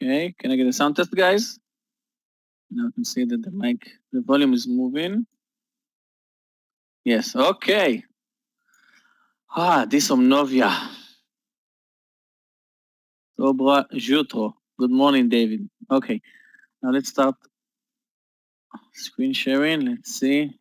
Okay, can I get a sound test, guys? Now I can see that the volume is moving. Yes, okay. This Omnovia. Dobra jutro. Good morning, David. Okay, now let's start screen sharing. Let's see.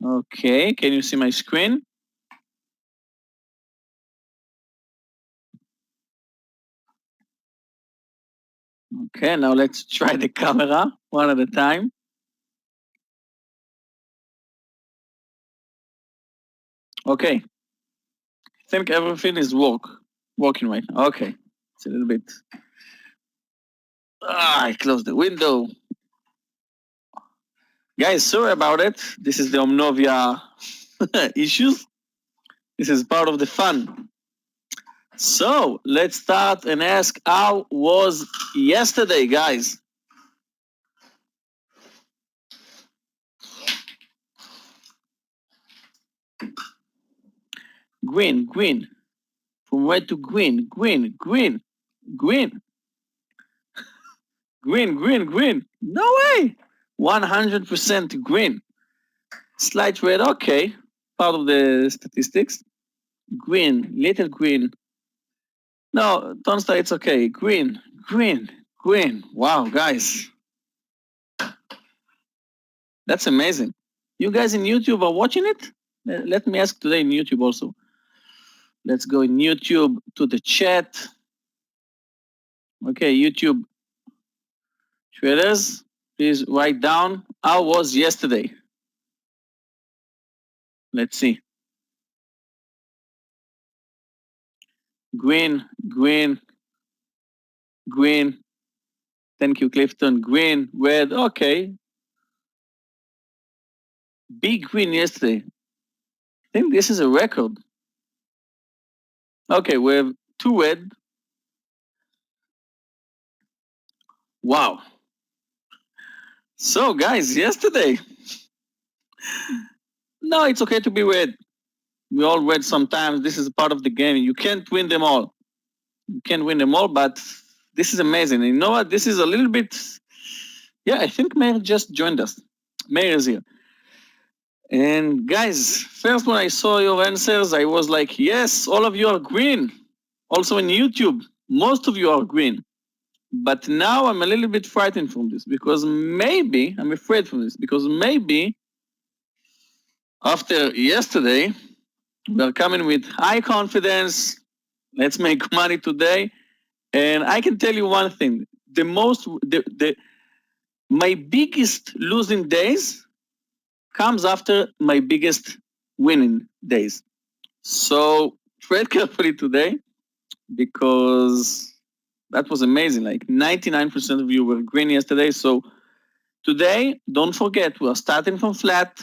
Okay, can you see my screen? Okay, now let's try the camera one at a time. Okay, I think everything is working right now. Okay, it's a little bit. I closed the window. Guys, sorry about it. This is the Omnovia issues. This is part of the fun. So let's start and ask how was yesterday, guys? Green, green. From red to green, green, green, green. Green, green, green. No way. 100% green. Slight red, okay. Part of the statistics. Green, little green. No, don't start, it's okay. Green, green, green. Wow, guys. That's amazing. You guys in YouTube are watching it? Let me ask today in YouTube also. Let's go in YouTube to the chat. Okay, YouTube traders, please write down how was yesterday. Let's see. Green, green, green. Thank you, Clifton. Green, red, okay. Big green yesterday. I think this is a record. Okay, we have 2 red. Wow. So guys, yesterday. No, it's okay to be red. We all red sometimes. This is part of the game. You can't win them all. You can't win them all, but this is amazing. And you know what? This is a little bit. Yeah, I think Meir just joined us. Meir is here. And guys, first when I saw your answers, I was like, yes, all of you are green. Also in YouTube, most of you are green. But now I'm a little bit frightened from this because maybe, I'm afraid from this, because maybe after yesterday, we're coming with high confidence, let's make money today. And I can tell you one thing, my biggest losing days comes after my biggest winning days. So trade carefully today because that was amazing. Like 99% of you were green yesterday. So today, don't forget, we are starting from flat.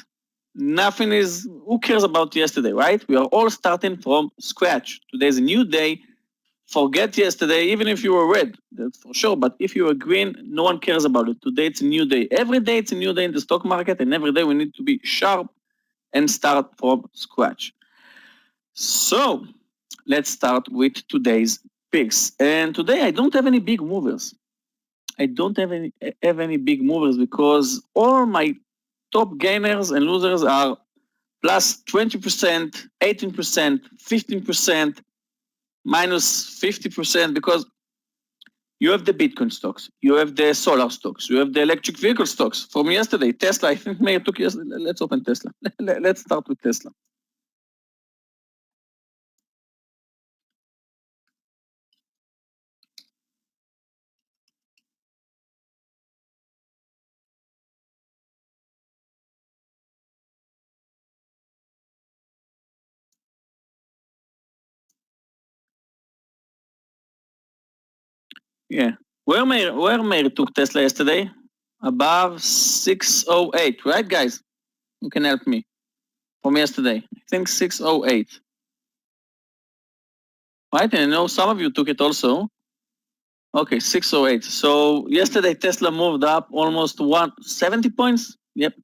Nothing is, who cares about yesterday, right? We are all starting from scratch. Today's a new day. Forget yesterday, even if you were red, that's for sure. But if you were green, no one cares about it. Today it's a new day. Every day it's a new day in the stock market, and every day we need to be sharp and start from scratch. So let's start with today's picks. And today I don't have any big movers. I don't have any big movers because all my top gainers and losers are plus 20%, 18%, 15%, minus 50%, because you have the Bitcoin stocks, you have the solar stocks, you have the electric vehicle stocks. From yesterday, Tesla, I think Meir took yesterday. Let's open Tesla. Let's start with Tesla. Yeah. Where Meir took Tesla yesterday? Above 608, right, guys? Who can help me? from yesterday. I think 608. Right, and I know some of you took it also. Okay, 608. So yesterday Tesla moved up almost 170 points. Yep.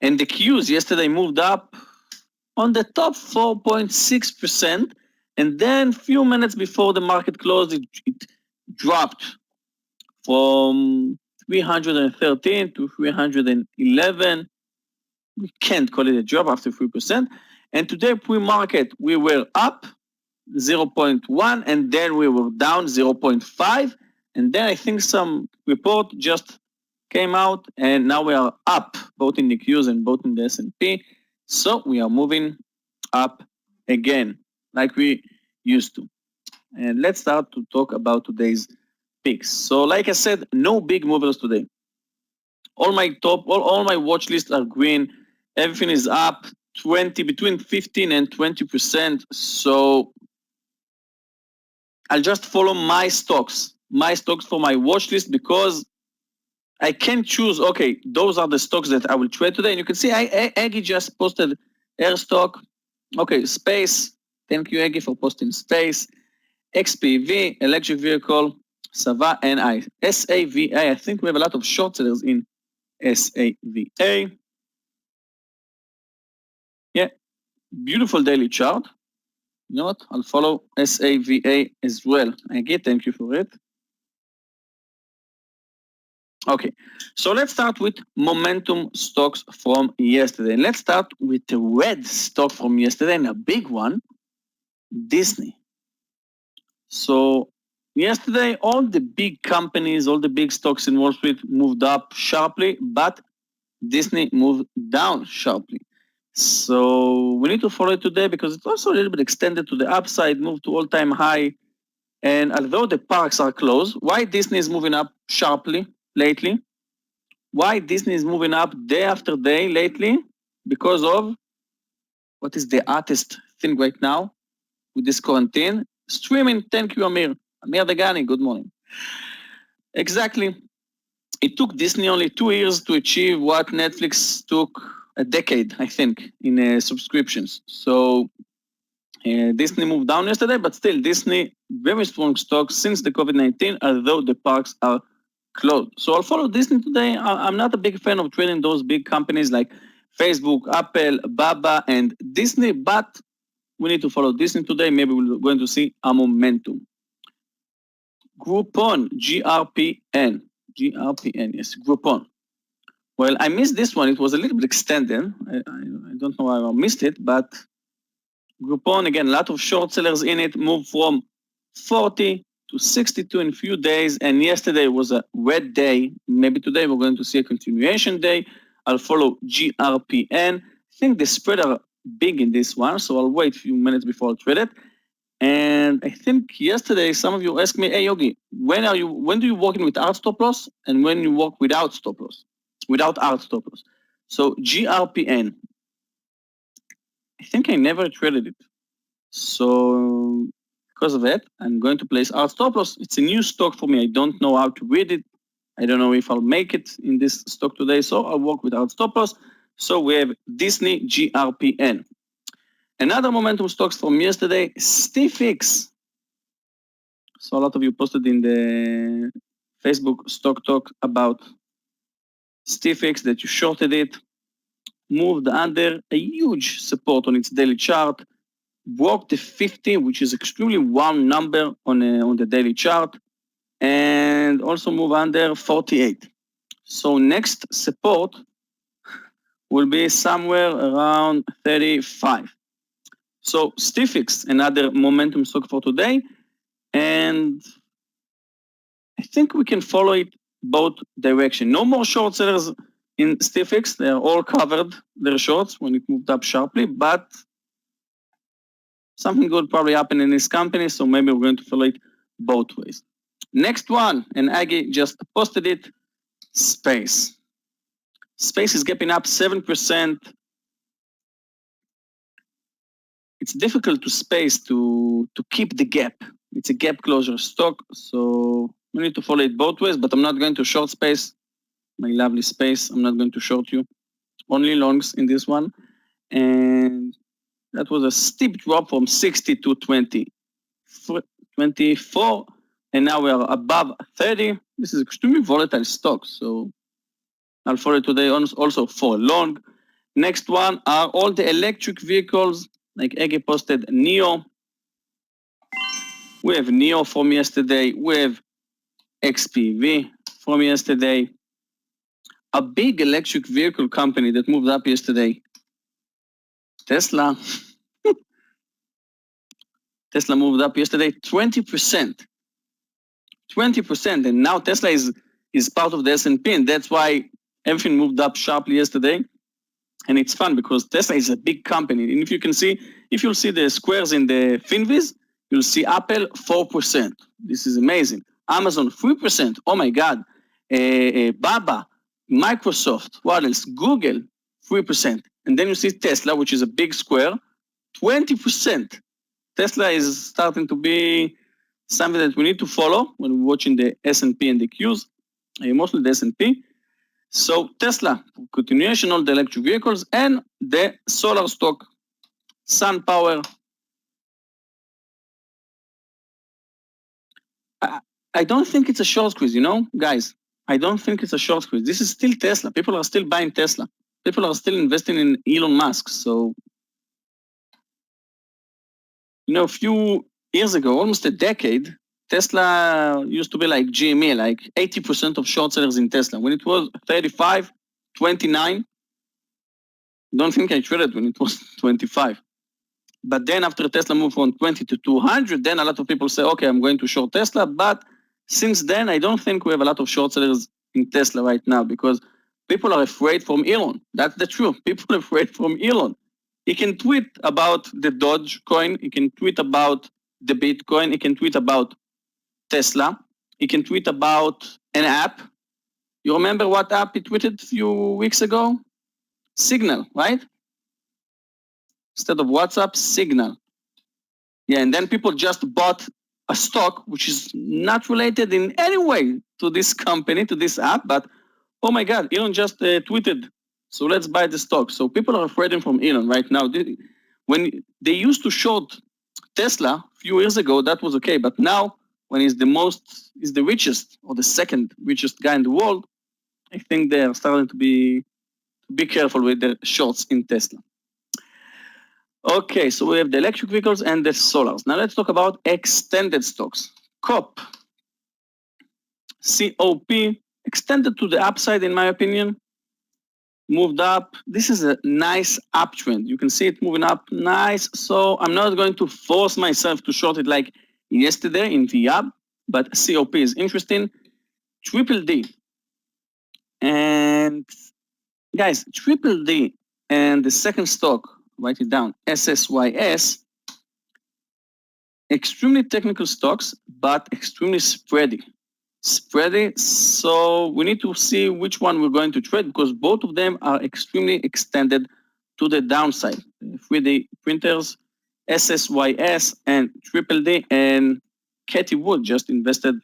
And the Qs yesterday moved up on the top 4.6%. And then few minutes before the market closed, it dropped from 313 to 311. We can't call it a drop after 3%. And today pre-market, we were up 0.1 and then we were down 0.5. And then I think some report just came out and now we are up both in the Qs and both in the S&P. So we are moving up again like we used to. And let's start to talk about today's picks. So like I said, no big movers today. All my watch lists are green. Everything is up between 15 and 20%. So I'll just follow my stocks for my watch list because I can choose, okay, those are the stocks that I will trade today. And you can see Aggie just posted air stock. Okay, space. Thank you, Aggie, for posting space. XPV, electric vehicle, SAVA, NI. SAVA, I think we have a lot of short sellers in SAVA. Yeah, beautiful daily chart. You know what? I'll follow SAVA as well. Aggie, thank you for it. Okay, so let's start with momentum stocks from yesterday. Let's start with the red stock from yesterday and a big one, Disney. So yesterday, all the big companies, all the big stocks in Wall Street moved up sharply, but Disney moved down sharply. So we need to follow it today because it's also a little bit extended to the upside, moved to all-time high. And although the parks are closed, why Disney is moving up sharply lately? Why Disney is moving up day after day lately? Because of what is the hottest thing right now with this quarantine? Streaming. Thank you, Amir. Amir Dagani, good morning. Exactly. It took Disney only 2 years to achieve what Netflix took a decade, I think, in subscriptions. So Disney moved down yesterday, but still Disney, very strong stock since the COVID-19, although the parks are closed. So I'll follow Disney today. I'm not a big fan of trading those big companies like Facebook, Apple, Baba, and Disney, but we need to follow Disney today. Maybe we're going to see a momentum. Groupon, GRPN. GRPN, yes, Groupon. Well, I missed this one. It was a little bit extended. I don't know why I missed it, but Groupon, again, a lot of short sellers in it, moved from 40 to 62 in a few days, and yesterday was a red day. Maybe today we're going to see a continuation day. I'll follow GRPN. I think the spread are big in this one, so I'll wait a few minutes before I trade it. And I think yesterday some of you asked me, hey Yogi, when do you work in with art stop loss and when you work without stop loss, without art stop loss? So GRPN, I think I never traded it. So because of that, I'm going to place art stop loss. It's a new stock for me. I don't know how to read it. I don't know if I'll make it in this stock today, so I'll work without stop loss. So we have Disney GRPN. Another momentum stocks from yesterday, StiffX. So a lot of you posted in the Facebook stock talk about StiffX that you shorted it, moved under a huge support on its daily chart, broke the 50, which is extremely warm number on the daily chart, and also move under 48. So next support will be somewhere around 35. So StiffX, another momentum stock for today, and I think we can follow it both direction. No more short sellers in StiffX. They are all covered, their shorts, when it moved up sharply, but something good probably happened in this company, so maybe we're going to follow it both ways. Next one, and Aggie just posted it, Space. Space is gapping up 7%. It's difficult to space to keep the gap. It's a gap closure stock, so we need to follow it both ways, but I'm not going to short Space, my lovely Space. I'm not going to short you. Only longs in this one. And that was a steep drop from 60 to 24, and now we are above 30. This is extremely volatile stock, so I'll follow it today also for long. Next one are all the electric vehicles, like Ege posted NIO. We have NIO from yesterday. We have XPV from yesterday. A big electric vehicle company that moved up yesterday, Tesla. Tesla moved up yesterday 20%. 20%, and now Tesla is part of the S&P, and that's why everything moved up sharply yesterday. And it's fun because Tesla is a big company, and if you'll see the squares in the Finviz, you'll see Apple 4%. This is amazing. Amazon 3%. Oh my God. Baba, Microsoft, what else? Google 3%, and then you see Tesla, which is a big square, 20%. Tesla is starting to be something that we need to follow when we're watching the S&P and the Qs, mostly the S&P. So Tesla, continuation of the electric vehicles, and the solar stock, SunPower. I don't think it's a short squeeze, guys. I don't think it's a short squeeze. This is still Tesla. People are still buying Tesla. People are still investing in Elon Musk. So, a few years ago, almost a decade, Tesla used to be like GME, like 80% of short sellers in Tesla. When it was 35, 29, don't think I traded when it was 25. But then after Tesla moved from 20 to 200, then a lot of people say, okay, I'm going to short Tesla. But since then, I don't think we have a lot of short sellers in Tesla right now because people are afraid from Elon. That's the truth. People are afraid from Elon. He can tweet about the Dogecoin. He can tweet about the Bitcoin. He can tweet about Tesla. He can tweet about an app. You remember what app he tweeted a few weeks ago? Signal, right? Instead of WhatsApp, Signal. Yeah, and then people just bought a stock which is not related in any way to this company, to this app, but oh my God, Elon just tweeted, so let's buy the stock. So people are afraid from Elon right now. When they used to short Tesla a few years ago, that was okay, but now when he's the richest or the second richest guy in the world, I think they are starting to be careful with the shorts in Tesla. Okay, so we have the electric vehicles and the solars. Now let's talk about extended stocks. COP, extended to the upside in my opinion, moved up. This is a nice uptrend. You can see it moving up nice. So I'm not going to force myself to short it like yesterday in VIAB, but COP is interesting. Triple D. And guys, Triple D and the second stock, write it down, SSYS, extremely technical stocks, but extremely spready. So we need to see which one we're going to trade because both of them are extremely extended to the downside. 3D printers, SSYS and Triple D, and Katie Wood just invested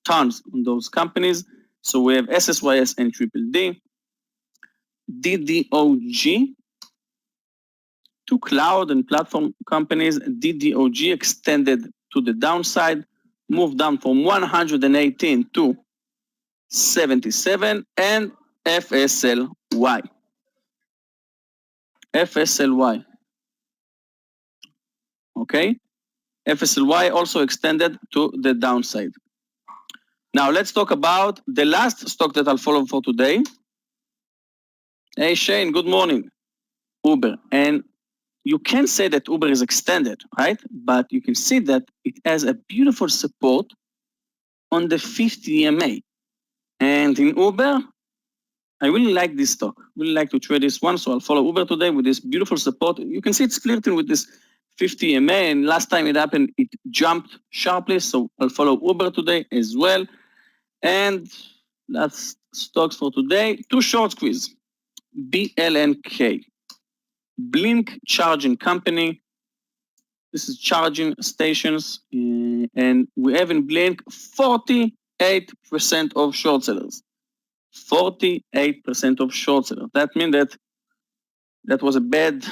tons on those companies. So we have SSYS and Triple D. DDOG, two cloud and platform companies. DDOG extended to the downside, moved down from 118 to 77, and FSLY. Okay, FSLY also extended to the downside. Now let's talk about the last stock that I'll follow for today. Hey Shane, good morning. Uber. And you can say that Uber is extended, right? But you can see that it has a beautiful support on the 50 EMA. And in Uber, I really like this stock. Really like to trade this one, so I'll follow Uber today with this beautiful support. You can see it's flirting with this 50 EMA, and last time it happened, it jumped sharply, so I'll follow Uber today as well. And that's stocks for today. Two short squeeze. BLNK, Blink Charging Company. This is charging stations, and we have in Blink 48% of short sellers. 48% of short sellers. That means that That was a bad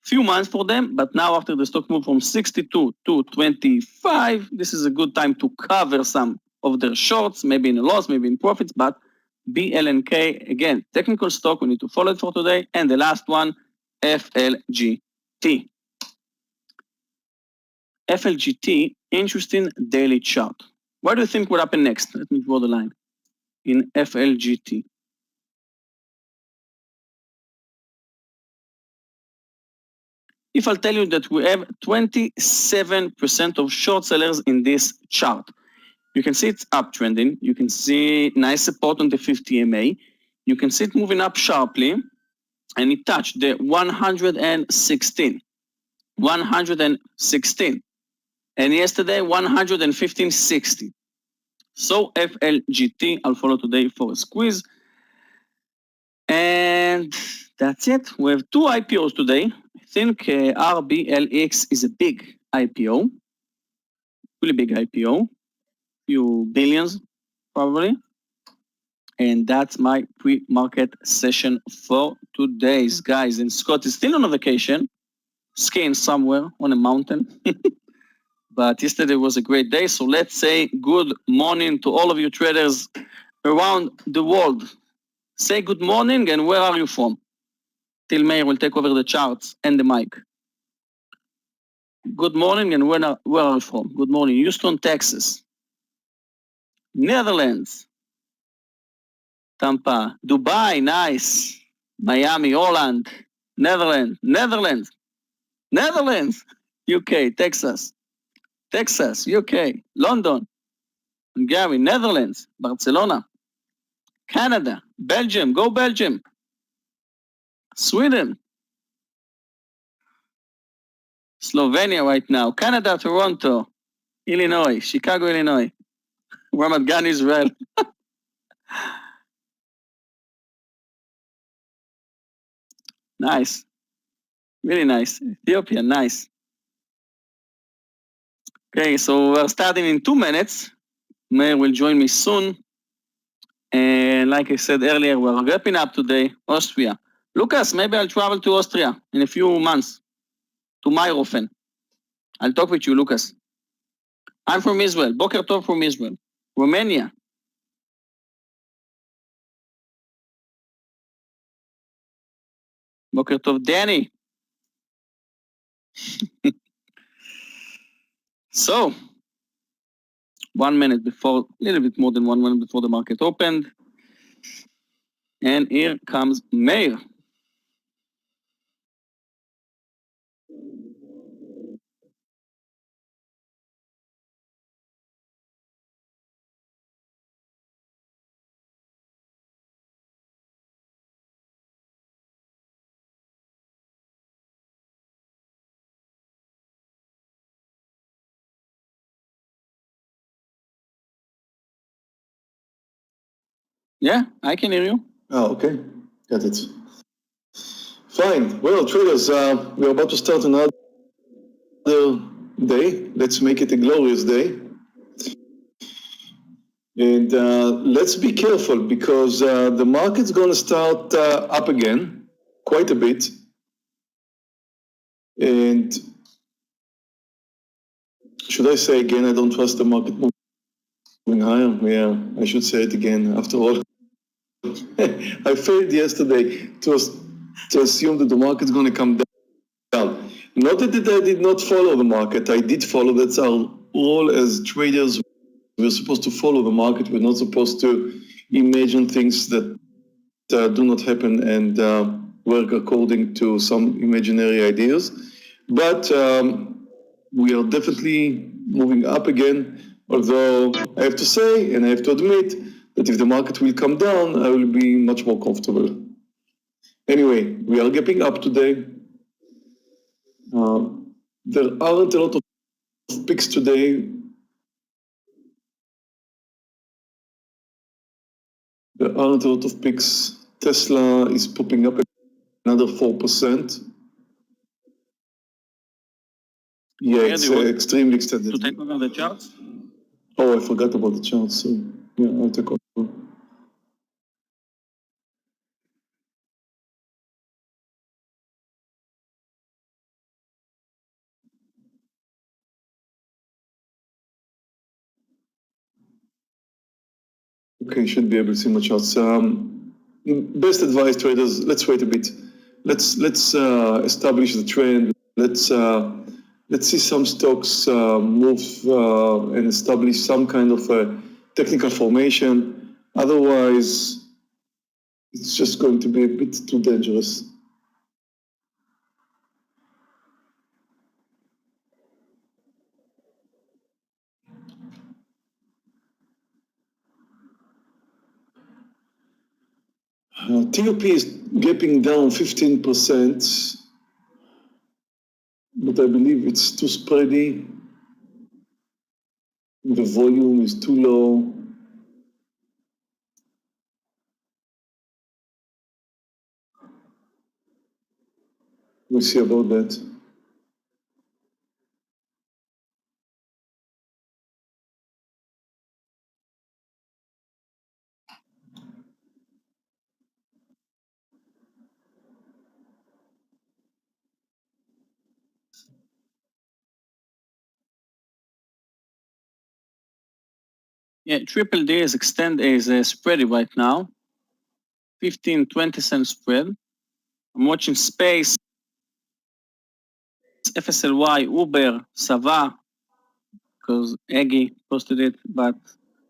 few months for them, but now after the stock moved from 62 to 25, this is a good time to cover some of their shorts, maybe in a loss, maybe in profits, but BLNK, again, technical stock, we need to follow it for today. And the last one, FLGT. FLGT, interesting daily chart. What do you think will happen next? Let me draw the line in FLGT. If I'll tell you that we have 27% of short sellers in this chart, you can see it's uptrending. You can see nice support on the 50 MA. You can see it moving up sharply, and it touched the 116. 116. And yesterday, 115.60. So FLGT, I'll follow today for a squeeze. And that's it. We have two IPOs today. I think RBLX is a big IPO. Really big IPO. Few billions, probably. And that's my pre-market session for today's guys. And Scott is still on a vacation, skiing somewhere on a mountain. But yesterday was a great day. So let's say good morning to all of you traders around the world. Say good morning and where are you from? Till Meir will take over the charts and the mic. Good morning and where are you from? Good morning. Houston, Texas. Netherlands. Tampa. Dubai, nice. Miami, Holland. Netherlands. UK, Texas, UK, London, Hungary, Netherlands, Barcelona, Canada, Belgium, go Belgium, Sweden, Slovenia right now, Canada, Toronto, Illinois, Chicago, Illinois, Ramat Gan, Israel. Nice, really nice. Ethiopia, nice. Okay, so we're starting in 2 minutes. Meir will join me soon. And like I said earlier, we're wrapping up today, Austria. Lucas, maybe I'll travel to Austria in a few months, to Meir. I'll talk with you, Lucas. I'm from Israel. Boker Tov from Israel. Romania. Boker Tov, Danny. So, 1 minute before, a little bit more than 1 minute before the market opened. And here comes Meir. Yeah, I can hear you. Oh, okay. Got it. Fine. Well, traders, we're about to start another day. Let's make it a glorious day. And let's be careful because the market's going to start up again quite a bit. And should I say again, I don't trust the market moving higher? Yeah, I should say it again. After all, I failed yesterday to assume that the market's going to come down. Not that I did not follow the market. I did follow. That's our role as traders. We're supposed to follow the market. We're not supposed to imagine things that do not happen and work according to some imaginary ideas. But we are definitely moving up again, although I have to say, and I have to admit, that if the market will come down, I will be much more comfortable. Anyway, we are gapping up today. There aren't a lot of picks today. There aren't a lot of picks. Tesla is popping up another 4%. Yeah, it's extremely extended. To take over the charts? Oh, I forgot about the charts. So yeah, I'll take over. Okay, should be able to see my charts. Best advice, traders, let's wait a bit. Let's establish the trend. Let's see some stocks move and establish some kind of a technical formation. Otherwise, it's just going to be a bit too dangerous. TOP is gapping down 15%, but I believe it's too spready. The volume is too low. We'll see about that. Yeah, triple D is spready right now. 15-20 cent spread. I'm watching Space, FSLY, Uber, Sava, because Eggy posted it, but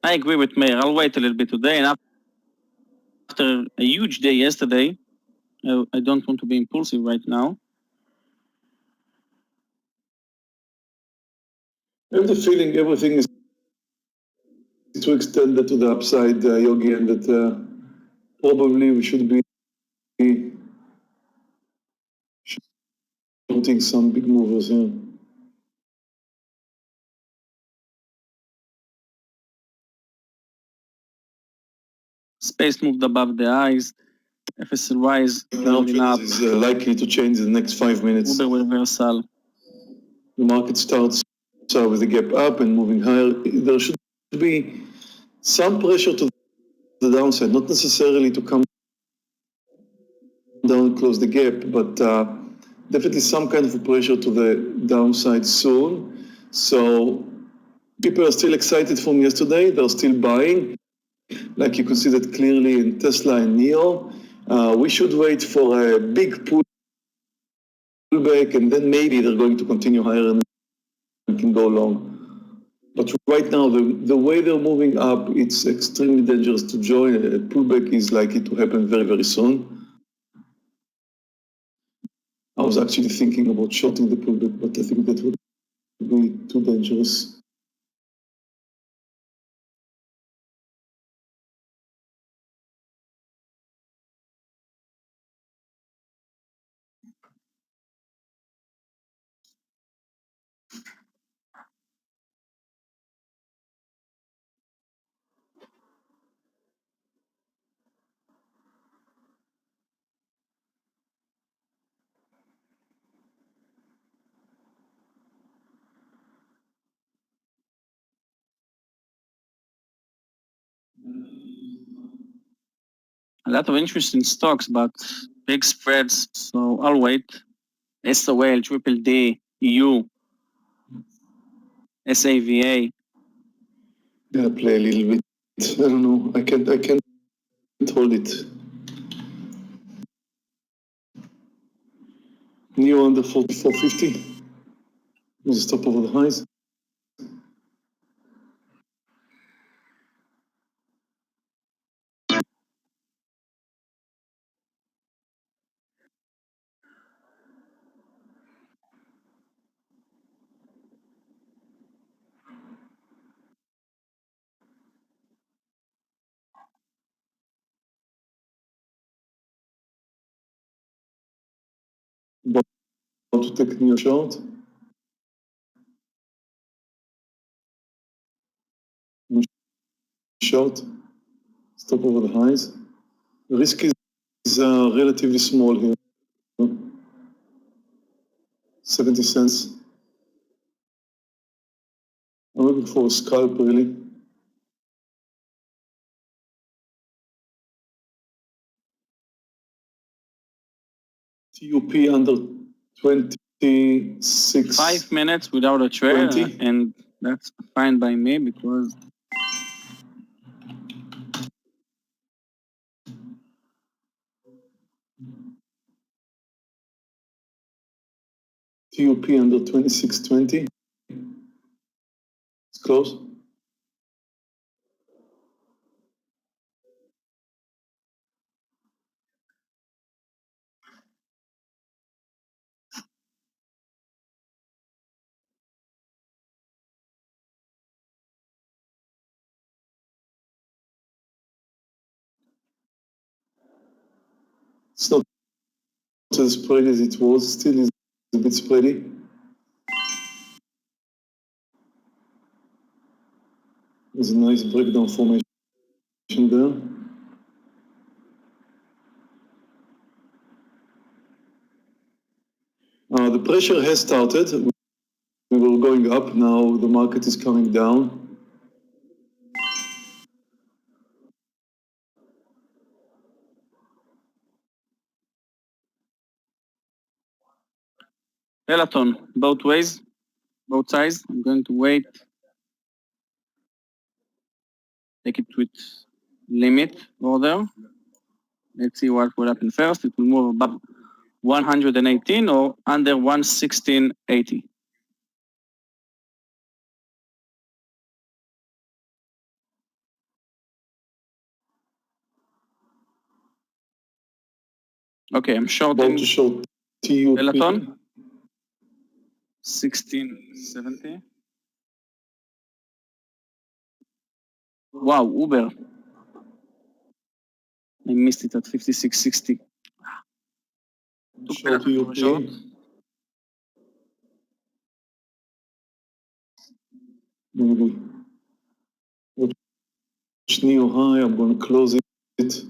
I agree with Meir. I'll wait a little bit today, and after a huge day yesterday, I don't want to be impulsive right now. I have the feeling everything is too extended to the upside, Yogi, and that probably we should be shooting some big movers here. Space moved above the eyes. FSLY is Now up. is likely to change in the next 5 minutes. Uber reversal. The market starts with the gap up and moving higher. There should be some pressure to the downside, not necessarily to come down and close the gap, but definitely some kind of a pressure to the downside soon. So people are still excited from yesterday. They're still buying. Like you can see that clearly in Tesla and NIO. We should wait for a big pullback, and then maybe they're going to continue higher and can go long. But right now, the way they're moving up, it's extremely dangerous to join. A pullback is likely to happen very, very soon. I was actually thinking about shorting the pullback, but I think that would be too dangerous. A lot of interesting stocks, but big spreads, so I'll wait. SOL, Triple D, EU, SAVA. Gonna play a little bit. I don't know. I can't hold it. NIO under 44.50. With a stop over the highs. About to take NIO short. Short. Stop over the highs. The risk is relatively small here. 70 cents. I'm looking for a scalp really. TUP under 26. 5 minutes without a trade, 20. and that's fine by me because TUP under 2620. It's close. It's not as spready as it was, still is a bit spready. There's a nice breakdown formation there. The pressure has started. We were going up, now the market is coming down. Peloton, both ways, both sides. I'm going to wait. Take it with limit order. Let's see what will happen first. It will move above 118 or under 116.80. Okay, I'm shorting About to show TUP. Peloton. 1670. Wow, Uber. I missed it at 5660. Show TUP. Maybe. Watch Neo high, I'm going to close it.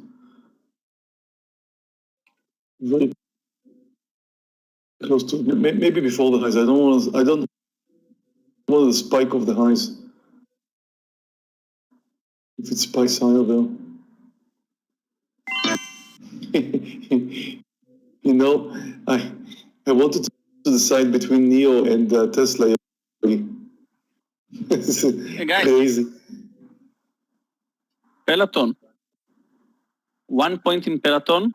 Very close to, maybe before the highs. I don't want the spike of the highs. If it spikes higher there. You know, I wanted to decide between Neo and Tesla. This is Hey guys. crazy. Peloton. 1 point in Peloton.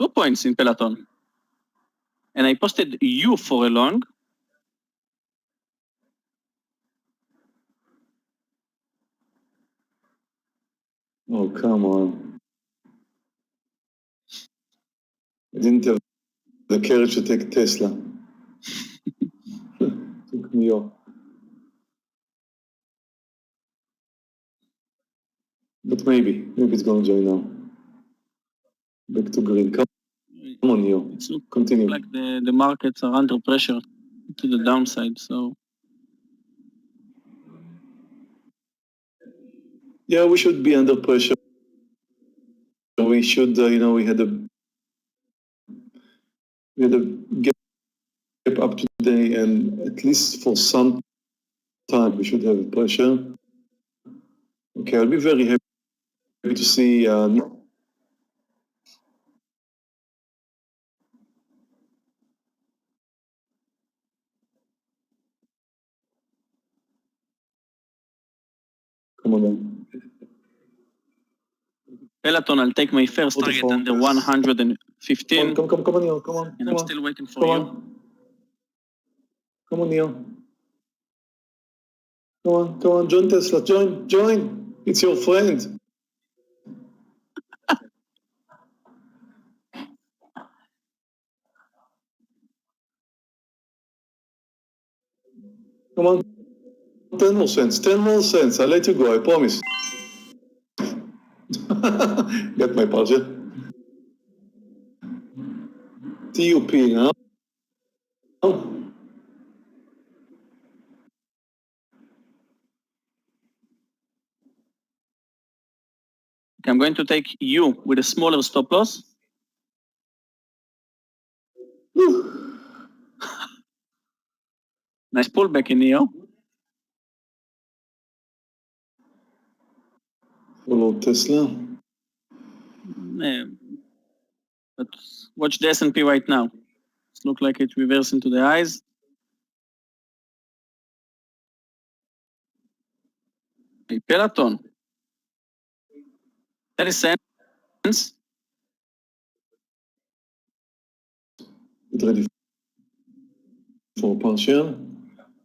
2 points in Peloton. And I posted U for a long. Oh, come on. I didn't have the courage to take Tesla. Took me off. But maybe it's going to join now. Back to green. Come on, Neo. It looks Continue. like the markets are under pressure to the downside. So Yeah, we should be under pressure. We should, we had a gap up today, and at least for some time we should have pressure. Okay, I'll be very happy to see. Come on then. Peloton, I'll take my first target under 115. Come on, Neo. Come on. And I'm still waiting for you. Come on, Neo. Come on, join Tesla. Join. It's your friend. Come on. 10 more cents. 10 more cents. I'll let you go. I promise. Get my budget. TUP, huh? I'm going to take U with a smaller stop loss. Nice pullback in Neo. Follow Tesla. But watch the S&P right now. It looks like it reversed into the highs. Okay, Peloton. 30 cents. Get ready for partial.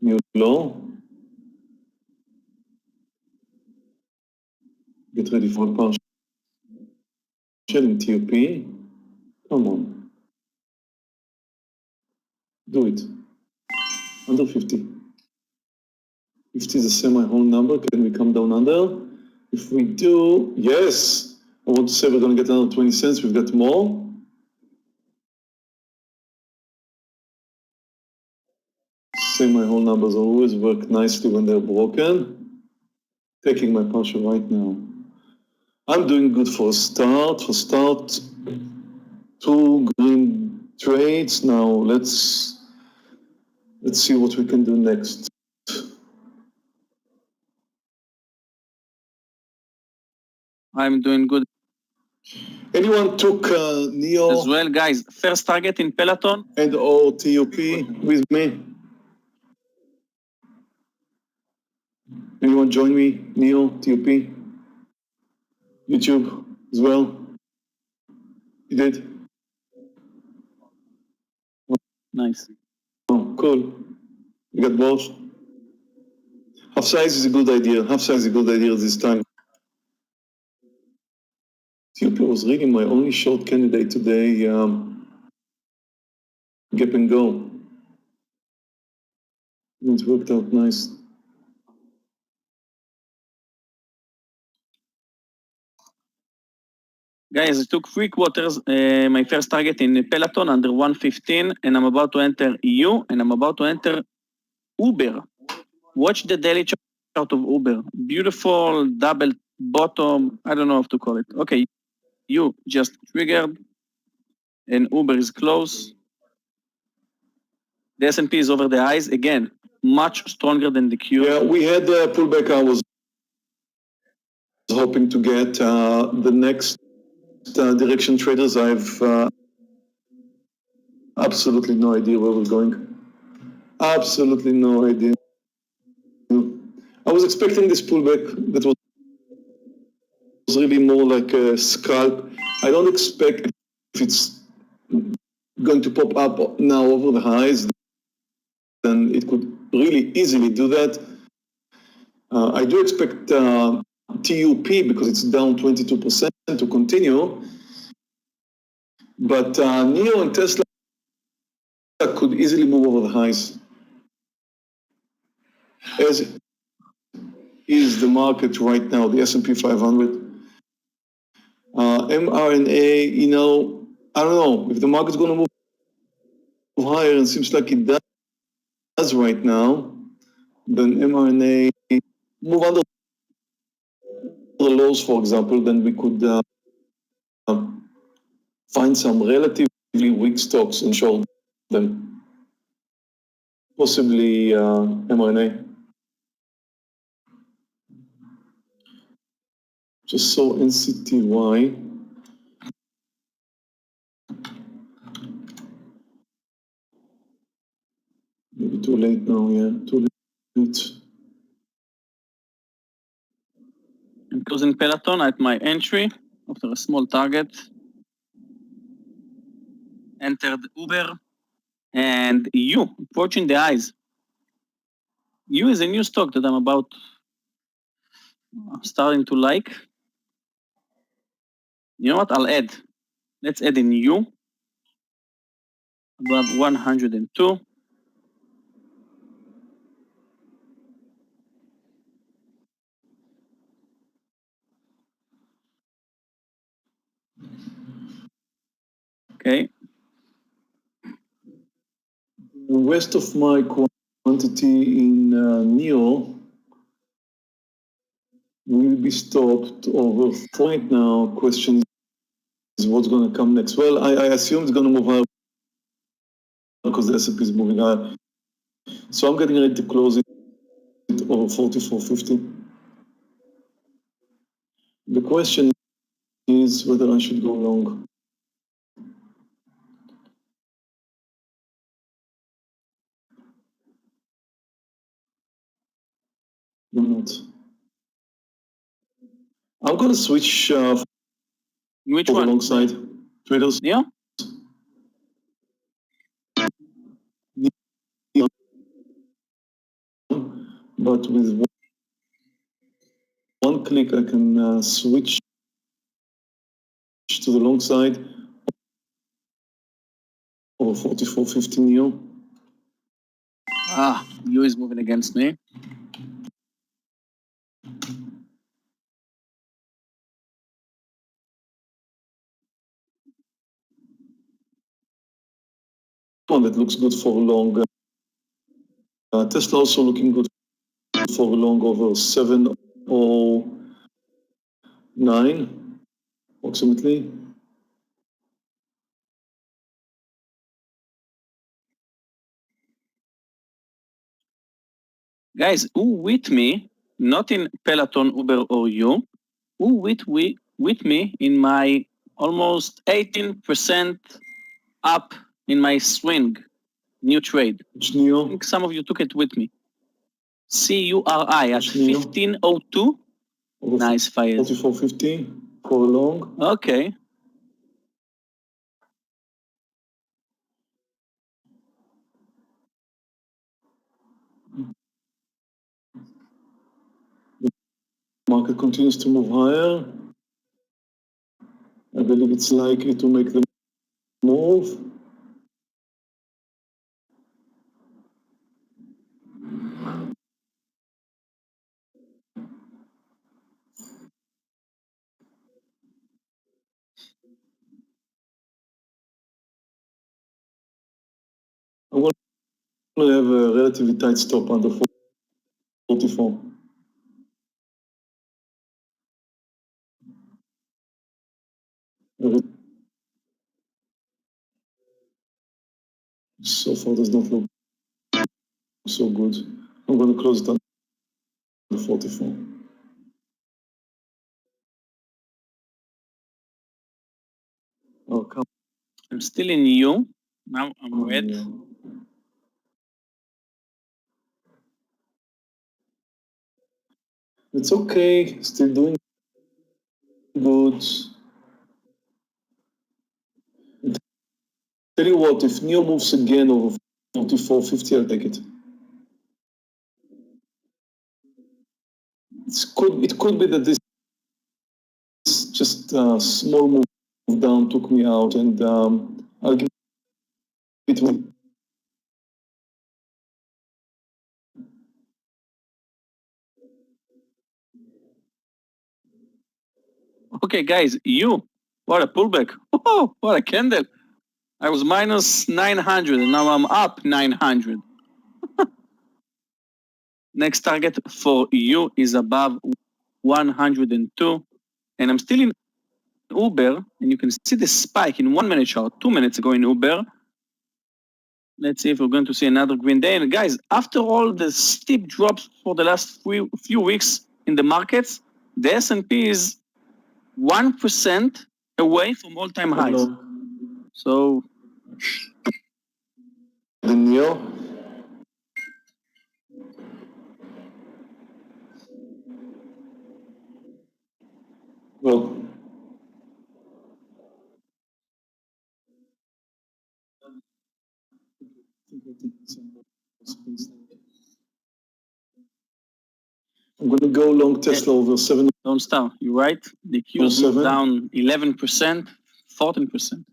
New low. Get ready for partial in TOP. Come on. Do it. Under 50. 50 is a semi-whole number. Can we come down under? If we do, yes. I want to say we're going to get another 20 cents. We've got more. Semi-whole numbers always work nicely when they're broken. Taking my partial right now. I'm doing good for a start. For start, 2 green trades. Now let's see what we can do next. I'm doing good Anyone took Neo as well, guys. First target in Peloton. and or TOP with me? Anyone join me? Neo, TOP, YouTube as well. You did? Nice. Oh, cool. You got both. Half size is a good idea. Half size is a good idea this time. TOP was really my only short candidate today. Gap and go. It worked out nice. Guys, I took 3 quarters, my first target in Peloton under 115, and I'm about to enter EU, and I'm about to enter Uber. Watch the daily chart of Uber. Beautiful double bottom. I don't know how to call it. Okay, you just triggered, and Uber is close. The S&P is over the highs again, much stronger than the Q. Yeah, we had a pullback. I was hoping to get the next direction traders. I've absolutely no idea where we're going. Absolutely no idea. I was expecting this pullback that was really more like a scalp. I don't expect if it's going to pop up now over the highs, then it could really easily do that. I do expect TUP, because it's down 22%, to continue. But NEO and Tesla could easily move over the highs, as is the market right now, the S&P 500. mRNA, you know, I don't know if the market's going to move higher, and it seems like it does right now. Then mRNA move under the lows, for example, then we could find some relatively weak stocks and short them. Possibly mRNA. Just saw NCTY. Maybe too late now, yeah, too late. I'm closing Peloton at my entry after a small target. Entered Uber and EU, approaching the highs. EU is a new stock that I'm about starting to like. You know what? I'll add. Let's add in EU. Above 102. Okay. The rest of my quantity in NEO will be stopped over right now. Question is what's going to come next? Well, I assume it's going to move higher because the S&P is moving higher. So I'm getting ready to close it over 44.50. The question is whether I should go long. Or not. I'm going to switch Which over one? long side traders. Yeah. but with one click I can switch to the long side or 44.50 neo. U is moving against me. One that looks good for long. Tesla also looking good for long over 709 approximately. Guys, who with me, not in Peloton, Uber, or you, who with me in my almost 18% up in my swing, new trade. Which neo? I think some of you took it with me. CURI at Which neo? 1502. Nice, Fayez. 44.50 for long. Okay. Market continues to move higher. I believe it's likely to make the move. I want to have a relatively tight stop under 44. So far does not look so good. I'm going to close it under 44. Oh, come I'm still in U. Now I'm red. on. It's okay, still doing good. Tell you what, if Neo moves again over 44.50, I'll take it. It could be that this just small move down took me out, and I'll give it one. Okay, guys, U. What a pullback. Oh, what a candle. I was minus 900 and now I'm up 900. Next target for U is above 102. And I'm still in Uber, and you can see the spike in 1 minute chart, 2 minutes ago in Uber. Let's see if we're going to see another green day. And guys, after all the steep drops for the last few weeks in the markets, the S&P is 1% away from all-time highs. So The Neo. Well, I'm going to go long Tesla over 7. don't start. You're right. The Q's moved down 11%, 14%.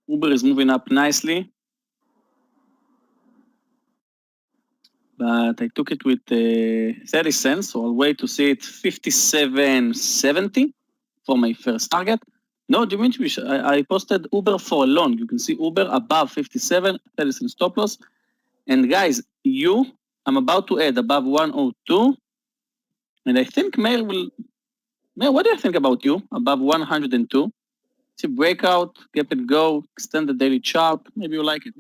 Uber is moving up nicely. But I took it with 30 cents, so I'll wait to see it 57.70 for my first target. No, Dimitri, I posted Uber for a long. You can see Uber above 57, 30 cents stop loss. And guys, I'm about to add above 102. And I think Meir, what do you think about you? Above 102? It's a breakout, gap and go, extend the daily chart. Maybe you like it.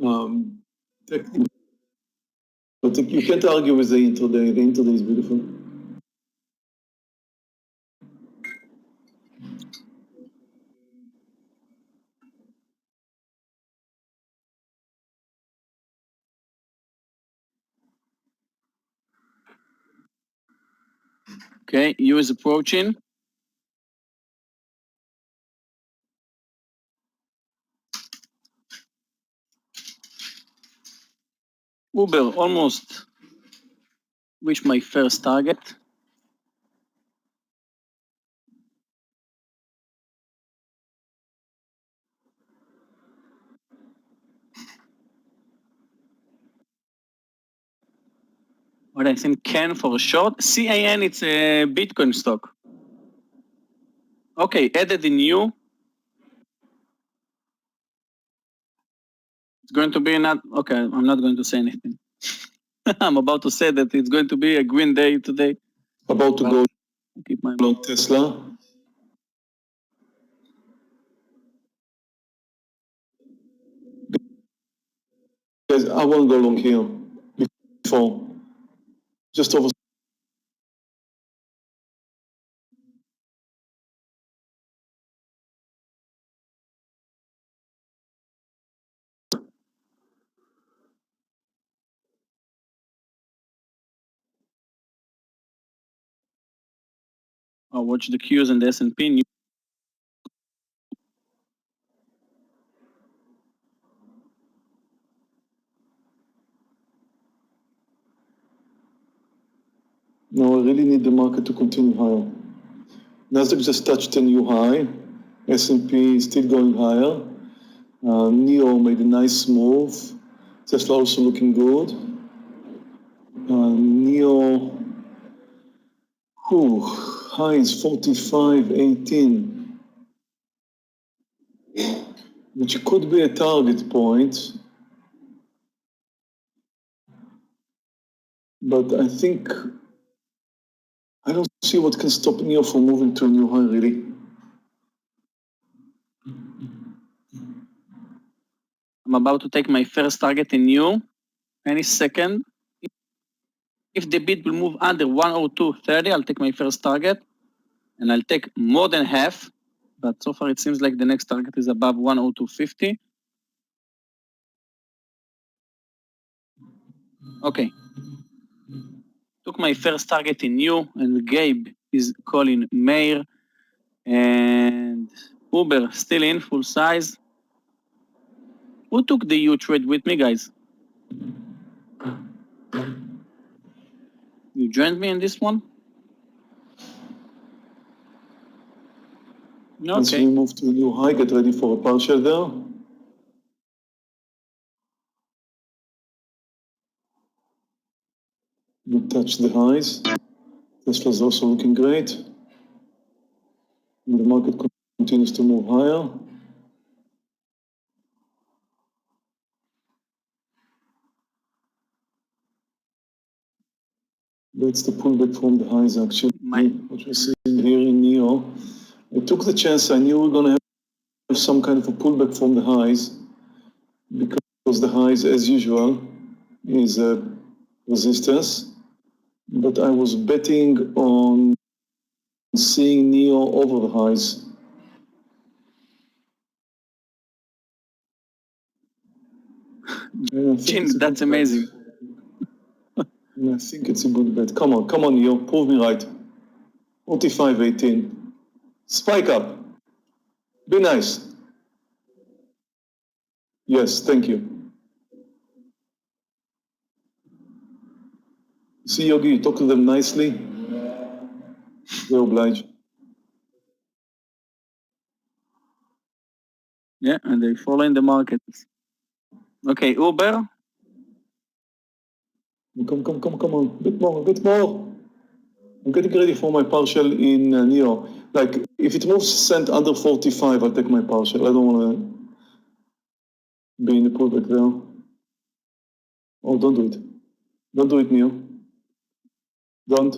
But you can't argue with the intraday. The intraday is beautiful. Okay, U is approaching. Uber almost reached my first target. What I think CAN for a short. CAN, it's a Bitcoin stock. Okay, added in U. It's going to be not, okay, I'm not going to say anything. I'm about to say that it's going to be a green day today. About to go Keep my long Tesla. Guys, I won't go long here before. Just over. I'll watch the Qs and the S&P. No, I really need the market to continue higher. Nasdaq just touched a new high. S&P is still going higher. NEO made a nice move. Tesla also looking good. NEO, high is 45.18, which could be a target point. But I think, I don't see what can stop NEO from moving to a new high, really. I'm about to take my first target in U. Any second. If the bid will move under 102.30, I'll take my first target. And I'll take more than half. But so far it seems like the next target is above 102.50. Okay. Took my first target in U, and Gabe is calling Meir. And Uber still in full size. Who took the U trade with me, guys? You joined me in this one? As we Okay. move to a new high, get ready for a partial there. We touch the highs. Tesla's also looking great. And the market continues to move higher. That's the pullback from the highs, actually. What we're seeing here in NEO. I took the chance. I knew we were going to have some kind of a pullback from the highs, because the highs, as usual, is a resistance. But I was betting on seeing NEO over the highs. Chin, that's amazing. And I think it's a good bet. Come on, NEO, prove me right. 45.18. Spike up. Be nice. Yes, thank you. See, Yogi, you talk to them nicely. They oblige. Yeah, and they follow in the market. Okay, Uber. Come on. Bit more. I'm getting ready for my partial in NEO. Like, if it moves cent under 45, I'll take my partial. I don't want to be in the pullback there. Oh, don't do it. Don't do it, NEO. Don't.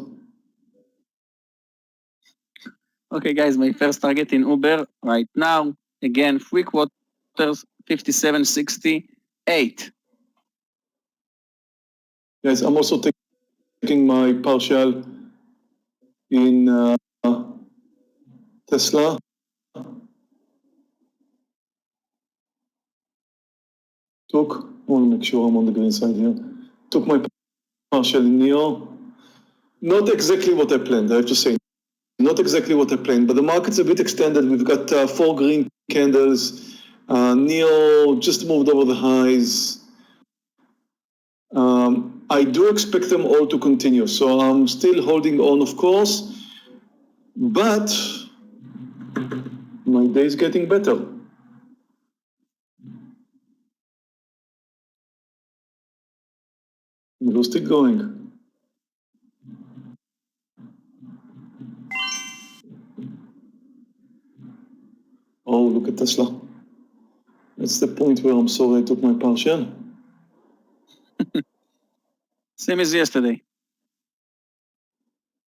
Okay, guys, my first target in Uber right now. Again, 3/4, 57.68. Guys, I'm also taking my partial in Tesla. I want to make sure I'm on the green side here. Took my partial in NEO. Not exactly what I planned, I have to say. Not exactly what I planned, but the market's a bit extended. We've got 4 green candles. Neo just moved over the highs. I do expect them all to continue, so I'm still holding on, of course, but my day is getting better. We'll still going. Oh, look at Tesla. That's the point where I'm sorry I took my partial. Same as yesterday.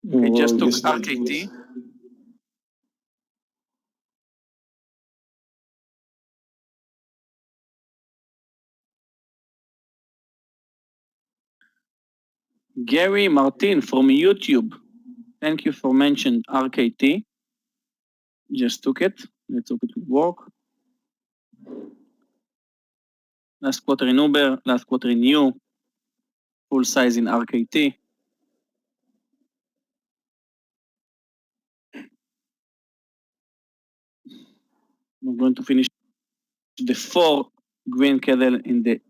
I just took RKT. Gary Martin from YouTube. Thank you for mentioning RKT. Just took it. Let's hope it will work. Last quarter in Uber, last quarter in U. Full size in RKT. We're going to finish the 4 green candle in the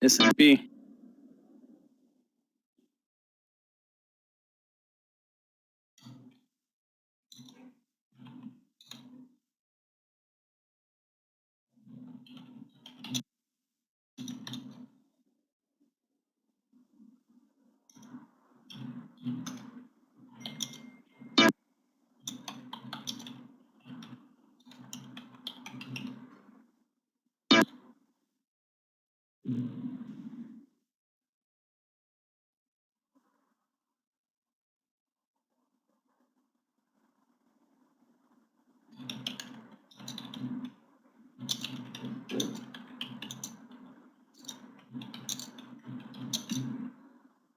S&P.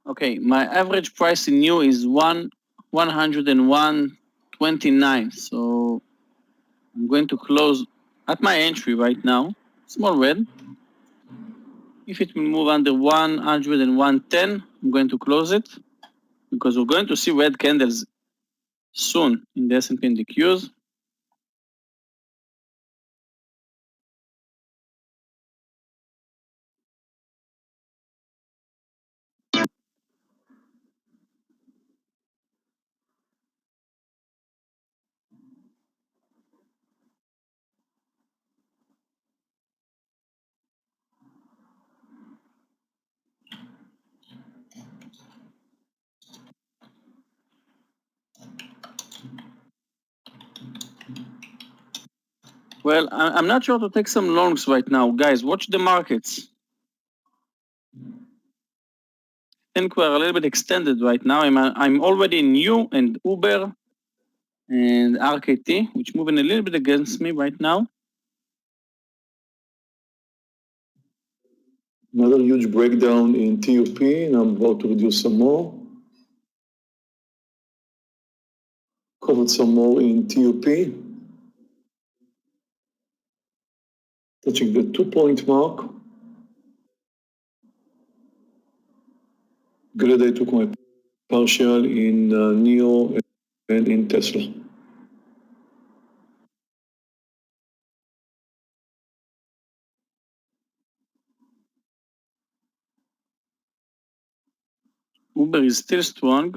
Okay, my average price in new is 101.29. So I'm going to close at my entry right now. Small red. If it will move under 101.10, I'm going to close it because we're going to see red candles soon in the S&P and the Qs. Well, I'm not sure to take some longs right now. Guys, watch the markets. I think we're a little bit extended right now. I'm already in U and Uber and RKT, which moving a little bit against me right now. Another huge breakdown in TUP, and I'm about to reduce some more. Covered some more in TUP. Touching the 2-point mark. Glad I took my partial in Neo and in Tesla. Uber is still strong.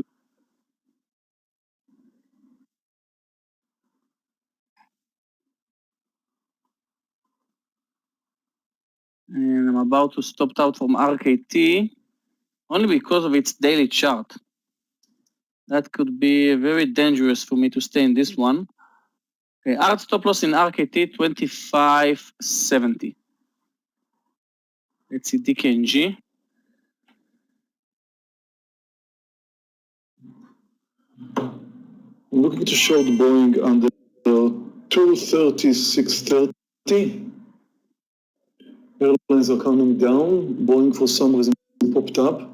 And I'm about to stop out from RKT only because of its daily chart. That could be very dangerous for me to stay in this one. Okay, hard stop loss in RKT 25.70. Let's see DKNG. I'm looking to short Boeing under 236.30. Airlines are coming down. Boeing, for some reason, popped up.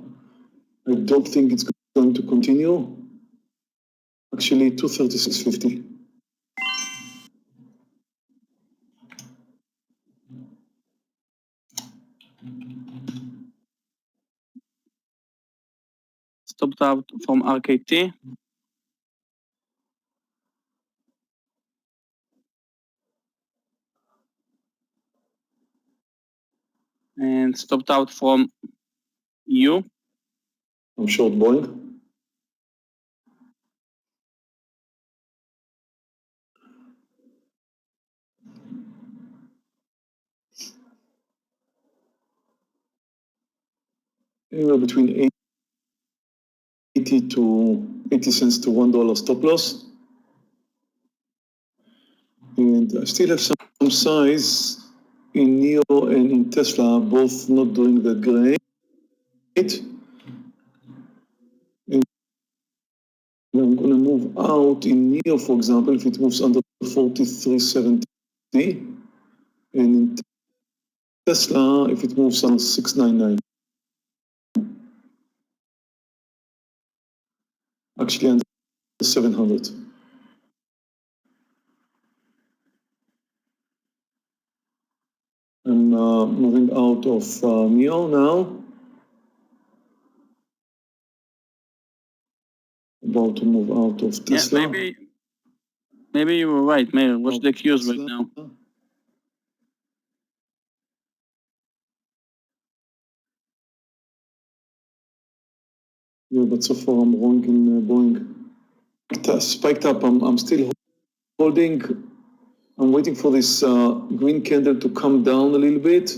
I don't think it's going to continue. Actually, 236.50. Stop stopped out from RKT. And stopped out from U. I'm short Boeing. Anywhere between 80 to 80 cents to $1 stop loss. And I still have some size in NEO and in Tesla, both not doing that great. And I'm going to move out in NEO, for example, if it moves under 43.70. And in Tesla, if it moves under 699. Actually, under 700. I'm moving out of NEO now. About to move out of Tesla. Yeah, maybe you were right, Meir. Watch the cues right now. Yeah, but so far I'm wrong in Boeing. It spiked up. I'm still holding. I'm waiting for this green candle to come down a little bit.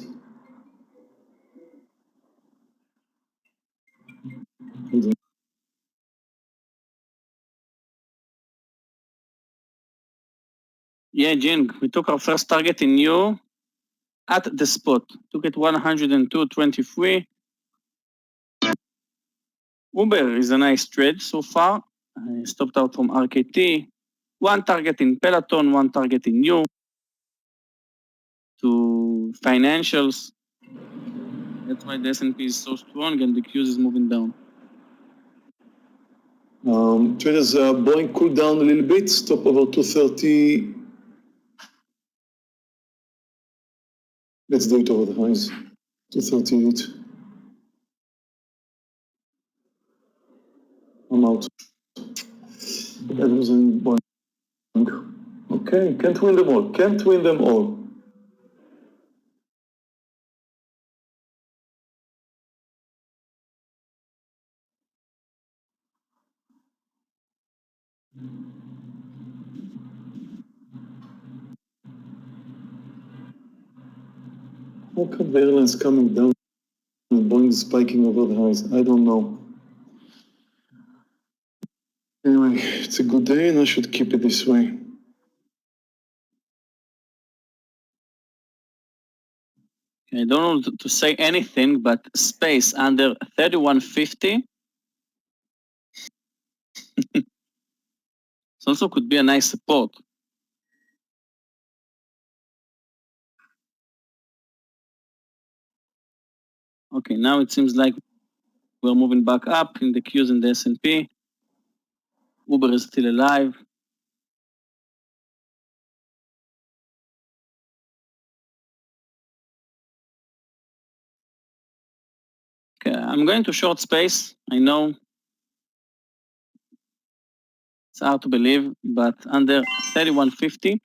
Yeah, Jing, we took our first target in U at the spot. Took it 102.23. Uber is a nice trade so far. I stopped out from RKT. One target in Peloton, one target in U. To financials. That's why the S&P is so strong and the Qs is moving down. Traders, Boeing cooled down a little bit, stop over 230. Let's do it over the highs. 238. I'm out. That was in Boeing. Okay, can't win them all. Can't win them all. How come the airline's coming down and Boeing is spiking over the highs? I don't know. Anyway, it's a good day and I should keep it this way. I don't know to say anything, but space under 3150. It also could be a nice support. Okay, now it seems like we're moving back up in the Qs and the S&P. Uber is still alive. Okay, I'm going to short space. I know it's hard to believe, but under 3150.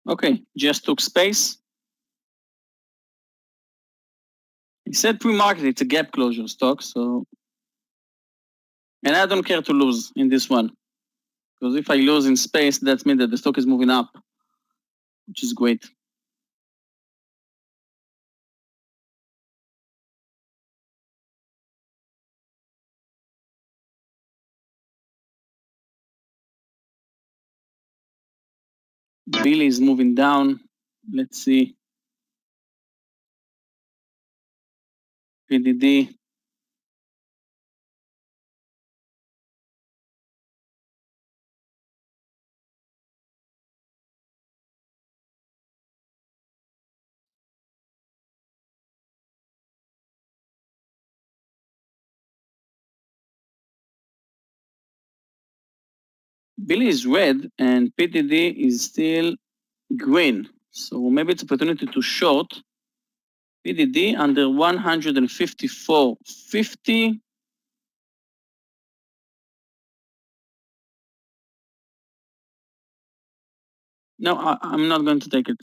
Okay, just took space. He said pre-market, it's a gap closure stock, so. And I don't care to lose in this one. Because if I lose in space, that means that the stock is moving up, which is great. Billy is moving down. Let's see. PDD. Billy is red and PTD is still green. So maybe it's opportunity to short PTD under 154.50. No, I'm not going to take it.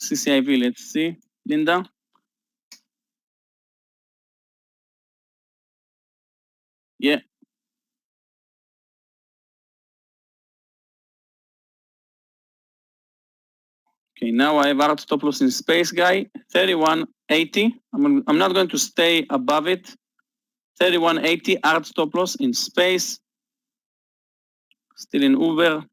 CCIV, let's see. Linda? Yeah. Okay, now I have hard stop loss in space, guy. 31.80. I'm not going to stay above it. 31.80 hard stop loss in space. Still in Uber.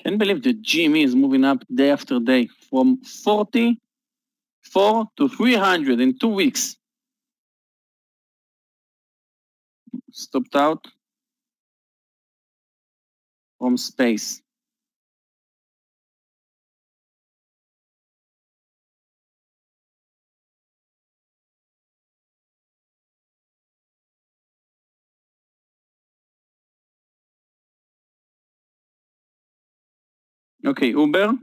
Can't believe the GME is moving up day after day from 44 to 300 in 2 weeks. Stopped out from space. Okay, Uber.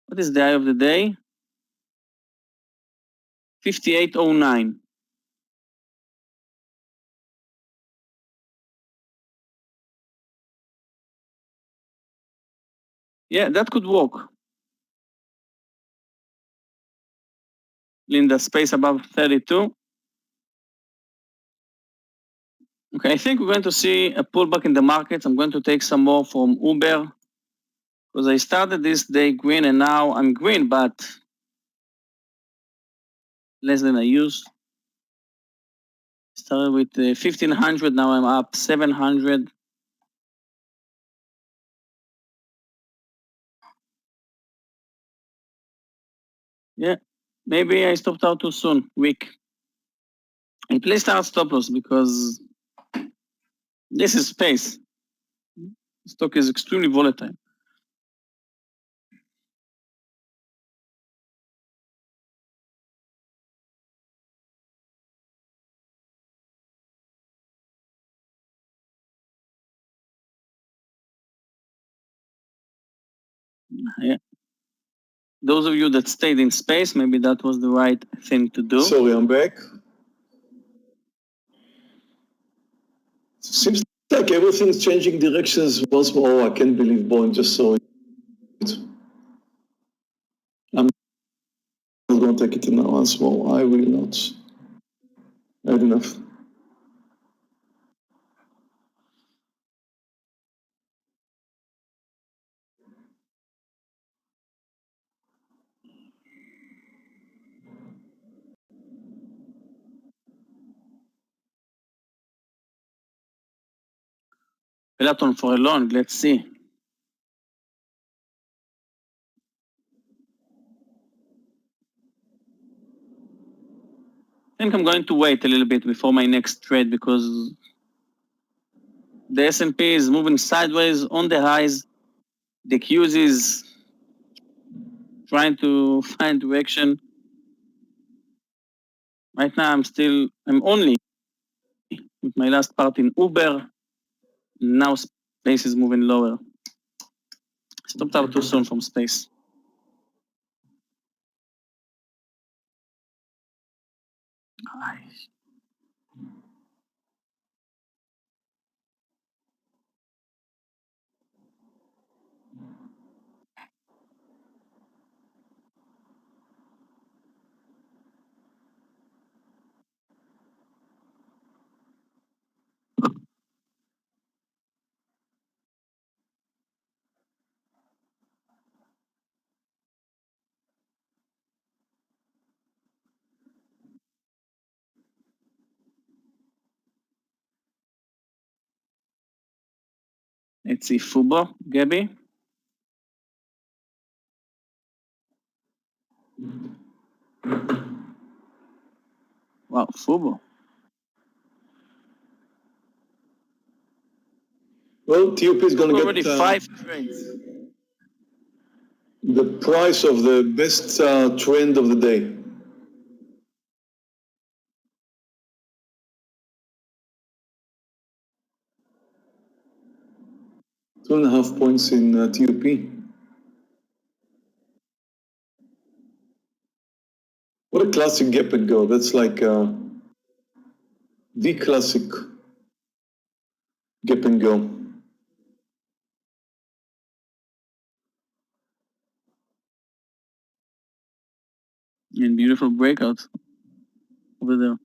What is the high of the day? 58.09. Yeah, that could work. Linda, space above 32. Okay, I think we're going to see a pullback in the markets. I'm going to take some more from Uber because I started this day green and now I'm green, but less than I used. Started with 1500, now I'm up 700. Yeah, maybe I stopped out too soon, weak. I placed out stop loss because this is space. Stock is extremely volatile. Yeah. Those of you that stayed in space, maybe that was the right thing to do. Sorry, I'm back. Seems like everything's changing directions once more. I can't believe Boeing just saw it. I'm not going to take it in now once more. I will not. I had enough. Peloton for a long, let's see. I think I'm going to wait a little bit before my next trade because the S&P is moving sideways on the highs. The Qs is trying to find direction. Right now, I'm only with my last part in Uber. Now space is moving lower. Stopped out too soon from space. Let's see, Fubo, Gabby. Wow, Fubo. Well, TUP is going to already get 5 trades. the price of the best trend of the day. Two and a half points in TUP. What a classic gap and go. That's like the classic gap and go. And beautiful breakout over there.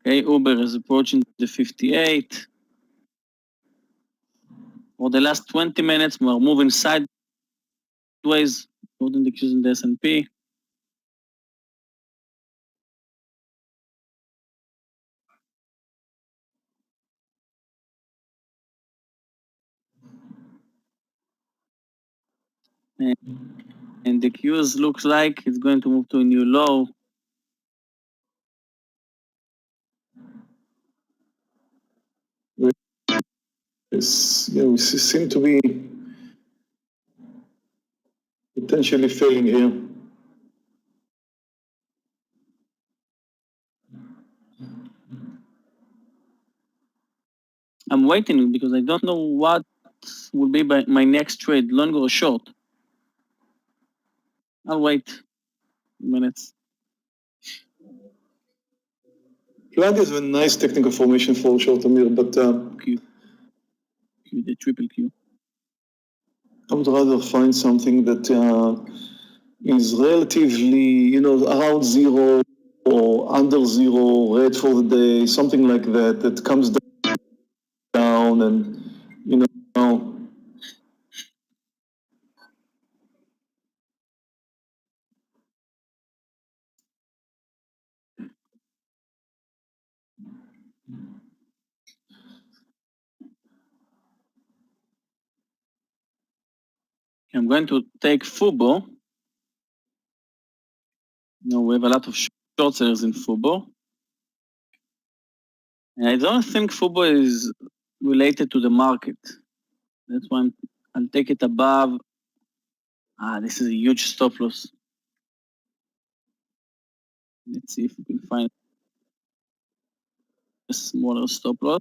Okay, Uber is approaching the 58. For the last 20 minutes, we're moving sideways, holding the Qs in the S&P. And the Qs looks like it's going to move to a new low. Yes, yeah, we seem to be potentially failing here. I'm waiting because I don't know what will be my next trade, long or short. I'll wait minutes. Vlad is a nice technical formation for short Amir, but Q, the triple Q. I would rather find something that is relatively, around zero or under zero, red for the day, something like that, that comes down and, I'm going to take Fubo. Now we have a lot of short sellers in Fubo. And I don't think Fubo is related to the market. That's why I'll take it above. This is a huge stop loss. Let's see if we can find a smaller stop loss.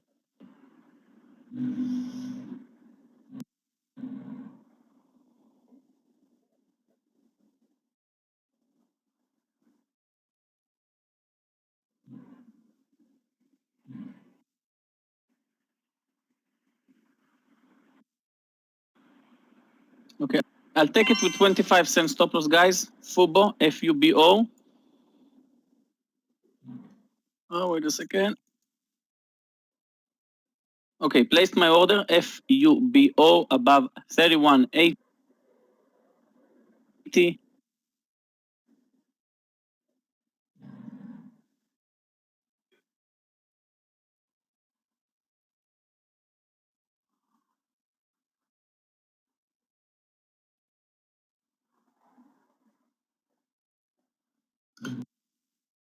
Okay, I'll take it with 25-cent stop loss, guys. Fubo, F-U-B-O. Oh, wait a second. Okay, placed my order, F-U-B-O, above 31.80.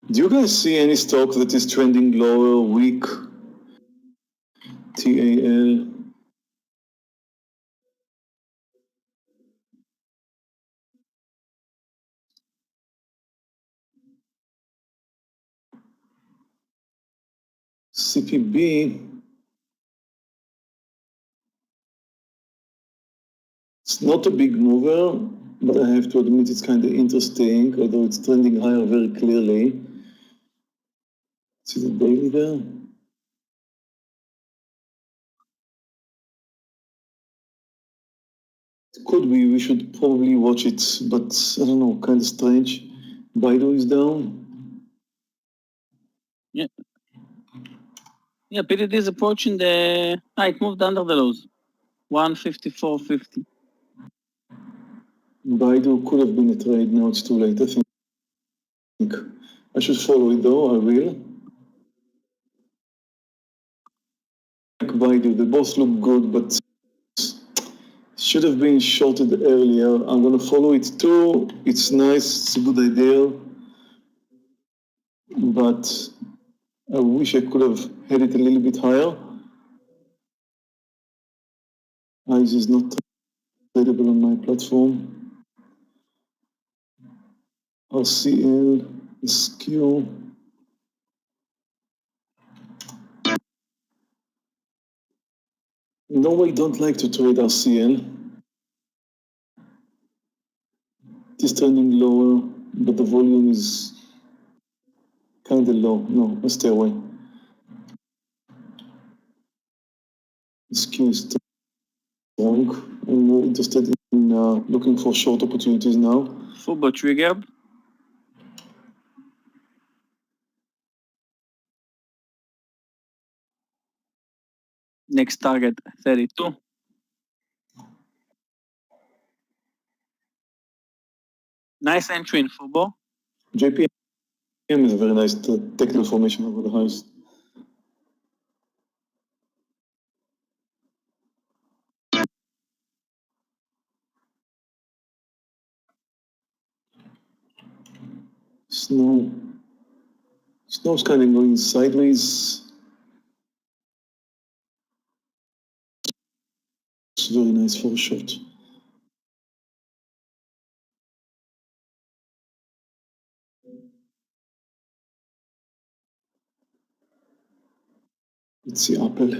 do you guys see any stock that is trending lower, weak? TAL. CPB. It's not a big mover, but I have to admit it's kind of interesting, although it's trending higher very clearly. See the daily there? It could be, we should probably watch it, but I don't know, kind of strange. Baidu is down. Yeah. Yeah, PDD is approaching the. It moved under the lows. 154.50. Baidu could have been a trade, now it's too late, I think. I should follow it though, I will. Like Baidu, they both look good, but it's should have been shorted earlier. I'm going to follow it too. It's nice. It's a good idea. But I wish I could have had it a little bit higher. ICE is not available on my platform. RCL, SQ. No, I don't like to trade RCL. It is turning lower, but the volume is kind of low. No, let's stay away. SQ is strong. I'm more interested in looking for short opportunities now. Fubo trigger. Next target 32. Nice entry in Fubo. JPM is a very nice technical formation over the highs. Snow's kind of going sideways. It's very nice for a short. Let's see Apple.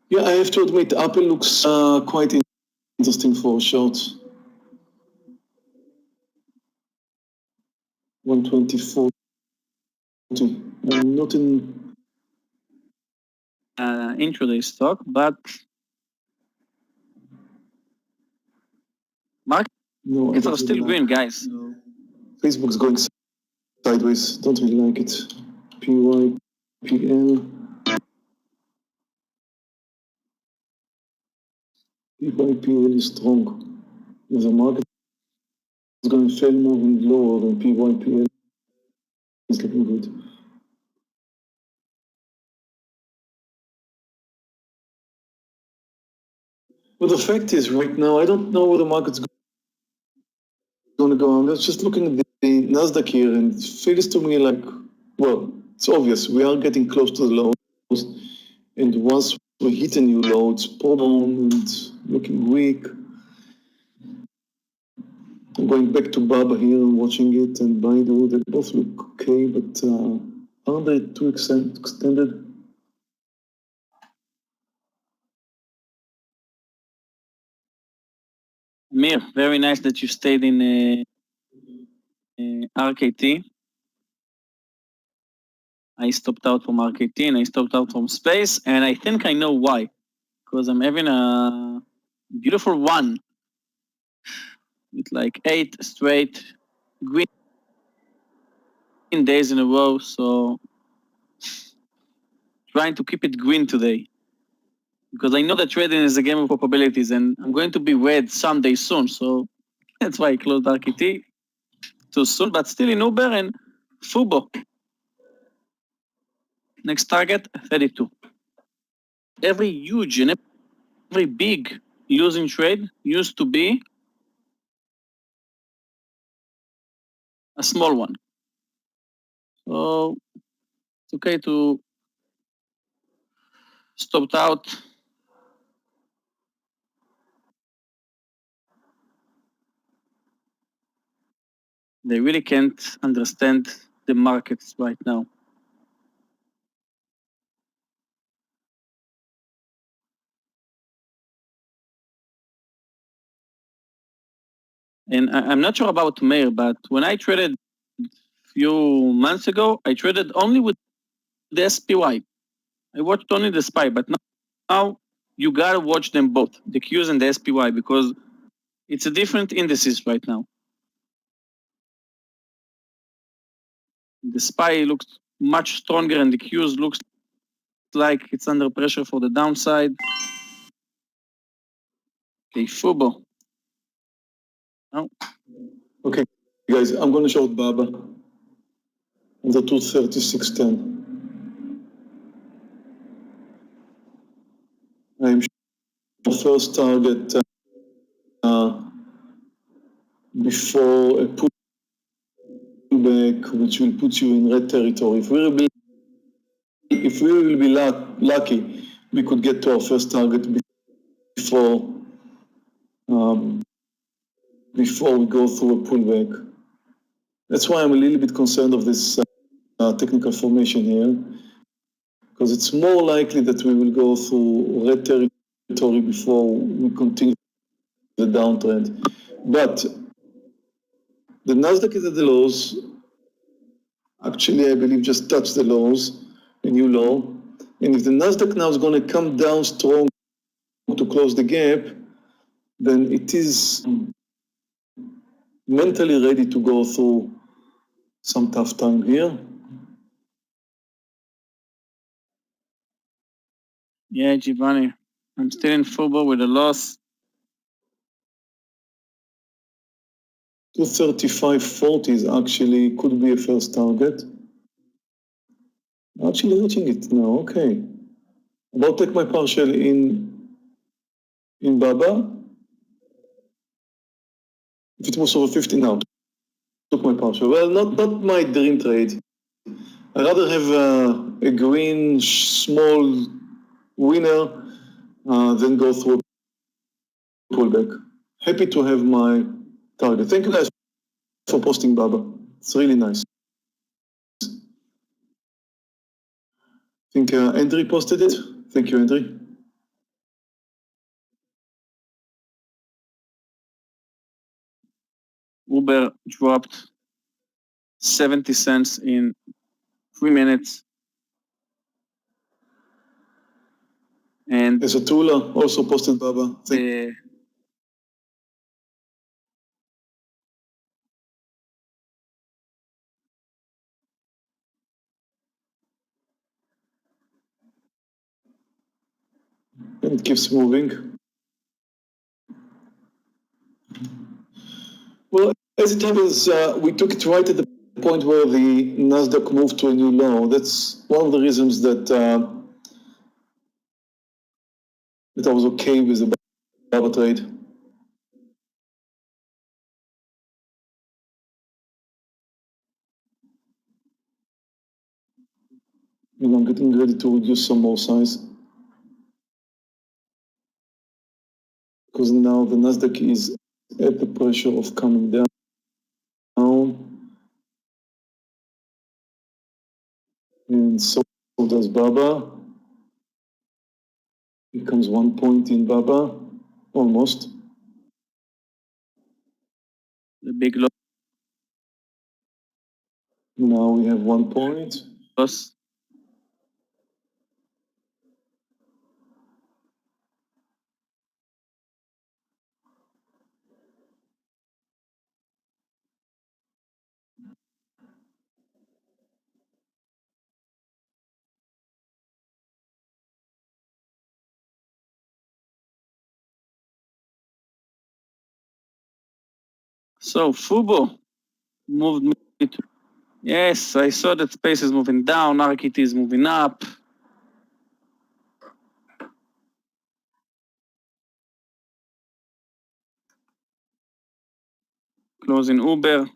Yeah, I have to admit, Apple looks quite interesting for a short. 124. I'm not in intraday stock, but markets are still green, guys. Facebook's going sideways. Don't really like it. PYPL. PYPL is strong. The market is going to fail moving lower than PYPL is looking good. Well, the fact is, right now, I don't know where the market's going to go. I'm just looking at the Nasdaq here, and it feels to me like, well, it's obvious. We are getting close to the lows, and once we hit a new low, it's problem and looking weak. I'm going back to Baba here and watching it, and Baidu, they both look okay, but aren't they too extended? Meir, very nice that you stayed in RKT. I stopped out from RKT and I stopped out from space, and I think I know why. Because I'm having a beautiful one with like 8 straight green days in a row, so trying to keep it green today. Because I know that trading is a game of probabilities, and I'm going to be red someday soon, so that's why I closed RKT too soon, but still in Uber and Fubo. Next target, 32. Every huge and every big losing trade used to be a small one. So it's okay to stop out. They really can't understand the markets right now. And I'm not sure about Meir, but when I traded a few months ago, I traded only with the SPY. I watched only the SPY, but now you gotta watch them both, the Qs and the SPY, because it's a different indices right now. The SPY looks much stronger and the Qs looks like it's under pressure for the downside. Okay, Fubo. Oh. Okay, guys, I'm going to short Baba on the 236.10. first target before a pullback, which will put you in red territory. If we will be lucky, we could get to our first target before we go through a pullback. That's why I'm a little bit concerned of this technical formation here, because it's more likely that we will go through red territory before we continue the downtrend. But the Nasdaq is at the lows. Actually, I believe just touched the lows, a new low. And if the Nasdaq now is going to come down strong to close the gap, then it is mentally ready to go through some tough time here. Yeah, Giovanni, I'm still in FUBO with a loss. 235.40 is actually could be a first target. Actually reaching it now, okay. About take my partial in Baba. If it was over 50 now, took my partial. Well, not my dream trade. I'd rather have a green small winner than go through a pullback. Happy to have my target. Thank you guys for posting, Baba. It's really nice. I think Andrew posted it. Thank you, Andrew. Uber dropped 70 cents in 3 minutes. And there's a Tula also posted, Baba. And it keeps moving. Well, as it happens, we took it right at the point where the Nasdaq moved to a new low. That's one of the reasons that I was okay with the Baba trade. And I'm getting ready to reduce some more size, because now the Nasdaq is at the pressure of coming down. And so does Baba. It comes 1 point in Baba, almost. the big loss. Now we have 1 point. So FUBO moved me to, yes, I saw that space is moving down, RKT is moving up. Closing Uber.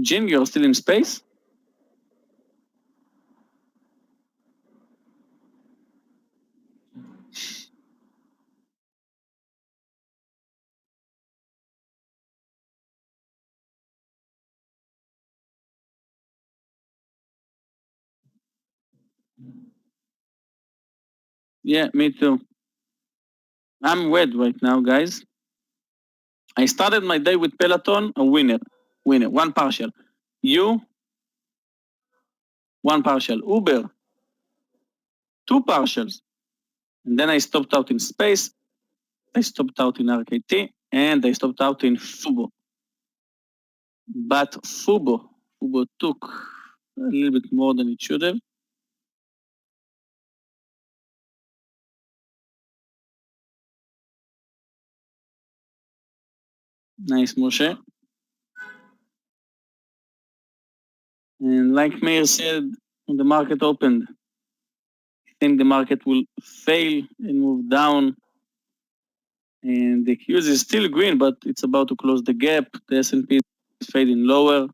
Jim, you're still in space? Yeah, me too. I'm wet right now, guys. I started my day with Peloton, a winner, one partial. You, one partial. Uber, 2 partials. And then I stopped out in space, I stopped out in RKT, and I stopped out in FUBO. But FUBO took a little bit more than it should have. Nice, Moshe. And like Meir said, when the market opened, I think the market will fail and move down. And the QS is still green, but it's about to close the gap. The S&P is fading lower.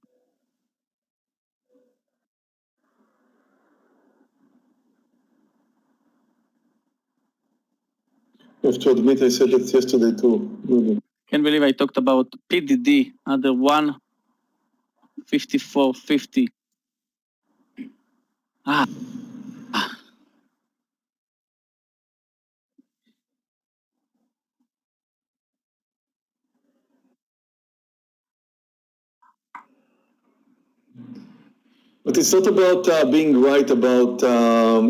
I have to admit, I said that yesterday too. Really. Can't believe I talked about PDD under 154.50. Ah. But it's not about being right about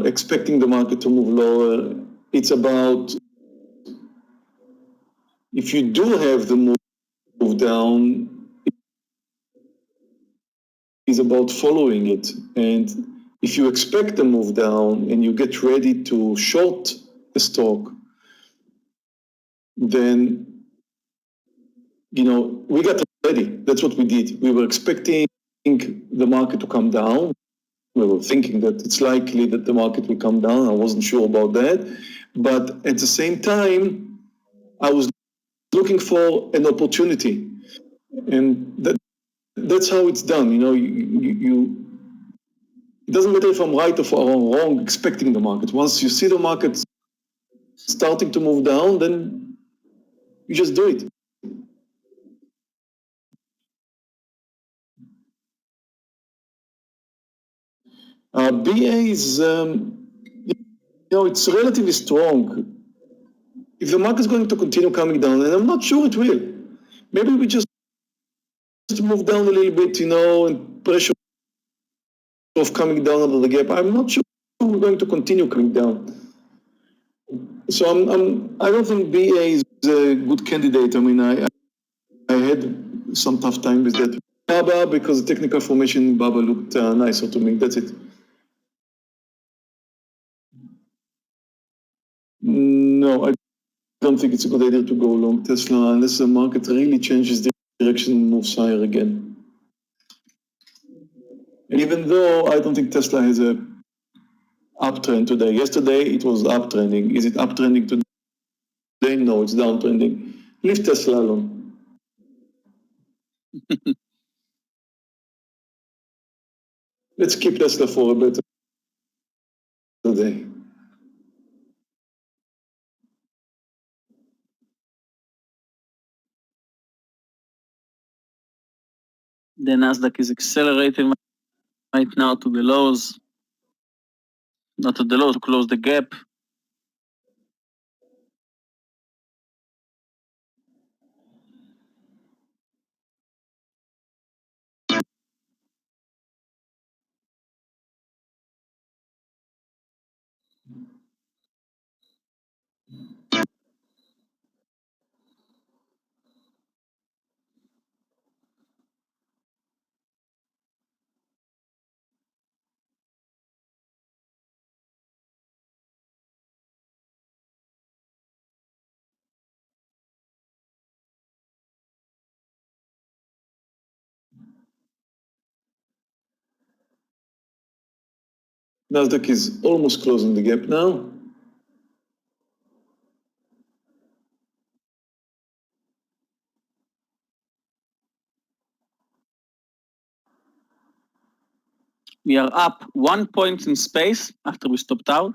expecting the market to move lower. It's about if you do have the move down, it's about following it. And if you expect the move down and you get ready to short the stock, then we got ready. That's what we did. We were expecting the market to come down. We were thinking that it's likely that the market will come down. I wasn't sure about that. But at the same time, I was looking for an opportunity. And that's how it's done. It doesn't matter if I'm right or wrong expecting the market. Once you see the market starting to move down, then you just do it. BA is, it's relatively strong. If the market is going to continue coming down, and I'm not sure it will, maybe we just move down a little bit, and pressure of coming down under the gap. I'm not sure we're going to continue coming down. So I don't think BA is a good candidate. I mean, I had some tough time with that. Baba, because the technical formation in Baba looked nicer to me. That's it. No, I don't think it's a good idea to go long Tesla unless the market really changes direction and moves higher again. And even though I don't think Tesla has a uptrend today. Yesterday it was uptrending. Is it uptrending today? No, it's downtrending. Leave Tesla alone. Let's keep Tesla for a better day. The Nasdaq is accelerating right now to the lows. Not to the lows, to close the gap. Nasdaq is almost closing the gap now. We are up 1 point in space after we stopped out.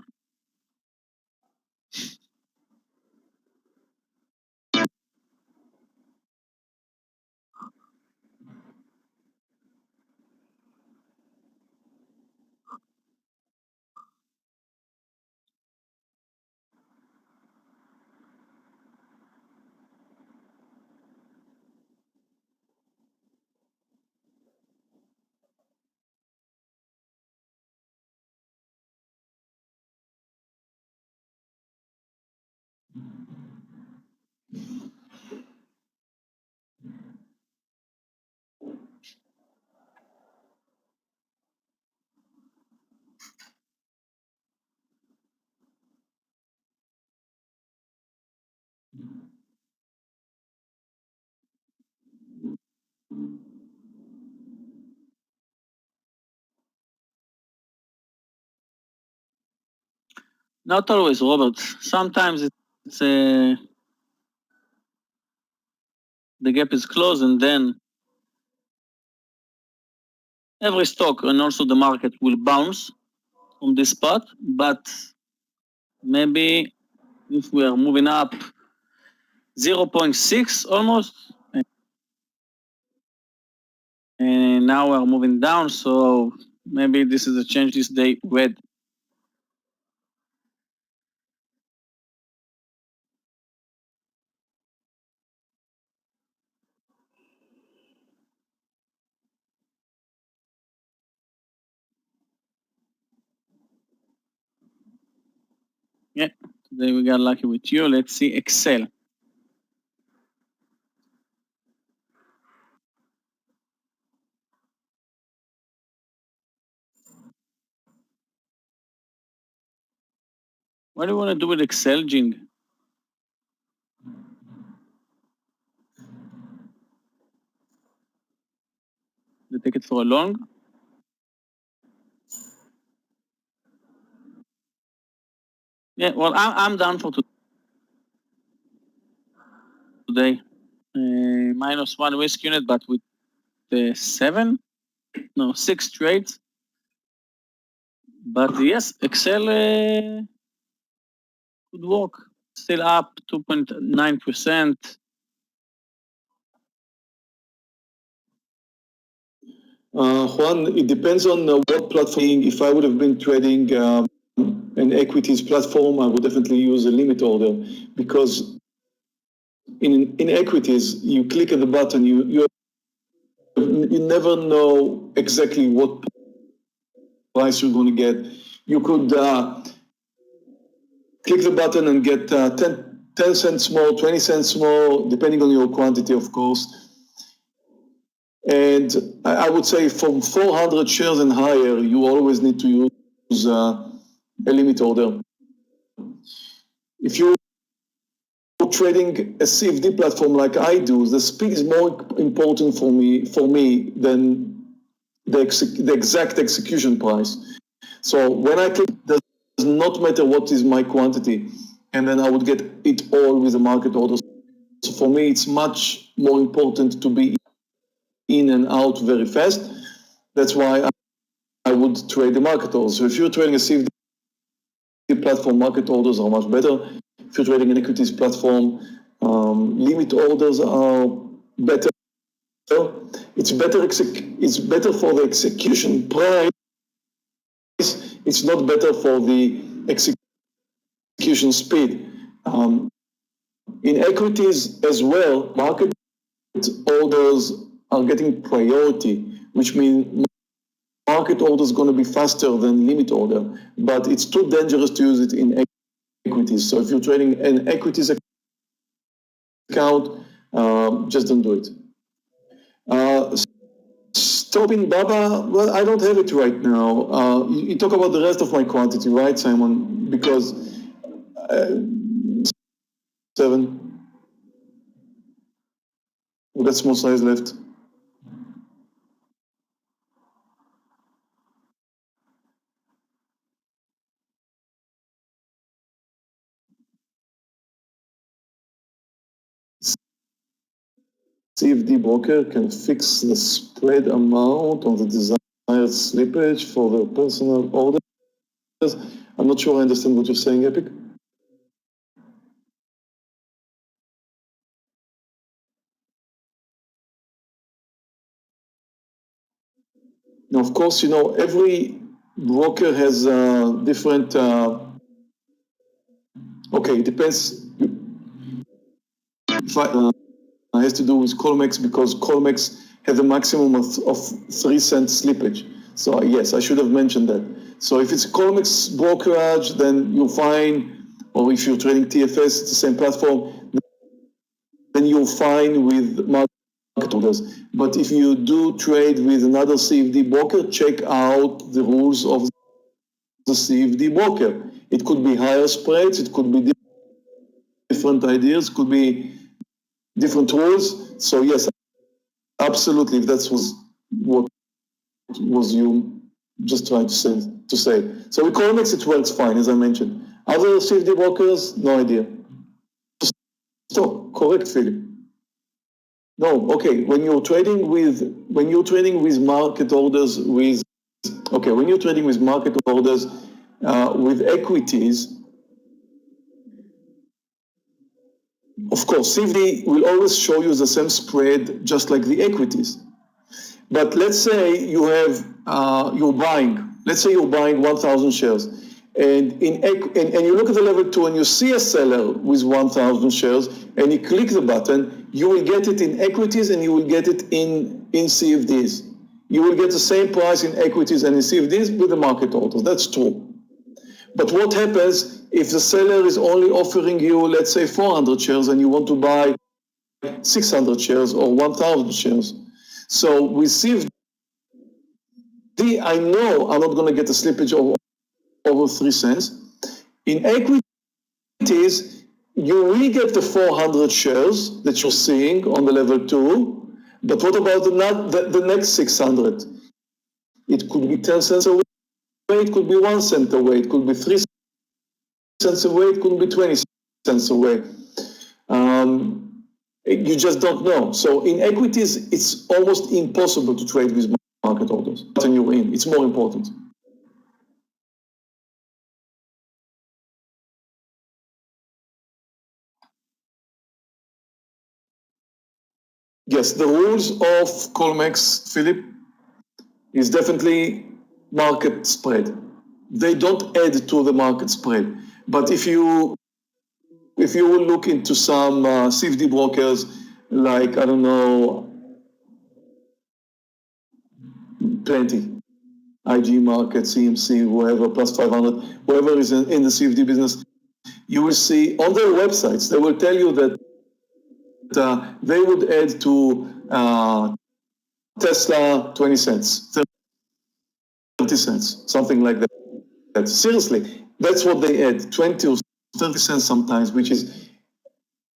Not always, Robert. Sometimes it's the gap is closed, and then every stock and also the market will bounce from this spot. But maybe if we are moving up 0.6 almost, and now we're moving down, so maybe this is a change this day red. Yeah, today we got lucky with you. Let's see Excel. What do you want to do with Excel, Jing? You take it for a long? Yeah, well, I'm done for today. -1 risk unit, but with 6 trades. But yes, Excel could work. Still up 2.9%. Juan, it depends on what platform. If I would have been trading an equities platform, I would definitely use a limit order, because in equities, you click at the button, you never know exactly what price you're going to get. You could click the button and get 10 cents more, 20 cents more, depending on your quantity, of course. And I would say from 400 shares and higher, you always need to use a limit order. If you're trading a CFD platform like I do, the speed is more important for me than the exact execution price. So when I click, it does not matter what is my quantity, and then I would get it all with the market order. So for me, it's much more important to be in and out very fast. That's why I would trade the market orders. So if you're trading a CFD platform, market orders are much better. If you're trading an equities platform, limit orders are better. It's better. It's better for the execution price. It's not better for the execution speed. In equities as well, market orders are getting priority, which means market order is going to be faster than limit order, but it's too dangerous to use it in equities. So if you're trading an equities account, just don't do it. Stopping Baba, well, I don't have it right now. You talk about the rest of my quantity, right, Simon? Because 7, we got small size left. CFD broker can fix the spread amount on the desired slippage for the personal orders. I'm not sure I understand what you're saying, Epic. Now, of course, every broker has different. Okay, it depends. If has to do with Colmex, because Colmex has a maximum of 3 cent slippage. So yes, I should have mentioned that. So if it's Colmex brokerage, then you'll find, or if you're trading TFS, it's the same platform, then you'll find with market orders. But if you do trade with another CFD broker, check out the rules of the CFD broker. It could be higher spreads, it could be different ideas, could be different rules. So yes, absolutely, if that was what was you just trying to say. So Economics, it works fine, as I mentioned. Other CFD brokers, no idea. Stop, correct, Philip. No, okay, when you're trading with market orders with with equities, of course, CFD will always show you the same spread just like the equities. But let's say you have you're buying 1,000 shares, and you look at the level 2 and you see a seller with 1,000 shares, and you click the button, you will get it in equities and you will get it in CFDs. You will get the same price in equities and in CFDs with the market orders. That's true. But what happens if the seller is only offering you, let's say, 400 shares and you want to buy 600 shares or 1,000 shares? So with CFD, I know I'm not going to get a slippage of over 3 cents. In equities, you will get the 400 shares that you're seeing on the level 2, but what about the next 600? It could be 10 cents away, it could be 1 cent away, it could be 3 cents away, it could be 20 cents away. You just don't know. So in equities, it's almost impossible to trade with market orders. And you're in. It's more important. Yes, the rules of Colmex, Philip, is definitely market spread. They don't add to the market spread. But if you will look into some CFD brokers, like, I don't know, plenty, IG Market, CMC, whoever, plus 500, whoever is in the CFD business, you will see on their websites, they will tell you that they would add to Tesla 20 cents, 30 cents, something like that. Seriously, that's what they add, 20 or 30 cents sometimes, which is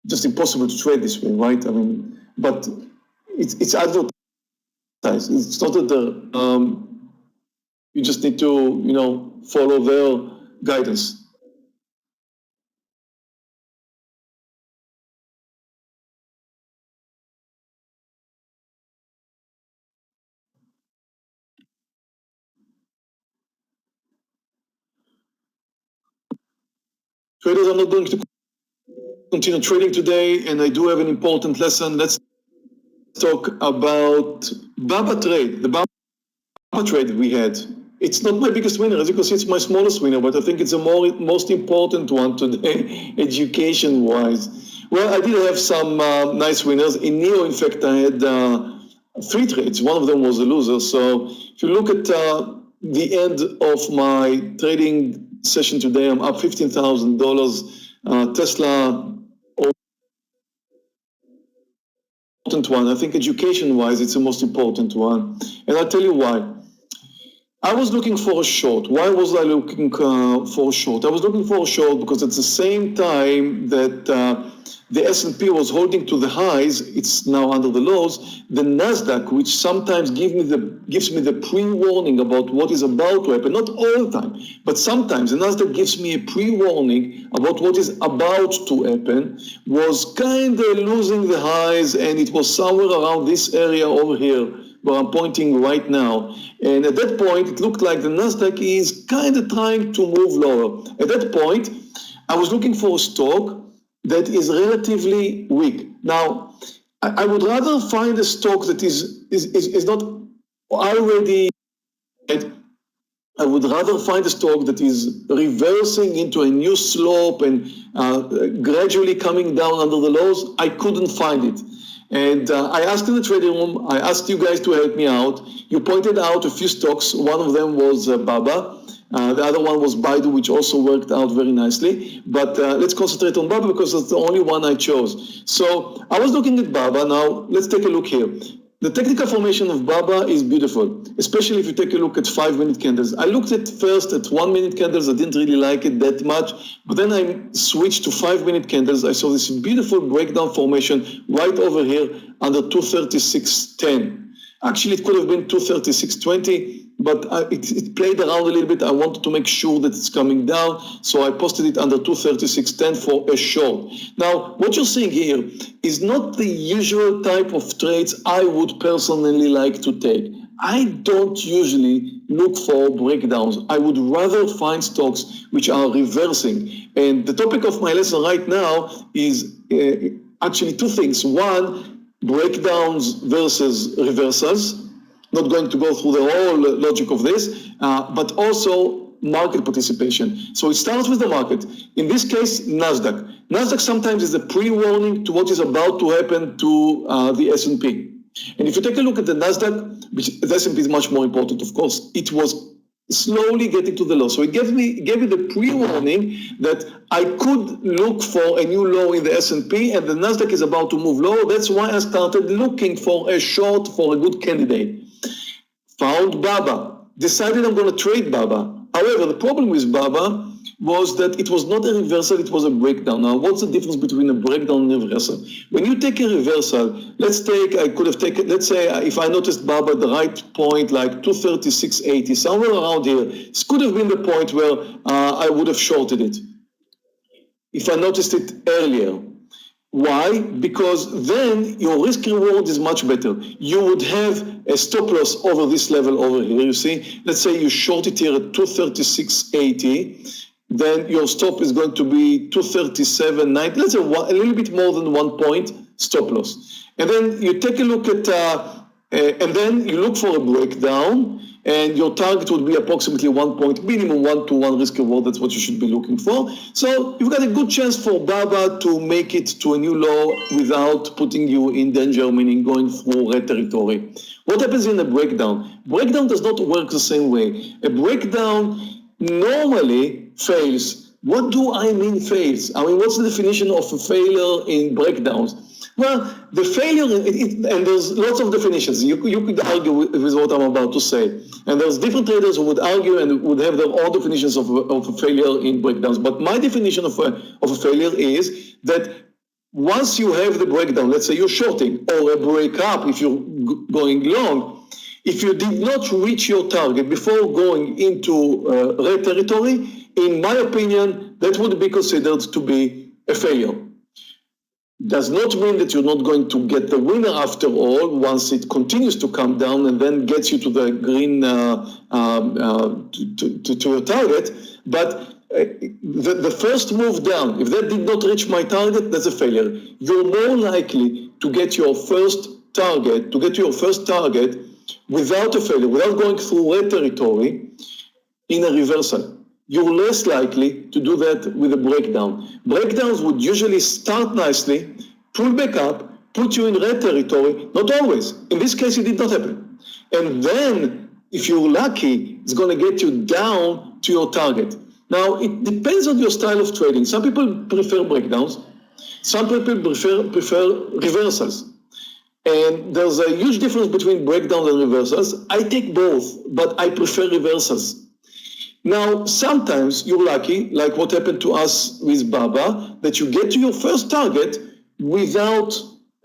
just impossible to trade this way, right? I mean, but it's advertised. It's not that you just need to, follow their guidance. Traders are not going to continue trading today, and I do have an important lesson. Let's talk about Baba trade, the Baba trade we had. It's not my biggest winner. As you can see, it's my smallest winner, but I think it's the most important one today, education-wise. Well, I did have some nice winners. In NEO, in fact, I had 3 trades. One of them was a loser. So if you look at the end of my trading session today, I'm up $15,000. Tesla, important one. I think education-wise, it's the most important one. And I'll tell you why. I was looking for a short. Why was I looking for a short? I was looking for a short because at the same time that the S&P was holding to the highs, it's now under the lows, the Nasdaq, which sometimes gives me the pre-warning about what is about to happen, not all the time, but sometimes the Nasdaq gives me a pre-warning about what is about to happen, was kind of losing the highs, and it was somewhere around this area over here, where I'm pointing right now. And at that point, it looked like the Nasdaq is kind of trying to move lower. At that point, I was looking for a stock that is relatively weak. Now, I would rather find a stock that is not already, I would rather find a stock that is reversing into a new slope and gradually coming down under the lows. I couldn't find it. And I asked in the trading room, I asked you guys to help me out. You pointed out a few stocks. One of them was Baba. The other one was Baidu, which also worked out very nicely. But let's concentrate on Baba because that's the only one I chose. So I was looking at Baba. Now, let's take a look here. The technical formation of Baba is beautiful, especially if you take a look at 5-minute candles. I looked at first at 1-minute candles. I didn't really like it that much, but then I switched to 5-minute candles. I saw this beautiful breakdown formation right over here under 236.10. Actually, it could have been 236.20, but it played around a little bit. I wanted to make sure that it's coming down, so I posted it under 236.10 for a short. Now, what you're seeing here is not the usual type of trades I would personally like to take. I don't usually look for breakdowns. I would rather find stocks which are reversing. And the topic of my lesson right now is actually two things. One, breakdowns versus reversals. Not going to go through the whole logic of this, but also market participation. So it starts with the market. In this case, NASDAQ. NASDAQ sometimes is a pre-warning to what is about to happen to the S&P. And if you take a look at the NASDAQ, which the S&P is much more important, of course, it was slowly getting to the low. So it gave me the pre-warning that I could look for a new low in the S&P, and the NASDAQ is about to move low. That's why I started looking for a short for a good candidate. Found BABA, decided I'm going to trade BABA. However, the problem with BABA was that it was not a reversal, it was a breakdown. Now, what's the difference between a breakdown and a reversal? When you take a reversal, let's say if I noticed BABA at the right point, like 236.80, somewhere around here, this could have been the point where I would have shorted it if I noticed it earlier. Why? Because then your risk reward is much better. You would have a stop loss over this level over here, you see. Let's say you short it here at 236.80, then your stop is going to be 237.90. Let's say a little bit more than 1 point stop loss. And then you take a look at, and then you look for a breakdown, and your target would be approximately 1 point, minimum 1-to-1 risk reward. That's what you should be looking for. So you've got a good chance for BABA to make it to a new low without putting you in danger, meaning going through red territory. What happens in a breakdown? Breakdown does not work the same way. A breakdown normally fails. What do I mean fails? I mean, what's the definition of a failure in breakdowns? Well, the failure, and there's lots of definitions. You could argue with what I'm about to say. And there's different traders who would argue and would have their own definitions of a failure in breakdowns. But my definition of a failure is that once you have the breakdown, let's say you're shorting, or a breakup if you're going long, if you did not reach your target before going into red territory, in my opinion, that would be considered to be a failure. Does not mean that you're not going to get the winner after all once it continues to come down and then gets you to the green, to your target. But the first move down, if that did not reach my target, that's a failure. You're more likely to get your first target, without a failure, without going through red territory in a reversal. You're less likely to do that with a breakdown. Breakdowns would usually start nicely, pull back up, put you in red territory, not always. In this case, it did not happen. And then, if you're lucky, it's going to get you down to your target. Now, it depends on your style of trading. Some people prefer breakdowns. Some people prefer reversals. And there's a huge difference between breakdowns and reversals. I take both, but I prefer reversals. Now, sometimes you're lucky, like what happened to us with BABA, that you get to your first target without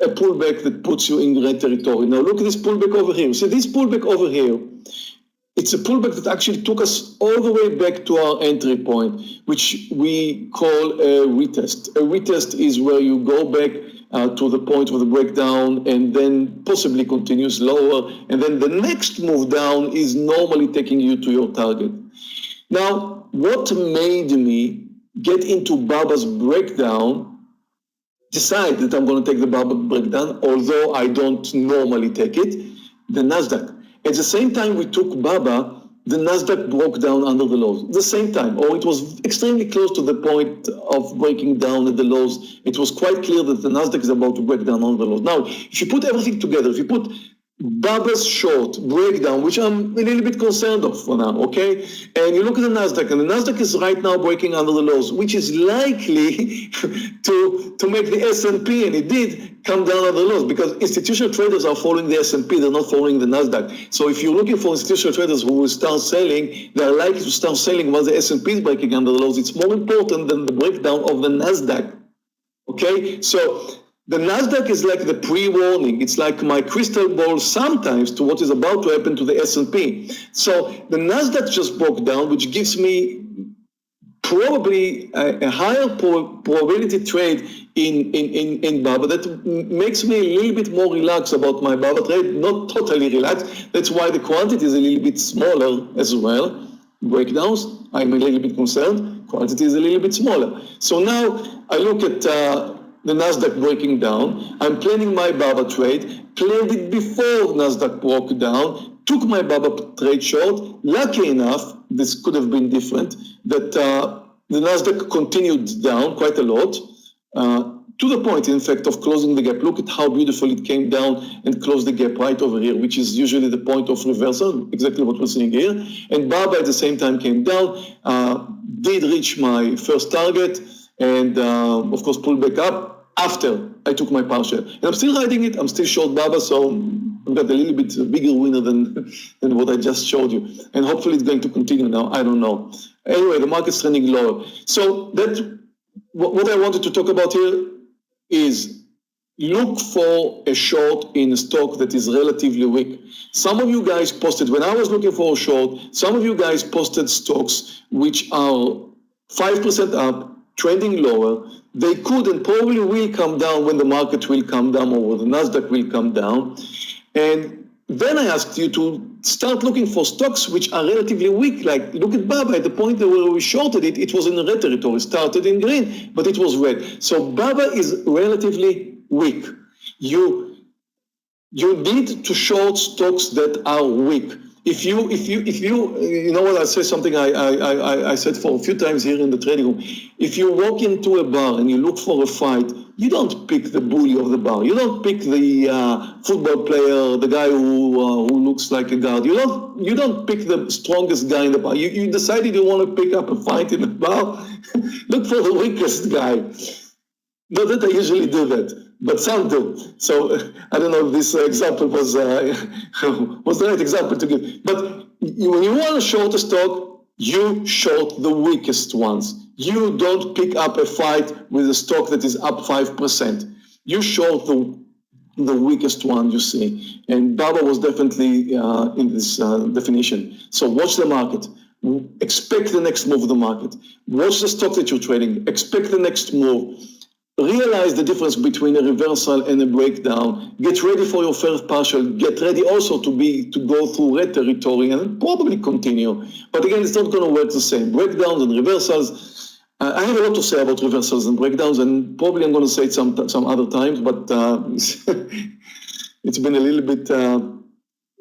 a pullback that puts you in red territory. Now, look at this pullback over here. See, this pullback over here, it's a pullback that actually took us all the way back to our entry point, which we call a retest. A retest is where you go back to the point of the breakdown and then possibly continues lower. And then the next move down is normally taking you to your target. Now, what made me get into BABA's breakdown, decide that I'm going to take the BABA breakdown, although I don't normally take it, the NASDAQ. At the same time we took BABA, the NASDAQ broke down under the lows. At the same time, or it was extremely close to the point of breaking down at the lows. It was quite clear that the NASDAQ is about to break down under the lows. Now, if you put everything together, if you put BABA's short breakdown, which I'm a little bit concerned of for now, okay? And you look at the NASDAQ, and the NASDAQ is right now breaking under the lows, which is likely to make the S&P, and it did come down under the lows, because institutional traders are following the S&P, they're not following the NASDAQ. So if you're looking for institutional traders who will start selling, they're likely to start selling once the S&P is breaking under the lows. It's more important than the breakdown of the NASDAQ, okay? So the Nasdaq is like the pre-warning. It's like my crystal ball sometimes to what is about to happen to the S&P. So the Nasdaq just broke down, which gives me probably a higher probability trade in BABA that makes me a little bit more relaxed about my BABA trade, not totally relaxed. That's why the quantity is a little bit smaller as well. Breakdowns, I'm a little bit concerned. Quantity is a little bit smaller. So now I look at the Nasdaq breaking down. I'm planning my BABA trade, planned it before Nasdaq broke down, took my BABA trade short. Lucky enough, this could have been different, that the Nasdaq continued down quite a lot, to the point, in fact, of closing the gap. Look at how beautiful it came down and closed the gap right over here, which is usually the point of reversal, exactly what we're seeing here. And BABA at the same time came down, did reach my first target, and of course pulled back up after I took my partial. And I'm still riding it, I'm still short BABA, so I've got a little bit bigger winner than what I just showed you. And hopefully it's going to continue now, I don't know. Anyway, the market's trending lower. So that what I wanted to talk about here is look for a short in a stock that is relatively weak. Some of you guys posted, when I was looking for a short, some of you guys posted stocks which are 5% up, trending lower. They could and probably will come down when the market will come down or the Nasdaq will come down. And then I asked you to start looking for stocks which are relatively weak. Like, look at BABA. At the point where we shorted it, it was in red territory. It started in green, but it was red. So BABA is relatively weak. You need to short stocks that are weak. If you know what, I say something I said for a few times here in the trading room. If you walk into a bar and you look for a fight, you don't pick the bully of the bar. You don't pick the football player, the guy who looks like a guard. You don't pick the strongest guy in the bar. You decided you want to pick up a fight in the bar. Look for the weakest guy. Not that I usually do that, but some do. So I don't know if this example was the right example to give. But when you want to short a stock, you short the weakest ones. You don't pick up a fight with a stock that is up 5%. You short the weakest one you see. And BABA was definitely in this definition. So watch the market. Expect the next move of the market. Watch the stock that you're trading. Expect the next move. Realize the difference between a reversal and a breakdown. Get ready for your first partial. Get ready also to go through red territory and probably continue. But again, it's not going to work the same. Breakdowns and reversals. I have a lot to say about reversals and breakdowns, and probably I'm going to say it some other times. But it's been a little bit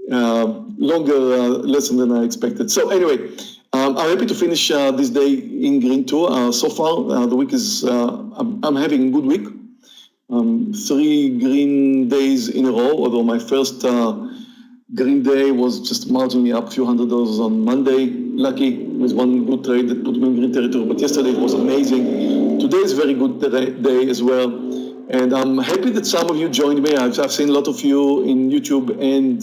longer lesson than I expected. So anyway. I'm happy to finish this day in green too. So far, the week is, I'm having a good week. 3 green days in a row, although my first green day was just marginally up a few $100 on Monday. Lucky with one good trade that put me in green territory, but yesterday it was amazing. Today is a very good day as well. And I'm happy that some of you joined me. I've seen a lot of you in YouTube and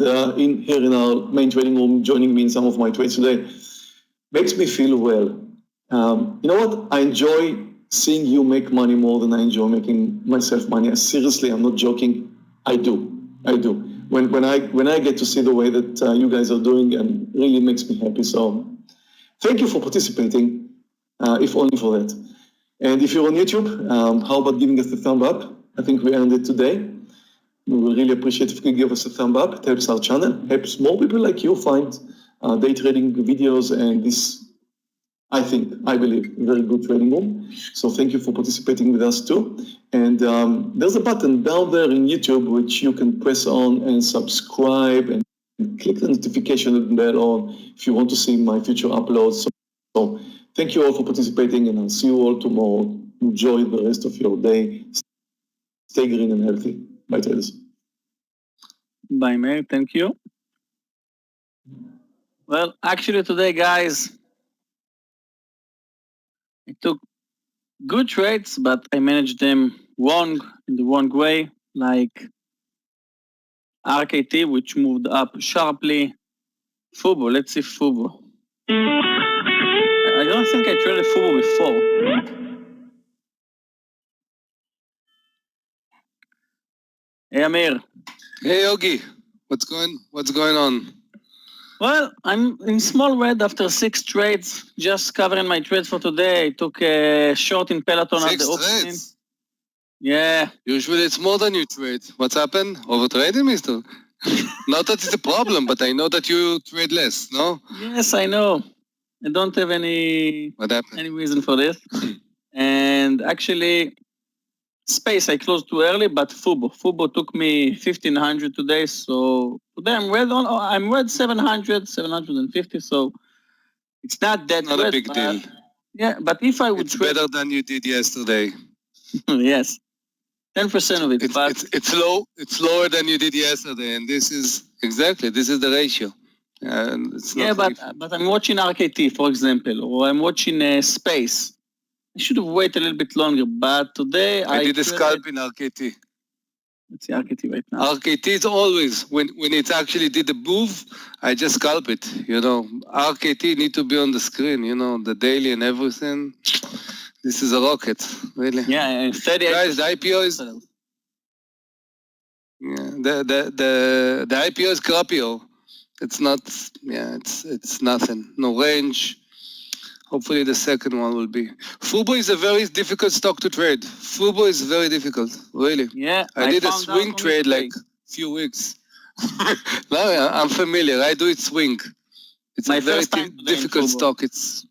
here in our main trading room joining me in some of my trades today. Makes me feel well. You know what? I enjoy seeing you make money more than I enjoy making myself money. Seriously, I'm not joking. I do. When I get to see the way that you guys are doing, and really makes me happy. So thank you for participating, if only for that. And if you're on YouTube, how about giving us a thumb up? I think we earned it today. We will really appreciate if you can give us a thumb up. It helps our channel, helps more people like you find day trading videos, and this, I believe, very good trading room. So thank you for participating with us too. And there's a button down there in YouTube which you can press on and subscribe and click the notification bell on if you want to see my future uploads. So thank you all for participating, and I'll see you all tomorrow. Enjoy the rest of your day. Stay green and healthy. Bye, traders. Bye, Meir. Thank you. Well, actually today, guys, I took good trades, but I managed them wrong, in the wrong way, like RKT, which moved up sharply. Fubo, let's see Fubo. I don't think I traded Fubo before. Hey, Amir. Hey, Yogi. What's going on? Well, I'm in small red after 6 trades. Just covering my trades for today. I took a short in Peloton at the 6 opening. trades? Yeah. Usually it's more than you trade. What's happened? Overtrading, mister? Not that it's a problem, but I know that you trade less, no? Yes, I know. I don't have any What happened? reason for this. And actually, space I closed too early, but Fubo took me 1500 today. So today I'm red 700, 750. So it's not that Not red, a big deal. Yeah, but if I would It's better than you did yesterday. yes, 10% of it. It's lower than you did yesterday, and this is the ratio. And it's not but I'm watching RKT, for example, or I'm watching Space. I should have waited a little bit longer, but today I did a scalp in RKT. Let's see RKT right now. RKT is always, when it actually did the move, I just scalp it, RKT need to be on the screen, the daily and everything. This is a rocket, really. Yeah, 38%. Guys, the IPO is... Yeah, the IPO is crapio. It's not, it's nothing. No range. Hopefully the second one will be. Fubo is a very difficult stock to trade. Fubo is very difficult, really. Yeah, I did a swing trade like a few weeks. No, I'm familiar. I do it swing. It's a very difficult stock. It's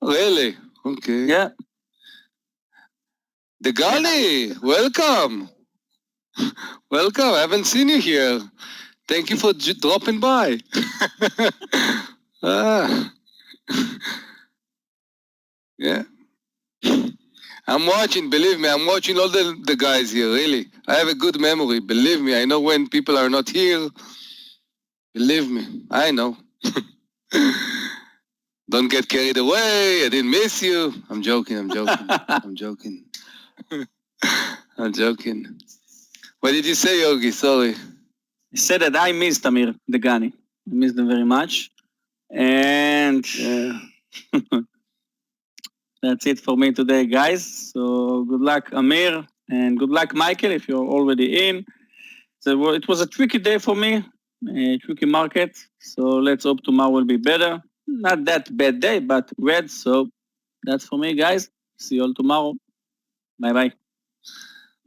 really okay. Yeah. The Gali, welcome. Welcome. I haven't seen you here. Thank you for dropping by. Yeah. I'm watching, believe me, I'm watching all the guys here, really. I have a good memory, believe me. I know when people are not here. Believe me, I know. Don't get carried away, I didn't miss you. I'm joking. I'm joking. I'm joking. What did you say, Yogi? Sorry. I said that I missed Amir, the Ghani. I missed them very much. And that's it for me today, guys. So good luck, Amir, and good luck, Michael, if you're already in. So it was a tricky day for me, a tricky market. So let's hope tomorrow will be better. Not that bad day, but red. So that's for me, guys. See you all tomorrow. Bye-bye.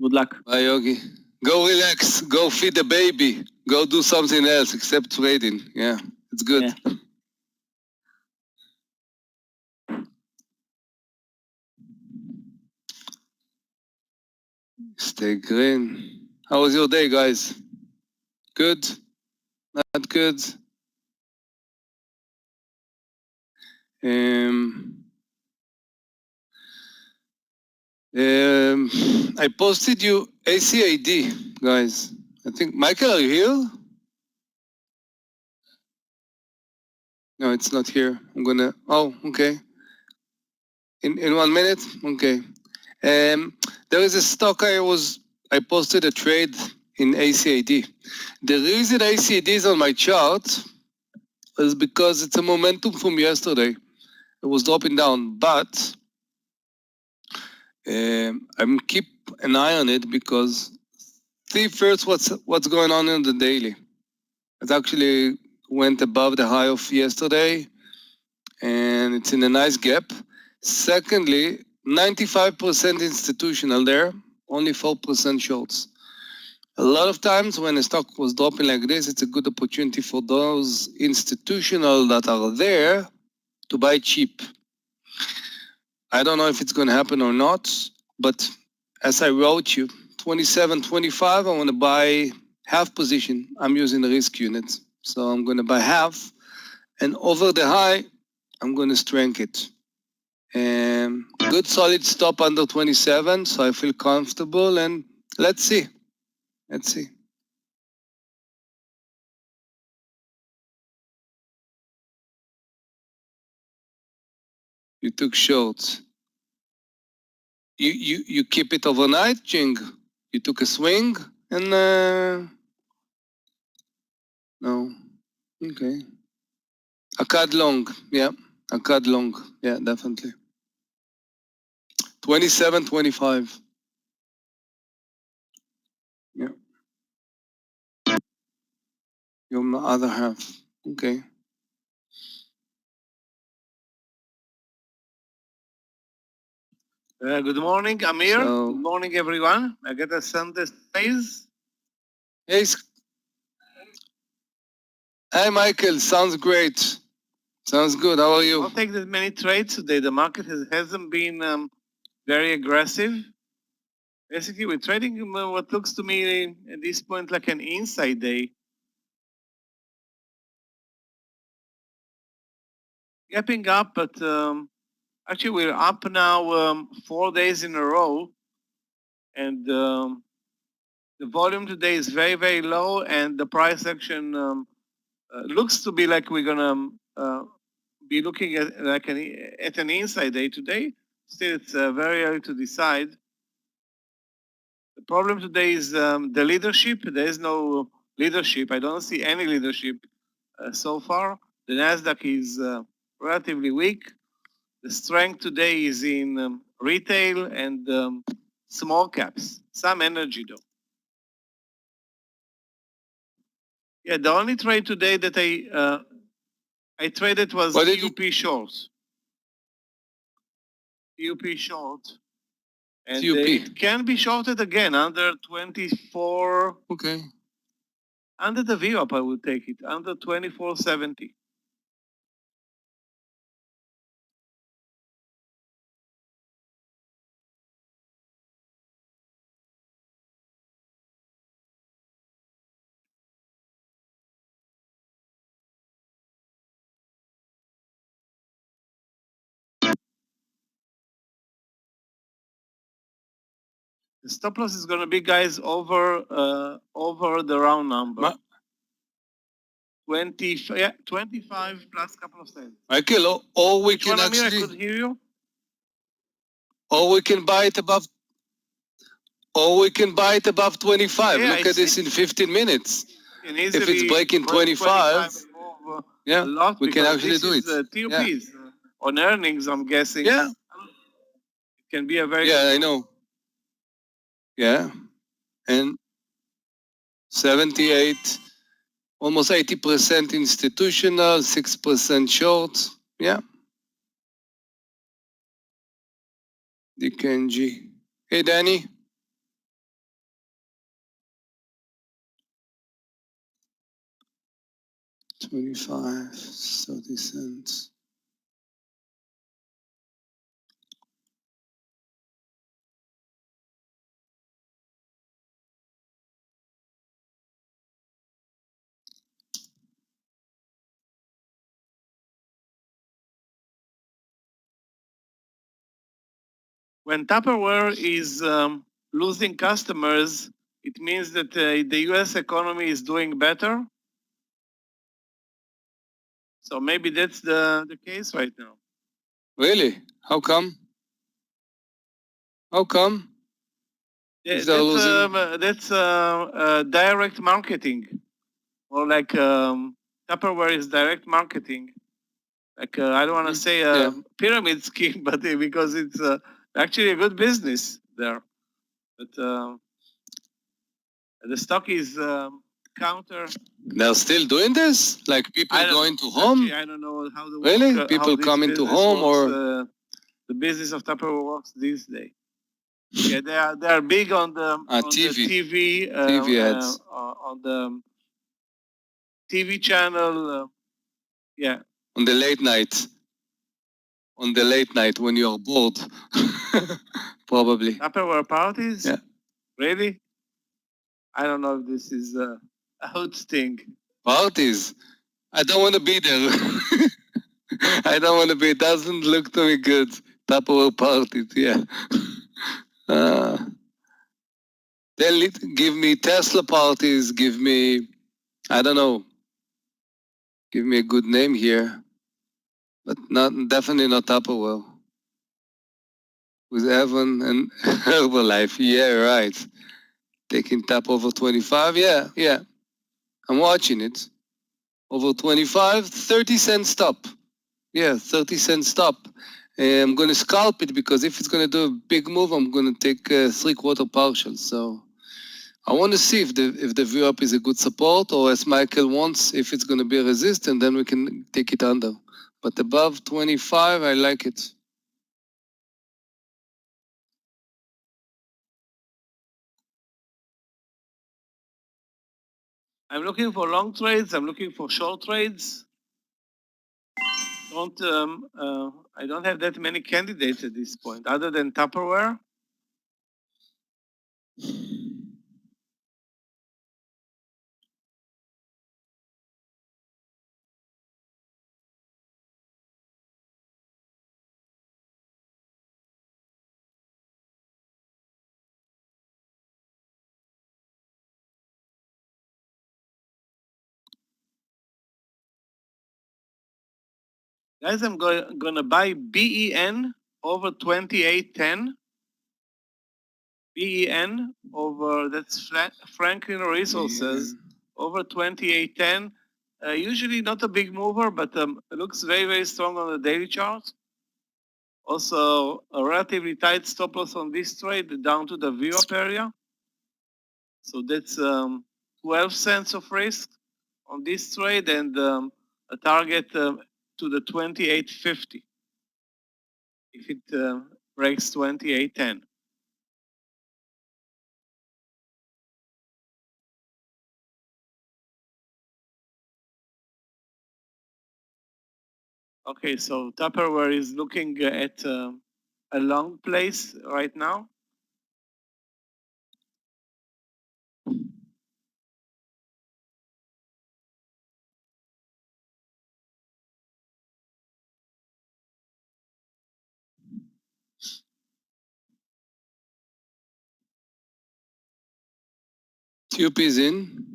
Good luck. Bye, Yogi. Go relax. Go feed the baby. Go do something else except trading. Yeah, it's good. Yeah. Stay green. How was your day, guys? Good? Not good? I posted you ACID, guys. I think, Michael, are you here? No, it's not here. I'm gonna, okay. In 1 minute? Okay. There is a stock I posted a trade in ACID. The reason ACID is on my chart is because it's a momentum from yesterday. It was dropping down, but I'm keep an eye on it because see first what's going on in the daily. It actually went above the high of yesterday, and it's in a nice gap. Secondly, 95% institutional there, only 4% shorts. A lot of times when a stock was dropping like this, it's a good opportunity for those institutional that are there to buy cheap. I don't know if it's going to happen or not, but as I wrote you, 27, 25, I want to buy half position. I'm using the risk unit. So I'm going to buy half, and over the high, I'm going to strength it. And good solid stop under 27, so I feel comfortable, and let's see. Let's see. You took shorts. You keep it overnight, Jing? You took a swing and no. Okay. A card long, yeah. A card long, yeah, definitely. 27, 25. Yeah. Your other half. Okay. Good morning, Amir. So- Good morning, everyone. I get a Sunday space. Hey, hi, Michael. Sounds great. Sounds good. How are you? I'll take that many trades today. The market hasn't been very aggressive. Basically, we're trading what looks to me at this point like an inside day. Gapping up, but actually we're up now 4 days in a row. And the volume today is very, very low, and the price action looks to be like we're gonna be looking at like at an inside day today. Still, it's very early to decide. The problem today is the leadership. There is no leadership. I don't see any leadership so far. The Nasdaq is relatively weak. The strength today is in retail and small caps. Some energy though. Yeah, the only trade today that I traded was What did you- TUP shorts. TUP short. And TUP. it can be shorted again under 24, Okay. under the VWAP I would take it, under 24.70. The stop loss is going to be, guys, over the round number. 25 plus couple of cents. Michael, or we Which can one, Amir? I actually, could hear you. or we can buy it above, or we can buy it above 25. Yeah, Look I at this see. in 15 minutes. Can If easily it's breaking break 25, and move, yeah, a lot we can because actually this do is, it. TUPs on earnings, I'm guessing. Yeah, It can be a very yeah, good I know. Yeah, and 78, almost 80% institutional, 6% short. Yeah. DKNG. Hey, Danny. $25, 30 cents. When Tupperware is losing customers, it means that the US economy is doing better. So maybe that's the case right now. Really? How come? How come? Yeah, If they're losing? that's direct marketing. Or like Tupperware is direct marketing. Like I don't want to say Yeah. pyramid scheme, but because it's actually a good business there. But the stock is counter. They're still doing this? Like people going to home? Actually, I don't know how the Really? work, People how this coming to business home works, or? the business of Tupperware works these days. Yeah, they are big on the TV. the TV TV ads. on the TV channel. Yeah. On the late night. On the late night when you're bored. Probably. Tupperware parties? Yeah. Really? I don't know if this is a hot thing. Parties. I don't want to be there. I don't want to be. It doesn't look to me good. Tupperware parties, yeah. Then give me Tesla parties. Give me, I don't know. Give me a good name here, but definitely not Tupperware. With Evan and Herbalife, yeah, right. Taking top over 25, yeah. I'm watching it. Over 25, 30 cent stop. Yeah, 30 cent stop. I'm going to scalp it because if it's going to do a big move, I'm going to take 3/4 partial. So I want to see if the view up is a good support, or as Michael wants, if it's going to be a resistance, then we can take it under. But above 25, I like it. I'm looking for long trades. I'm looking for short trades. I don't have that many candidates at this point, other than Tupperware. Guys, I'm gonna buy BEN over 2810. BEN over, that's Franklin Resources, over 2810. Usually not a big mover, but it looks very, very strong on the daily chart. Also, a relatively tight stop loss on this trade down to the view-up area. So that's 12 cents of risk on this trade, and a target to the 28.50 if it breaks 28.10. Okay, so Tupperware is looking at a long place right now. TUP is in.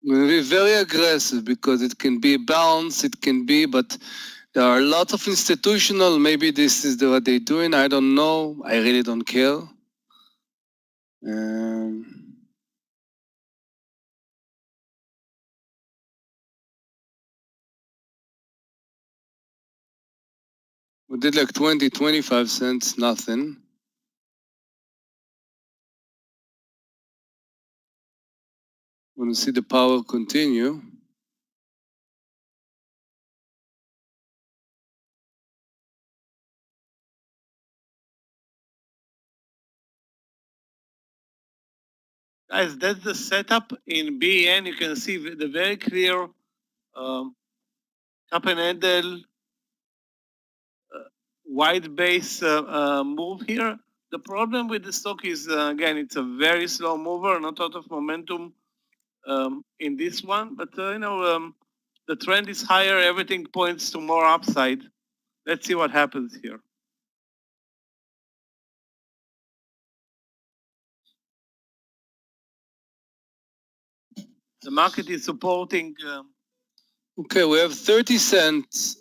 I'm going to be very aggressive because it can be a bounce, it can be, but there are lots of institutional, maybe this is what they're doing, I don't know, I really don't care. We did like 20, 25 cents, nothing. Want to see the power continue. Guys, that's the setup in BN. You can see the very clear cup and handle wide base move here. The problem with the stock is, again, it's a very slow mover, not a lot of momentum in this one, but the trend is higher. Everything points to more upside. Let's see what happens here. The market is supporting. Okay, we have 30 cents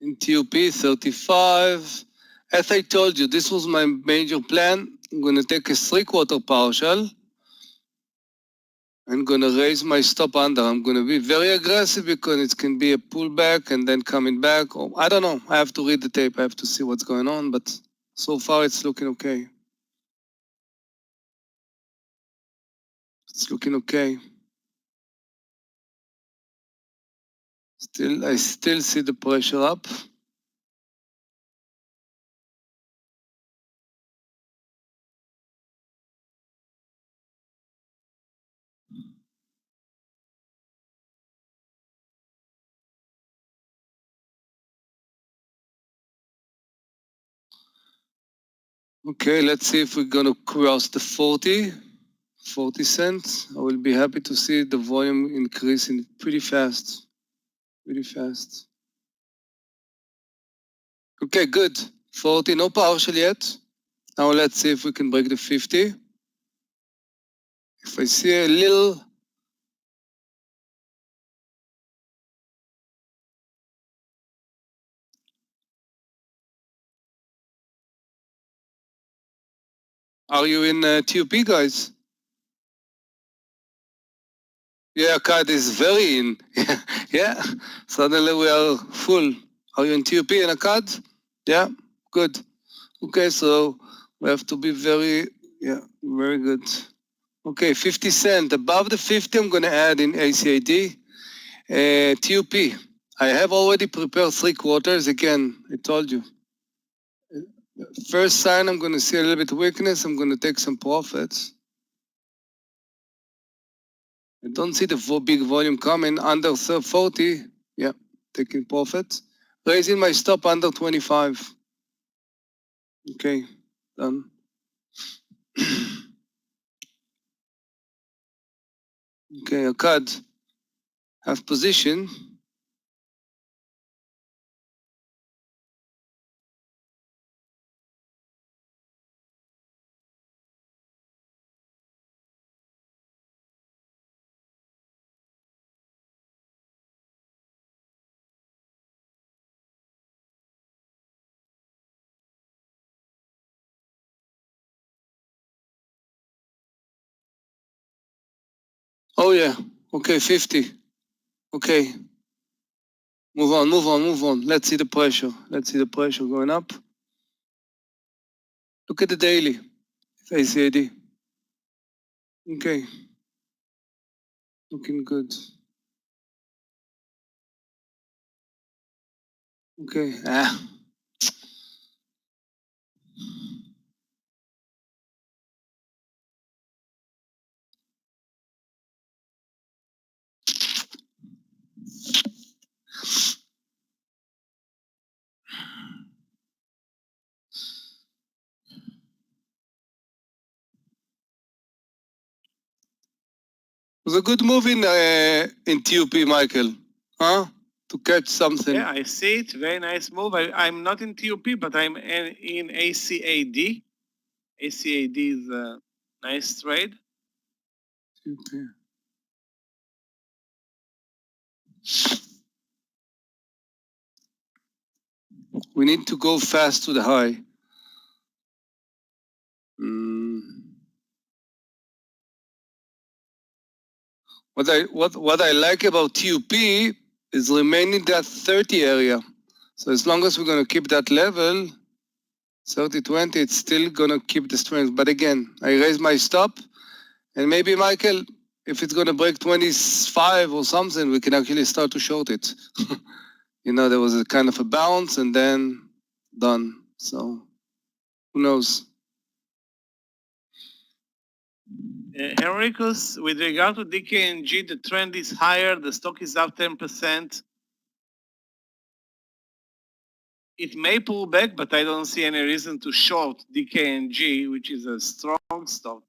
in TUP, 35. As I told you, this was my major plan. I'm going to take a 3/4 partial. I'm going to raise my stop under. I'm going to be very aggressive because it can be a pullback and then coming back. Or, I don't know. I have to read the tape. I have to see what's going on. But so far, it's looking okay. It's looking okay. I still see the pressure up. Okay, let's see if we're going to cross the 40 cents. I will be happy to see the volume increasing pretty fast. Pretty fast. Okay, good. 40, no partial yet. Now let's see if we can break the 50. If I see a little, are you in TUP, guys? Yeah, CAD is very in. Yeah, suddenly we are full. Are you in TUP and a CAD? Yeah, good. Okay, so we have to be very good. Okay, 50 cent. Above the 50, I'm going to add in ACAD. TUP. I have already prepared 3 quarters. Again, I told you. First sign, I'm going to see a little bit of weakness. I'm going to take some profits. I don't see the big volume coming under 40. Yeah, taking profits. Raising my stop under 25. Okay, done. Okay, a CAD. Have position. Oh yeah, okay, 50. Okay. Move on. Let's see the pressure. Going up. Look at the daily. ACAD. Okay. Looking good. Okay. It was a good move in TUP, Michael. Huh? To catch something. Yeah, I see it. Very nice move. I'm not in TUP, but I'm in ACAD. ACAD is a nice trade. Okay. We need to go fast to the high. What I like about TUP is remaining that 30 area. So as long as we're going to keep that level, 30-20, it's still going to keep the strength. But again, I raise my stop, and maybe, Michael, if it's going to break 25 or something, we can actually start to short it. There was a kind of a bounce, and then done. So who knows? Henricus, with regard to DKNG, the trend is higher. The stock is up 10%. It may pull back, but I don't see any reason to short DKNG, which is a strong stock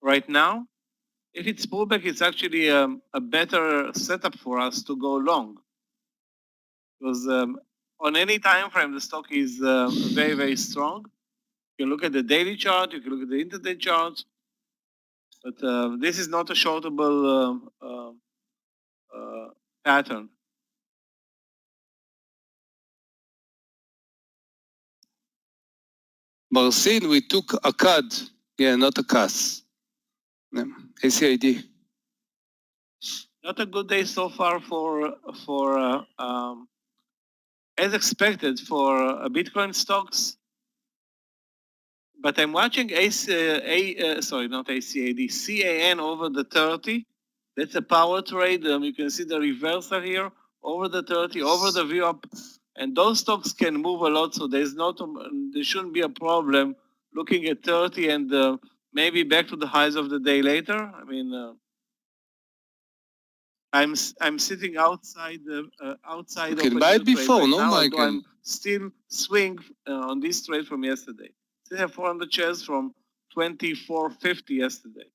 right now. If it's pullback, it's actually a better setup for us to go long. Because on any time frame, the stock is very, very strong. You can look at the daily chart, you can look at the intraday chart, but this is not a shortable pattern. Marcin, we took a CAD. Yeah, not a CAS. Yeah. ACID. Not a good day so far for as expected for Bitcoin stocks. But I'm watching not ACAD, CAN over the 30. That's a power trade. You can see the reversal here over the 30, over the view up, and those stocks can move a lot. So there shouldn't be a problem looking at 30 and maybe back to the highs of the day later. I mean, I'm sitting outside outside Okay, of buy it before, right no, now, although Michael. I'm still swing on this trade from yesterday. Still have 400 shares from 24.50 yesterday.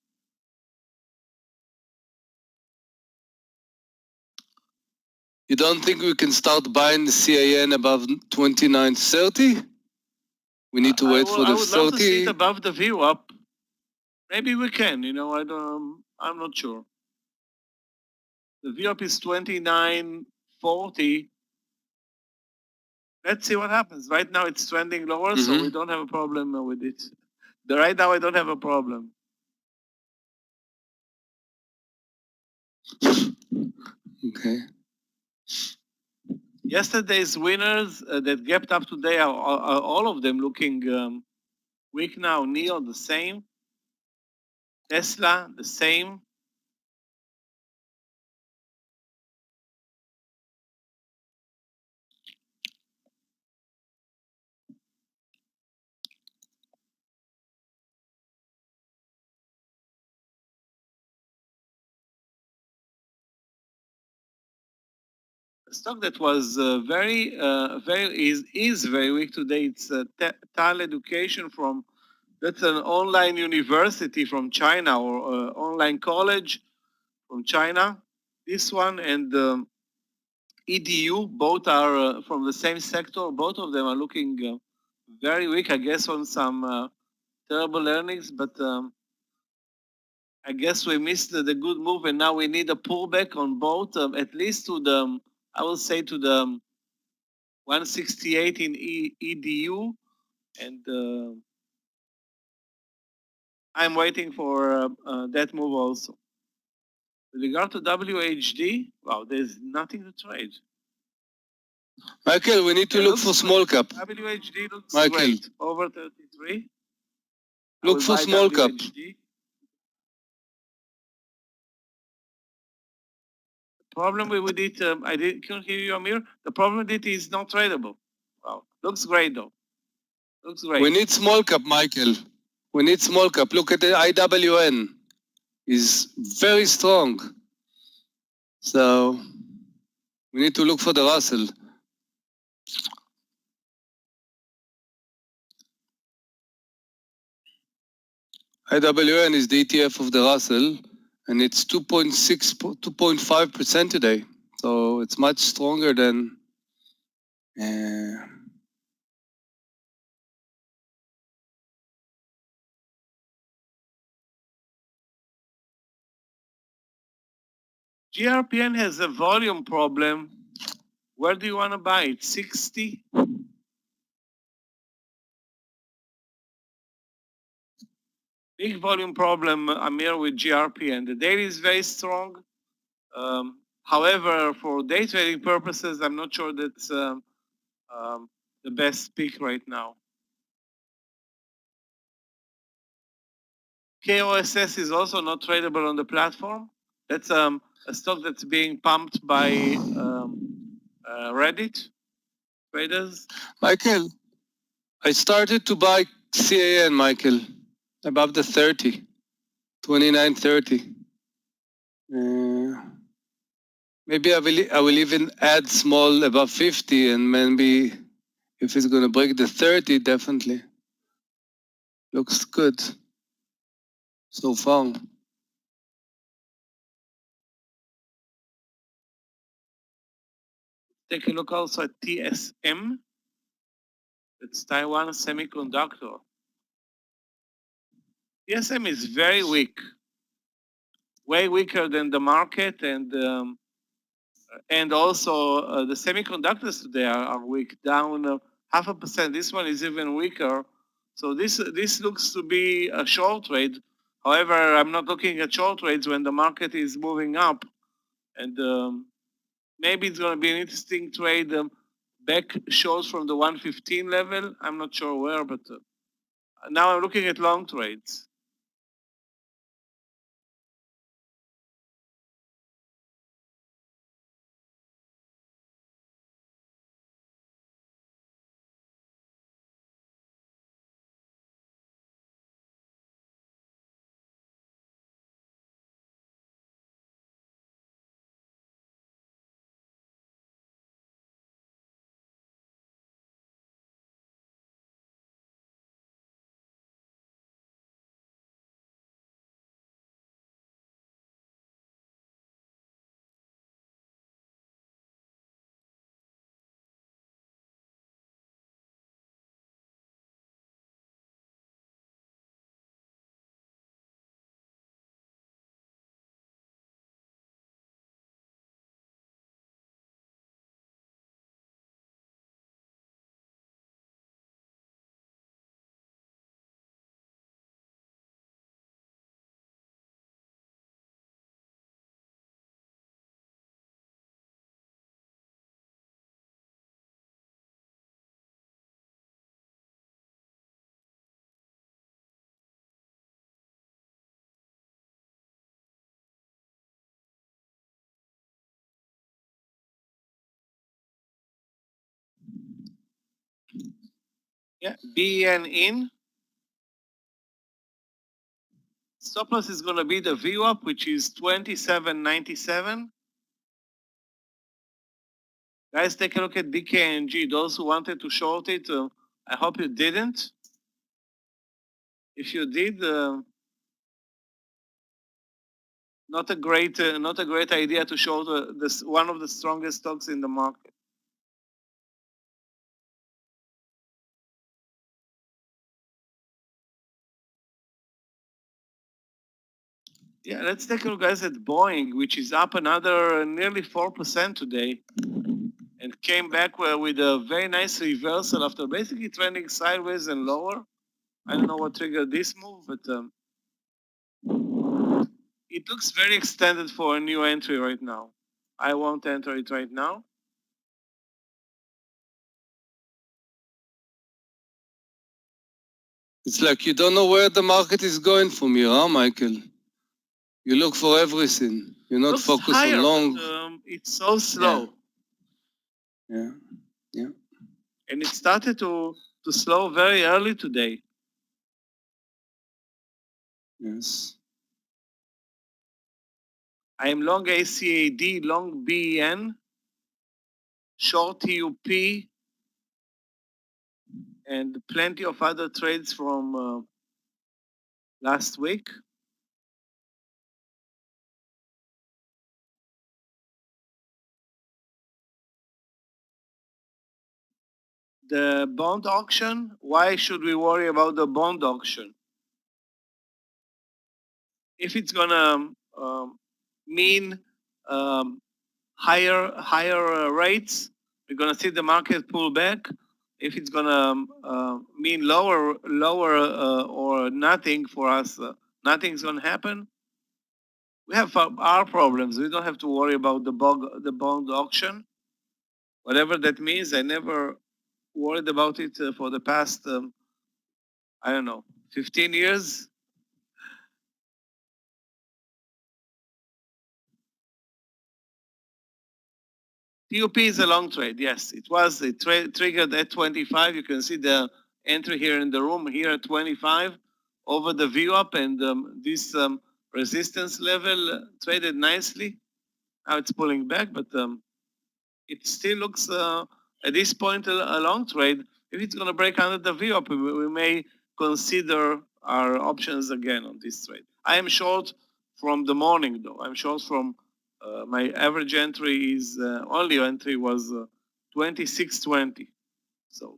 You don't think we can start buying the CAN above 29.30? We need to wait for the 30. I would love to see it above the view up. Maybe we can. I'm not sure. The view up is 29.40. Let's see what happens. Right now it's trending lower, so we don't have a problem with it. Right now I don't have a problem. Okay. Yesterday's winners that gapped up today are all of them looking weak now. NEO the same, Tesla the same. A stock that was very very weak today. It's TAL Education from, that's an online university from China, or online college from China. This one and EDU, both are from the same sector. Both of them are looking very weak, I guess, on some terrible earnings, but I guess we missed the good move, and now we need a pullback on both, at least to the, I will say to the 168 in EDU, and I'm waiting for that move also. With regard to WHD, wow, there's nothing to trade. Michael, we need to look for small cap. WHD looks Michael, great, over 33. Look for small cap. The problem with it, I couldn't hear you, Amir. The problem with it is not tradable. Wow, looks great though. Looks great. We need small cap, Michael. We need small cap. Look at the IWN. Is very strong. So we need to look for the Russell. IWN is the ETF of the Russell, and it's 2.5% today. So it's much stronger than GRPN has a volume problem. Where do you want to buy it? 60? Big volume problem, Amir, with GRPN. The daily is very strong. However, for day trading purposes, I'm not sure that's the best pick right now. KOSS is also not tradable on the platform. That's a stock that's being pumped by Reddit traders. Michael, I started to buy CAN, Michael, above the 30, 29.30. Maybe I will even add small above 50, and maybe if it's going to break the 30, definitely. Looks good so far. Take a look also at TSM. It's Taiwan Semiconductor. TSM is very weak, way weaker than the market, and also the semiconductors today are weak, down 0.5%. This one is even weaker. So this looks to be a short trade. However, I'm not looking at short trades when the market is moving up, and maybe it's going to be an interesting trade back short from the 115 level. I'm not sure where, but now I'm looking at long trades. Yeah, BN in. Stop loss is going to be the VWAP, which is 27.97. Guys, take a look at DKNG. Those who wanted to short it, I hope you didn't. If you did, not a great idea to short this one of the strongest stocks in the market. Yeah, let's take a look, guys, at Boeing, which is up another nearly 4% today, and came back with a very nice reversal after basically trending sideways and lower. I don't know what triggered this move, but it looks very extended for a new entry right now. I won't enter it right now. It's like you don't know where the market is going from here, huh, Michael? You look for everything. You're not Looks focused higher, on long. but it's so slow. Yeah. And it started to slow very early today. Yes. I am long ACAD, long BEN, short TUP, and plenty of other trades from last week. The bond auction, why should we worry about the bond auction? If it's gonna mean higher rates, we're gonna see the market pull back. If it's gonna mean lower or nothing for us, nothing's gonna happen. We have our problems. We don't have to worry about the bond auction. Whatever that means, I never worried about it for the past, I don't know, 15 years. TUP is a long trade, yes. It was triggered at 25. You can see the entry here in the room, here at 25, over the VWAP, and this resistance level traded nicely. Now it's pulling back, but it still looks, at this point, a long trade. If it's going to break under the VWAP, we may consider our options again on this trade. I am short from the morning, though. I'm short from my average entry is only entry was 26.20. So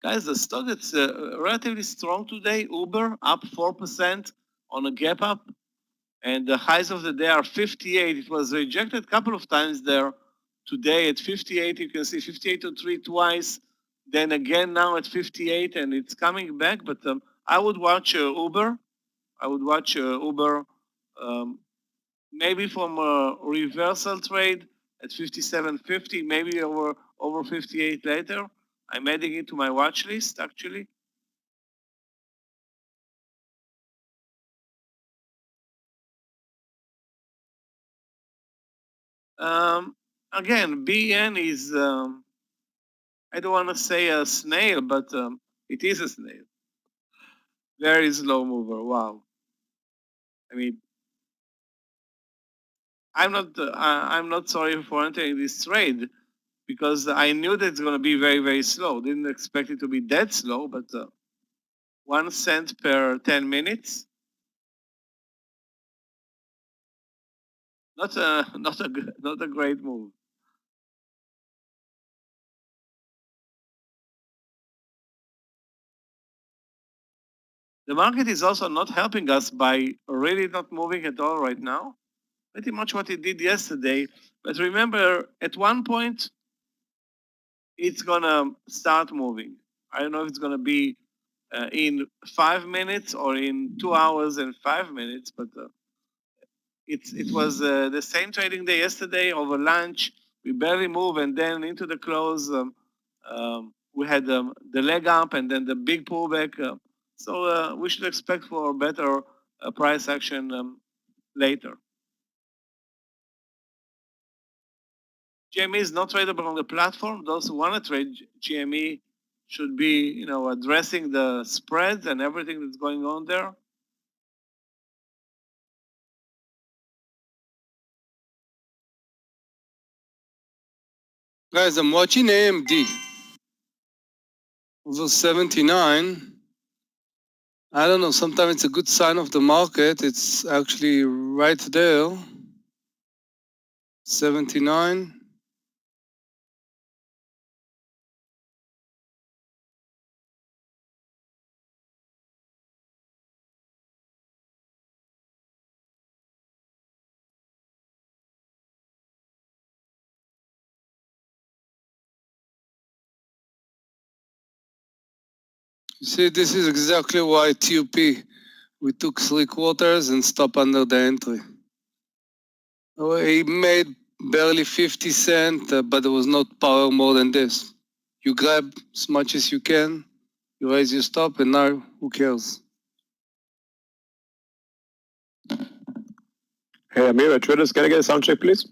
guys, the stock that's relatively strong today, Uber up 4% on a gap up, and the highs of the day are 58. It was rejected a couple of times there. Today at 58, you can see 58 to 3 twice, then again now at 58, and it's coming back. But I would watch Uber. I would watch Uber maybe from a reversal trade at 57.50, maybe over 58 later. I'm adding it to my watch list actually. Again, BN is, I don't want to say a snail, but it is a snail. Very slow mover. Wow. I mean, I'm not sorry for entering this trade because I knew that it's going to be very, very slow. Didn't expect it to be that slow, but 1 cent per 10 minutes. Not a great move. The market is also not helping us by really not moving at all right now. Pretty much what it did yesterday. But remember, at one point, it's gonna start moving. I don't know if it's gonna be in 5 minutes or in 2 hours and 5 minutes, but it was the same trading day yesterday over lunch. we barely move, and then into the close, we had the leg up and then the big pullback. So we should expect for better price action later. GME is not tradable on the platform. Those who want to trade GME should be, addressing the spreads and everything that's going on there. Guys, I'm watching AMD over 79. I don't know, sometimes it's a good sign of the market. It's actually right there. 79. You see, this is exactly why TUP, we took 3 quarters and stop under the entry. He made barely 50 cents, but there was not power more than this. You grab as much as you can, you raise your stop, and now who cares? Hey, Amir, traders, can I get a sound check, please?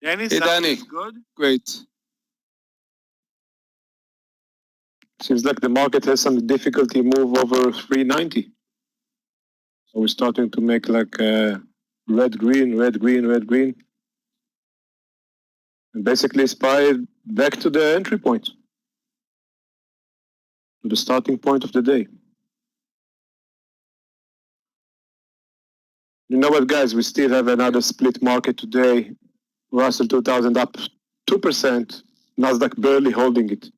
Danny, Hey, Danny. good? Great. Seems like the market has some difficulty move over 390. So we're starting to make like red, green, red, green, red, green. And basically spy back to the entry point, to the starting point of the day. You know what, guys, we still have another split market today. Russell 2000 up 2%, Nasdaq barely holding it.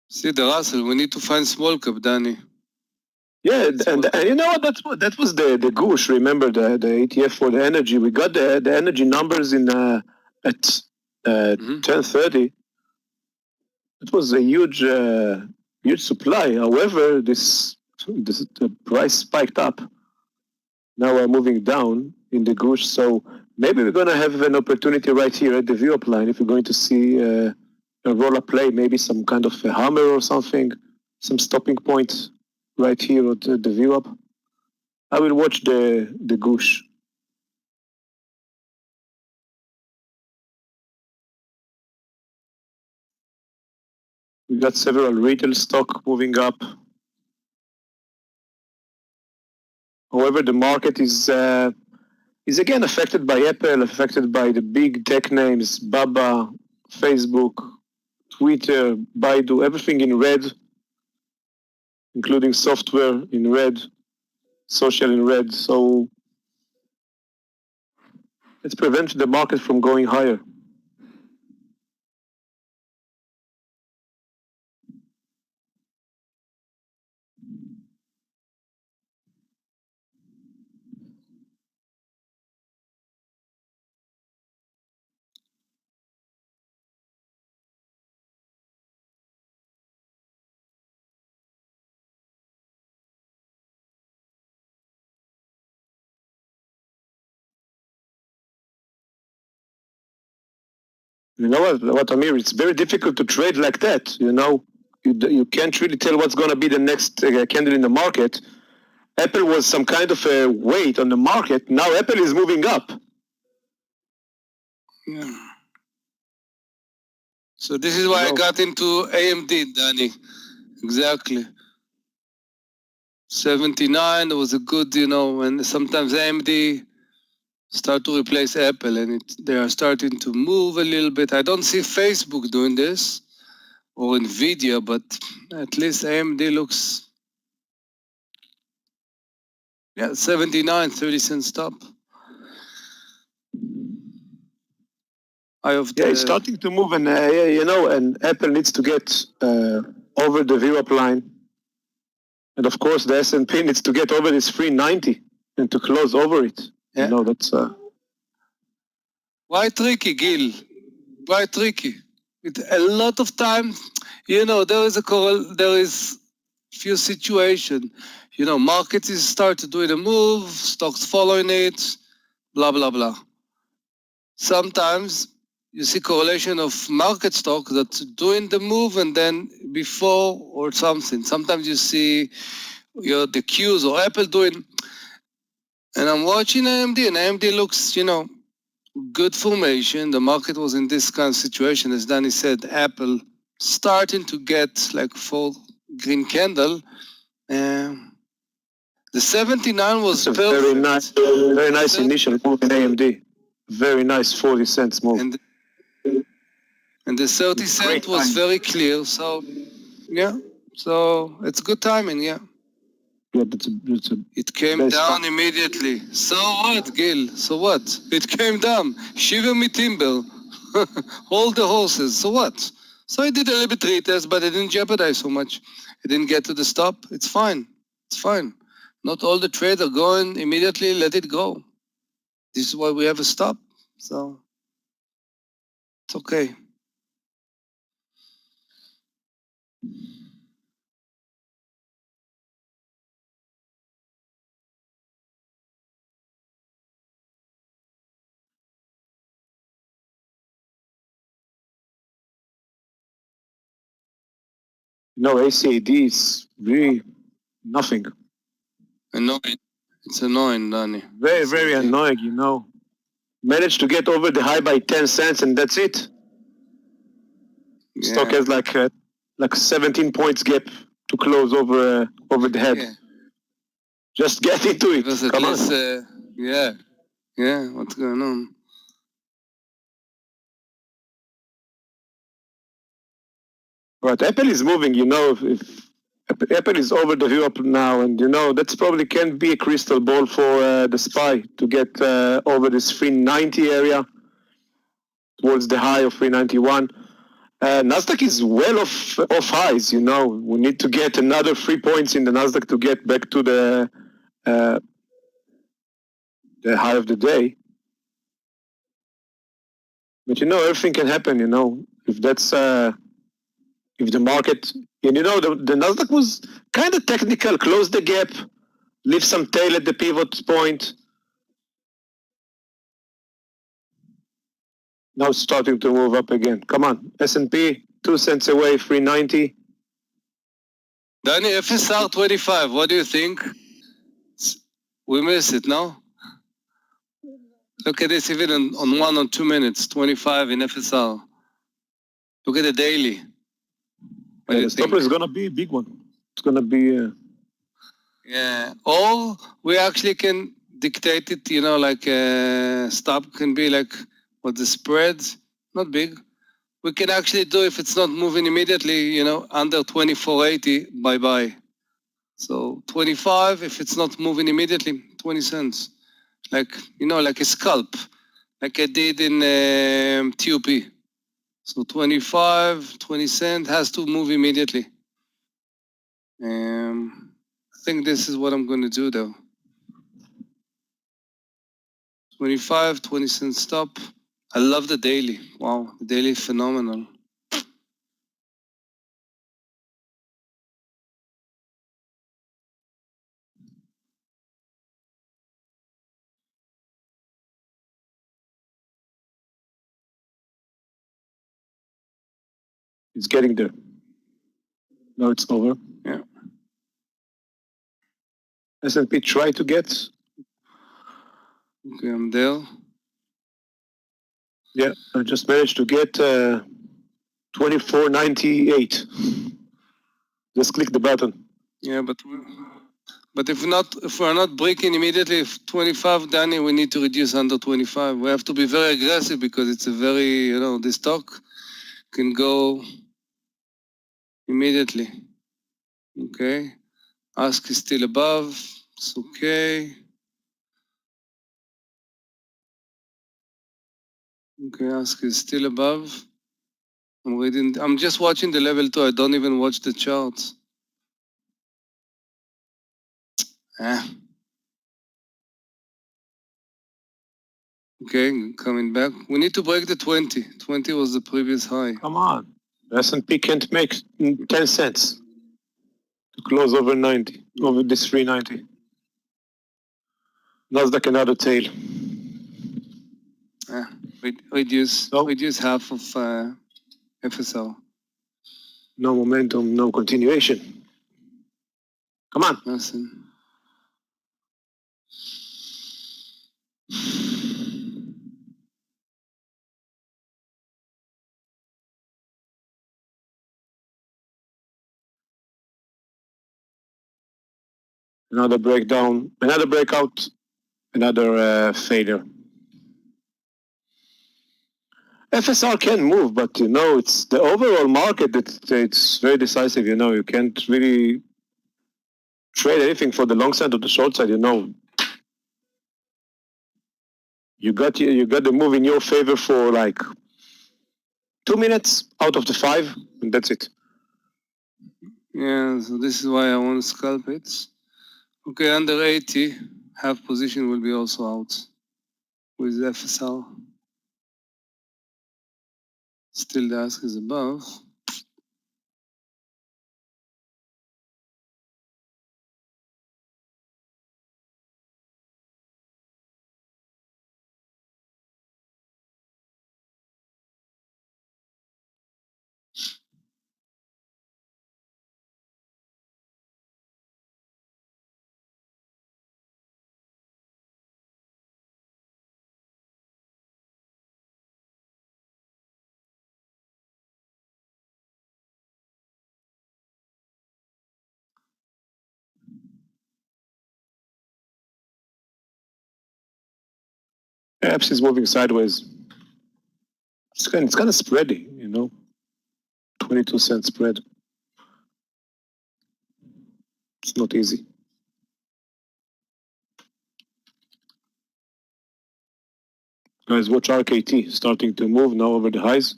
See the Russell, we need to find small cap, Danny. Yeah, and you know what? That was the Goosh. Remember the ETF for the energy. We got the energy numbers in at 10:30. It was a huge supply. However, the price spiked up. Now we're moving down in the Goosh. So maybe we're going to have an opportunity right here at the VWAP line if we're going to see a roll-up play, maybe some kind of a hammer or something, some stopping point right here at the VWAP. I will watch the Goosh. We got several retail stock moving up. However, the market is again affected by Apple, affected by the big tech names, Baba, Facebook, Twitter, Baidu, everything in red, including software in red, social in red. So let's prevent the market from going higher. You know what, Amir? It's very difficult to trade like that. You know, you can't really tell what's going to be the next candle in the market. Apple was some kind of a weight on the market. Now Apple is moving up. Yeah. So this is why I got into AMD, Danny. Exactly. 79 was a good, and sometimes AMD start to replace Apple, and they are starting to move a little bit. I don't see Facebook doing this or Nvidia, but at least AMD looks, 79, 30 cent stop. It's starting to move, and and Apple needs to get over the VWAP line, and of course the S&P needs to get over this 390 and to close over it. Yeah. That's why tricky, Gil? Why tricky? With a lot of time, there is few situations, markets is start to do the move, stocks following it, blah, blah, blah. Sometimes you see correlation of market stock that's doing the move and then before or something. Sometimes you see the Qs or Apple doing, and I'm watching AMD, and AMD looks, good formation. The market was in this kind of situation, as Danny said, Apple starting to get like full green candle. The 79 was It's a perfect. very nice initial move in AMD. Very nice 40 cents move. And the 30 cent was very clear. So, yeah. So it's good timing, yeah. Yeah, it came down immediately. So what, Gil? So what? It came down. Shiver me timber. Hold the horses. So what? So I did a little bit retest, but I didn't jeopardize so much. I didn't get to the stop. It's fine. It's fine. Not all the trades are going immediately. Let it go. This is why we have a stop. So it's okay. No, ACAD is really nothing. Annoying. It's annoying, Danny. Very, very annoying, Managed to get over the high by 10 cents and that's it. Yeah. Stock has like 17 points gap to close over the head. Yeah. Just get into it. Come on. Yeah, what's going on? Right, Apple is moving, if Apple is over the view up now, and that's probably can be a crystal ball for the SPY to get over this 390 area towards the high of 391. Nasdaq is well off highs, We need to get another 3 points in the Nasdaq to get back to the high of the day. But everything can happen, if that's if the market, and the Nasdaq was kind of technical, close the gap, leave some tail at the pivot point. Now it's starting to move up again. Come on, S&P, 2 cents away, 390. Danny, FSR 25, what do you think? We miss it, no? Look at this, even on 1 or 2 minutes, 25 in FSR. Look at the daily. Yeah, the stopper is going to be a big one. It's going to be... Yeah, or we actually can dictate it, like stop can be like what the spreads, not big. We can actually do, if it's not moving immediately, under 24.80, bye-bye. So 25, if it's not moving immediately, 20 cents. Like, like a scalp, like I did in TOP. So 25, 20 cents has to move immediately. I think this is what I'm going to do though. 25, 20 cents stop. I love the daily. Wow, the daily is phenomenal. It's getting there. Now it's over. Yeah. S&P try to get. Okay, I'm there. Yeah, I just managed to get 24.98. Just click the button. Yeah, but if we're not breaking immediately 25, Danny, we need to reduce under 25. We have to be very aggressive because it's a very, this stock can go immediately. Okay. Ask is still above. It's okay. Okay, ask is still above. I'm just watching the level 2. I don't even watch the charts. Okay, coming back. We need to break the 20. 20 was the previous high. Come on. The S&P can't make 10 cents. To close over 90, over this 390. Nasdaq another tail. Reduce half of FSL. No momentum, no continuation. Come on. Nothing. Another breakdown, another breakout, another failure. FSR can move, but you know, it's the overall market. It's very decisive. You know, you can't really trade anything for the long side or the short side. You know, you got the move in your favor for like 2 minutes out of the 5, and that's it. Yeah, so this is why I want to scalp it. Okay, under 80, half position will be also out with FSL. Still the ask is above. Perhaps it's moving sideways. It's kind of spready, you know. 22-cent spread. It's not easy. Guys, watch RKT starting to move now over the highs.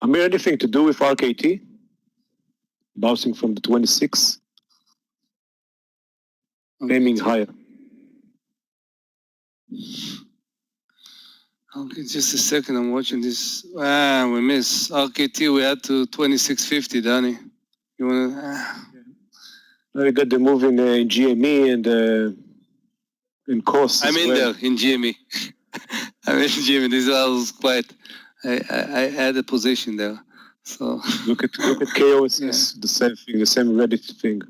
Amir, anything to do with RKT? Bouncing from the 26, aiming higher. Okay, just a second. I'm watching this. We miss RKT. We had to 26.50, Danny. You wanna? We got the move in GME and in cost. I'm in there in GME. I'm in GME. This was quite. I had a position there. So look at KOSS, the same thing, the same Reddit thing.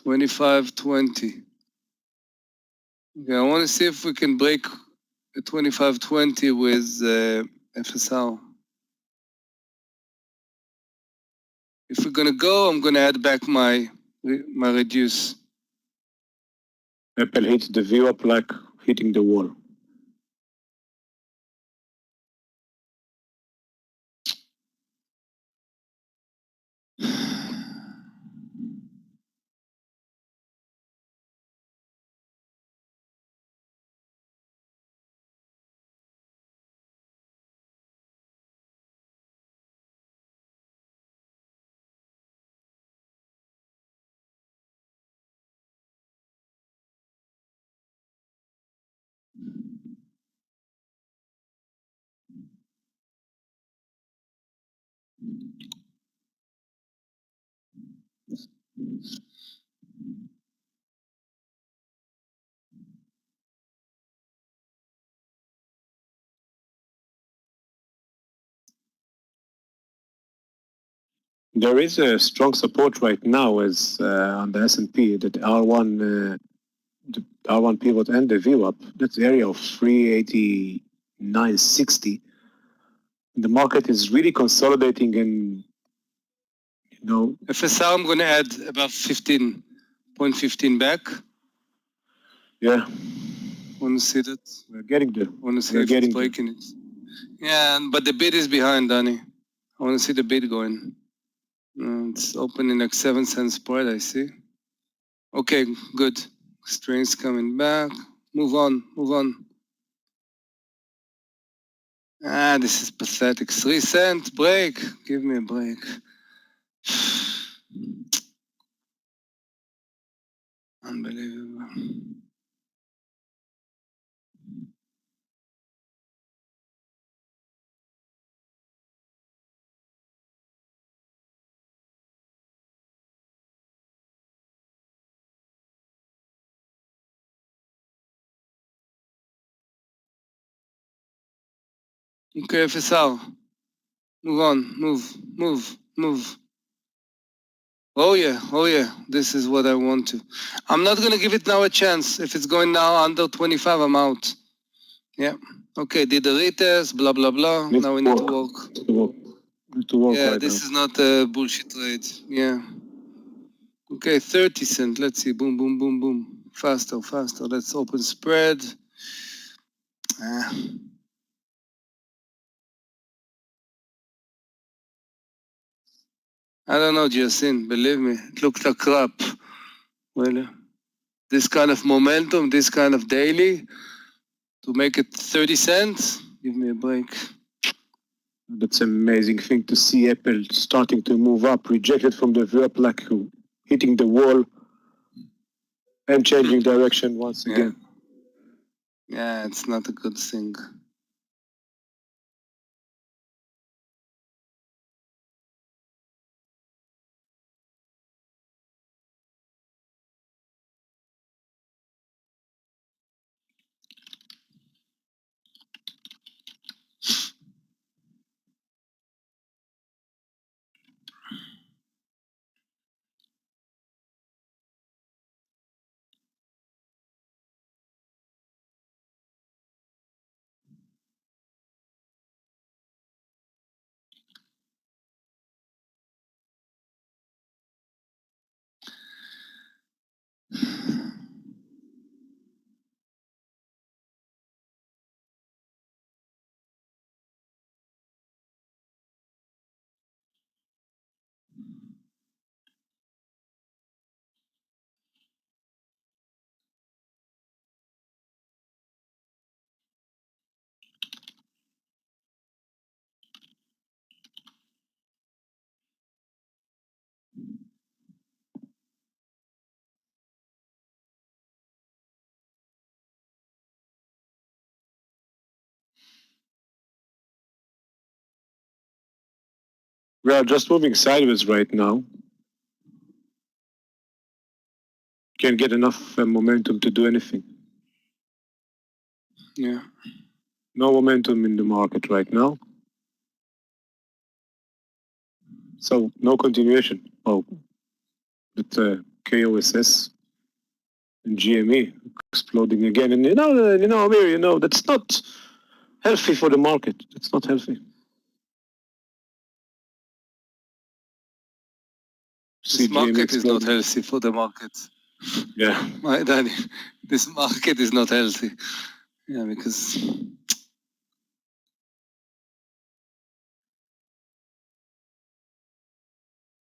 25.20. Okay, I want to see if we can break the 25.20 with FSL. If we're gonna go, I'm gonna add back my reduce. Apple hits the view up like hitting the wall. There is a strong support right now as on the S&P that R1 the R1 pivot and the view up. That's the area of 389.60. The market is really consolidating and you know. FSL, I'm going to add about 15.15 back. Yeah. Want to see that? We're getting there. Want to see if it's breaking it. Yeah, but the bid is behind, Danny. I want to see the bid going. It's opening like 7 cents spread, I see. Okay, good. Strength's coming back. Move on, move on. This is pathetic. 3 cent break. Give me a break. Unbelievable. Okay, FSR. Move on, move. Oh yeah, this is what I want to. I'm not gonna give it now a chance. If it's going now under 25, I'm out. Yeah. Okay, did the retest, blah, blah, blah. Now we need to work. Yeah, right this now. is not a bullshit trade. Yeah. Okay, 30 cent. Let's see. Boom, boom, boom, boom. Faster. Let's open spread. I don't know, Jasin. Believe me, it looked like crap. Well, this kind of momentum, this kind of daily, to make it 30 cents, give me a break. That's an amazing thing to see Apple starting to move up, rejected from the VWAP, hitting the wall and changing direction once again. Yeah, it's not a good thing. We are just moving sideways right now. Can't get enough momentum to do anything. Yeah. No momentum in the market right now. So no continuation. Oh, it's KOSS and GME exploding again. And Meir, that's not healthy for the market. It's not healthy. This market is not healthy for the market. Yeah. My Danny, this market is not healthy. Yeah, because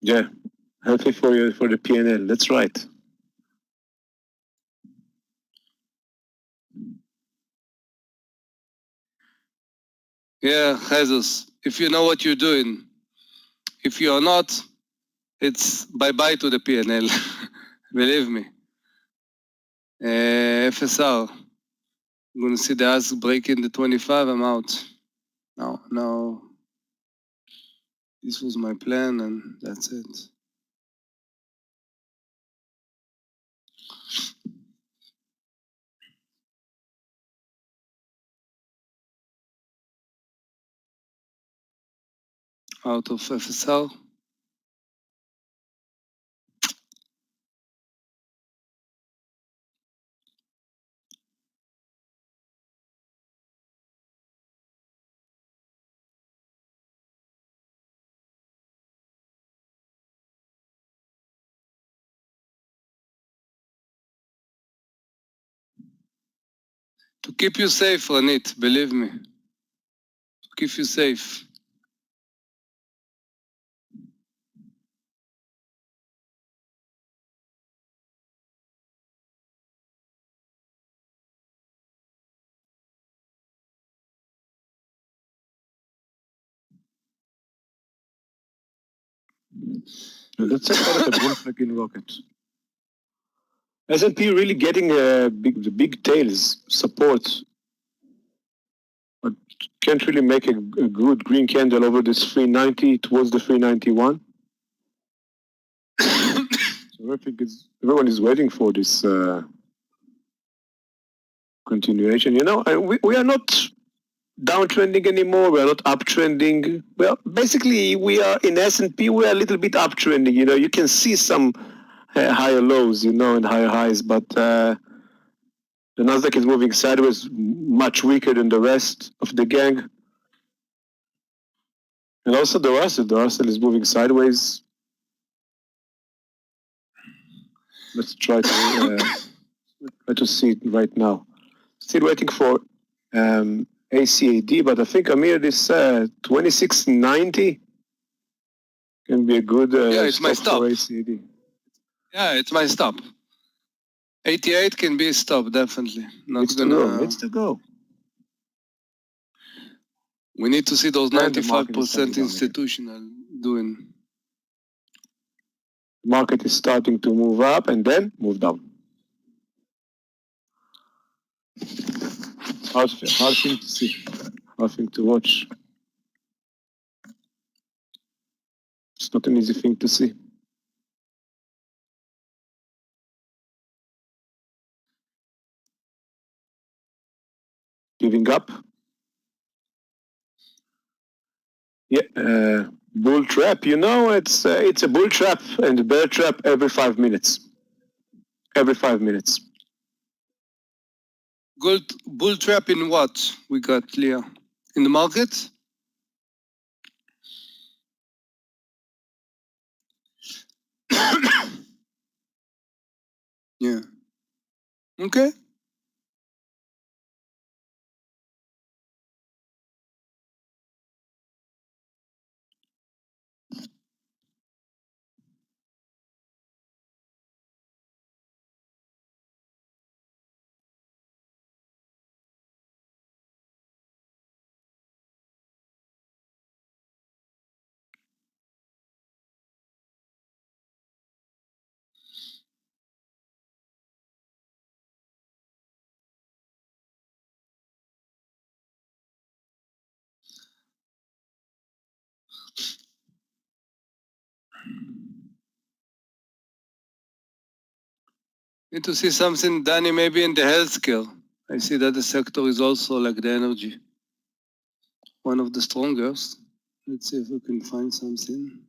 yeah, healthy for the PNL. That's right. yeah, Jesus, if you know what you're doing, if you are not, it's bye-bye to the PNL. Believe me. FSR. I'm going to see the ask break in the 25. I'm out. No. This was my plan and that's it. Out of FSR. To keep you safe, Ranit, believe me. To keep you safe. That's a kind of a bull-fucking rocket. S&P really getting the big tails support, but can't really make a good green candle over this 390 towards the 391. So I think everyone is waiting for this continuation. We are not downtrending anymore. We are not uptrending. Well, basically, we are in S&P. We are a little bit uptrending. You know, you can see some higher lows, you know, and higher highs, but the Nasdaq is moving sideways, much weaker than the rest of the gang. And also the Russell is moving sideways. Let's try to see it right now. Still waiting for ACAD, but I think Amir, this 2690 can be a good it's my stop. for ACAD. Yeah, it's my stop. 88 can be a stop, definitely. Needs to go. We need to see those And the market is 95% institutional doing. The market is starting to move up and then move down. Hard thing to see, hard thing to watch. It's not an easy thing to see. Giving up. Yeah, bull trap. You know, it's a bull trap and a bear trap every 5 minutes. Every 5 minutes. Bull trap in what? We got clear. In the market? Yeah. Okay. Need to see something, Danny, maybe in the healthcare. I see that the sector is also like the energy. One of the strongest. Let's see if we can find something.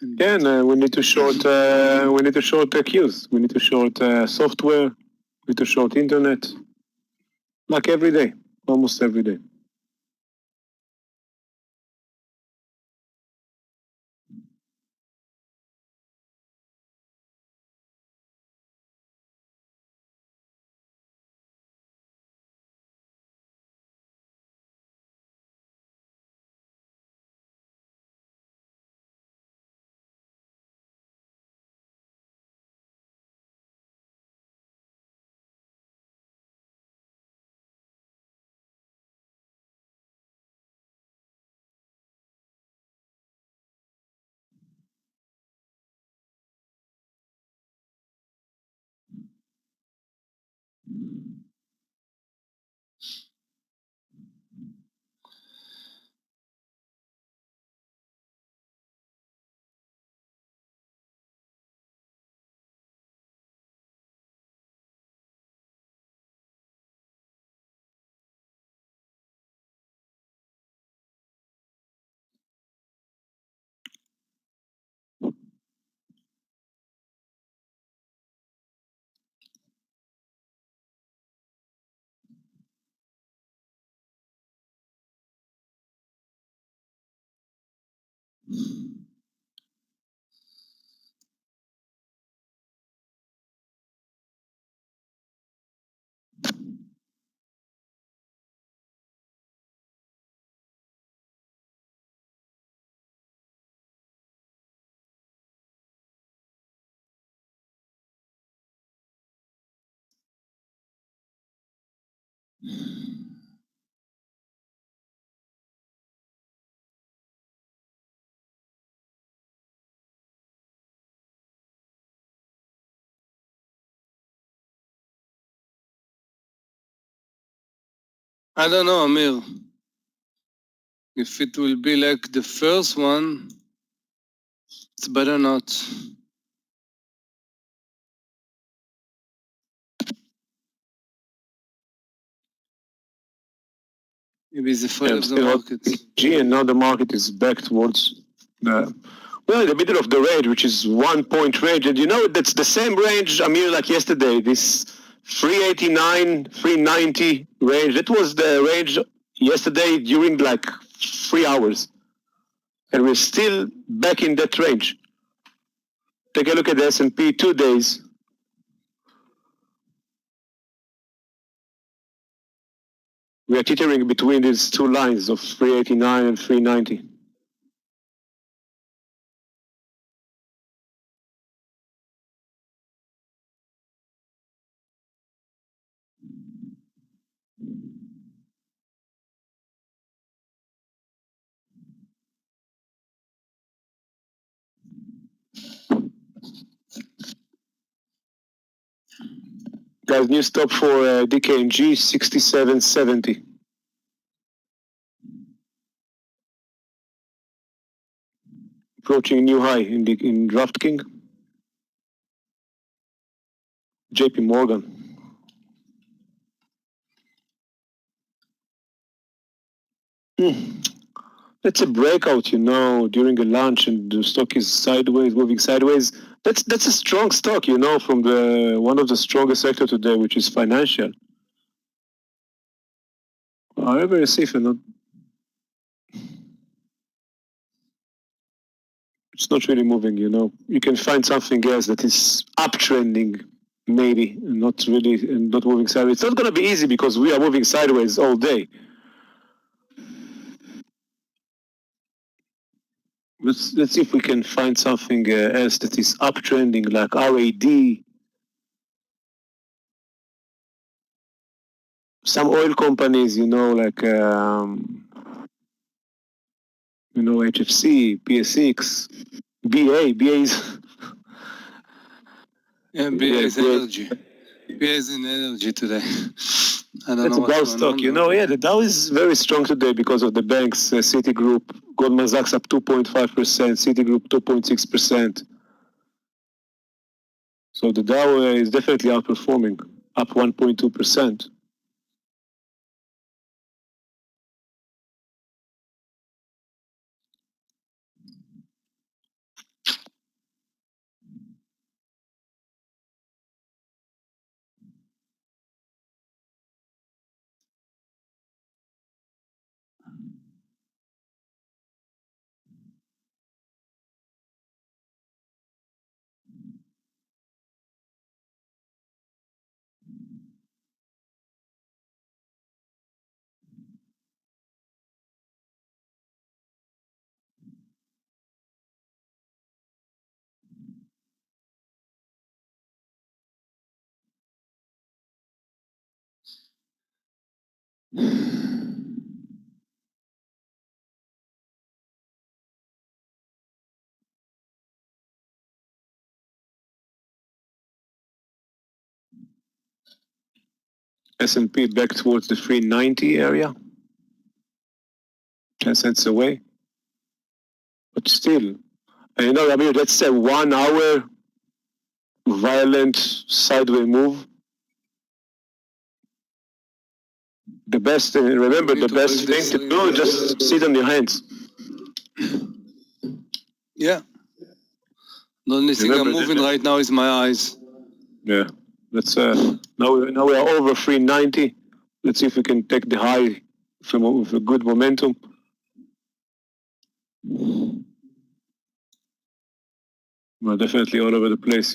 Again, we need to short Qs. We need to short software. We need to short internet. Like every day, almost every day. I don't know, Amir. If it will be like the first one, it's better not. Maybe he's afraid of the still market. G, and now the market is back towards the middle of the range, which is 1 point range. And that's the same range, Amir, like yesterday, this 389, 390 range. That was the range yesterday during like 3 hours. And we're still back in that range. Take a look at the S&P 2 days. We are teetering between these two lines of 389 and 390. Guys, new stop for DKNG 6770. Approaching new high in DraftKings. JP Morgan. That's a breakout, during a lunch, and the stock is sideways, moving sideways. That's a strong stock, from the one of the strongest sector today, which is financial. However, you see, it's not really moving, You can find something else that is uptrending, maybe, and not moving sideways. It's not going to be easy because we are moving sideways all day. Let's see if we can find something else that is uptrending, like RAD. Some oil companies, like HFC, PSX, BA is. Yeah, BA is energy. BA is in energy today. I don't know what's Dow stock, the Dow is very strong today because of the banks, Citigroup, Goldman Sachs up 2.5%, Citigroup 2.6%. So the Dow is definitely outperforming, up 1.2%. S&P back towards the 390 area, 10 cents away. But still, that's a 1 hour violent sideways move. Remember, the best thing to do is just sit on your hands. Yeah. The only thing I'm moving right now is my eyes. Yeah. Let's now we are over 390. Let's see if we can take the high with a good momentum. We're definitely all over the place,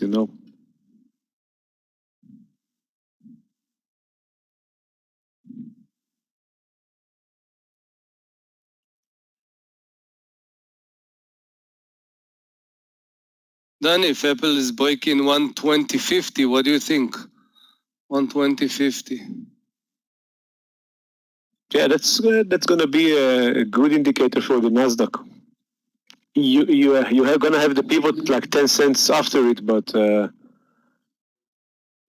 Danny, if Apple is breaking 120.50, what do you think? 120.50. Yeah, that's going to be a good indicator for the Nasdaq. You are going to have the pivot like 10 cents after it, but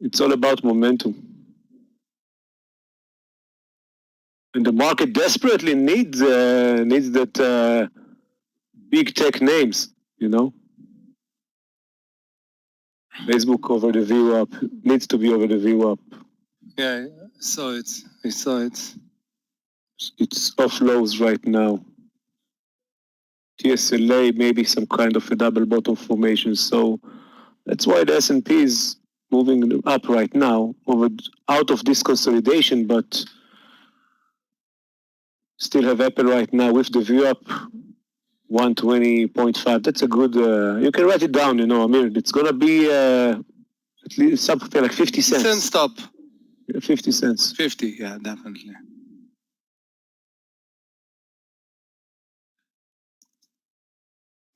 it's all about momentum. And the market desperately needs that big tech names, Facebook over the VWAP needs to be over the VWAP. Yeah, I saw it. It's off lows right now. TSLA, maybe some kind of a double bottom formation. So that's why the S&P is moving up right now, out of this consolidation, but still have Apple right now with the view up 120.5. That's a good, you can write it down, Amir. It's going to be at least something like 50 cents. 50 cents stop. 50 cents. 50, yeah, definitely.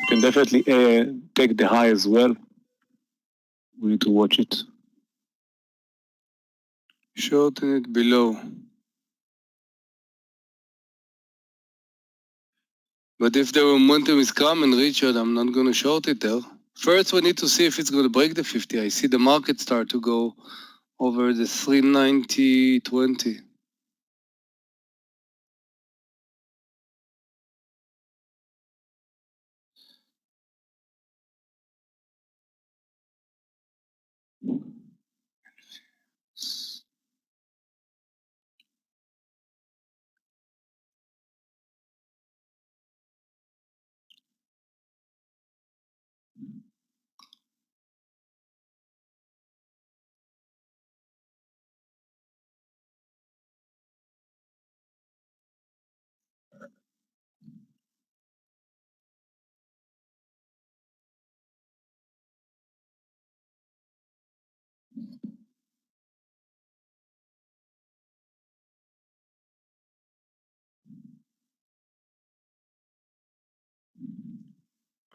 You can definitely take the high as well. We need to watch it. Shorten it below. But if the momentum is coming, Richard, I'm not going to short it there. First, we need to see if it's going to break the 50. I see the market start to go over the 390.20.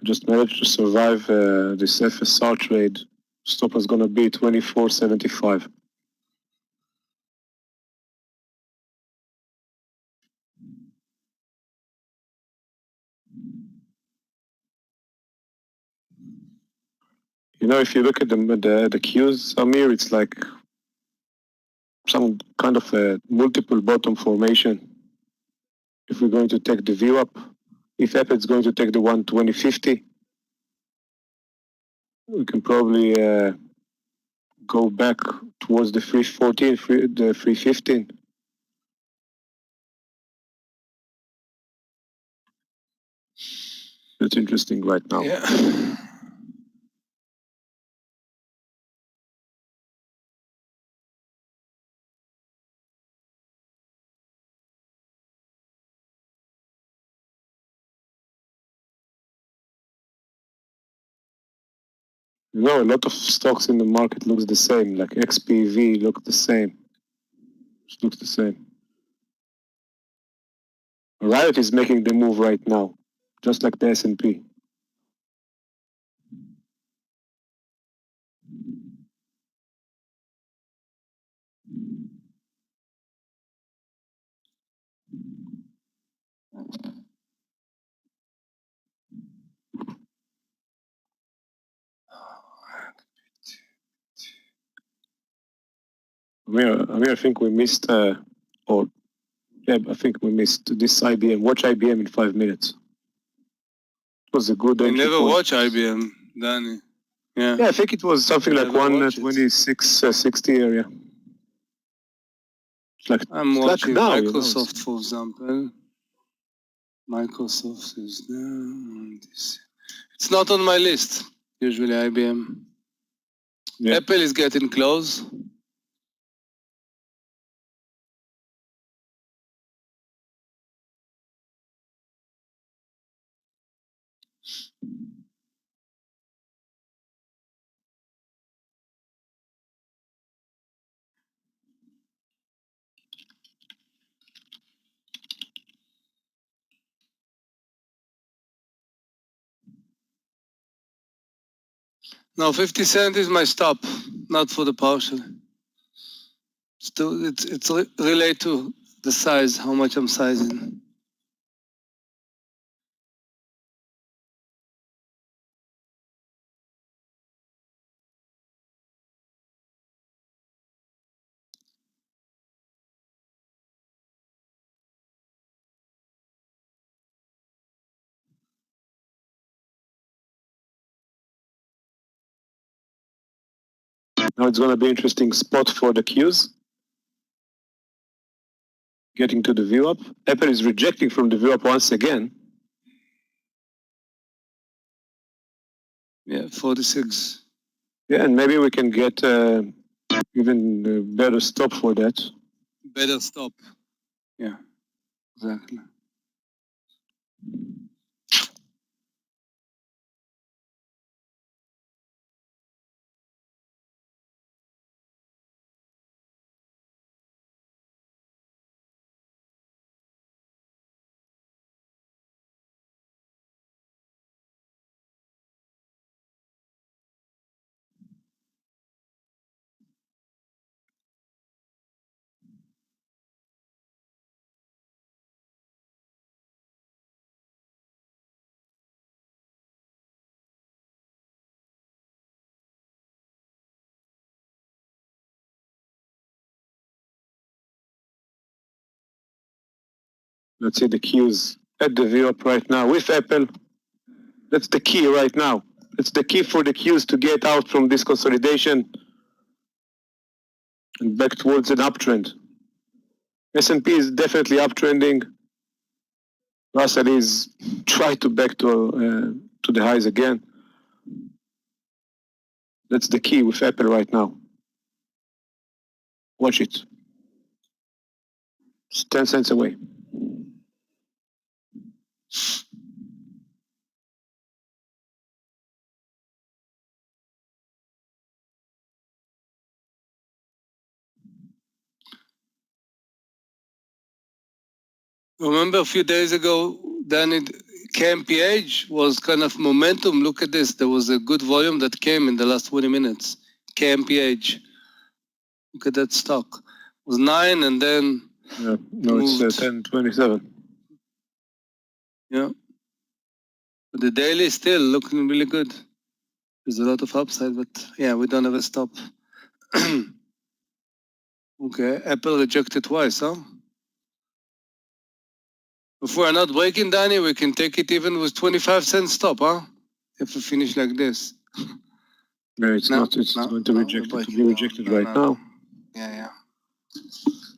Just managed to survive this FSR trade. Stop was going to be 24.75. If you look at the cues, Amir, it's like some kind of a multiple bottom formation. If we're going to take the view up, if Apple's going to take the 120.50, we can probably go back towards the 314, the 315. That's interesting right now. Yeah. A lot of stocks in the market looks the same, like XPV look the same. It looks the same. Riot is making the move right now, just like the S&P. I think we missed, I think we missed this IBM. Watch IBM in 5 minutes. It was a good I entry never point. watch IBM, Danny. Yeah. Yeah, I think it was something like 126.60 area. I'm watching now, Microsoft, for example. Microsoft is there. It's not on my list, usually IBM. Yeah. Apple is getting close. No, 50 cents is my stop, not for the partial. Still, it's related to the size, how much I'm sizing. Now it's going to be interesting spot for the Qs. getting to the view up. Apple is rejecting from the view up once again. Yeah, 46. Yeah, and maybe we can get even a better stop for that. Better stop. Yeah, exactly. Let's see the cues at the view up right now with Apple. That's the key right now. It's the key for the cues to get out from this consolidation and back towards an uptrend. S&P is definitely uptrending. Russell is trying to back to the highs again. That's the key with Apple right now. Watch it. It's 10 cents away. Remember a few days ago, then KMPH was kind of momentum. Look at this. There was a good volume that came in the last 20 minutes. KMPH. Look at that stock. It was 9 and then Yeah, no, it's 10.27. Yeah. But the daily is still looking really good. There's a lot of upside, but yeah, we don't have a stop. Okay, Apple rejected twice, huh? If we're not breaking, Danny, we can take it even with 25 cents stop, huh? If we finish like this. No, it's not. It's going to be rejected right now. Yeah.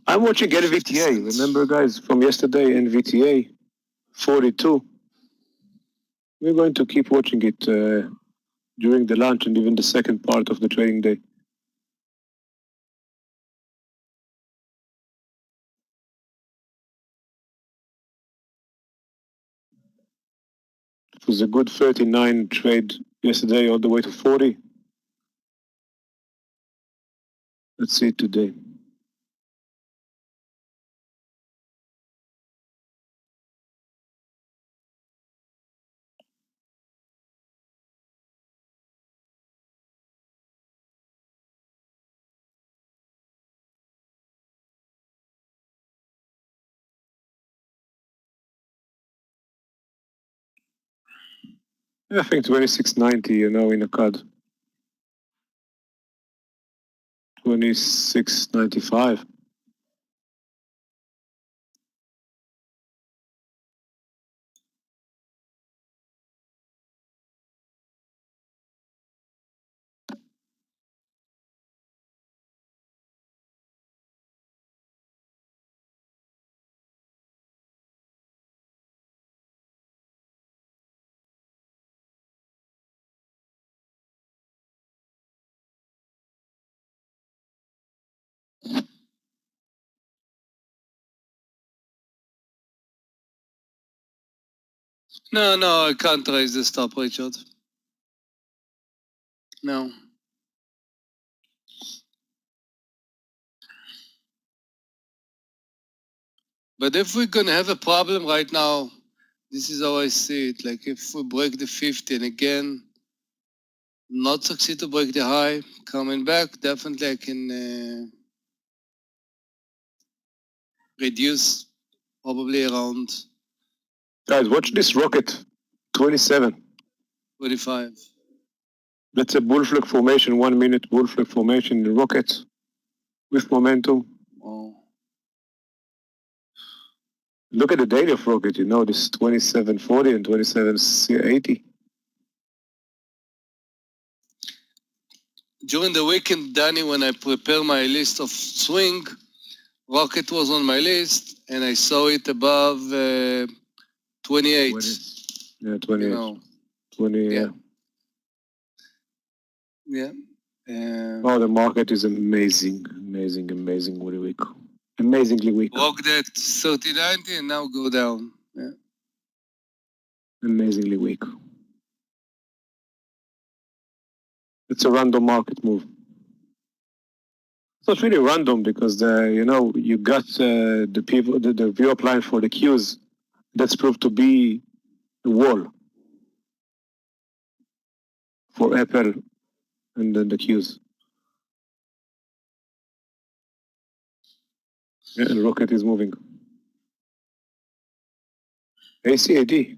I'm watching NVTA. Remember, guys, from yesterday, NVTA 42. We're going to keep watching it during the lunch and even the second part of the trading day. It was a good 39 trade yesterday all the way to 40. Let's see it today. I think 26.90, in a CAD. 26.95. No, I can't raise the stop, Richard. No. But if we're gonna have a problem right now, this is how I see it. Like if we break the 50 and again, not succeed to break the high, coming back, definitely I can reduce probably around Guys, watch this rocket. 27. 25. That's a bull flag formation, 1 minute bull flag formation in the rocket with momentum. Oh. Look at the daily of rocket, this 27.40 and 27.80. During the weekend, Danny, when I prepare my list of swing, Rocket was on my list, and I saw it above 28. Yeah, 28. You know. 20, Yeah. yeah. Yeah. Oh, the market is amazing weak. Amazingly weak. Broke that 3090 and now go down. Yeah. Amazingly weak. It's a random market move. It's not really random because you got the people, the view applying for the queues. That's proved to be the wall for Apple and then the queues. Yeah, and Rocket is moving. ACAD.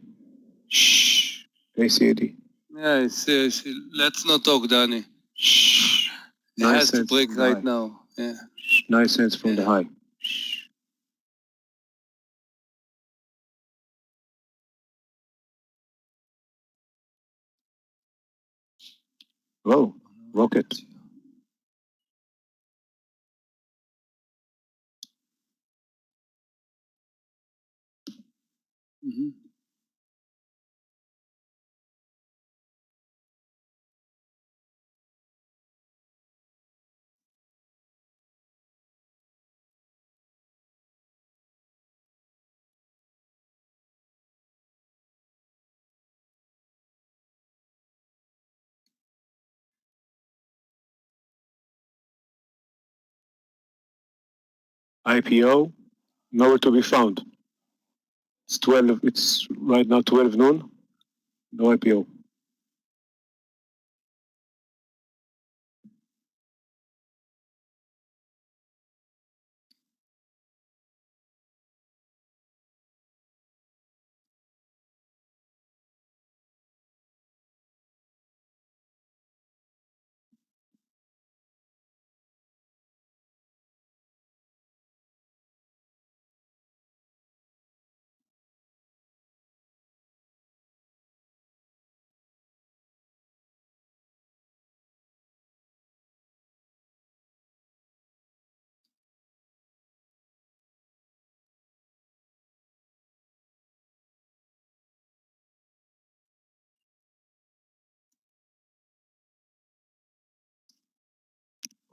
Shh. ACAD. Yeah, I see. Let's not talk, Danny. Shh. It has to break right now. Yeah. 9 cents from the high. Oh, Rocket. Mm-hmm. IPO, nowhere to be found. It's right now 12 noon. No IPO.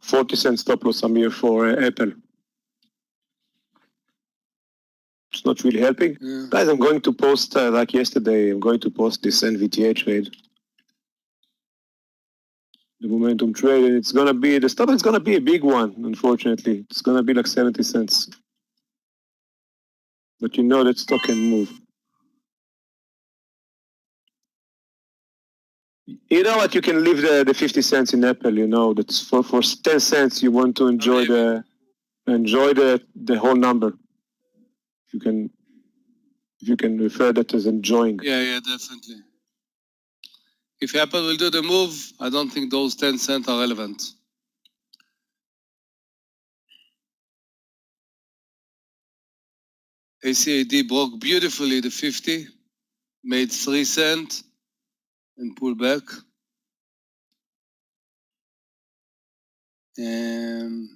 $0.40 stop loss Amir for Apple. It's not really helping. Yeah. Guys, I'm going to post, like yesterday, I'm going to post this NVTA trade. The momentum trade, and it's gonna be, the stop is gonna be a big one, unfortunately. It's gonna be like 70 cents. But you know that stock can move. You know what, you can leave the 50 cents in Apple, that's for 10 cents you want to enjoy the whole number. You can refer that as enjoying. Yeah, definitely. If Apple will do the move, I don't think those 10 cents are relevant. ACAD broke beautifully the 50, made 3 cents and pulled back. And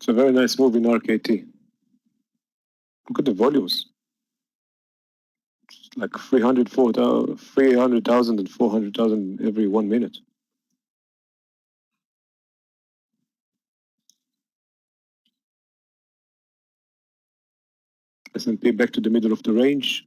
It's a very nice move in RKT. Look at the volumes. It's like 300,000 and 400,000 every 1 minute. S&P back to the middle of the range.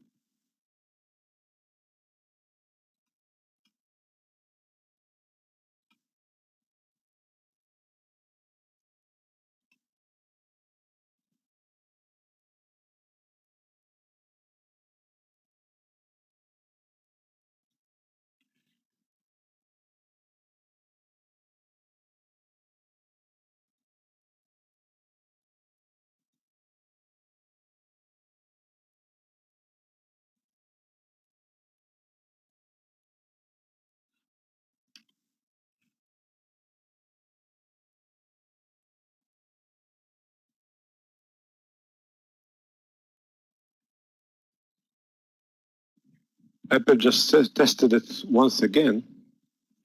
Apple just tested it once again.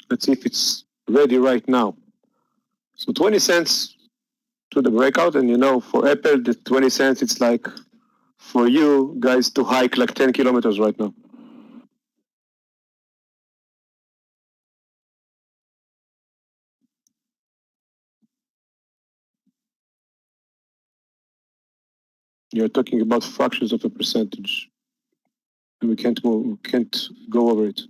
Let's see if it's ready right now. So 20 cents to the breakout, and you know, for Apple, the 20 cents, it's like for you guys to hike like 10 kilometers right now. You're talking about fractions of a percentage, and we can't go over it.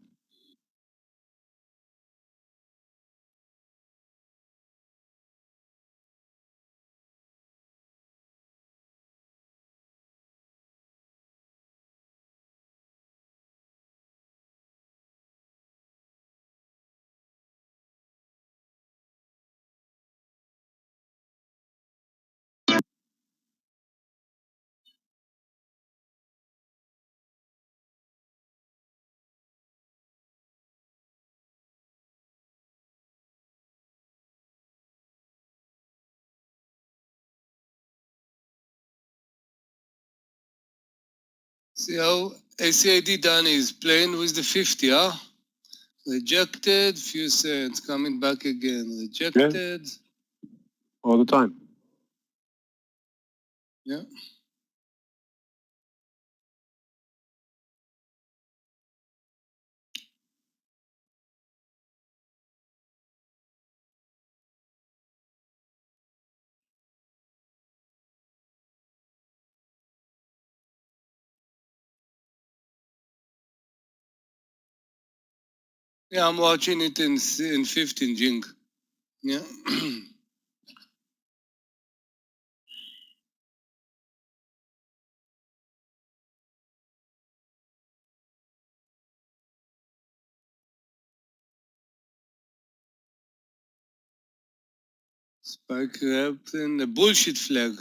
See how ACID Danny is playing with the 50, huh? Rejected, few cents, coming back again. Rejected. Yeah. All the time. Yeah. Yeah, I'm watching it in 15, Jing. Yeah. Spike wrapped in a bullshit flag.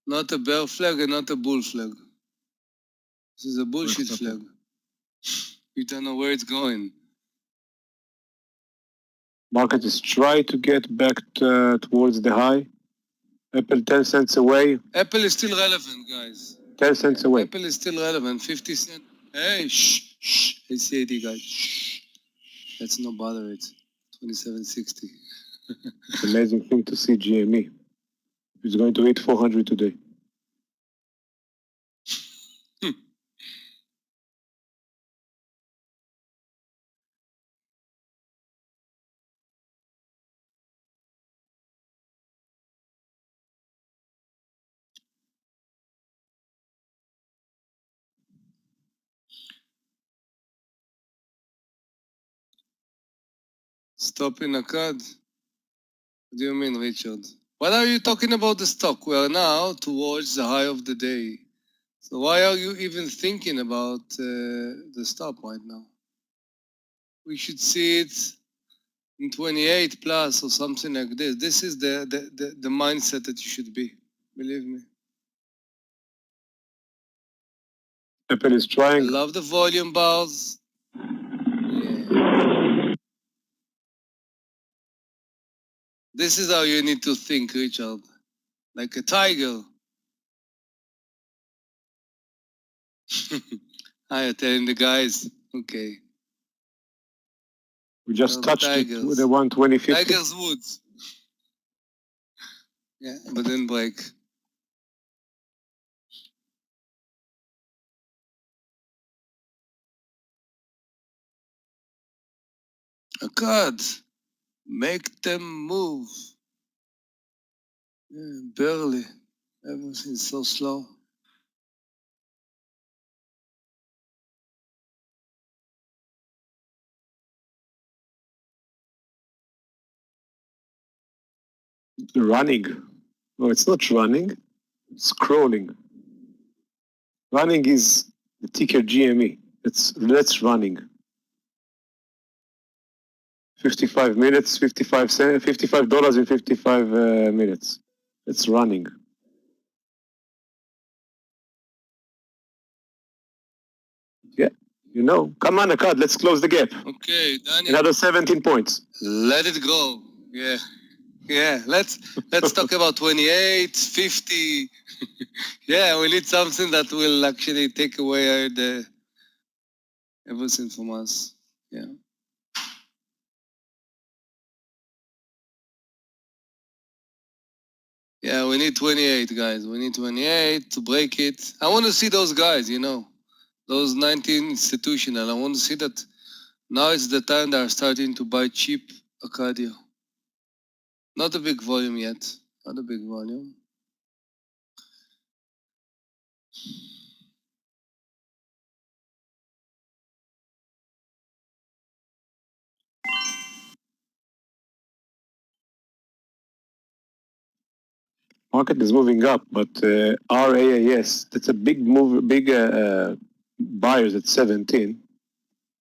Not a bear flag and not a bull flag. This is a bullshit flag. You don't know where it's going. Market is trying to get back towards the high. Apple 10 cents away. Apple is still relevant, guys. 10 cents away. Apple is still relevant. 50 cents. Hey, shh. ACAD, guys. Shh. Let's not bother it. 2760. It's an amazing thing to see GME. It's going to hit 400 today. Stop in a card? What do you mean, Richard? What are you talking about the stock? We are now towards the high of the day. So why are you even thinking about the stop right now? We should see it in 28 plus or something like this. This is the mindset that you should be. Believe me. Apple is I trying. love the volume bars. Yeah. This is how you need to think, Richard. Like a tiger. You're telling the guys. Okay. We just touched it with the 120.50. Tiger's Woods. Yeah, but then break. Oh God, make them move. Yeah, barely. Everything's so slow. Running. No, it's not running. It's crawling. Running is the ticker GME. That's running. 55 minutes, 55 cents, $55 in 55 minutes. It's running. Yeah, you know. Come on, Akkad, let's close the gap. Okay, Danny. Another 17 points. Let it go. Yeah. Yeah, let's talk about 28, 50. Yeah, we need something that will actually take away everything from us. Yeah. Yeah, we need 28, guys. We need 28 to break it. I want to see those guys, those 19 institutional. I want to see that now it's the time they are starting to buy cheap Acadia. Not a big volume yet. Not a big volume. Market is moving up, but RAAS, that's a big move, big buyers at 17,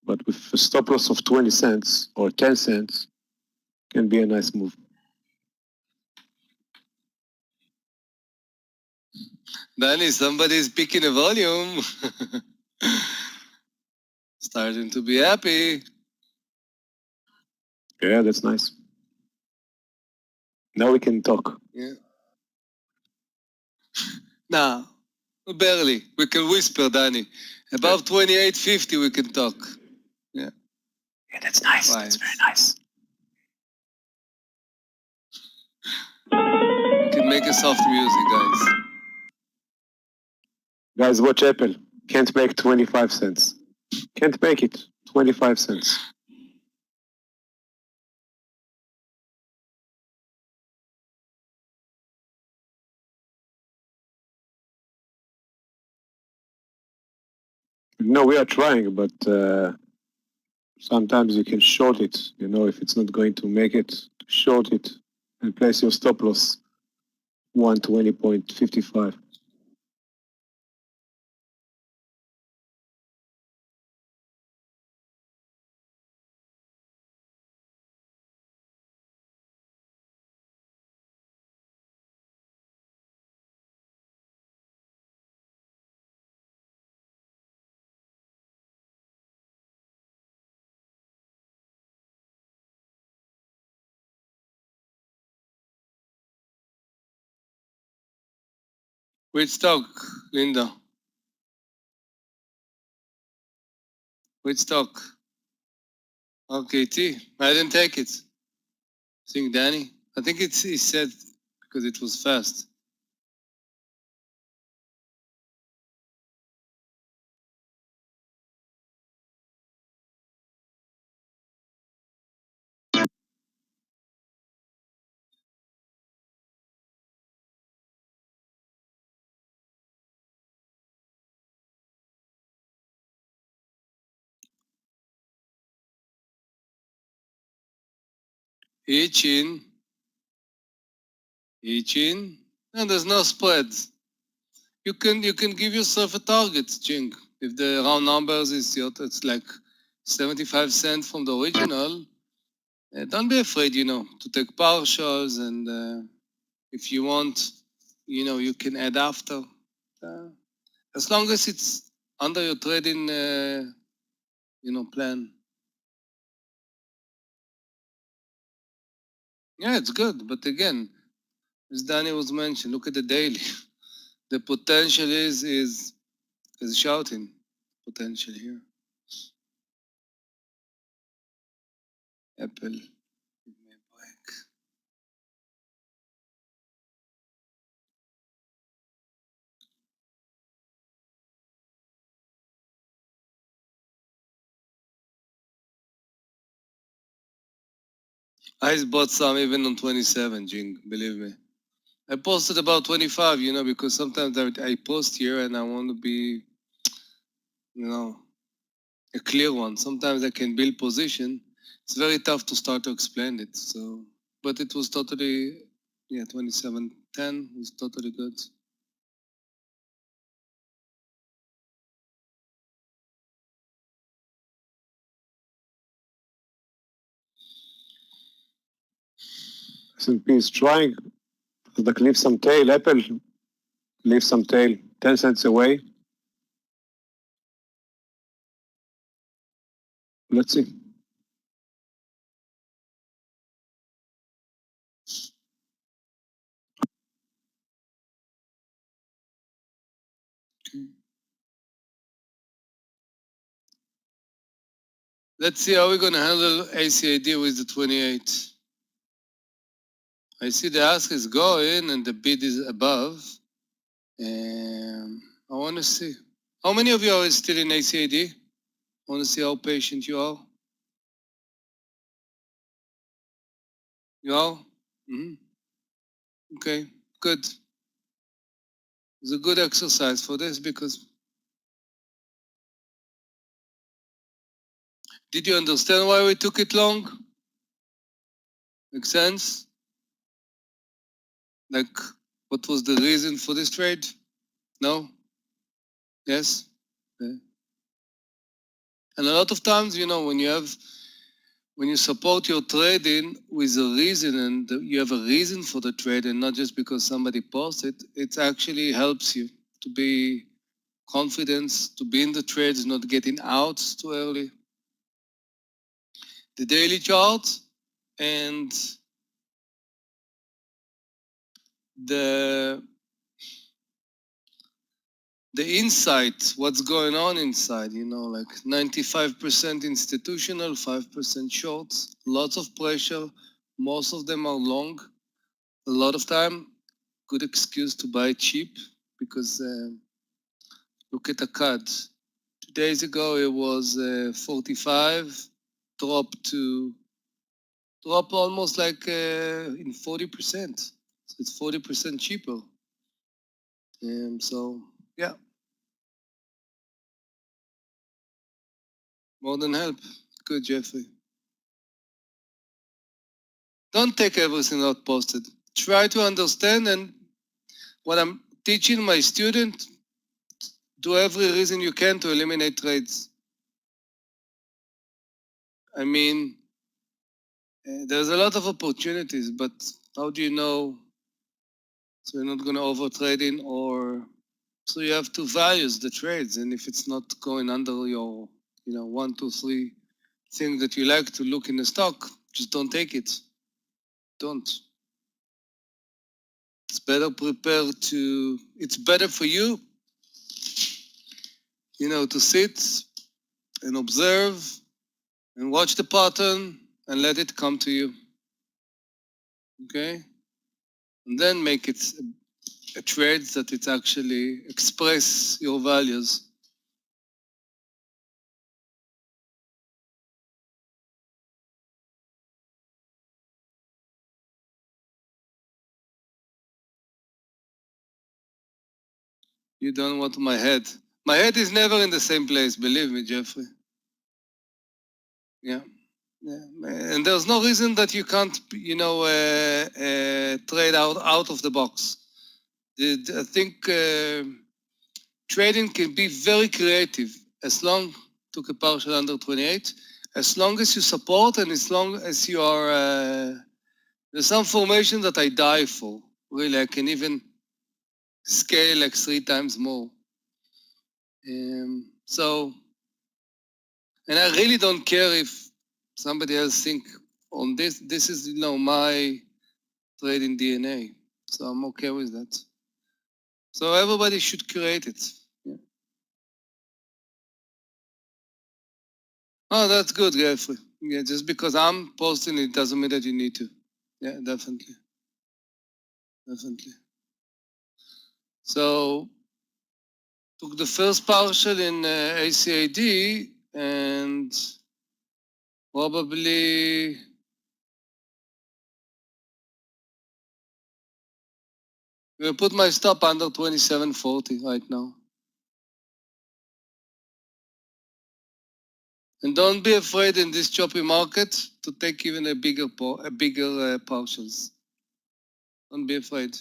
but with a stop loss of 20 cents or 10 cents, can be a nice move. Danny, somebody's picking a volume. Starting to be happy. Yeah, that's nice. Now we can talk. Yeah. Nah, barely. We can whisper, Danny. Above 28.50, we can talk. Yeah. Yeah, that's nice. Right. That's very nice. We can make a soft music, guys. Guys, watch Apple. Can't make 25 cents. Can't make it. 25 cents. No, we are trying, but sometimes you can short it. If it's not going to make it, short it and place your stop loss 120.55. Which stock, Linda? Which stock? Okay, T. I didn't take it. I think Danny. I think he said because it was fast. Each in. And there's no spreads. You can give yourself a target, Jing. If the round numbers it's like 75 cents from the original, don't be afraid, to take partials, and if you want, you can add after. As long as it's under your trading, plan. Yeah, it's good. But again, as Danny was mentioned, look at the daily. The potential is shouting potential here. Apple. I bought some even on 27, Jing, believe me. I posted about 25, you know, because sometimes I post here and I want to be, you know, a clear one. Sometimes I can build position. It's very tough to start to explain it. So, but it was totally, yeah, 27.10 was totally good. S&P is trying. Nasdaq leave some tail. Apple leave some tail. 10 cents away. Let's see. Let's see how we're going to handle ACAD with the 28. I see the ask is going and the bid is above. And I want to see. How many of you are still in ACAD? I want to see how patient you are. You are? Mm-hmm. Okay, good. It's a good exercise for this because did you understand why we took it long? Make sense? Like, what was the reason for this trade? No? Yes? Yeah. And a lot of times, you know, when you support your trading with a reason and you have a reason for the trade and not just because somebody posted, it actually helps you to be confident, to be in the trades, not getting out too early. The daily chart and the insight, what's going on inside, you know, like 95% institutional, 5% shorts, lots of pressure. Most of them are long. A lot of time, good excuse to buy cheap because look at the CAD. 2 days ago it was 45, dropped almost like in 40%. So it's 40% cheaper. So yeah, more than help. Good, Jeffrey. Don't take everything not posted. Try to understand, and what I'm teaching my student, do every reason you can to eliminate trades. I mean, there's a lot of opportunities, but how do you know? So you're not going to over trading, or so you have to value the trades, and if it's not going under your, 1, 2, 3 thing that you like to look in the stock, just don't take it. Don't. It's better prepared to. It's better for you, to sit and observe and watch the pattern and let it come to you. Okay? And then make it a trade that it actually express your values. You don't want my head. My head is never in the same place, believe me, Jeffrey. Yeah. And there's no reason that you can't, trade out of the box. I think trading can be very creative as long took a partial under 28, as long as you support and as long as you are. There's some formation that I die for. Really, I can even scale like 3 times more. So, and I really don't care if somebody else think on this. This is, my trading DNA. So I'm okay with that. So everybody should create it. Yeah. Oh, that's good, Jeffrey. Yeah, just because I'm posting it doesn't mean that you need to. Yeah, definitely. Definitely. So took the first partial in ACAD and probably I'm going to put my stop under 27.40 right now. And don't be afraid in this choppy market to take even a bigger partials. Don't be afraid.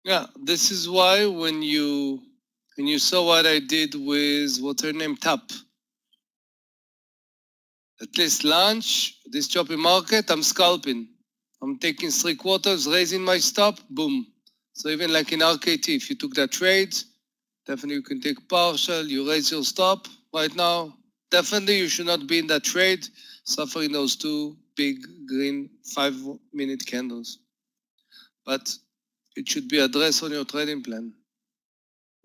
Yeah, this is why when you saw what I did with what's her name, Tap, at least lunch, this choppy market, I'm scalping. I'm taking 3/4, raising my stop, boom. So even like in RKT, if you took that trade, definitely you can take partial, you raise your stop right now. Definitely you should not be in that trade, suffering those two big green 5-minute candles. But it should be addressed on your trading plan.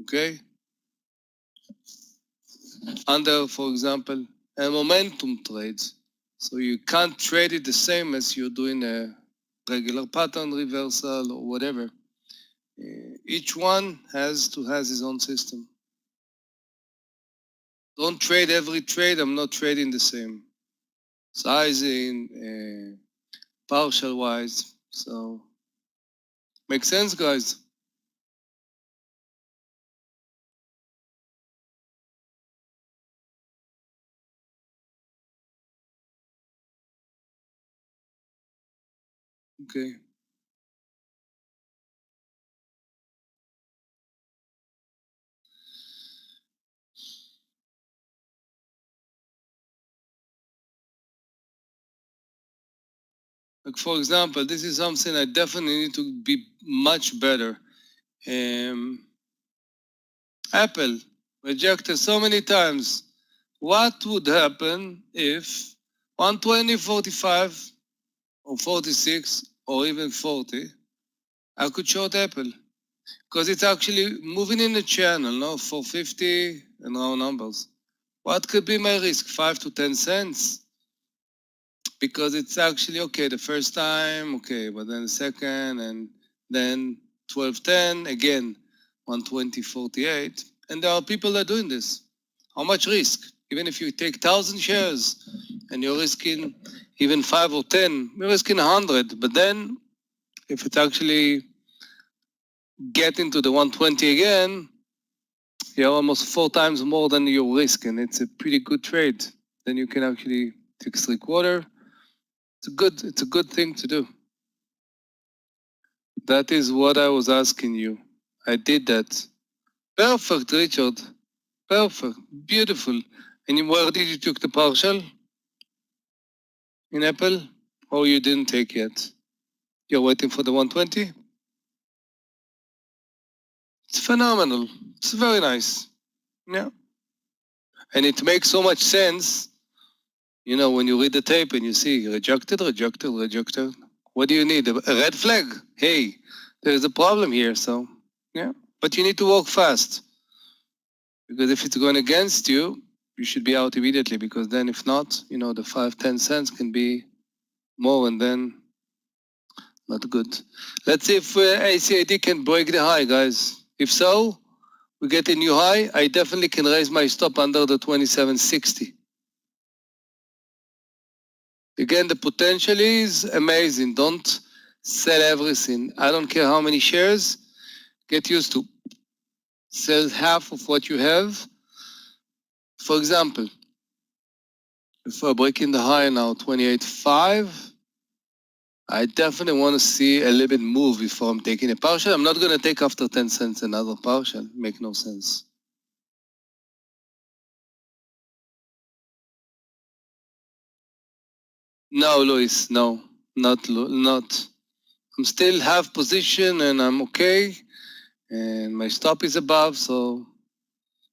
Okay? Under, for example, a momentum trade. So you can't trade it the same as you're doing a regular pattern reversal or whatever. Each one has to have his own system. Don't trade every trade. I'm not trading the same. Sizing, partial wise. So, make sense, guys? Okay. Like for example, this is something I definitely need to be much better. Apple rejected so many times. What would happen if 120, 45, or 46, or even 40, I could short Apple? Because it's actually moving in the channel, no, for 50 and round numbers. What could be my risk? 5 to 10 cents? Because it's actually okay the first time, okay, but then the second, and then 12.10, again, 120.48. And there are people that are doing this. How much risk? Even if you take 1,000 shares and you're risking even 5 or 10, you're risking 100. But then if it's actually get into the 120 again, you're almost 4 times more than your risk, and it's a pretty good trade. Then you can actually take 3/4. It's a good thing to do. That is what I was asking you. I did that. Perfect, Richard. Perfect. Beautiful. And where did you took the partial? In Apple? Or you didn't take yet? You're waiting for the 120? It's phenomenal. It's very nice. Yeah. And it makes so much sense, you know, when you read the tape and you see rejected, rejected, rejected. What do you need? A red flag? Hey, there's a problem here. So, yeah. But you need to walk fast. Because if it's going against you, you should be out immediately. Because then if not, you know, the 5-10 cents can be more, and then not good. Let's see if ACAD can break the high, guys. If so, we get a new high. I definitely can raise my stop under the 27.60. Again, the potential is amazing. Don't sell everything. I don't care how many shares. Get used to sell half of what you have. For example, if we're breaking the high now, 28.5, I definitely want to see a little bit move before I'm taking a partial. I'm not going to take after 10 cents another partial. Make no sense. No, Luis, no, not. I'm still half position and I'm okay. And my stop is above, so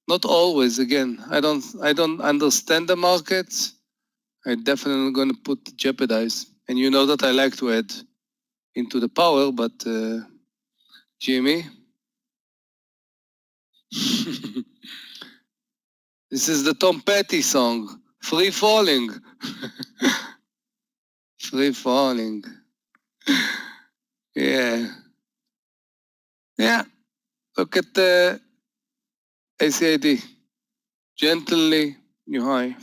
not always. Again, I don't understand the markets. I definitely going to put jeopardize. And you know that I like to add into the power, but Jimmy, this is the Tom Petty song, Free Falling. Free Falling. Yeah. Yeah. Look at the ACAD. Gently, new high.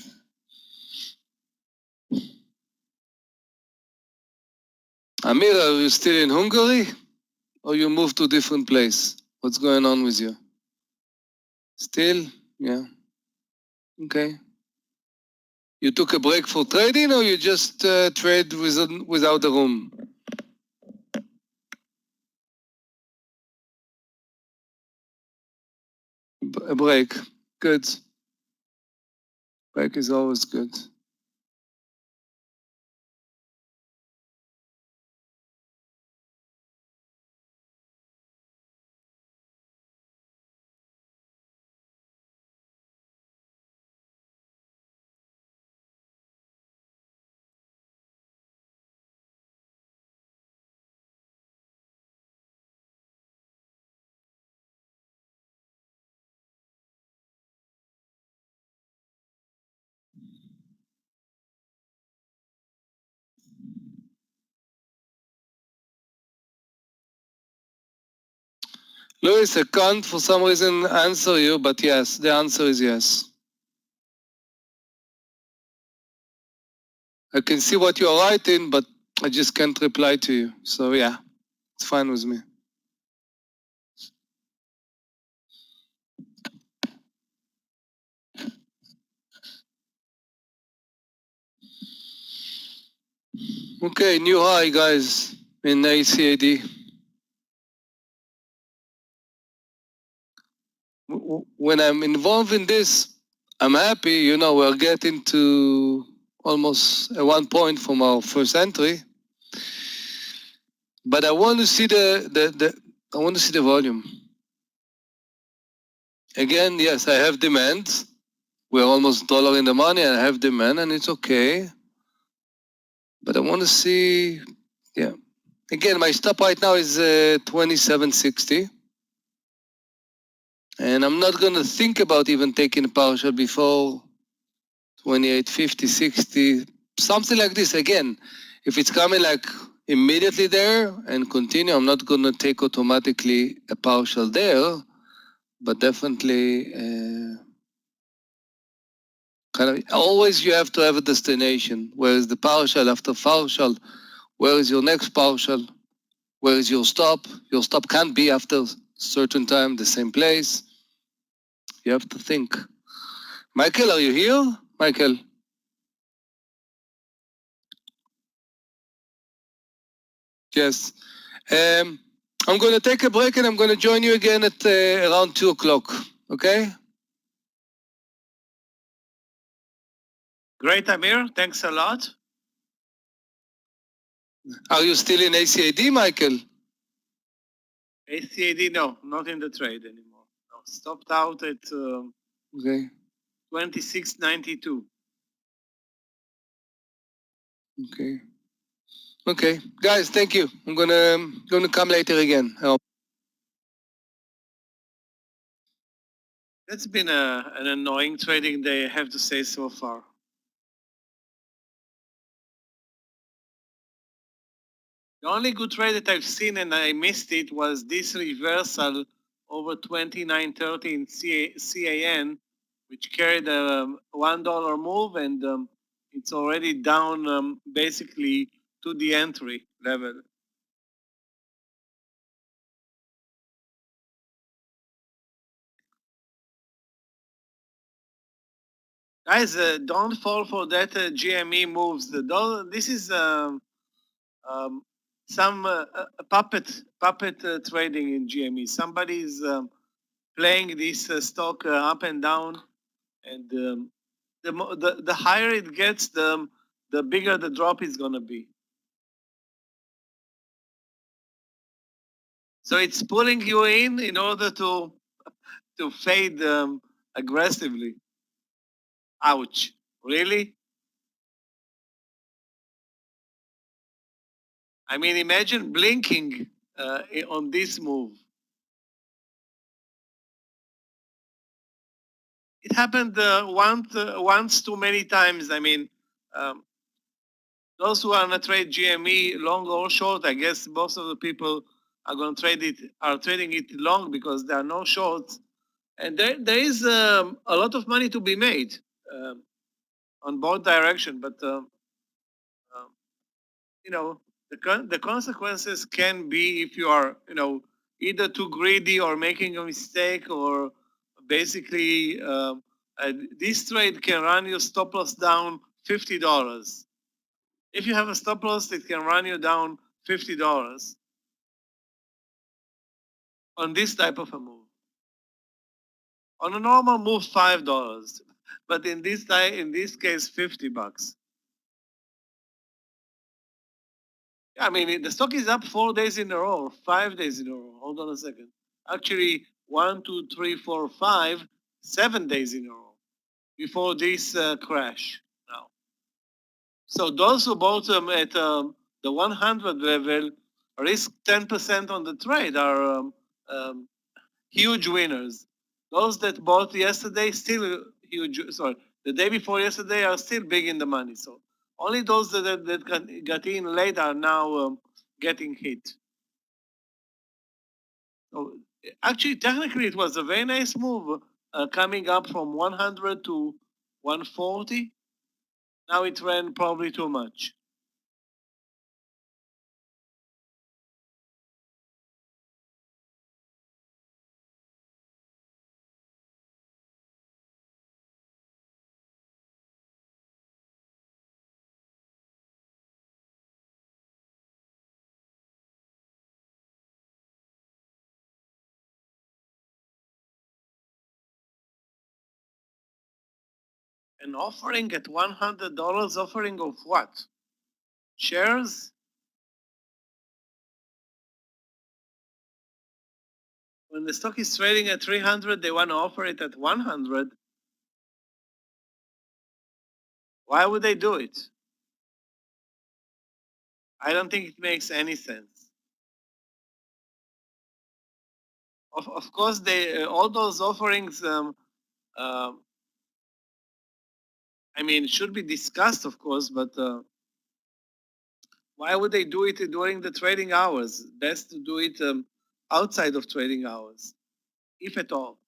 Amir, are you still in Hungary? Or you moved to a different place? What's going on with you? Still? Yeah. Okay. You took a break for trading or you just trade without a room? A break. Good. Break is always good. Louis, I can't for some reason answer you, but yes, the answer is yes. I can see what you're writing, but I just can't reply to you. So yeah, it's fine with me. Okay, new high, guys, in ACAD. When I'm involved in this, I'm happy, you know, we're getting to almost 1 point from our first entry. But I want to see I want to see the volume. Again, yes, I have demand. We're almost dollar in the money. I have demand, and it's okay. But I want to see, yeah. Again, my stop right now is 27.60. And I'm not going to think about even taking a partial before 28.50, 60, something like this. Again, if it's coming like immediately there and continue, I'm not going to take automatically a partial there, but definitely kind of always you have to have a destination. Where is the partial after partial? Where is your next partial? Where is your stop? Your stop can't be after a certain time, the same place. You have to think. Michael, are you here? Michael? Yes. I'm going to take a break and I'm going to join you again at around 2 o'clock. Okay? Great, Amir. Thanks a lot. Are you still in ACAD, Michael? ACAD, no, not in the trade anymore. No, stopped out at Okay. 26.92. Okay. Okay. Guys, thank you. I'm gonna come later again. That's been an annoying trading day, I have to say so far. The only good trade that I've seen and I missed it was this reversal over 29.30 in CAN, which carried a $1 move, and it's already down basically to the entry level. Guys, don't fall for that GME moves. This is some puppet trading in GME. Somebody's playing this stock up and down, and the higher it gets, the bigger the drop is going to be. So it's pulling you in order to fade aggressively. Ouch! Really? I mean, imagine blinking on this move. It happened once too many times. I mean, those who are gonna trade GME long or short, I guess most of the people are going to trading it long because there are no shorts, and there is a lot of money to be made on both direction. But you know, the consequences can be if you are either too greedy or making a mistake, or basically this trade can run your stop loss down $50. If you have a stop loss, it can run you down $50 on this type of a move. On a normal move, $5, but in this case, $50. I mean, the stock is up 4 days in a row, 5 days in a row. Hold on a second. Actually, 1, 2, 3, 4, 5, 7 days in a row before this crash now. So those who bought them at the 100 level, risk 10% on the trade, are huge winners. Those that bought yesterday still huge. Sorry, the day before yesterday are still big in the money. So only those that got in late are now getting hit. So actually, technically, it was a very nice move coming up from 100 to 140. Now it ran probably too much. An offering at $100, offering of what? Shares? When the stock is trading at 300, they want to offer it at 100. Why would they do it? I don't think it makes any sense. Of course, they all those offerings, I mean, should be discussed, of course, but why would they do it during the trading hours? Best to do it outside of trading hours, if at all.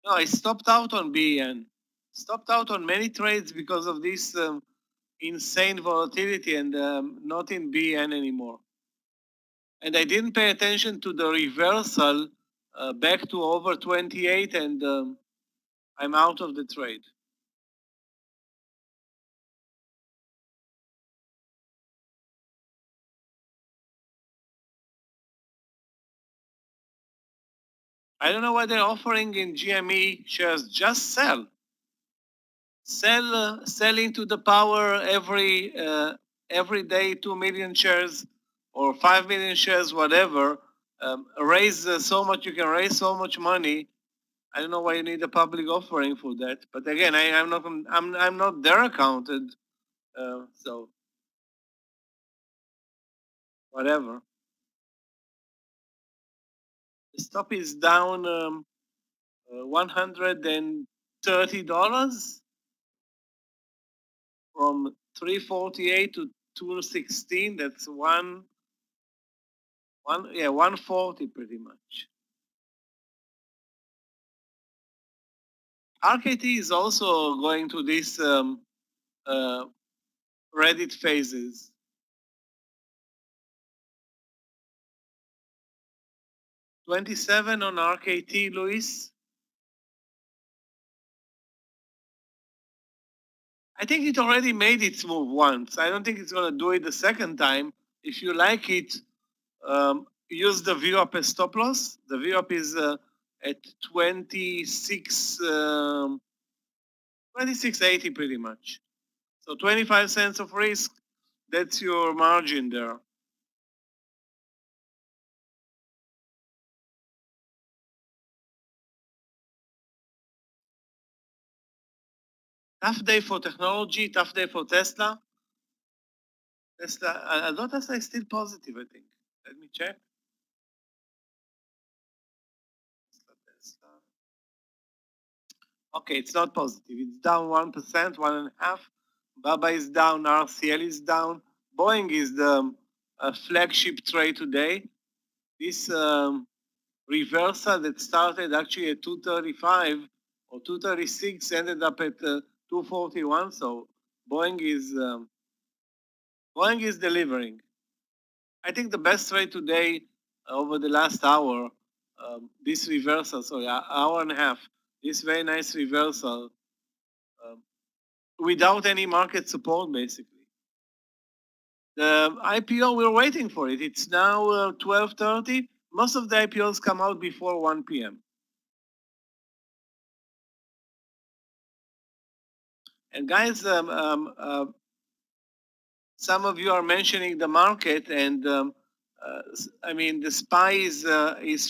No, I stopped out on BEN. Stopped out on many trades because of this insane volatility, and not in BEN anymore. And I didn't pay attention to the reversal back to over 28, and I'm out of the trade. I don't know what they're offering in GME shares. Just sell. Sell into the power every day 2 million shares or 5 million shares, whatever. Raise so much, you can raise so much money. I don't know why you need a public offering for that. But again, I'm not there accounted, so whatever. The stop is down $130 from 348 to 216. That's 140 pretty much. RKT is also going to this Reddit phases. 27 on RKT, Luis. I think it already made its move once. I don't think it's going to do it the second time. If you like it, use the VWAP as stop loss. The VWAP is at 2680 pretty much. So 25 cents of risk, that's your margin there. Tough day for technology, tough day for Tesla. I thought Tesla is still positive, I think. Let me check. Tesla. Okay, it's not positive. It's down 1%, 1.5%. Baba is down, RCL is down. Boeing is the flagship trade today. This reversal that started actually at 235 or 236 ended up at 241. So Boeing is delivering. I think the best trade today over the last hour, this reversal, sorry, hour and a half, this very nice reversal without any market support, basically. The IPO, we're waiting for it. It's now 12:30. Most of the IPOs come out before 1 p.m. And guys, some of you are mentioning the market, and I mean the SPY is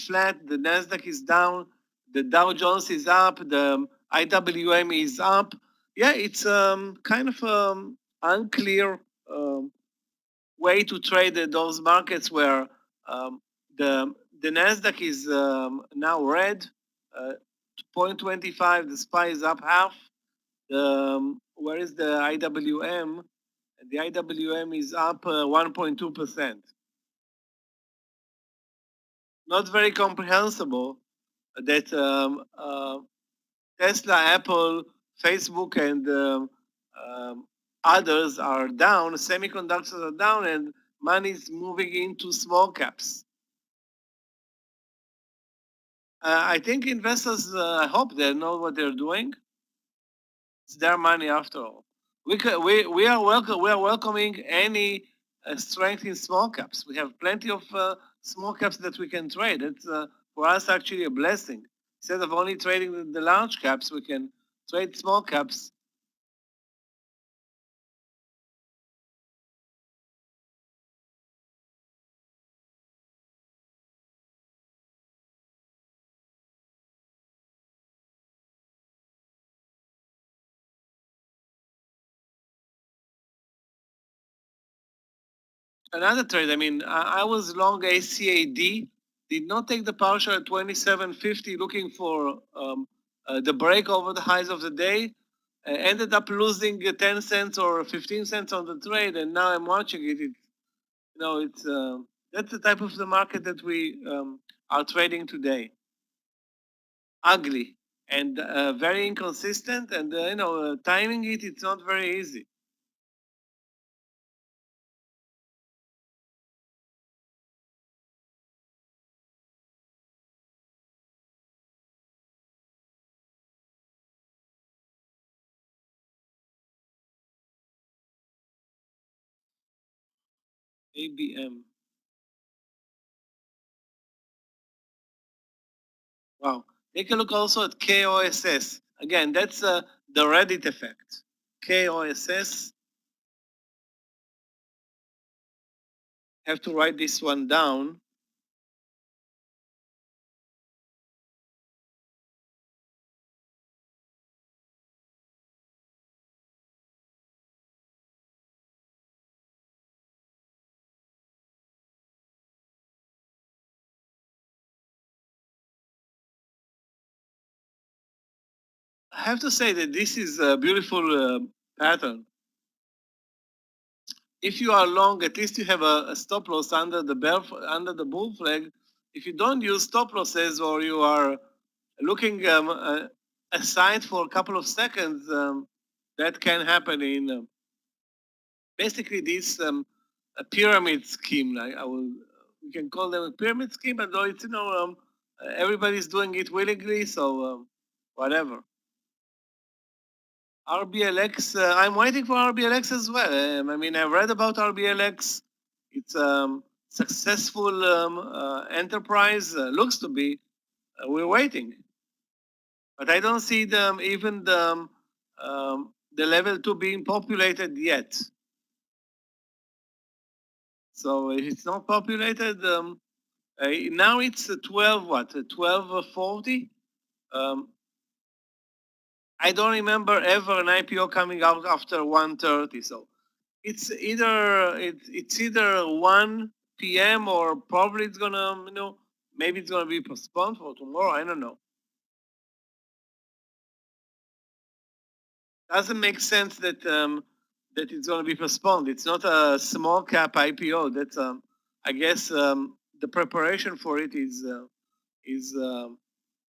flat, the Nasdaq is down, the Dow Jones is up, the IWM is up. Yeah, it's kind of unclear way to trade those markets where the Nasdaq is now red, 0.25, the SPY is up half. Where is the IWM? The IWM is up 1.2%. Not very comprehensible that Tesla, Apple, Facebook, and others are down, semiconductors are down, and money is moving into small caps. I think investors, I hope they know what they're doing. It's their money after all. We are welcoming any strength in small caps. We have plenty of small caps that we can trade. It's for us actually a blessing. Instead of only trading the large caps, we can trade small caps. Another trade, I mean, I was long ACAD, did not take the partial at 27.50, looking for the break over the highs of the day. Ended up losing 10 cents or 15 cents on the trade, and now I'm watching it. It's that's the type of the market that we are trading today. Ugly and very inconsistent, and timing it's not very easy. ABM. Wow. Take a look also at KOSS. Again, that's the Reddit effect. KOSS. Have to write this one down. I have to say that this is a beautiful pattern. If you are long, at least you have a stop loss under the bull flag. If you don't use stop losses, or you are looking aside for a couple of seconds, that can happen in basically this a pyramid scheme. Like we can call them a pyramid scheme, although it's everybody's doing it willingly, so whatever. RBLX, I'm waiting for RBLX as well. I mean, I read about RBLX. It's successful enterprise, looks to be. We're waiting. But I don't see them, even the level 2 being populated yet. So if it's not populated, now it's 12, what, 12.40? I don't remember ever an IPO coming out after 1:30. So it's either 1 p.m. or probably it's gonna, maybe it's gonna be postponed for tomorrow. I don't know. Doesn't make sense that that it's gonna be postponed. It's not a small cap IPO. That's I guess the preparation for it is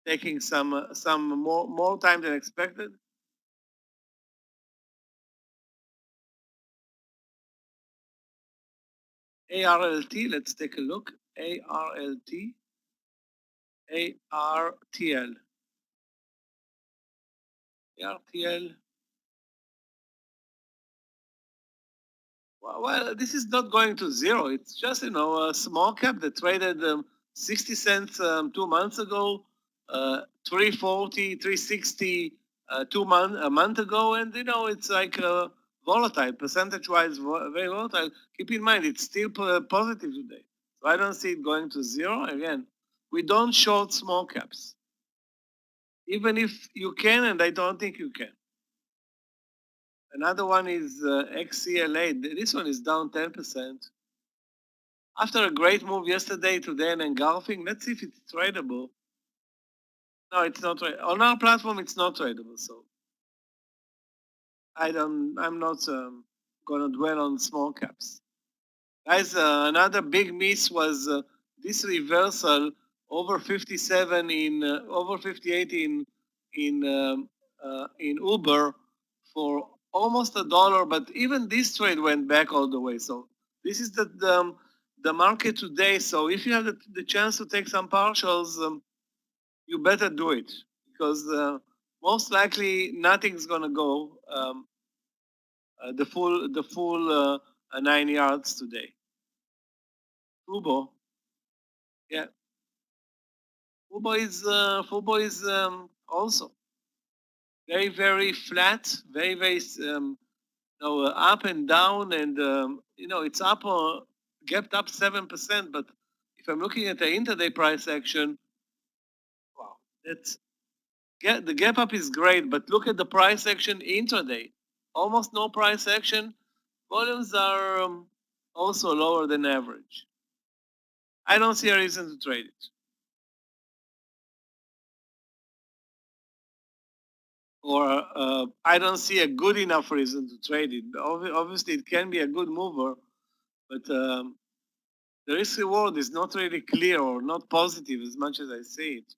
taking some more time than expected. ARLT, let's take a look. ARLT, ARTL, ARTL. Well, this is not going to zero. It's just, a small cap that traded 60 cents 2 months ago, 340, 360 a month ago, and it's like volatile, percentage-wise, very volatile. Keep in mind, it's still positive today. So I don't see it going to zero. Again, we don't short small caps, even if you can, and I don't think you can. Another one is XCLA. This one is down 10%. After a great move yesterday, today, and engulfing, let's see if it's tradable. No, it's not tradable. On our platform, it's not tradable. So I'm not going to dwell on small caps. Guys, another big miss was this reversal over 57 over 58 in Uber for almost $1, but even this trade went back all the way. So this is the market today. So if you have the chance to take some partials, you better do it, because most likely nothing's gonna go the full 9 yards today. Fubo, yeah, Fubo is also very flat, very up and down, and it's up gapped up 7%. But if I'm looking at the intraday price action, wow, the gap up is great, but look at the price action intraday. Almost no price action. Volumes are also lower than average. I don't see a reason to trade it. Or I don't see a good enough reason to trade it. Obviously, it can be a good mover, but the risk reward is not really clear or not positive as much as I see it.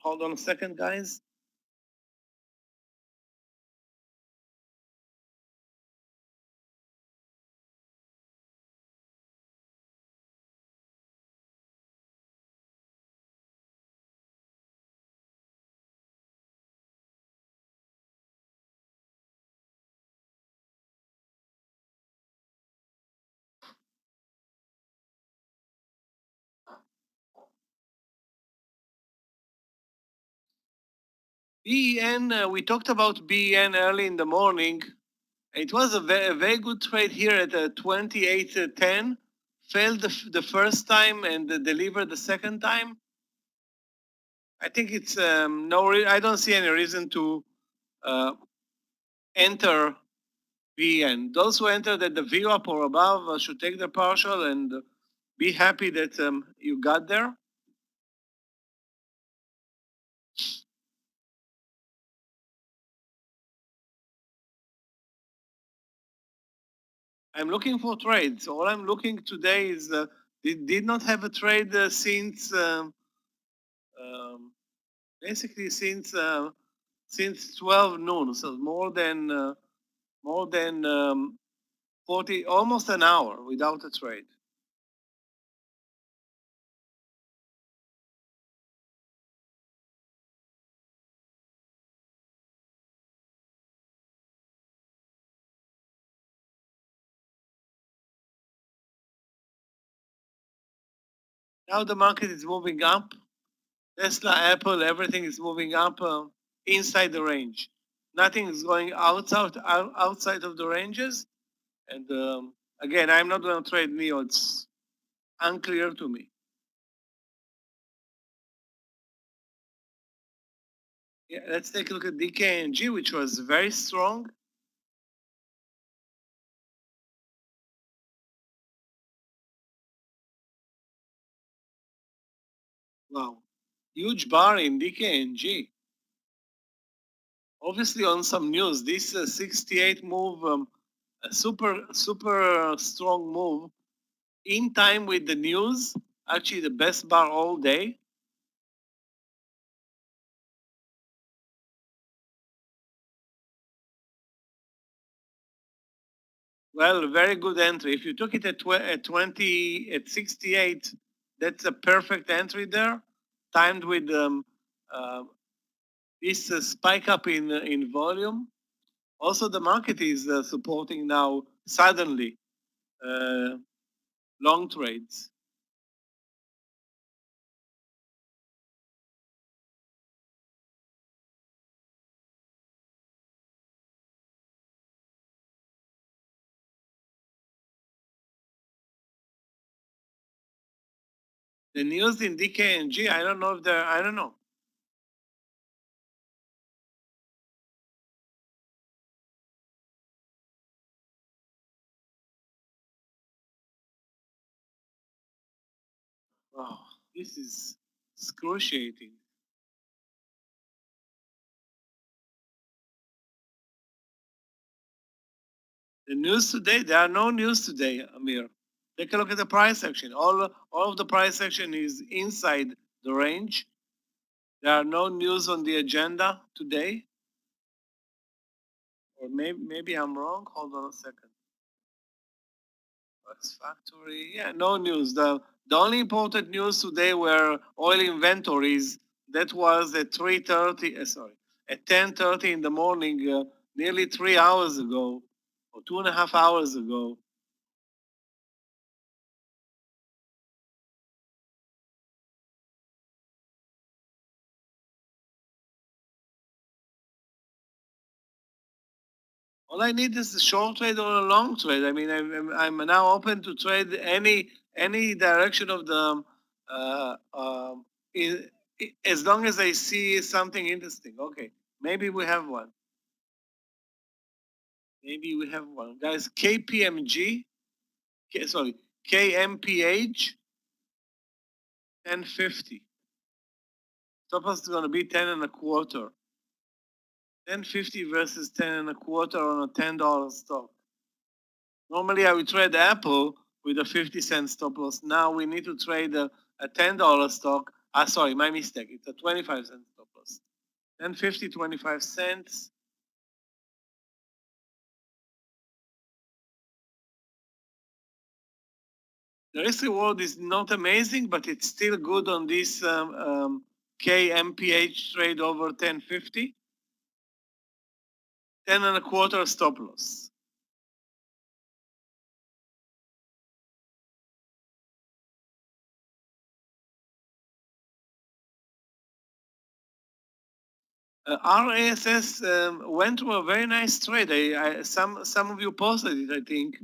Hold on a second, guys. BEN, we talked about BEN early in the morning. It was a very good trade here at 28.10. Failed the first time and delivered the second time. I think it's I don't see any reason to enter BEN. Those who entered at the VWAP or above should take the partial and be happy that you got there. I'm looking for trades. All I'm looking today is did not have a trade since basically since 12 noon. So more than 40, almost an hour without a trade. Now the market is moving up. Tesla, Apple, everything is moving up inside the range. Nothing is going outside of the ranges. And again, I'm not going to trade NIO. unclear to me. Yeah, let's take a look at DKNG, which was very strong. Wow, huge bar in DKNG. Obviously, on some news, this 68 move, a super strong move, in time with the news. Actually, the best bar all day. Well, very good entry. If you took it at 20, at 68, that's a perfect entry there, timed with uh, this spike up in volume. Also, the market is supporting now suddenly long trades. The news in DKNG, I don't know if they're, I don't know. Wow, this is excruciating. The news today, there are no news today, Amir. Take a look at the price action. All of the price action is inside the range. There are no news on the agenda today. Or maybe I'm wrong. Hold on a second. Wax Factory. Yeah, no news. The only important news today were oil inventories. That was at 3:30. At 10:30 in the morning, nearly 3 hours ago, or 2.5 hours ago. All I need is a short trade or a long trade. I mean, I'm now open to trade any direction of the, in, as long as I see something interesting. Okay, maybe we have one. Maybe we have one, guys. KPMG, sorry, KMPH, 1050. Top is going to be 10 and a quarter. 1050 versus 10 and a quarter on a $10 stock. Normally, I would trade Apple with a 50-cent stop loss. Now we need to trade a $10 stock. Sorry, my mistake. It's a 25-cent stop loss. 1050, 25 cents. The risk reward is not amazing, but it's still good on this KMPH trade over 1050. 10 and a quarter stop loss. RASS went through a very nice trade. Some of you posted it, I think,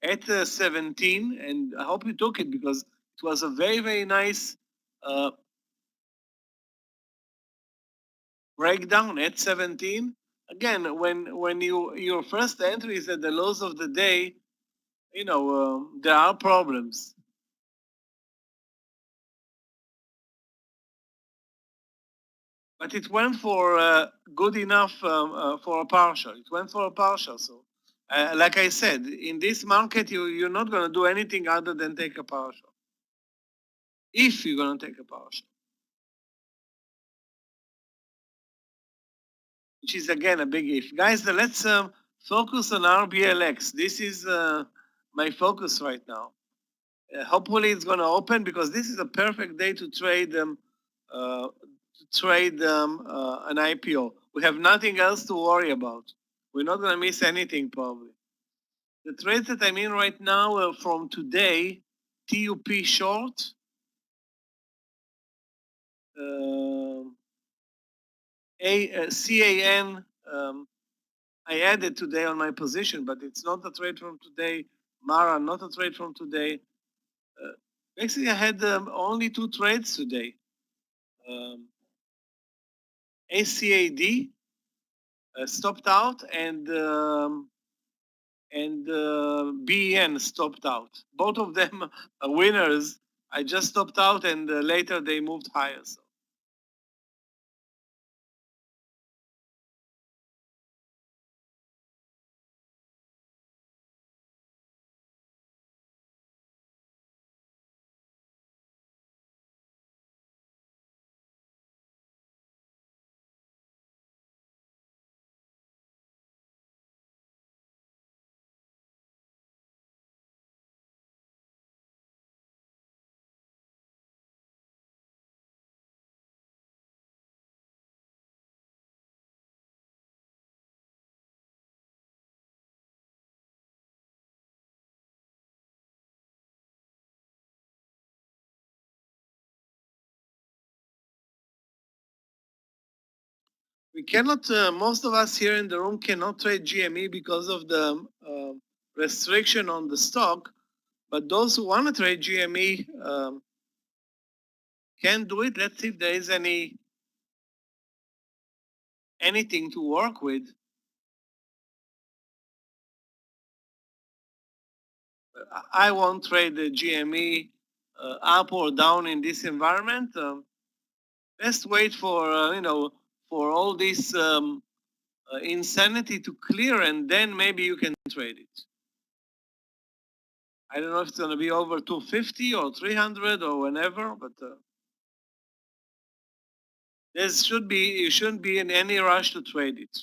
at 17, and I hope you took it because it was a very nice breakdown at 17. Again, when your first entry is at the lows of the day, you know there are problems. But it went for good enough for a partial. It went for a partial. So, like I said, in this market, you're not going to do anything other than take a partial. If you're going to take a partial. Which is, again, a big if. Guys, let's focus on RBLX. This is my focus right now. Hopefully, it's going to open because this is a perfect day to trade an IPO. We have nothing else to worry about. We're not going to miss anything probably. The trades that I'm in right now are from today, TUP short, CAN. I added today on my position, but it's not a trade from today. Mara, not a trade from today. Basically, I had only 2 trades today. ACAD stopped out, and BEN stopped out. Both of them are winners. I just stopped out, and later they moved higher. So. We cannot, most of us here in the room cannot trade GME because of the restriction on the stock, but those who want to trade GME can do it. Let's see if there is anything to work with. I won't trade the GME up or down in this environment. Let's wait for, for all this insanity to clear, and then maybe you can trade it. I don't know if it's going to be over 250 or 300 or whenever, but you shouldn't be in any rush to trade it.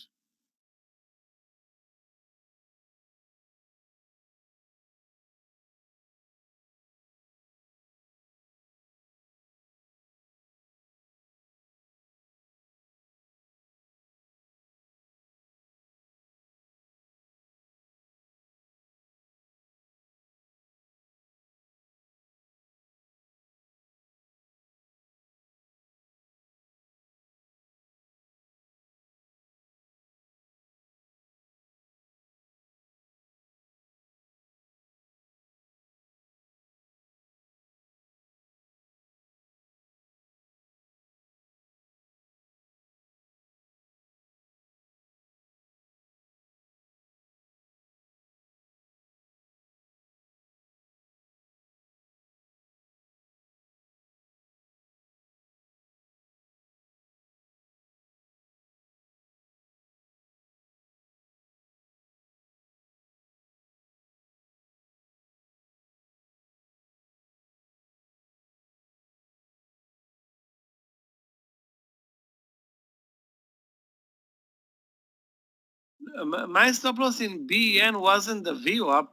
My stop loss in BEN wasn't the VWAP.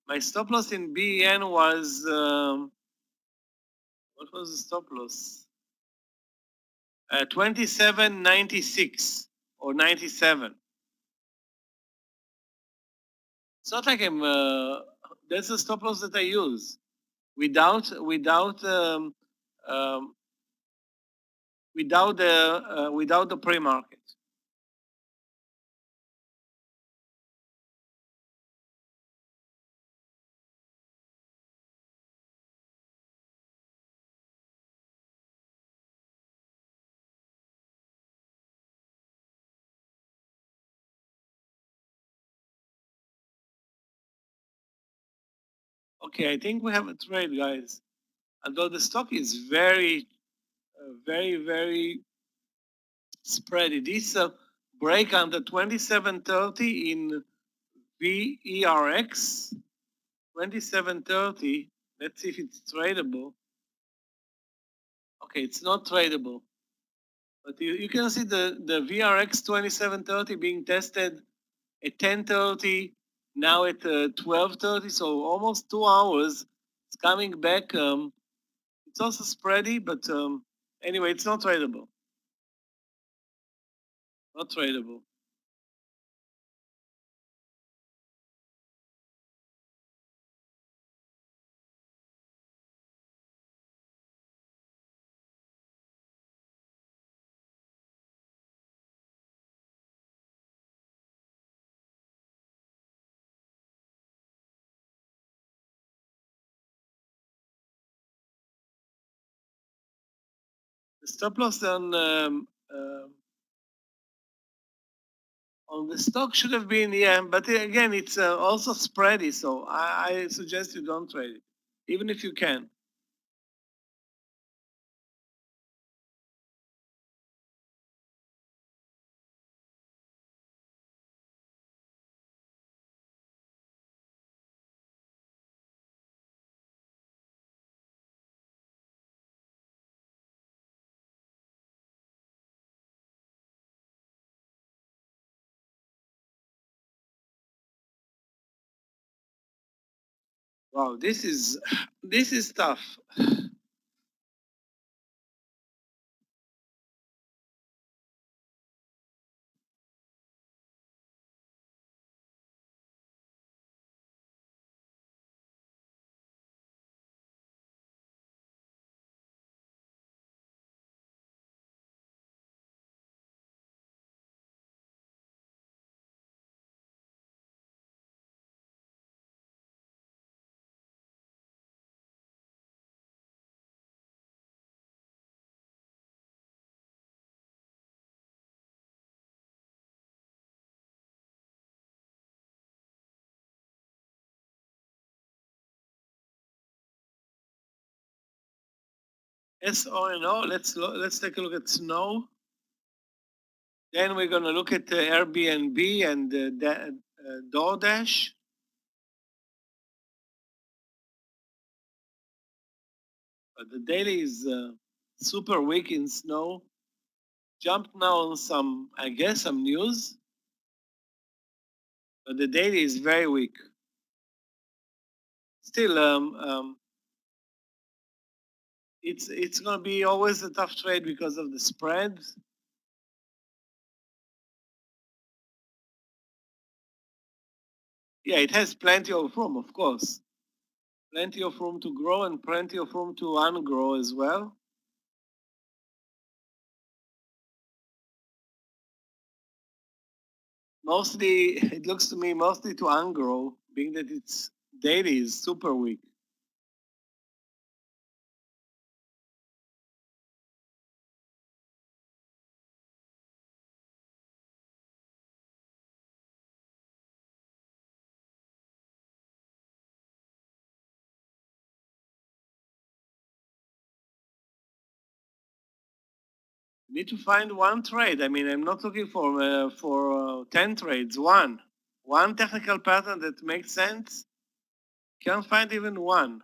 My stop loss in BEN was, what was the stop loss? 27.96 or 97. It's not like I'm, that's the stop loss that I use. Without the pre-market. Okay, I think we have a trade, guys. Although the stock is very, very spready. This break under 27.30 in VERX, 27.30. Let's see if it's tradable. Okay, it's not tradable. But you can see the VRX 27.30 being tested at 10.30, now at 12.30, so almost 2 hours. It's coming back. It's also spready, but anyway, it's not tradable. Not tradable. The stop loss on the stock should have been, yeah, but again, it's also spready, so I suggest you don't trade it, even if you can. Wow, this is tough. SO&O, let's take a look at Snow. Then we're going to look at Airbnb and DoorDash. But the daily is super weak in Snow. Jumped now on some, I guess, some news. But the daily is very weak. Still, it's going to be always a tough trade because of the spread. Yeah, it has plenty of room, of course. Plenty of room to grow and plenty of room to ungrow as well. Mostly, it looks to me mostly to ungrow, being that its daily is super weak. Need to find one trade. I mean, I'm not looking for 10 trades. One technical pattern that makes sense. Can't find even one.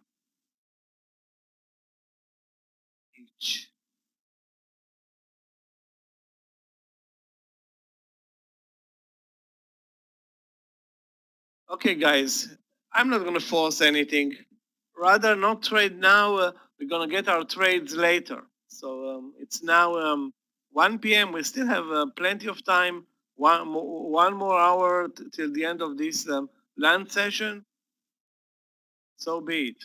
Each. Okay, guys, I'm not going to force anything. Rather, not trade now. We're going to get our trades later. So it's now 1 p.m. We still have plenty of time. One more hour till the end of this lunch session. So be it.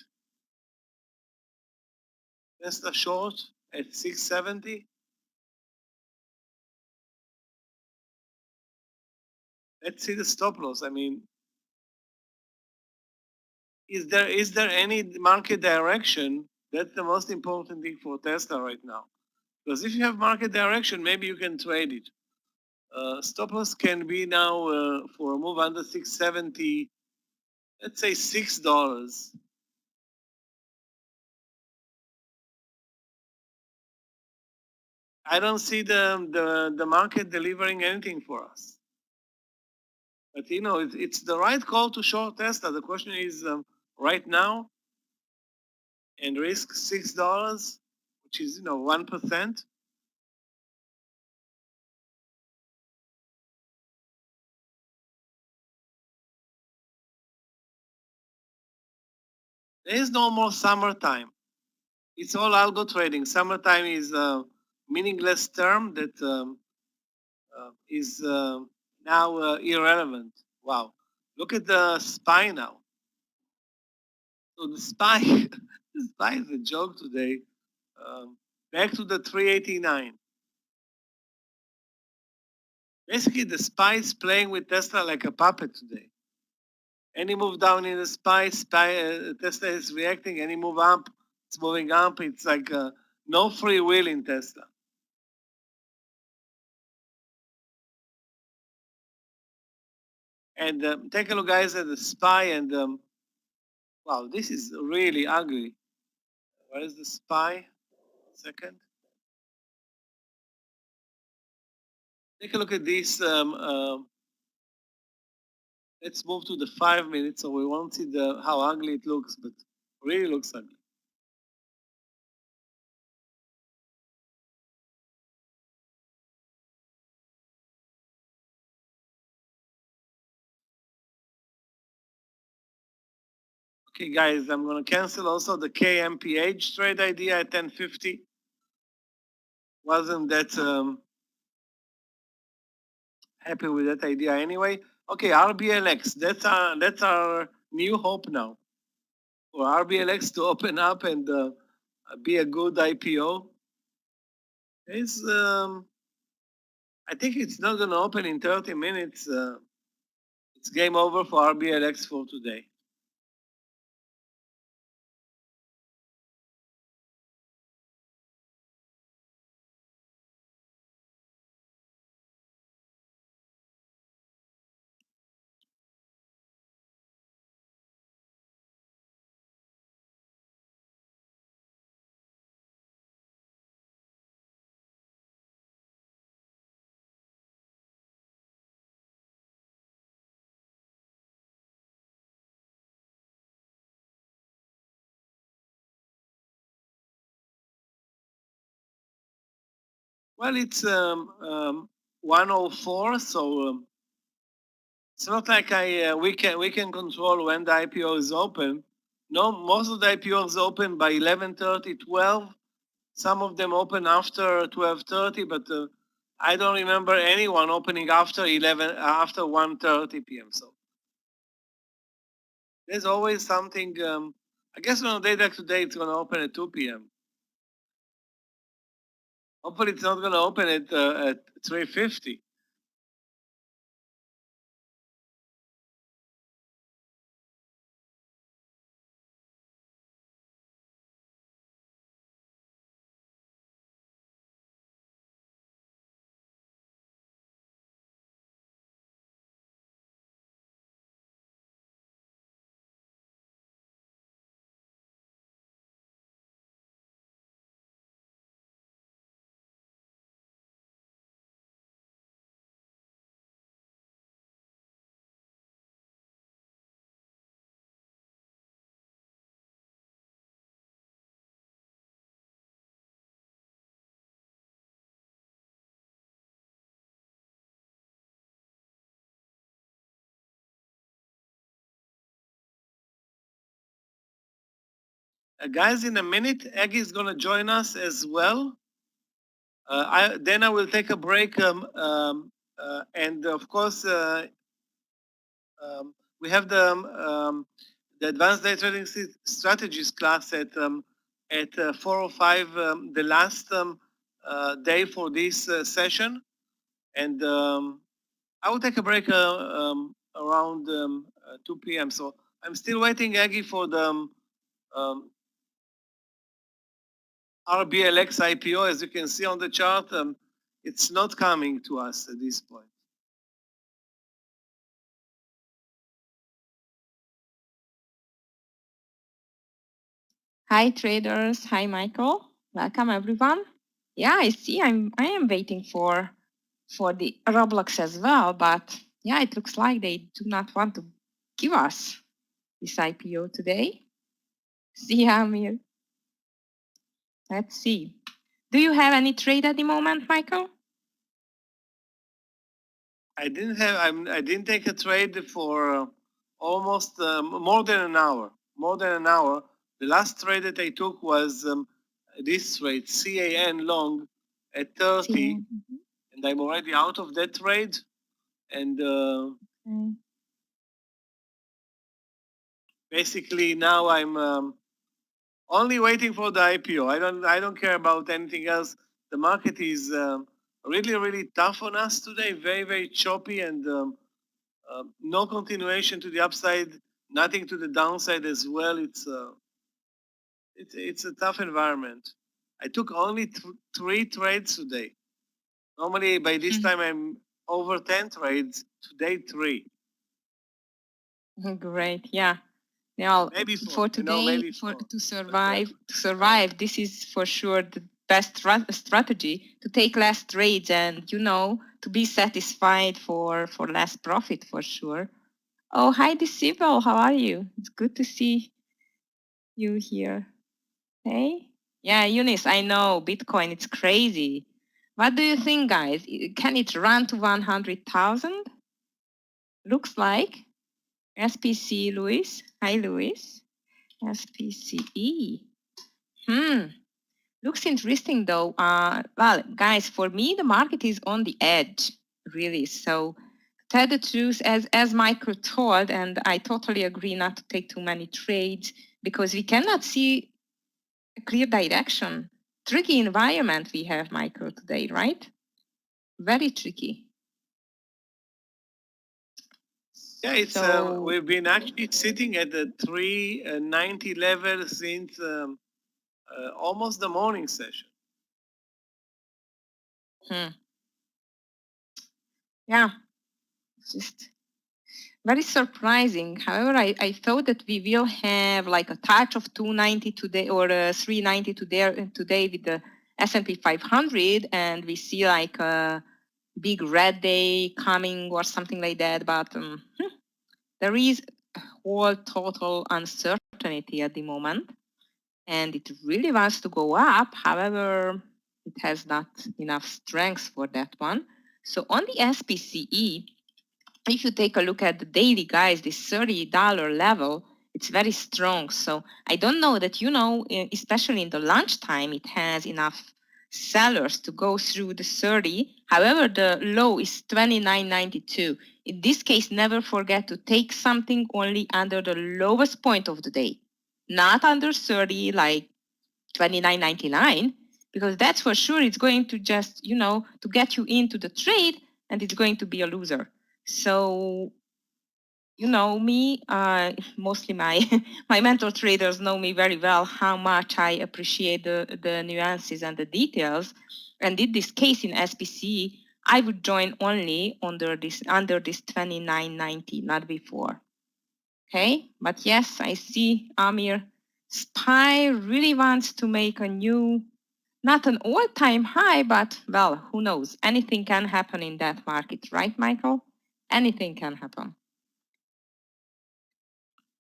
Just a short at 670. Let's see the stop loss. I mean, is there any market direction? That's the most important thing for Tesla right now. Because if you have market direction, maybe you can trade it. Stop loss can be now for a move under 670, let's say $6. I don't see the market delivering anything for us. But you know, it's the right call to short Tesla. The question is right now, and risk $6, which is 1%. There is no more summertime. It's all algo trading. Summertime is a meaningless term that is now irrelevant. Wow. Look at the SPY now. So the SPY, the SPY is a joke today. Back to the 389. Basically, the SPY is playing with Tesla like a puppet today. Any move down in the SPY, Tesla is reacting. Any move up, it's moving up. It's like No free will in Tesla. And take a look, guys, at the SPY. And wow, this is really ugly. Where is the SPY? Second. Take a look at this. Let's move to the 5 minutes, so we won't see how ugly it looks, but really looks ugly. Okay, guys, I'm going to cancel also the KMPH trade idea at 1050. Wasn't that happy with that idea anyway. Okay, RBLX, that's our new hope now. For RBLX to open up and be a good IPO. It's, I think it's not going to open in 30 minutes. It's game over for RBLX for today. Well, it's 104, so it's not like we can control when the IPO is open. No, most of the IPOs open by 11:30, 12. Some of them open after 12:30, but I don't remember anyone opening after 1:30 p.m. So there's always something. I guess on a day like today, it's going to open at 2 p.m. Hopefully, it's not going to open at 3:50. Guys, in a minute, Aggie is going to join us as well. Then I will take a break, and of course, we have the advanced day trading strategies class at 4:05, the last day for this session, and I will take a break around 2 p.m. So I'm still waiting, Aggie, for the RBLX IPO. As you can see on the chart, it's not coming to us at this point. Hi traders, hi Michael. Welcome everyone. Yeah, I see. I am waiting for the Roblox as well, but yeah, it looks like they do not want to give us this IPO today. See ya, Meir. Let's see. Do you have any trade at the moment, Michael? I didn't take a trade for almost more than an hour. More than an hour. The last trade that I took was this trade, CAN long at 30, and I'm already out of that trade. And basically now I'm only waiting for the IPO. I don't care about anything else. The market is really tough on us today. Very choppy, and no continuation to the upside. Nothing to the downside as well. It's a tough environment. I took only 3 trades today. Normally, by this time, I'm over 10 trades. Today, 3. Great, yeah. Now, Maybe 4. for today, maybe for 4. to survive, this is for sure the best strategy, to take less trades and, to be satisfied for less profit, for sure. Oh, hi, Disciple, how are you? It's good to see you here. Hey? Yeah, Eunice, I know, Bitcoin, it's crazy. What do you think, guys? Can it run to 100,000? Looks like. SPC, Luis. Hi, Luis. SPCE. Looks interesting though. Well, guys, for me, the market is on the edge, really. So, to tell the truth, as Michael told, and I totally agree not to take too many trades because we cannot see a clear direction. Tricky environment we have, Michael, today, right? Very tricky. Yeah, it's So, we've been actually sitting at the 390 level since almost the morning session. Yeah, just very surprising. However, I thought that we will have like a touch of 290 today or 390 today with the S&P 500, and we see like a big red day coming or something like that. But there is a whole total uncertainty at the moment, and it really wants to go up. However, it has not enough strength for that one. So on the SPCE, if you take a look at the daily, guys, this $30 level, it's very strong. So I don't know that, especially in the lunchtime, it has enough sellers to go through the 30. However, the low is 29.92. In this case, never forget to take something only under the lowest point of the day, not under 30, like 29.99, because that's for sure it's going to just, to get you into the trade, and it's going to be a loser. So, me, mostly my my mentor traders know me very well, how much I appreciate the nuances and the details. And in this case in SPC, I would join only under this 29.90, not before. Okay, but yes, I see Amir. SPY really wants to make a new, not an all-time high, but well, who knows? Anything can happen in that market, right, Michael? Anything can happen.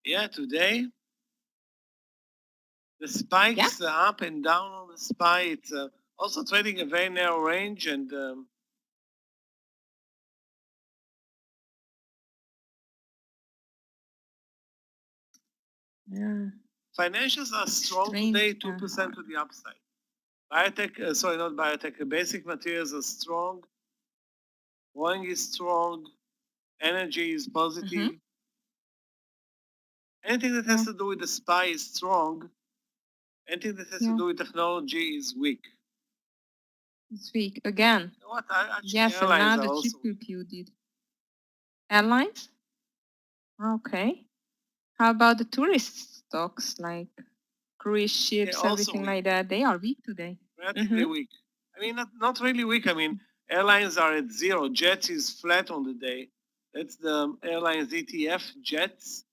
Yeah, today the spikes up and down on the SPY. It's also trading a very narrow range, and financials are strong today, 2% to the upside. Biotech, sorry, not biotech. Basic materials are strong. Oil is strong. Energy is positive. Anything that has to do with the SPY is strong. Anything that has to do with technology is weak. It's weak again. You know what? Actually, yes, another triple Q did. Airlines? Okay. How about the tourist stocks like cruise ships, everything like that? They are weak today. Relatively weak. I mean, not really weak. I mean, airlines are at zero. Jets is flat on the day. That's the airlines ETF, Jets.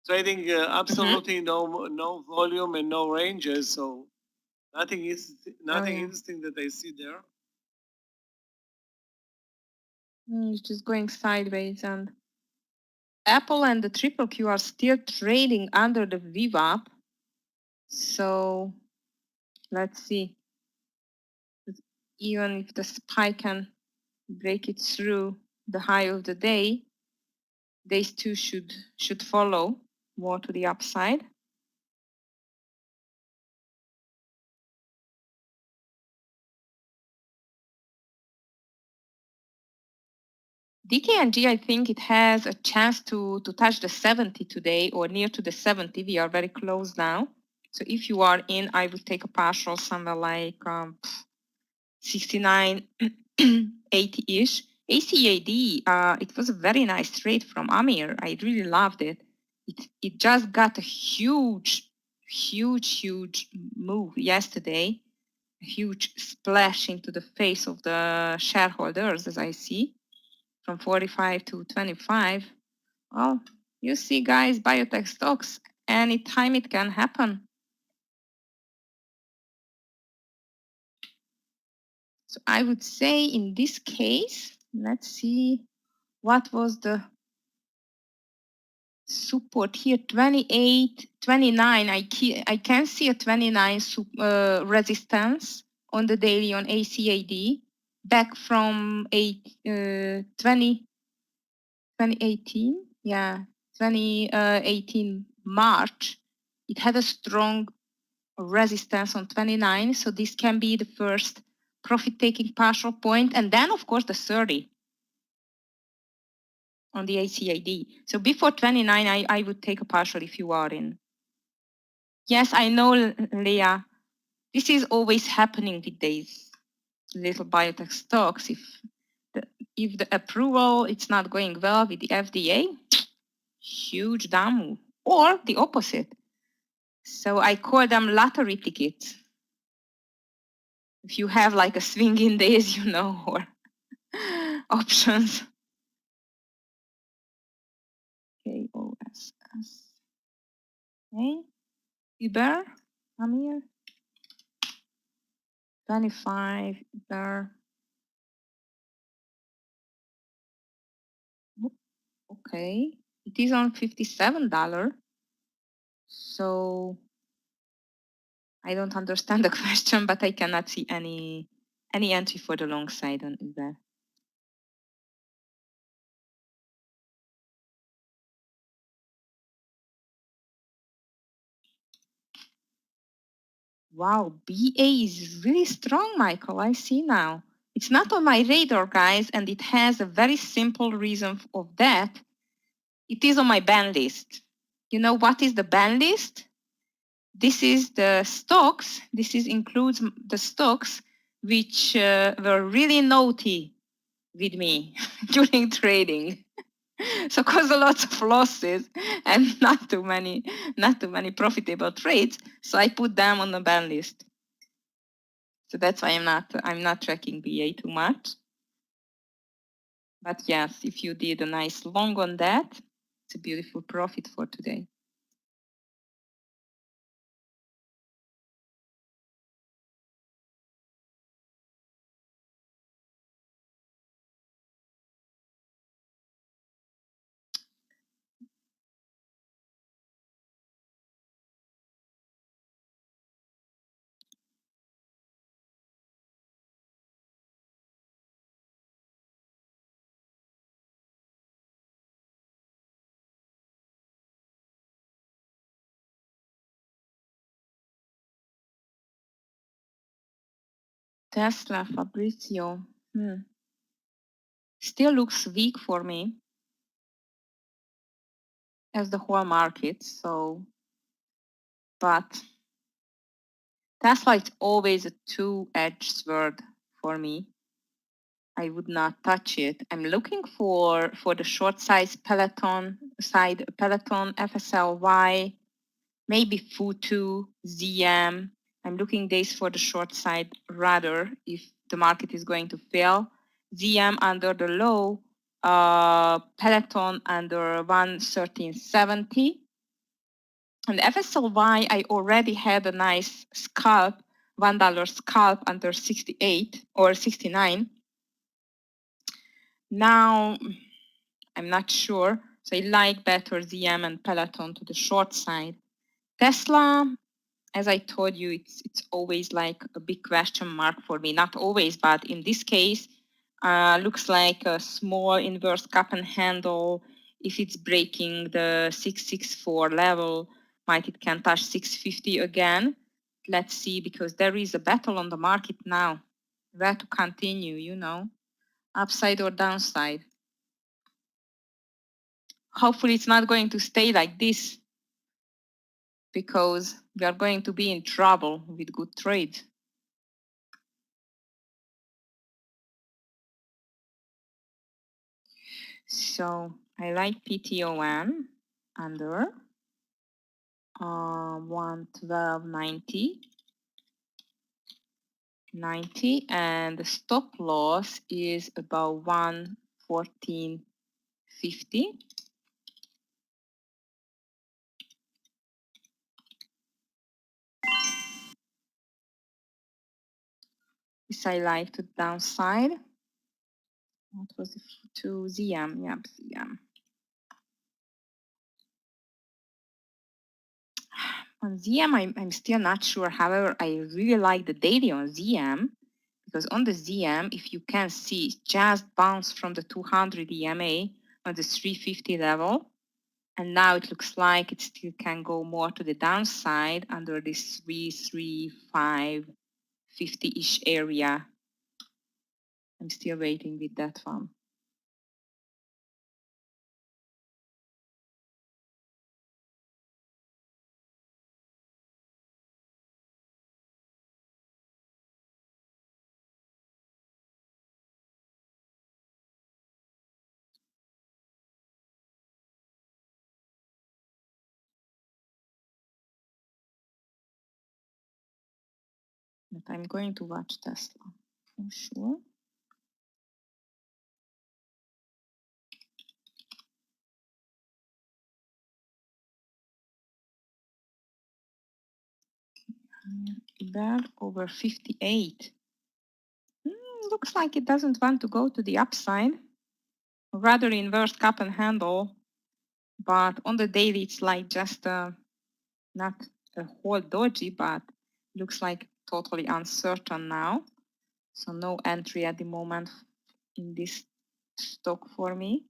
Trading absolutely no volume and no ranges, so nothing interesting that I see there. It's just going sideways, and Apple and the triple Q are still trading under the VWAP. So let's see. Even if the SPY can break it through the high of the day, these two should follow more to the upside. DKNG, I think it has a chance to touch the 70 today, or near to the 70. We are very close now. So if you are in, I would take a partial somewhere like 69, 80-ish. ACAD, it was a very nice trade from Amir. I really loved it. It just got a huge huge move yesterday, a huge splash into the face of the shareholders, as I see, from 45 to 25. Well, you see, guys, biotech stocks, anytime it can happen. So I would say in this case, let's see what was the support here, 28, 29. I can see a 29 resistance on the daily on ACAD back from 2018. Yeah, 2018 March. It had a strong resistance on 29. So this can be the first profit-taking partial point. And then, of course, the 30 on the ACAD. So before 29, I would take a partial if you are in. Yes, I know, Leah. This is always happening with these little biotech stocks. If the approval it's not going well with the FDA, huge down move, or the opposite. So I call them lottery tickets. If you have like a swinging days, you know, or options. KOSS. Okay. Uber, Amir. 25 Uber. Okay. It is on $57. So I don't understand the question, but I cannot see any entry for the long side on Uber. Wow, BA is really strong, Michael. I see now. It's not on my radar, guys, and it has a very simple reason of that. It is on my ban list. You know what is the ban list? This is the stocks. Includes the stocks which were really naughty with me during trading. So caused a lot of losses and not too many profitable trades. So I put them on the ban list. So that's why I'm not tracking BA too much. But yes, if you did a nice long on that, it's a beautiful profit for today. Tesla, Fabrizio. Still looks weak for me as the whole market. So, but Tesla is always a two-edged sword for me. I would not touch it. I'm looking for the short size Peloton FSLY, maybe FUTU, ZM. I'm looking days for the short side rather if the market is going to fail. ZM under the low, Peloton under 113.70. And FSLY, I already had a nice scalp, $1 scalp under 68 or 69. Now, I'm not sure. So I like better ZM and Peloton to the short side. Tesla, as I told you, it's always like a big question mark for me. Not always, but in this case, looks like a small inverse cup and handle. If it's breaking the 664 level, it can touch 650 again. Let's see, because there is a battle on the market now. Where to continue, you know, upside or downside. Hopefully it's not going to stay like this because we are going to be in trouble with good trade. So I like PTOM under 112.90, 90, and the stop loss is about 114.50. This I like to downside. What was it to ZM? Yep, ZM. On ZM, I'm still not sure. However, I really like the daily on ZM because on the ZM, if you can see, it just bounced from the 200 EMA on the 350 level. And now it looks like it still can go more to the downside under this 335, 50-ish area. I'm still waiting with that one. But I'm going to watch Tesla for sure. There over 58. Looks like it doesn't want to go to the upside. Rather inverse cup and handle. But on the daily, it's like just not a whole doji, but looks like totally uncertain now. So no entry at the moment in this stock for me.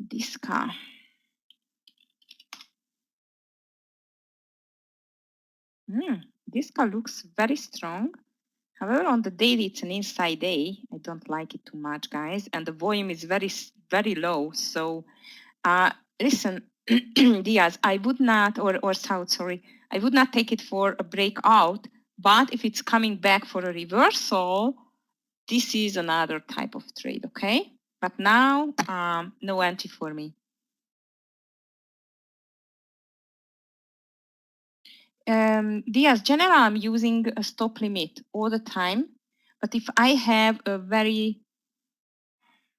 This car. This car looks very strong. However, on the daily, it's an inside day. I don't like it too much, guys. And the volume is very, very low. So listen, Diaz, I would not, or South, sorry, I would not take it for a breakout. But if it's coming back for a reversal, this is another type of trade, okay? But now, no entry for me. Diaz, general, I'm using a stop limit all the time. But if I have a very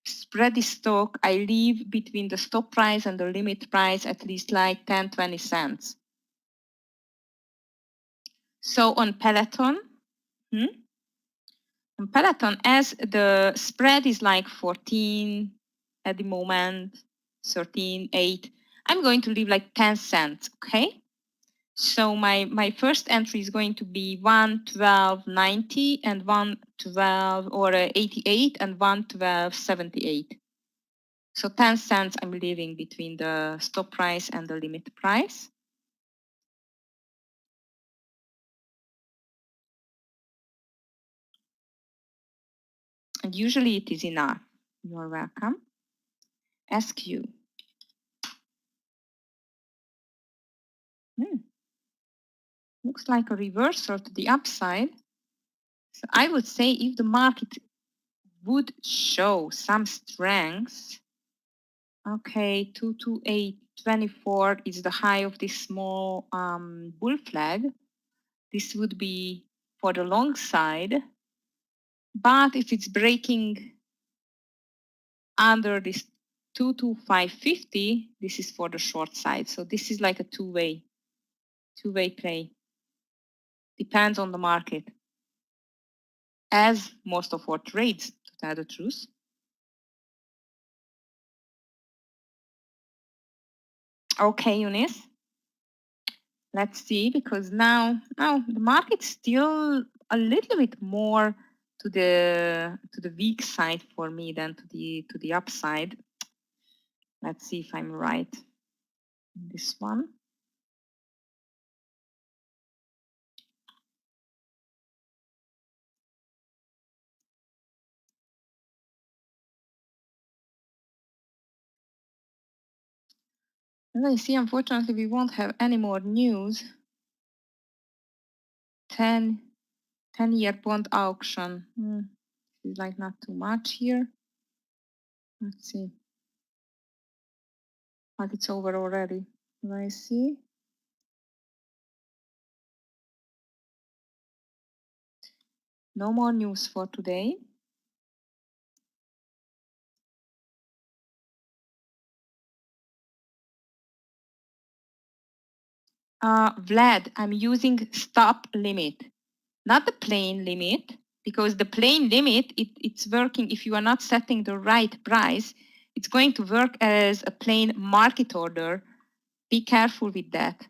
spready stock, I leave between the stop price and the limit price at least like 10, 20 cents. So on Peloton, as the spread is like 14 at the moment, 13, 8, I'm going to leave like 10 cents, okay? So my first entry is going to be 112.90 and 112 or 88 and 112.78. So 10 cents I'm leaving between the stop price and the limit price. And usually it is enough. You're welcome. SQ. Looks like a reversal to the upside. So I would say if the market would show some strength, okay, 228.24 is the high of this small bull flag. This would be for the long side. But if it's breaking under this 225.50, this is for the short side. So this is like a two-way play. Depends on the market. As most of our trades, to tell the truth. Okay, Eunice. Let's see, because now the market's still a little bit more to the weak side for me than to the upside. Let's see if I'm right in this one. As I see, unfortunately, we won't have any more news. 10-year bond auction. It's like not too much here. Let's see. But it's over already. I see. No more news for today. Vlad, I'm using stop limit, not the plain limit, because the plain limit, it's working if you are not setting the right price. It's going to work as a plain market order. Be careful with that.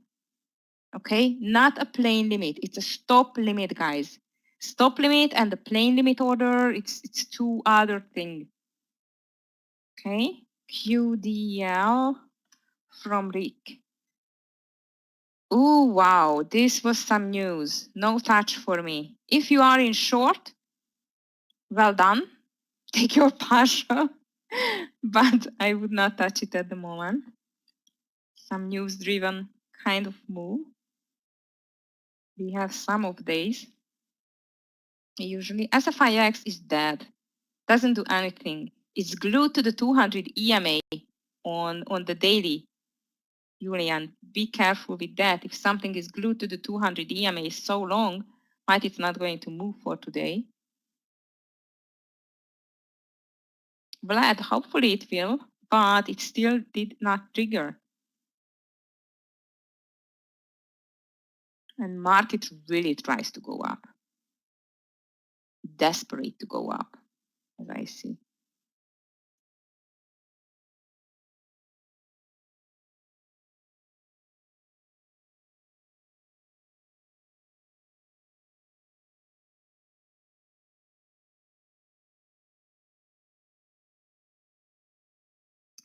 Okay, not a plain limit. It's a stop limit, guys. Stop limit and the plain limit order, it's two other things. Okay, QDL from Rick. Oh, wow, this was some news. No touch for me. If you are in short, well done. Take your partial, but I would not touch it at the moment. Some news-driven kind of move. We have some of these. Usually, SFIX is dead. Doesn't do anything. It's glued to the 200 EMA on the daily. Julian, be careful with that. If something is glued to the 200 EMA so long, might it's not going to move for today. Vlad, hopefully it will, but it still did not trigger. And market really tries to go up. Desperate to go up, as I see.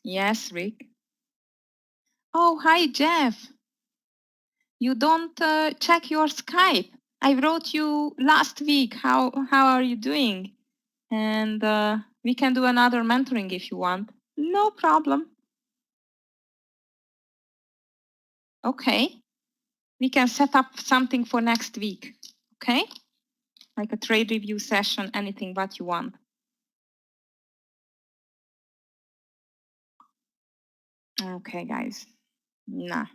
Yes, Rick. Oh, hi, Jeff. You don't check your Skype. I wrote you last week. How are you doing? And we can do another mentoring if you want. No problem. Okay. We can set up something for next week. Okay? Like a trade review session, anything what you want. Okay, guys. Nah.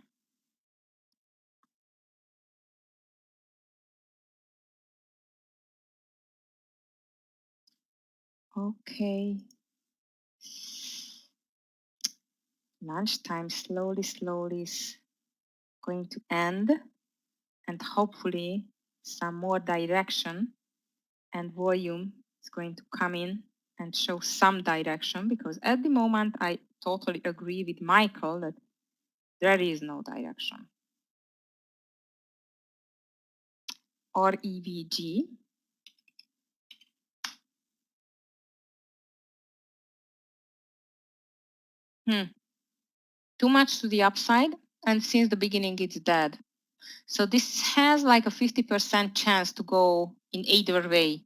Okay. Lunchtime slowly is going to end, and hopefully some more direction and volume is going to come in and show some direction, because at the moment I totally agree with Michael that there is no direction. Or EVG. Too much to the upside, and since the beginning it's dead. So this has like a 50% chance to go in either way,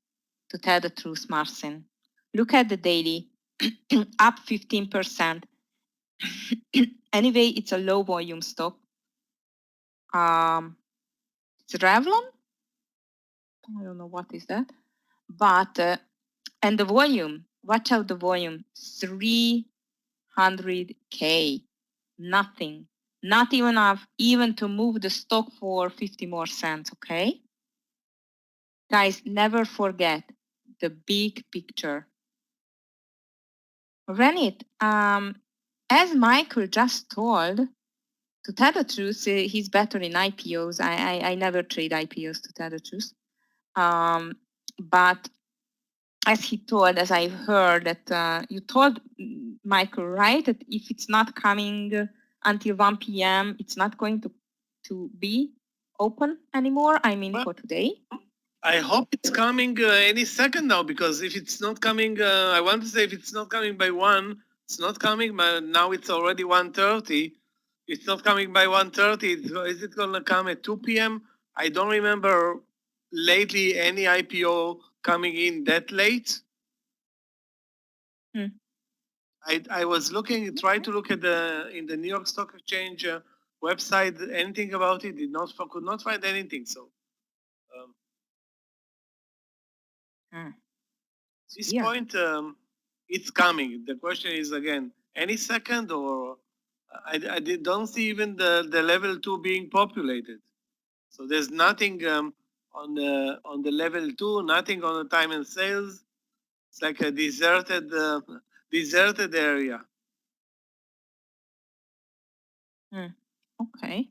to tell the truth, Marcin. Look at the daily, up 15%. Anyway, it's a low volume stock. It's Revlon? I don't know what is that. But, and the volume, watch out the volume, 300K, nothing. Not even enough even to move the stock for 50 more cents, okay? Guys, never forget the big picture. Renit, as Michael just told, to tell the truth, he's better in IPOs. I never trade IPOs, to tell the truth. But as he told, as I heard that you told Michael, right, that if it's not coming until 1 p.m., it's not going to be open anymore. I mean, for today. I hope it's coming any second now, because if it's not coming, I want to say if it's not coming by 1, It's not coming, but now it's already 1:30. It's not coming by 1:30. Is it going to come at 2 p.m.? I don't remember lately any IPO coming in that late. I was looking, tried to look at in the New York Stock Exchange website, anything about it, could not find anything. So this point, it's coming. The question is again, any second, or don't see even the level 2 being populated. So there's nothing on the level 2, nothing on the time and sales. It's like a deserted area. Okay.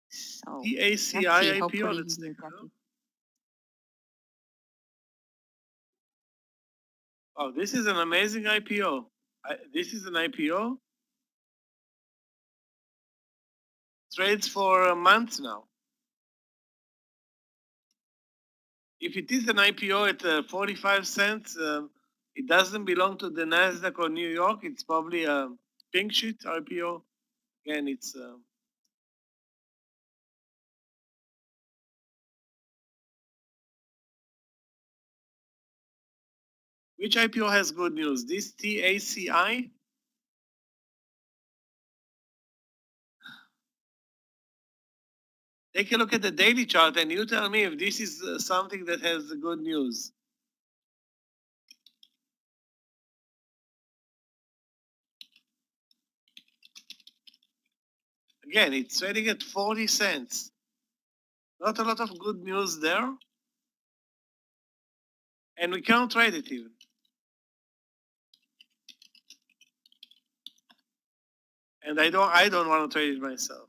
So The ACI IPO, let's take a look. Oh, this is an amazing IPO. This is an IPO. Trades for a month now. If it is an IPO at 45 cents, it doesn't belong to the NASDAQ or New York. It's probably a pink sheet IPO. Again, it's which IPO has good news? This TACI? Take a look at the daily chart and you tell me if this is something that has good news. Again, it's trading at 40 cents. Not a lot of good news there. And we can't trade it even. And I don't want to trade it myself.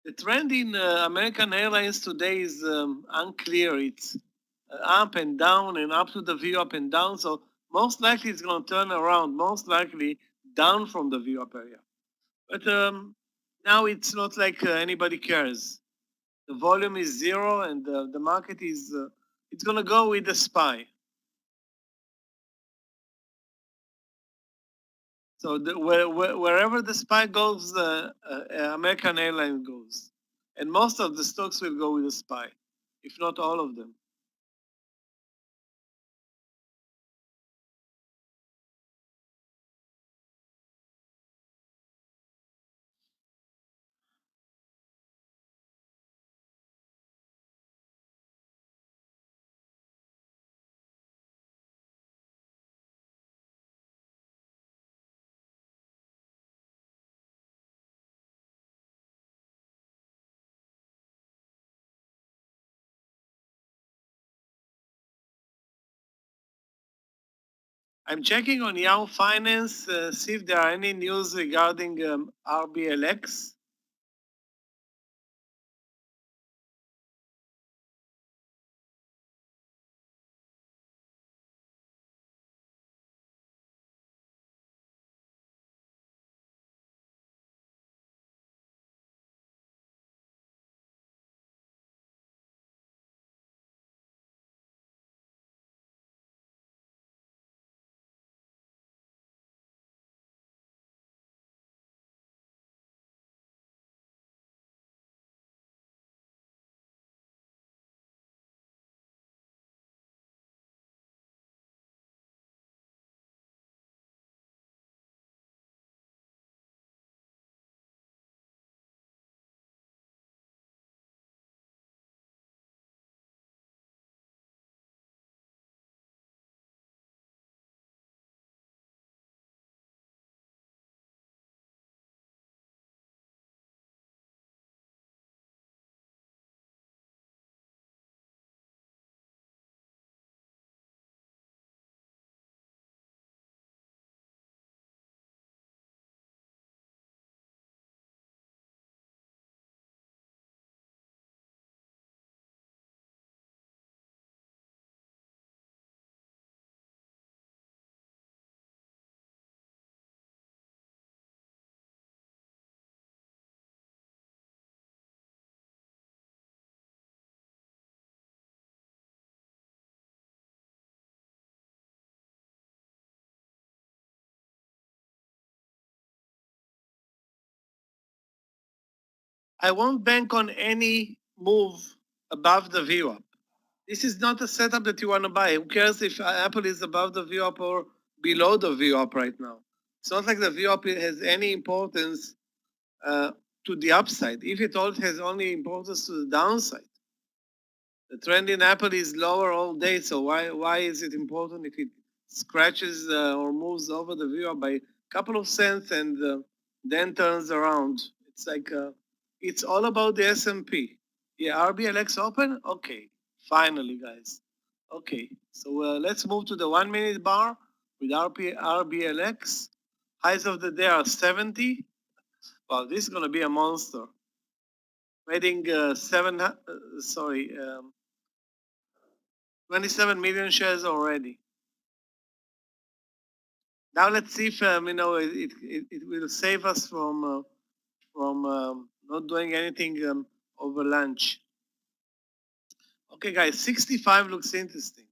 The trend in American Airlines today is unclear. It's up and down and up to the view, up and down. So most likely it's going to turn around, most likely down from the view up area. But now it's not like anybody cares. The volume is zero and the market is, it's going to go with the SPY. So wherever the SPY goes, American Airlines goes. And most of the stocks will go with the SPY, if not all of them. I'm checking on Yahoo Finance, see if there are any news regarding RBLX. I won't bank on any move above the VWAP. This is not a setup that you want to buy. Who cares if Apple is above the VWAP or below the VWAP right now? It's not like the VWAP has any importance to the upside. If it all has only importance to the downside. The trend in Apple is lower all day, so why is it important if it scratches or moves over the VWAP by a couple of cents and then turns around? It's like it's all about the S&P. Yeah, RBLX open? Okay, finally, guys. Okay, so let's move to the 1 minute bar with RBLX. Highs of the day are 70. Wow, this is going to be a monster. Trading 27 million shares already. Now let's see if it will save us from not doing anything over lunch. Okay, guys, 65 looks interesting.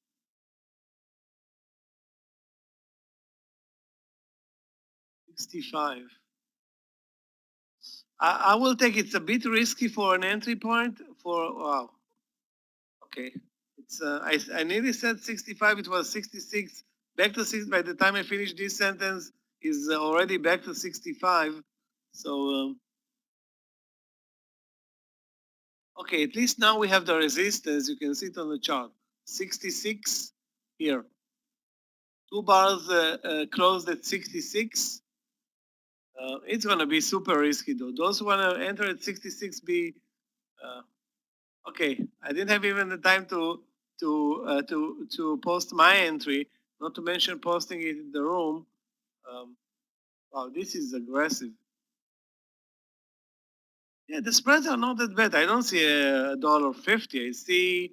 65. I will take it's a bit risky for an entry point for wow. Okay, it's I nearly said 65. It was 66. Back to 6. By the time I finish this sentence, is already back to 65. So okay, at least now we have the resistance. You can see it on the chart. 66 here. 2 bars closed at 66. It's going to be super risky though. Those who want to enter at 66 be okay. I didn't have even the time to post my entry, not to mention posting it in the room. Wow, this is aggressive. Yeah, the spreads are not that bad. I don't see $1.50.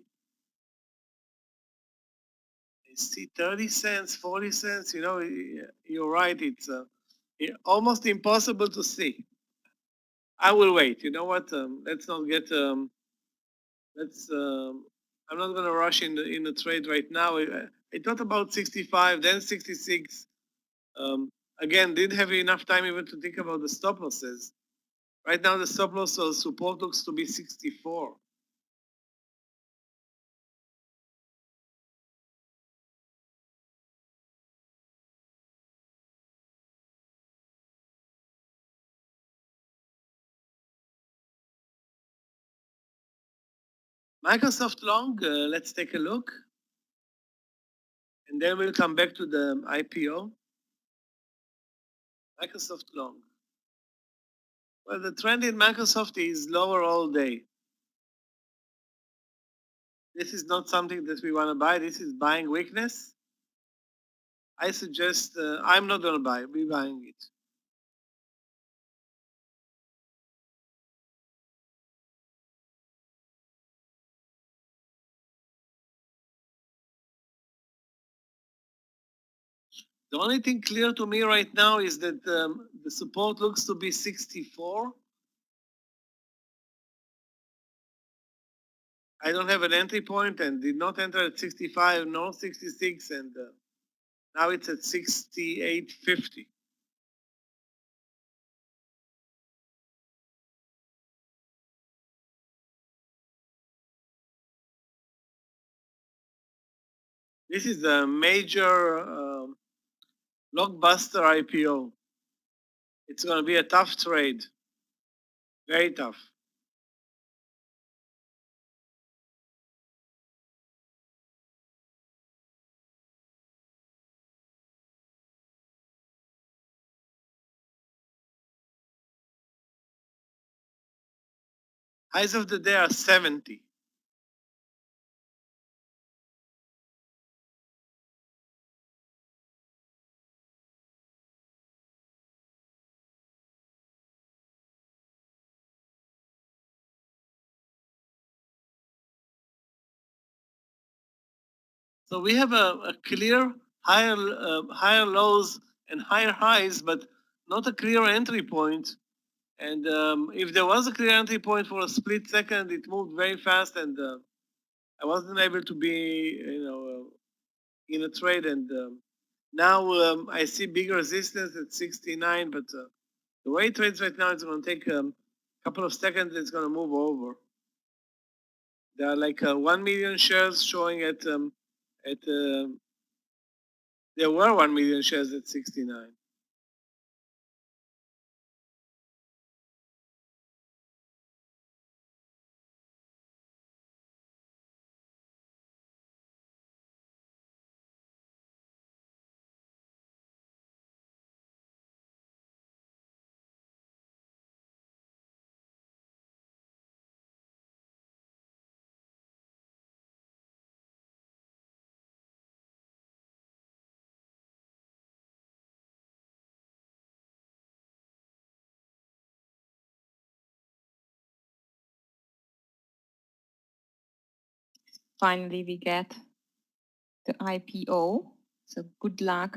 I see 30 cents, 40 cents. You know, you're right. It's almost impossible to see. I will wait. You know what? Let's not get. I'm not going to rush in the trade right now. I thought about 65, then 66. Again, didn't have enough time even to think about the stop losses. Right now, the stop loss or support looks to be 64. Microsoft long, let's take a look. And then we'll come back to the IPO. Microsoft long. Well, the trend in Microsoft is lower all day. This is not something that we want to buy. This is buying weakness. I suggest, I'm not going to buy, be buying it. The only thing clear to me right now is that the support looks to be 64. I don't have an entry point and did not enter at 65 nor 66, and now it's at 68.50. This is a major blockbuster IPO. It's going to be a tough trade, very tough. Highs of the day are 70. So we have a clear higher lows and higher highs, but not a clear entry point. And if there was a clear entry point for a split second, it moved very fast, and I wasn't able to be, in a trade. And now I see big resistance at 69, but the way it trades right now, it's going to take couple of seconds, it's going to move over. There are like 1 million shares showing at there were 1 million shares at 69. Finally, we get the IPO. So good luck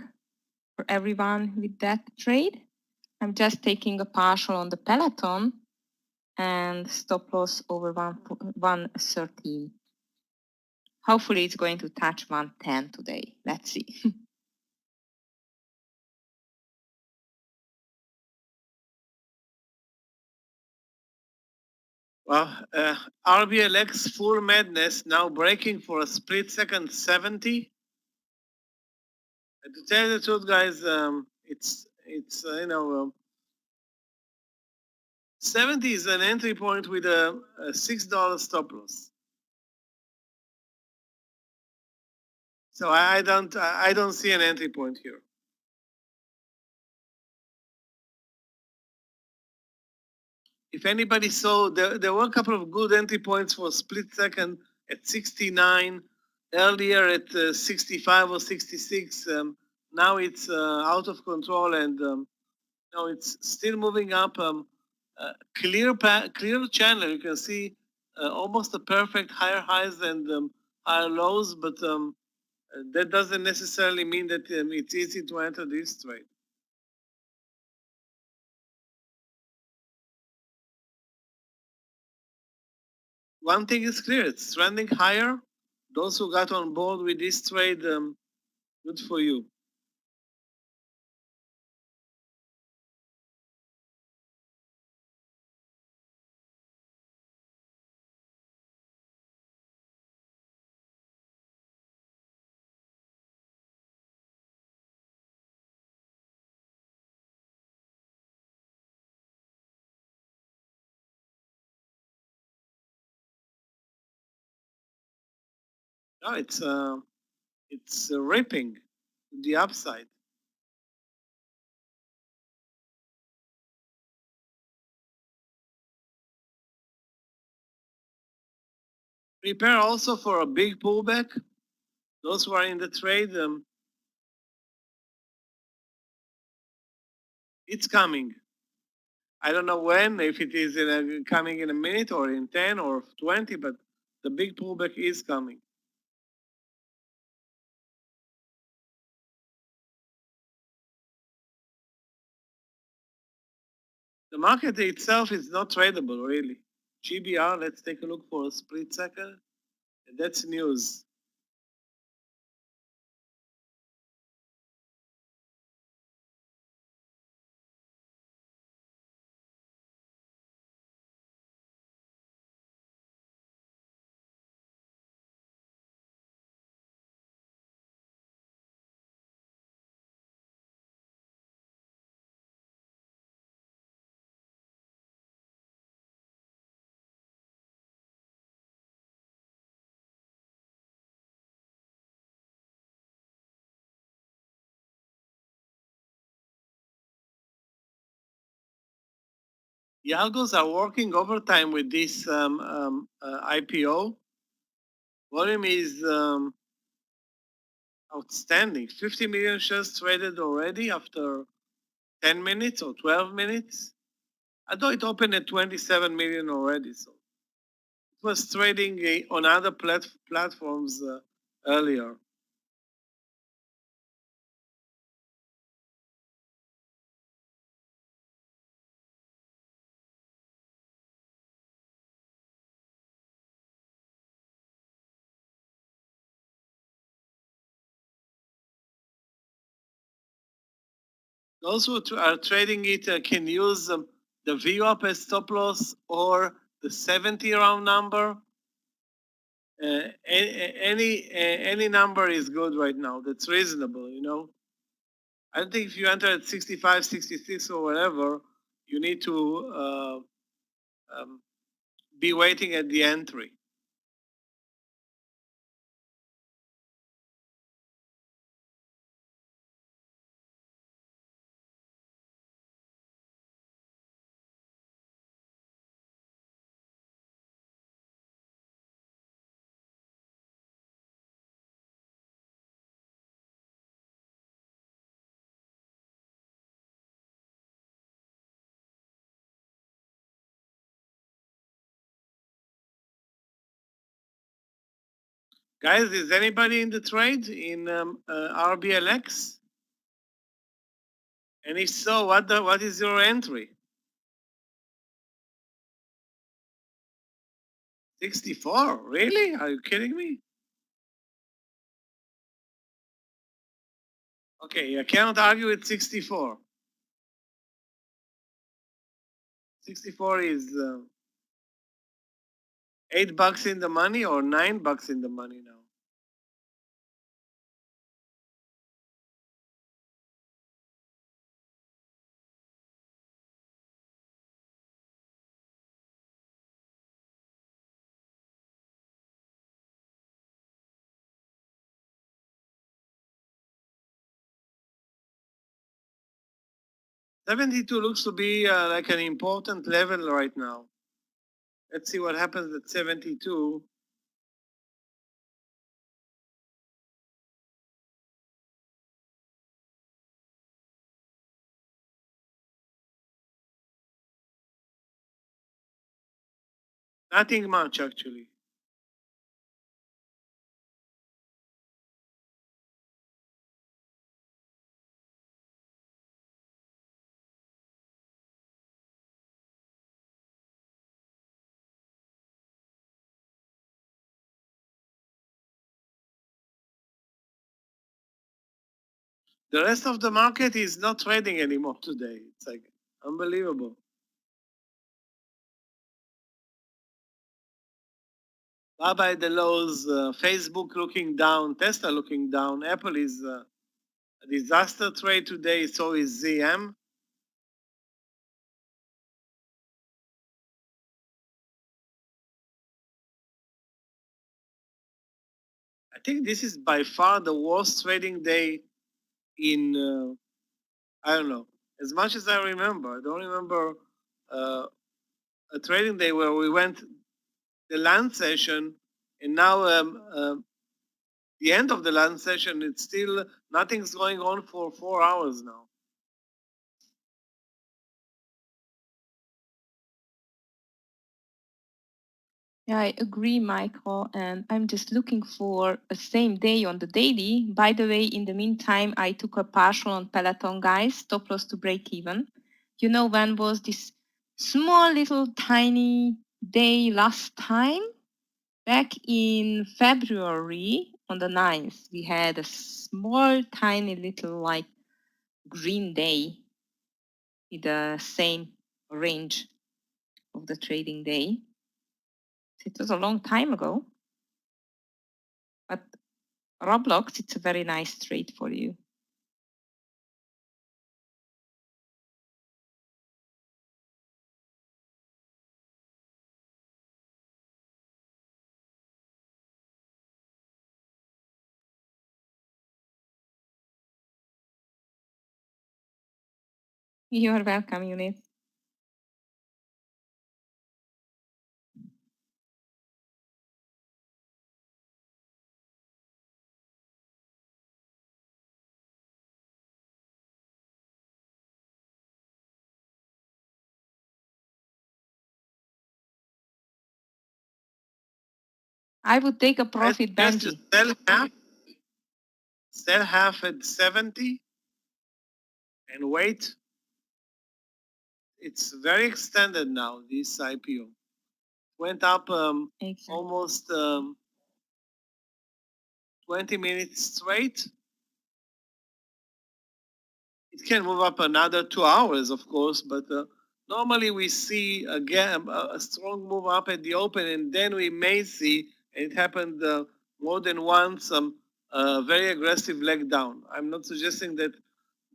for everyone with that trade. I'm just taking a partial on the Peloton and stop loss over 113. Hopefully it's going to touch 110 today. Let's see. Well, RBLX full madness now breaking for a split second 70. And to tell you the truth, guys, it's 70 is an entry point with a $6 stop loss. So I don't see an entry point here. If anybody saw, there were a couple of good entry points for split second at 69, earlier at 65 or 66. Now it's out of control, and now it's still moving up. Clear channel. You can see almost a perfect higher highs and higher lows, but that doesn't necessarily mean that it's easy to enter this trade. One thing is clear, it's trending higher. Those who got on board with this trade, good for you. No, it's ripping the upside. Prepare also for a big pullback. Those who are in the trade, it's coming. I don't know when, if it is coming in a minute or in 10 or 20, but the big pullback is coming. The market itself is not tradable, really. GBR, let's take a look for a split second. That's news. The algos are working overtime with this IPO. Volume is outstanding. 50 million shares traded already after 10 minutes or 12 minutes. Although it opened at 27 million already, so it was trading on other platforms earlier. Those who are trading it can use the VWAP as stop loss or the 70 round number. Any number is good right now. That's reasonable, you know. I don't think if you enter at 65, 66 or whatever, you need to be waiting at the entry. Guys, is anybody in the trade in RBLX? And if so, what is your entry? 64? Really? Are you kidding me? Okay, I cannot argue with 64. 64 is $8 in the money or $9 in the money now. $72 looks to be like an important level right now. Let's see what happens at 72. Nothing much, actually. The rest of the market is not trading anymore today. It's like unbelievable. Bye-bye the lows, Facebook looking down, Tesla looking down, Apple is a disaster trade today, so is ZM. I think this is by far the worst trading day in, I don't know, as much as I remember. I don't remember a trading day where we went the land session and now the end of the land session, it's still, nothing's going on for 4 hours now. Yeah, I agree, Michael. And I'm just looking for a same day on the daily. By the way, in the meantime, I took a partial on Peloton, guys, stop loss to break even. You know, when was this small little tiny day last time? Back in February on the 9th, we had a small tiny little like green day in the same range of the trading day. It was a long time ago. But Roblox, it's a very nice trade for you. You're welcome, Eunice. I would take a profit, Benji. Sell half at 70 and wait. It's very extended now, this IPO. Went up almost 20 minutes straight. It can move up another 2 hours, of course, but Normally we see again a strong move up at the open, and then we may see, and it happened more than once, very aggressive leg down. I'm not suggesting that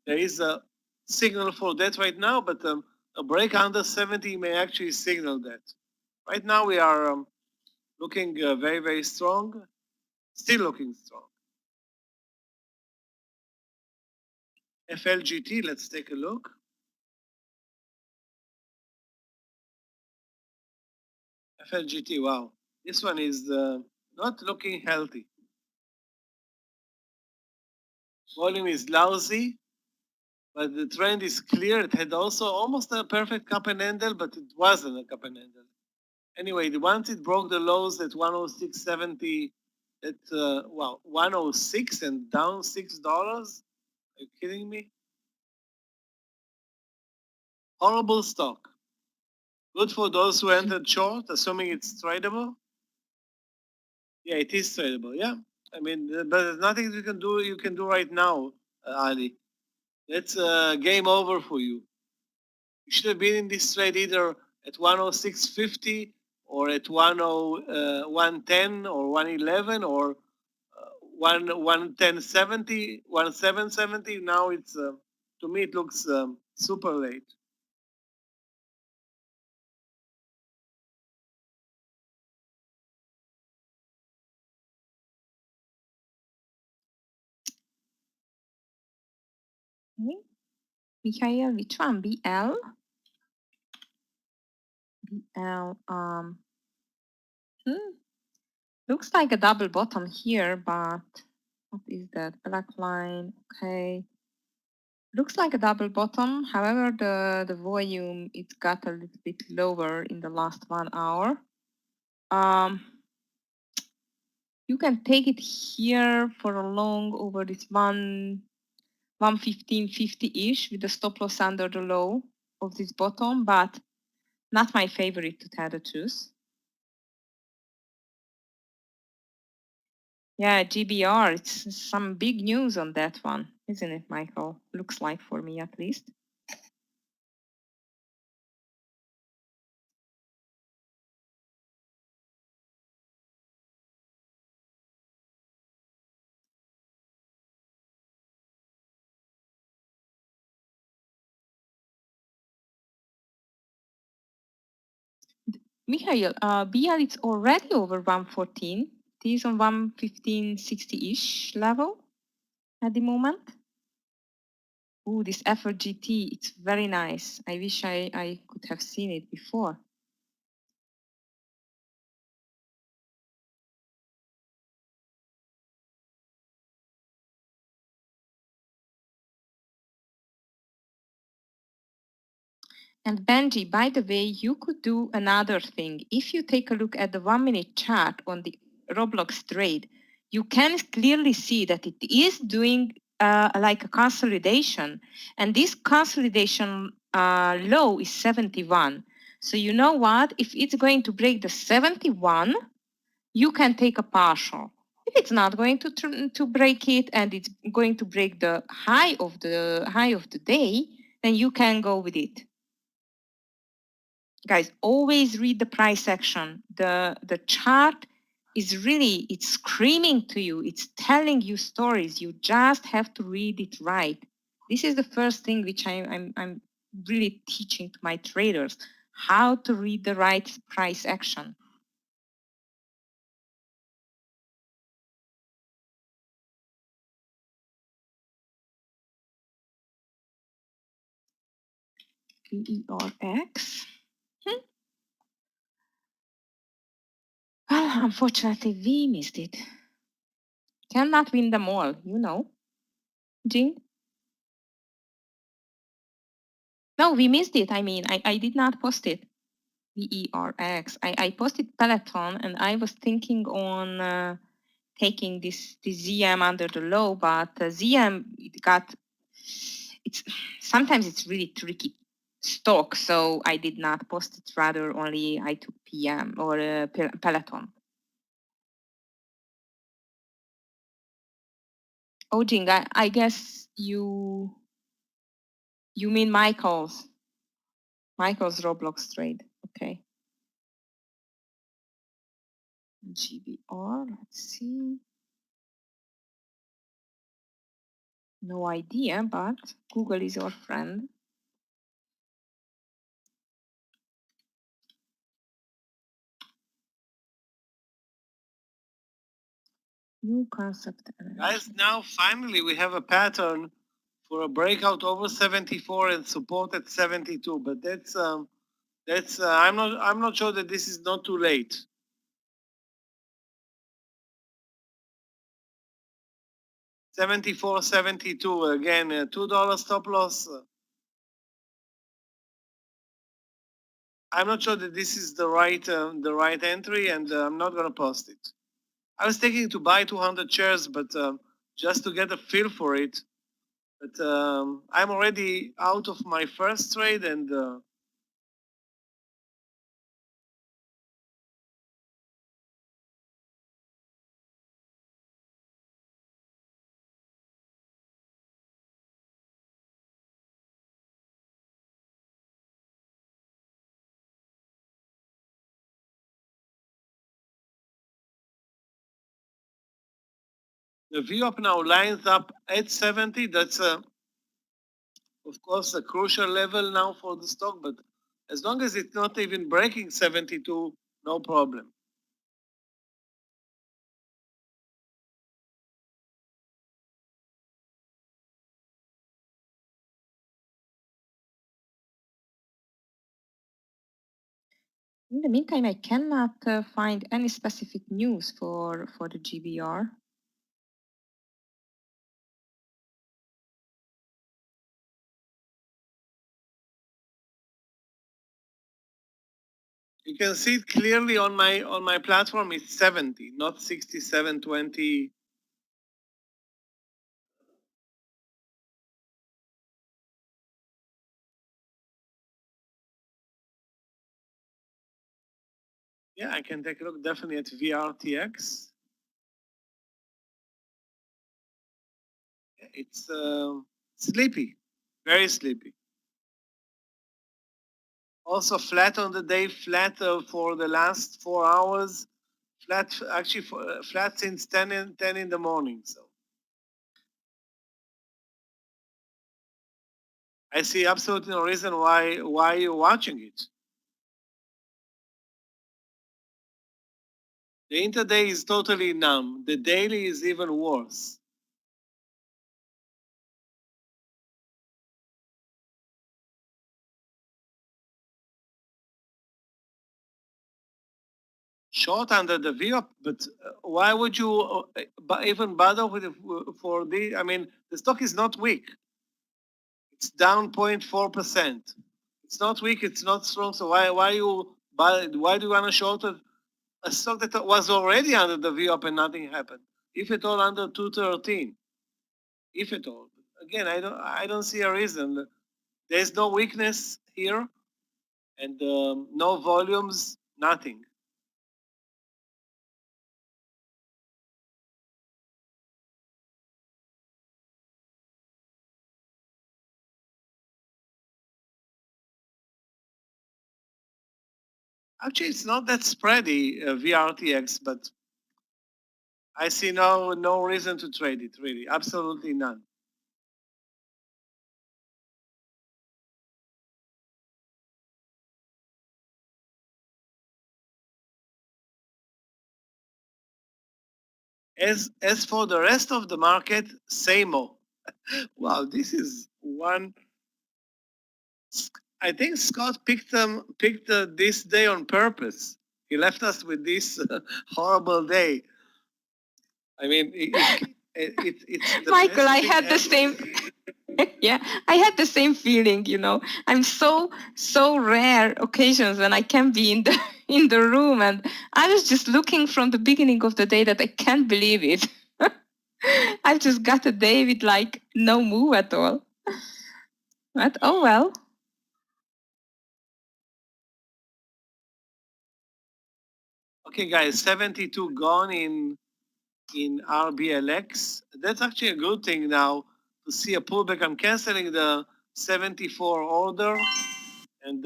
there is a signal for that right now, but a break under 70 may actually signal that. Right now we are looking very, very strong, still looking strong. FLGT, let's take a look. FLGT, wow. This one is not looking healthy. Volume is lousy, but the trend is clear. It had also almost a perfect cup and handle, but it wasn't a cup and handle. Anyway, once it broke the lows at 106.70, at 106 and down $6. Are you kidding me? Horrible stock. Good for those who entered short, assuming it's tradable. Yeah, it is tradable. Yeah, I mean, but there's nothing you can do right now, Ali. That's game over for you. You should have been in this trade either at 106.50 or at 110 or 111 or 110.70, 1770. Now it's to me it looks super late. Okay. Mikhail, which one? BL? BL. Looks like a double bottom here, but what is that? Black line. Okay. Looks like a double bottom. However, the volume, it got a little bit lower in the last 1 hour. You can take it here for a long over this 115.50-ish with the stop loss under the low of this bottom, but not my favorite, to tell the truth. Yeah, GBR, it's some big news on that one, isn't it, Michael? Looks like, for me at least. Michael, BL it's already over 114. It is on 115.60-ish level at the moment. Ooh, this FRGT, it's very nice. I wish I could have seen it before. And Benji, by the way, you could do another thing. If you take a look at the 1-minute chart on the Roblox trade, you can clearly see that it is doing like a consolidation. And this consolidation low is 71. So you know what? If it's going to break the 71, you can take a partial. If it's not going to break it and it's going to break the high of the day, then you can go with it. Guys, always read the price action. The chart is really, it's screaming to you. It's telling you stories. You just have to read it right. This is the first thing which I'm really teaching to my traders, how to read the right price action. VERX. Well, unfortunately, we missed it. Cannot win them all, you know. Jing? No, we missed it. I mean, I did not post it. VERX. I posted Peloton and I was thinking on taking this ZM under the low, but ZM, sometimes it's really tricky stock, so I did not post it. Rather, only I took PM or Peloton. Oh, Jing, I guess you mean Michael's. Michael's Roblox trade. Okay. GBR, let's see. No idea, but Google is your friend. New concept. Guys, now finally we have a pattern for a breakout over 74 and support at 72. But that's I'm not sure that this is not too late. 74, 72 again. $2 stop loss. I'm not sure that this is the right entry, and I'm not going to post it. I was thinking to buy 200 shares, but just to get a feel for it. But I'm already out of my first trade, and the VWAP now lines up at 70. That's of course a crucial level now for the stock, but as long as it's not even breaking 72, no problem. In the meantime, I cannot find any specific news for the GBR. You can see it clearly on my platform. It's 70, not 67.20. Yeah, I can take a look definitely at VRTX. It's sleepy, very sleepy. Also flat on the day, flat for the last 4 hours, flat actually flat since 10 in the morning. So I see absolutely no reason why you're watching it. The intraday is totally numb. The daily is even worse. Short under the VWAP, but why would you even bother with it for the? I mean, the stock is not weak. It's down 0.4%. It's not weak. It's not strong. So why do you want to short a stock that was already under the VWAP and nothing happened? If at all under 213, if at all. Again, I don't see a reason. There's no weakness here, and no volumes, nothing. Actually, it's not that spready, VRTX, but I see no reason to trade it, really. Absolutely none. As for the rest of the market, same old. Wow, this is one. I think Scott picked this day on purpose. He left us with this horrible day. I mean, it's the Michael, I best had the same. Yeah, I had the same feeling. I'm so rare occasions when I can be in the in the room, and I was just looking from the beginning of the day that I can't believe it. I've just got a day with like no move at all. But oh well. Okay, guys, 72 gone in RBLX. That's actually a good thing now to see a pullback. I'm canceling the 74 order. And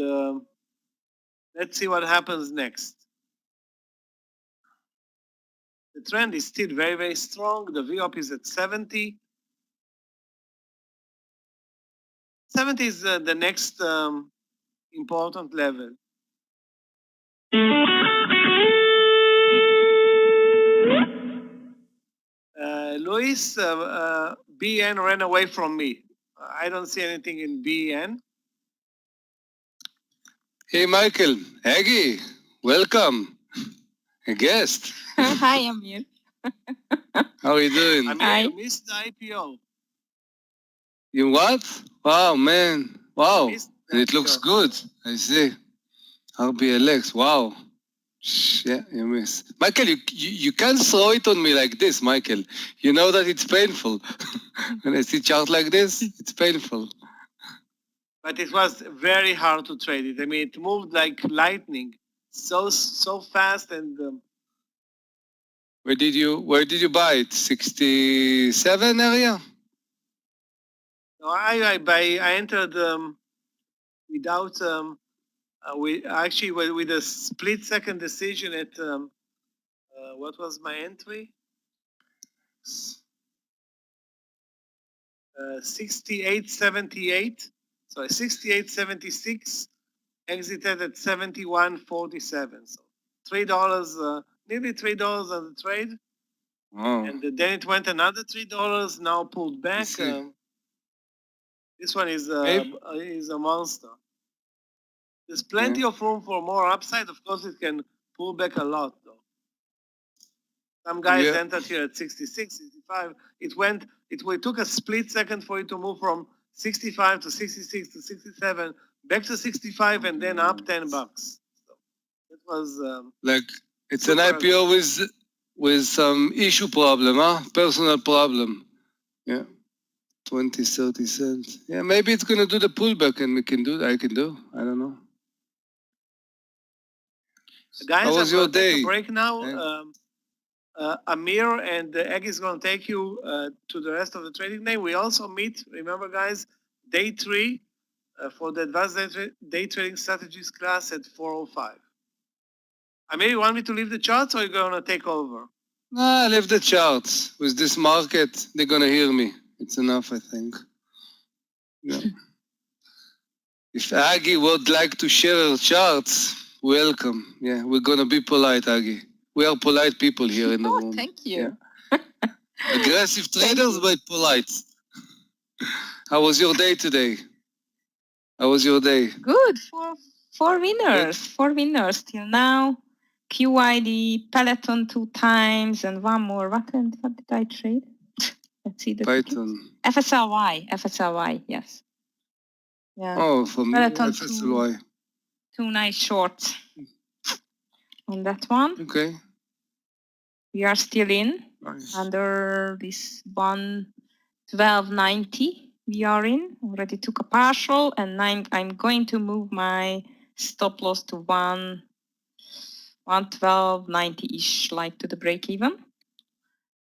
let's see what happens next. The trend is still very, very strong. The VWAP is at 70. 70 is the next important level. Luis, BN ran away from me. I don't see anything in BN. Hey, Michael, Aggie, welcome. A guest. Hi, Amir. How are you doing? Amir, Hi. you missed the IPO. You what? Wow, man. Wow. Missed And it the looks IPO. good. I see. RBLX. Wow. Yeah, you miss. Michael, you can't throw it on me like this, Michael. You know that it's painful. When I see chart like this, it's painful. But it was very hard to trade it. I mean, it moved like lightning, so fast. And Where did you buy it? 67 area? I entered without with a split-second decision at what was my entry? 68.78. So 68.76. Exited at 71.47. So $3, nearly $3 on the trade. Wow. And then it went another $3. Now pulled back. This one is a monster. There's plenty of room for more upside. Of course, it can pull back a lot, though. Some guys entered here at 66, 65. It took a split second for it to move from 65 to 66 to 67, back to 65, and then up $10. So it was like it's an IPO with some issue problem, huh? Personal problem. Yeah. 20, 30 cents. Yeah, maybe it's gonna do the pullback and I can do. I don't know. Guys, how was your day? Take a break now. Amir and Egg is going to take you to the rest of the trading day. We also meet, remember guys, day 3 for the advanced day trading strategies class at 4:05. Amir, you want me to leave the charts or are you going to take over? Nah, leave the charts. With this market, they're going to hear me. It's enough, I think. Yeah. If Aggie would like to share her charts, welcome. Yeah, we're going to be polite, Aggie. We are polite people here in the room. Thank you. Yeah. Aggressive traders, but polite. How was your day today? How was your day? Good. Four winners. Good. 4 winners till now. QID, Peloton 2 times, and one more. What did I trade? Let's see the Python. FSLY, yes. Yeah. Oh, from Peloton FSLY. 2 nice shorts on that one. Okay. We are still in. Nice. Under this 112.90. We are in. Already took a partial, and I'm going to move my stop loss to 112.90-ish, like to the break even.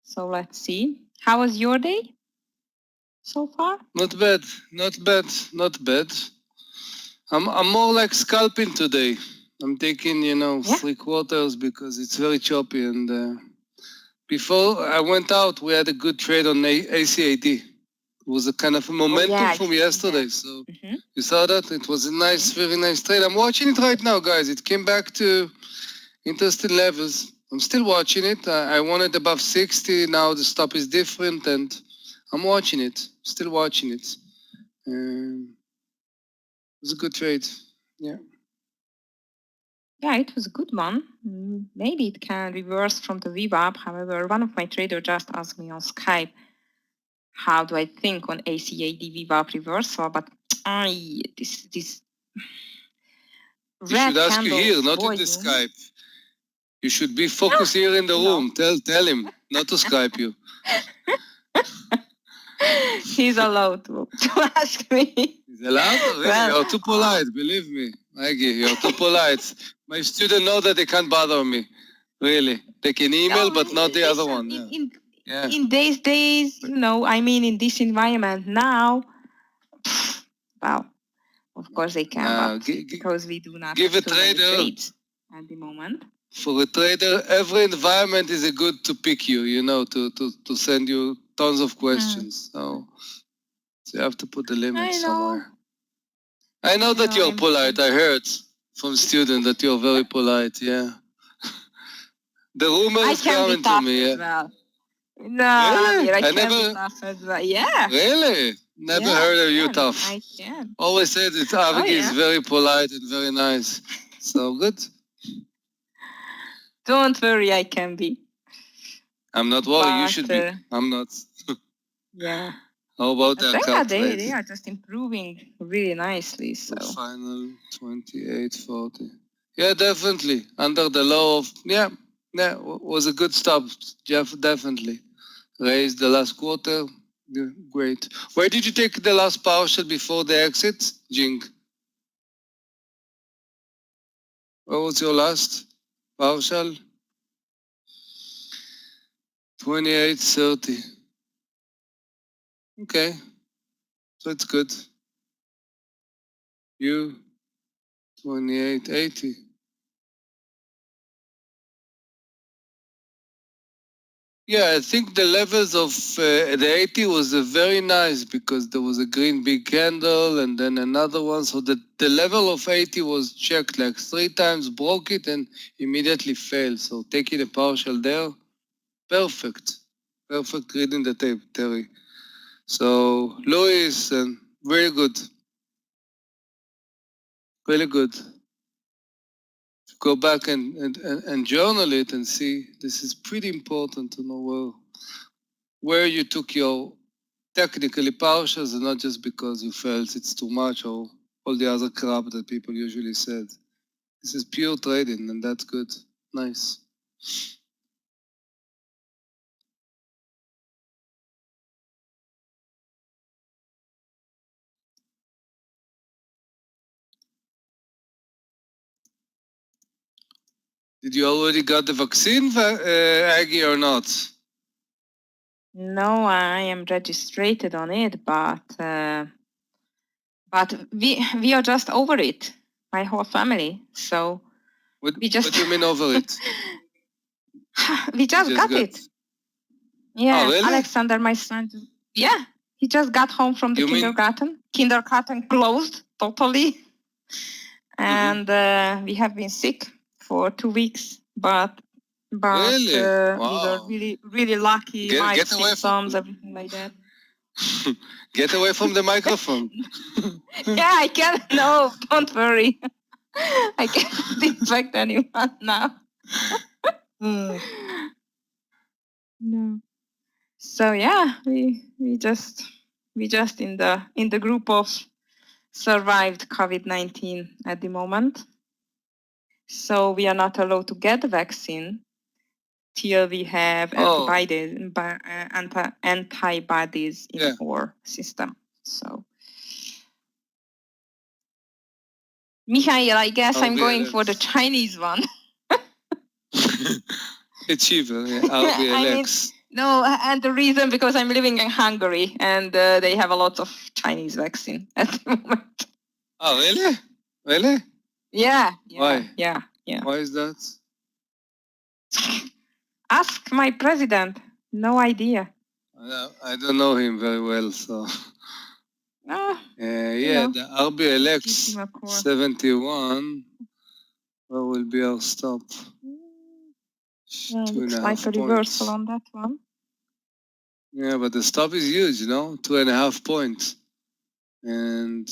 So let's see. How was your day so far? Not bad. I'm more like scalping today. I'm taking, 3 quarters because it's very choppy. And before I went out, we had a good trade on ACAD. It was a kind of a momentum from yesterday. So you saw that? It was a nice, very nice trade. I'm watching it right now, guys. It came back to interesting levels. I'm still watching it. I wanted above 60. Now the stop is different, and I'm watching it. Still watching it. It was a good trade. Yeah. Yeah, it was a good one. Maybe it can reverse from the VWAP. However, one of my traders just asked me on Skype, how do I think on ACAD VWAP reversal? But this you should ask you here, not in the Skype. You should be focused here in the room. Tell him not to Skype you. He's allowed to ask me. He's allowed to? Really? Well, you're too polite, believe me. Maggie, you're too polite. My students know that they can't bother me. Really. They can email, but not the other one. In these days, in this environment now, wow. Of course they can, but because we do not give have a so many trader trades at the moment. For a trader, every environment is a good to pick you, you know, to send you tons of questions. So you have to put the limit somewhere. I know that you're polite. I heard from students that you're very polite. Yeah. The rumors coming to me. Yeah. Well. No, Really? Meir, I can be tough as well. Yeah. Really? Never heard of you tough. I can. Always said that Avik is very polite and very nice. So good. Don't worry, I can be. I'm not worried. You should be. I'm not. Yeah. How about the account rate? They are just improving really nicely. So final 28.40. Yeah, definitely. Under the low of was a good stop. Jeff, definitely. Raised the last quarter. Yeah, great. Where did you take the last partial before the exit, Jing? What was your last partial? 28.30. Okay, so it's good. You 28.80. Yeah, I think the levels of the 80 was very nice because there was a green big candle and then another one. So the level of 80 was checked like 3 times, broke it and immediately failed. So taking a partial there, perfect. Perfect reading the tape, Terry. So Louis, very good. Really good. Go back and journal it and see. This is pretty important to know where you took your technically partials and not just because you felt it's too much or all the other crap that people usually said. This is pure trading and that's good. Nice. Did you already got the vaccine, Aggie, or not? No, I am registered on it, but we are just over it, my whole family. So what do you mean over it? we just got it. Yeah, oh, really? Alexander, my son. Yeah, he just got home from the kindergarten. Kindergarten closed totally, and we have been sick for 2 weeks. But really? Wow. We were really lucky. Mild symptoms, everything like that. Get away from the microphone. Yeah, I can't. No, don't worry. I can't distract anyone now. No. So yeah, we just in the group of survived COVID-19 at the moment. So we are not allowed to get the vaccine till we have antibodies in our system. So Michael, I guess I'm going for the Chinese one. It's cheaper, RBLX. No, and the reason because I'm living in Hungary and they have a lot of Chinese vaccine at the moment. Oh, really? Really? Yeah. Why? Yeah. Why is that? Ask my president. No idea. I don't know him very well, so. The RBLX 71. Where will be our stop? Looks like a reversal on that one. Yeah, but the stop is huge, 2.5 points. And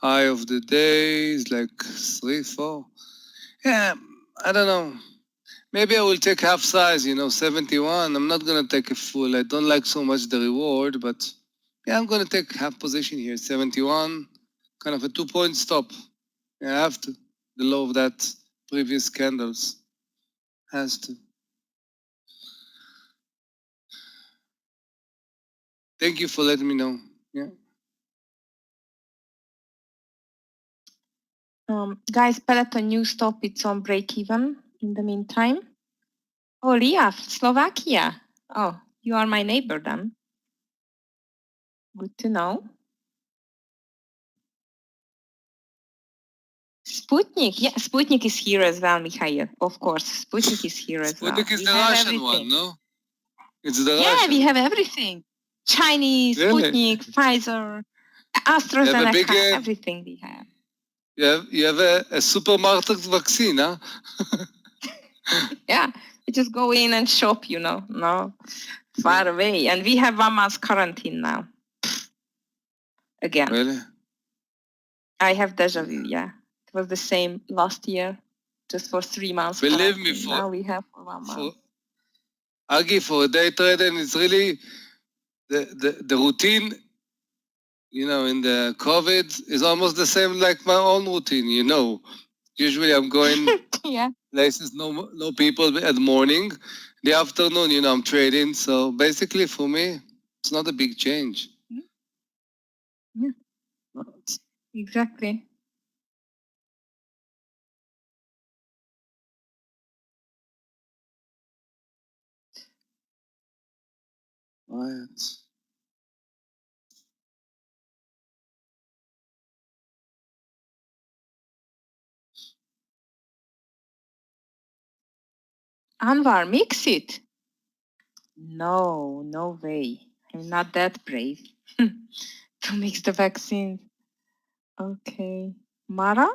high of the day is like 3, 4. Yeah, I don't know. Maybe I will take half size, 71. I'm not going to take a full. I don't like so much the reward, but yeah, I'm going to take half position here, 71. Kind of a 2-point stop. Yeah, I have to. The low of that previous candles. Has to. Thank you for letting me know. Yeah. Guys, Peloton new stop, it's on break even in the meantime. Oh, Riaf, Slovakia. Oh, you are my neighbor then. Good to know. Sputnik. Yeah, Sputnik is here as well, Mikhail. Of course, Sputnik is here as well. Sputnik is We the have Russian everything. one, no? It's the Yeah, Russian. we have everything. Chinese, Really? Sputnik, Pfizer, AstraZeneca, big, everything we have. You have a supermarket vaccine, huh? Yeah, we just go in and shop, no, far away. And we have 1 month quarantine now. Again. Really? I have deja vu, yeah. It was the same last year, just for 3 months. Believe me, now we have for 1 month. Agi, for a day trader, and it's really the routine, in the COVID is almost the same like my own routine, Usually I'm going Yeah. places, no people at the morning. The afternoon, I'm trading. So basically for me, it's not a big change. Yeah. Exactly. Right. Anwar, mix it. No way. I'm not that brave to mix the vaccine. Okay. Mara?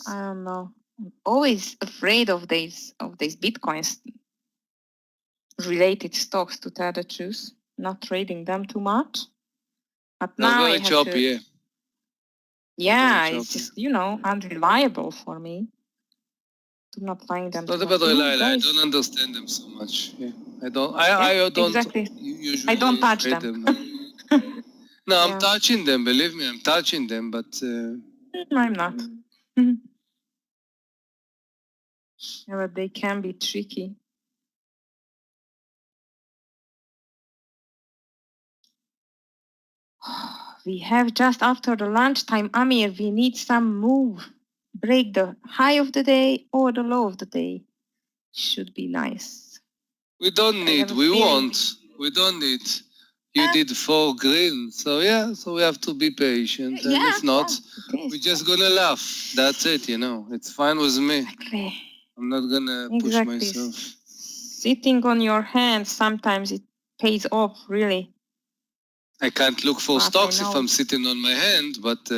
I don't know. I'm always afraid of these Bitcoins related stocks, to tell the truth. Not trading them too much. But They're now very I have choppy, to. yeah. Yeah, Very it's choppy. just, unreliable for me. To not find them. It's not too about much. reliable. I Guys. don't understand them so much. Yeah. I don't exactly. usually I don't touch trade them. No, I'm Yeah. touching them, believe me, I'm touching them, but I'm not. Yeah, but they can be tricky. We have just after the lunchtime, Amir, we need some move. Break the high of the day or the low of the day. Should be nice. we don't need, we want, we don't need. You did 4 green, so so we have to be patient, and if not, we're just gonna laugh. That's it, it's fine with me. Exactly. I'm not gonna push myself. Sitting on your hands, sometimes it pays off, really. I can't look for But stocks if I'm sitting on my hand, but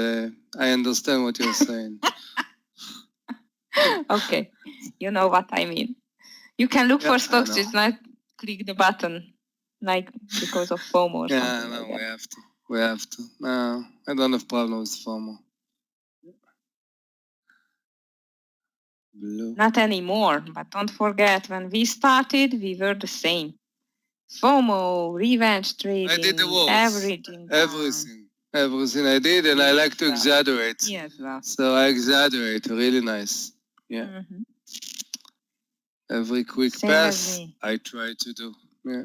I understand what you're saying. Okay, you know what I mean. You can look for stocks, just not click the button, like because of FOMO or something like that. We have to. We have to. No, I don't have problems with FOMO. Blue. Not anymore, but don't forget, when we started, we were the same. FOMO, revenge trading, I did the worst. everything. Everything I did, and I like to exaggerate. Yes, well. So I exaggerate, really nice. Yeah. Mm-hmm. Every quick Same pass, I try to do. Yeah.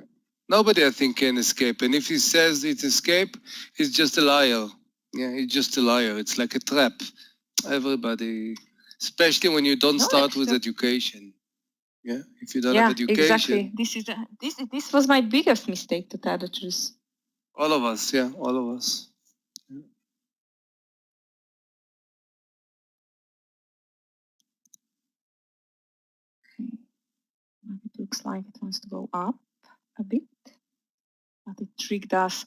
Nobody, I think, can escape. And if he says it's escape, he's just a liar. Yeah, he's just a liar. It's like a trap. Everybody, especially when you don't start with education. Yeah, if you don't have education. Exactly. This was my biggest mistake, to tell the truth. All of us, yeah, all of us. Yeah. It looks like it wants to go up a bit, but it tricked us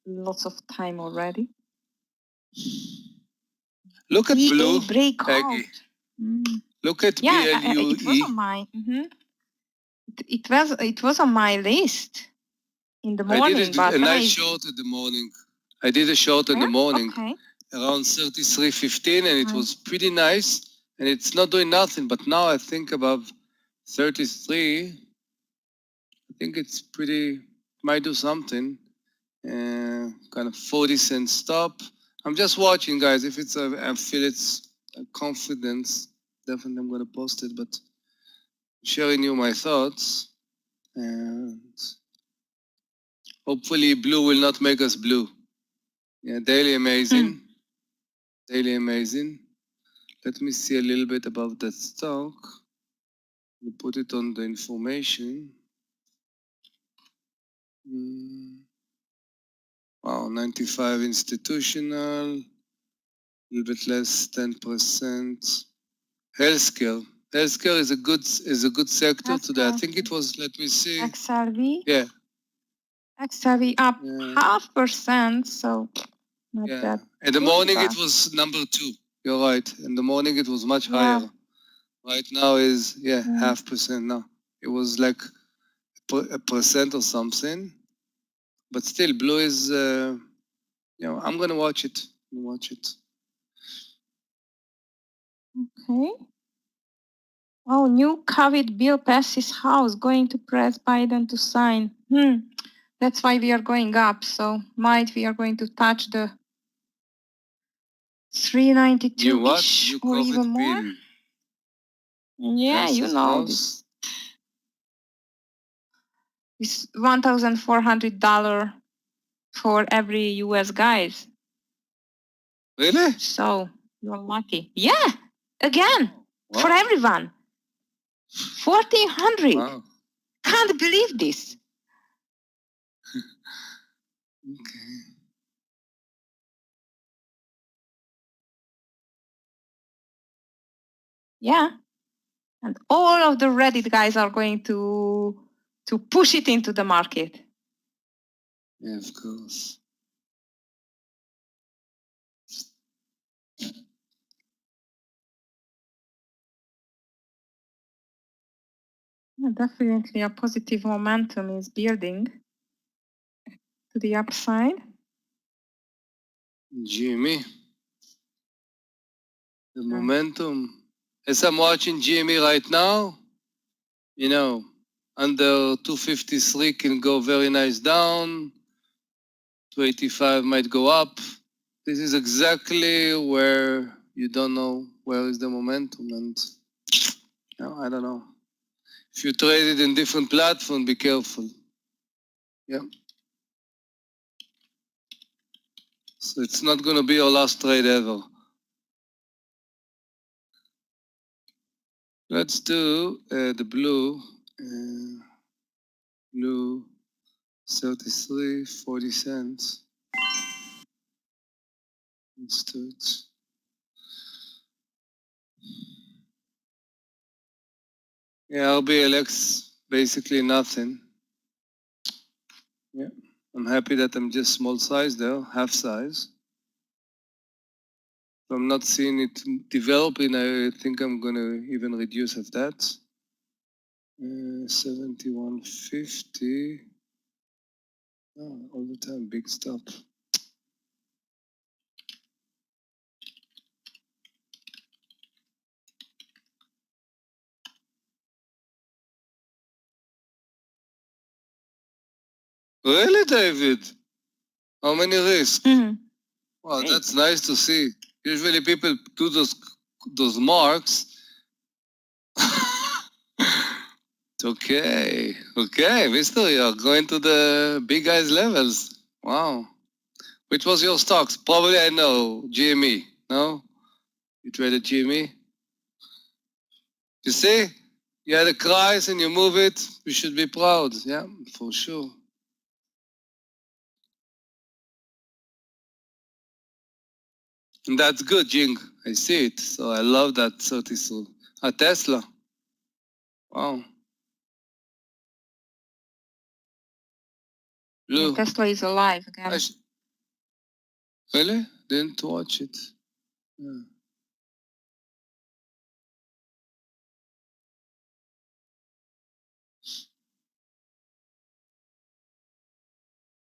lots of time already. Look at blue, breakout. Look at BLUE. It was on my. It was on my list in the morning. I did a nice short in the morning. I did a short in the morning, around 33.15, and it was pretty nice. And it's not doing nothing, but now I think above 33. I think it's pretty, might do something. Kind of 40-cent stop. I'm just watching, guys. If it's I feel it's a confidence, definitely I'm gonna post it. But sharing you my thoughts, and hopefully blue will not make us blue. Yeah, daily amazing. Daily amazing. Let me see a little bit about that stock. We put it on the information. Wow, Wow, 95 institutional, a little bit less, 10%. Healthcare. Healthcare is a good sector today. I think it was, let me see. XRV? Yeah. XRV up Yeah. 0.5%, so not that. In the good, morning but- it was number 2. You're right. In the morning it was much higher. Right now is 0.5% now. It was like a percent or something. But still, blue is, I'm gonna watch it. Okay. Oh, new COVID bill passes House, going to press Biden to sign. That's why we are going up. So might we are going to touch the 392-ish or even more. Bill. Yeah, you know this. It's $1,400 for every US guys. Really? So you're lucky. Yeah, again for everyone. 1,400. Wow. Can't believe this. Okay. Yeah, and all of the Reddit guys are going to push it into the market. Yeah, of course. Yeah, definitely a positive momentum is building to the upside. Jimmy. The momentum. As I'm watching Jimmy right now, under 253 can go very nice down. 285 might go up. This is exactly where you don't know where is the momentum, and I don't know. If you trade it in different platforms, be careful. Yeah. So it's not going to be your last trade ever. Let's do the blue. Blue 33, 40 cents. Let's do it. Yeah, RBLX, basically nothing. Yeah, I'm happy that I'm just small size there, half size. If I'm not seeing it developing, I think I'm gonna even reduce of that. 71.50. Oh, all the time, big stop. Really, David? How many risks? Wow, that's nice to see. Usually people do those marks. Okay, mister, you're going to the big guys levels. Wow. Which was your stocks? Probably I know, GME, no? You traded GME? You see? You had a crisis and you move it, you should be proud. Yeah, for sure. And that's good, Jing. I see it. So I love that 33. A Tesla. Wow. Blue. Tesla is alive again. Really? Didn't watch it. Yeah.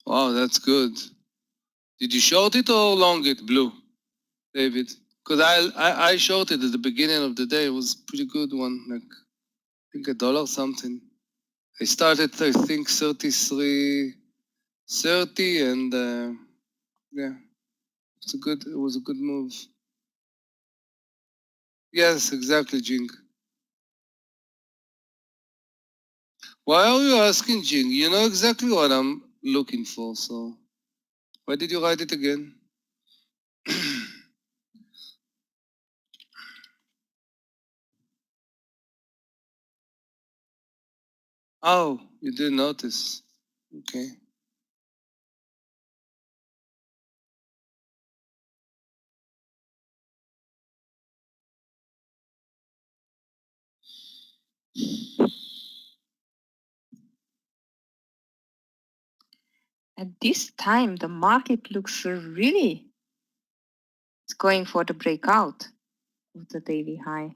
Wow, that's good. Did you short it or long it, Blue, David? Because I shorted at the beginning of the day. It was a pretty good one, like I think $1 something. I started, I think, 33.30, and yeah, it was a good move. Yes, exactly, Jing. Why are you asking, Jing? You know exactly what I'm looking for, so why did you write it again? Oh, you didn't notice. Okay. At this time, the market looks really, it's going for the breakout of the daily high.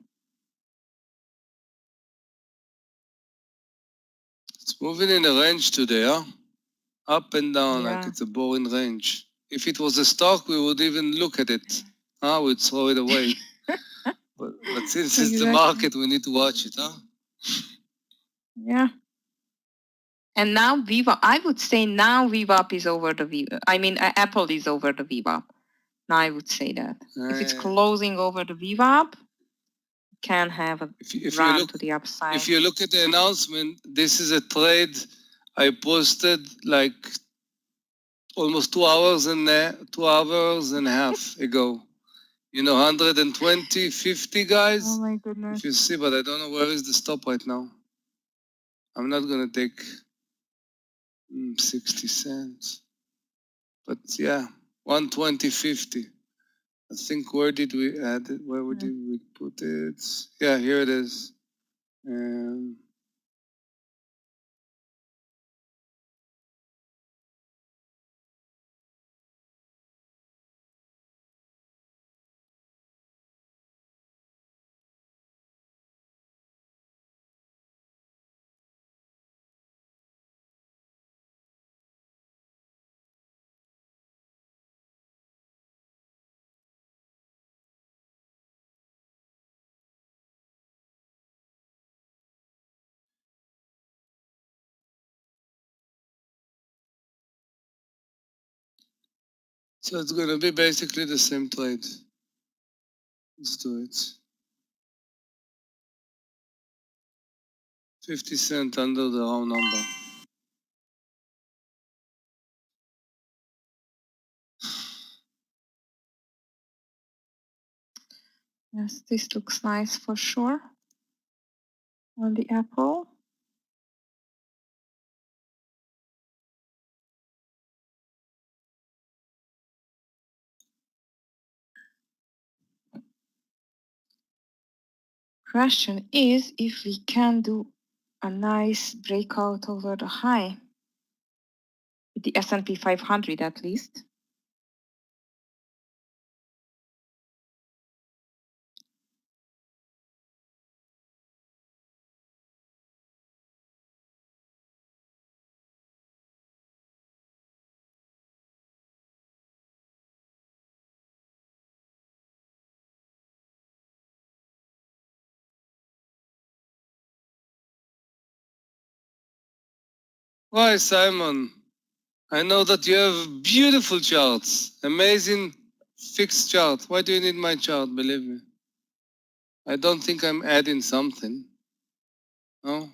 It's moving in a range today, huh? Up and down, like Yeah. it's a boring range. If it was a stock, we would even look at it. Huh? We'd throw it away. but since it's the Exactly. market, we need to watch it, huh? Yeah. And now Viva, I would say now VWAP is over the Viva. I mean, Apple is over the VWAP. Now I would say that. If it's closing over the VWAP, can have a run to the upside. If you look at the announcement, this is a trade I posted like almost 2 hours and 2 hours and a half ago. 120, 50 guys. Oh my goodness. If you see, but I don't know where is the stop right now. I'm not gonna take 60 cents. But yeah, 120.50. I think where did we add it? Where did we put it? Yeah, here it is. So it's gonna be basically the same trade. Let's do it. 50 cents under the round number. Yes, this looks nice for sure on the Apple. Question is if we can do a nice breakout over the high, the S&P 500 at least. Why, Simon? I know that you have beautiful charts, amazing fixed chart. Why do you need my chart? Believe me. I don't think I'm adding something. No?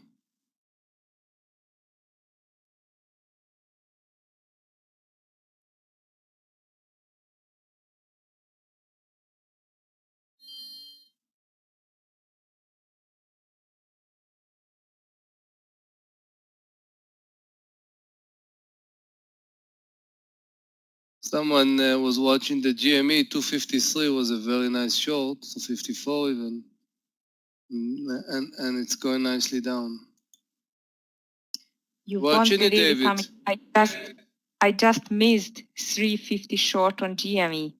Someone was watching the GME 253 was a very nice short, 254 even, and it's going nicely down. You Watching won't it, believe David. I just missed 350 short on GME.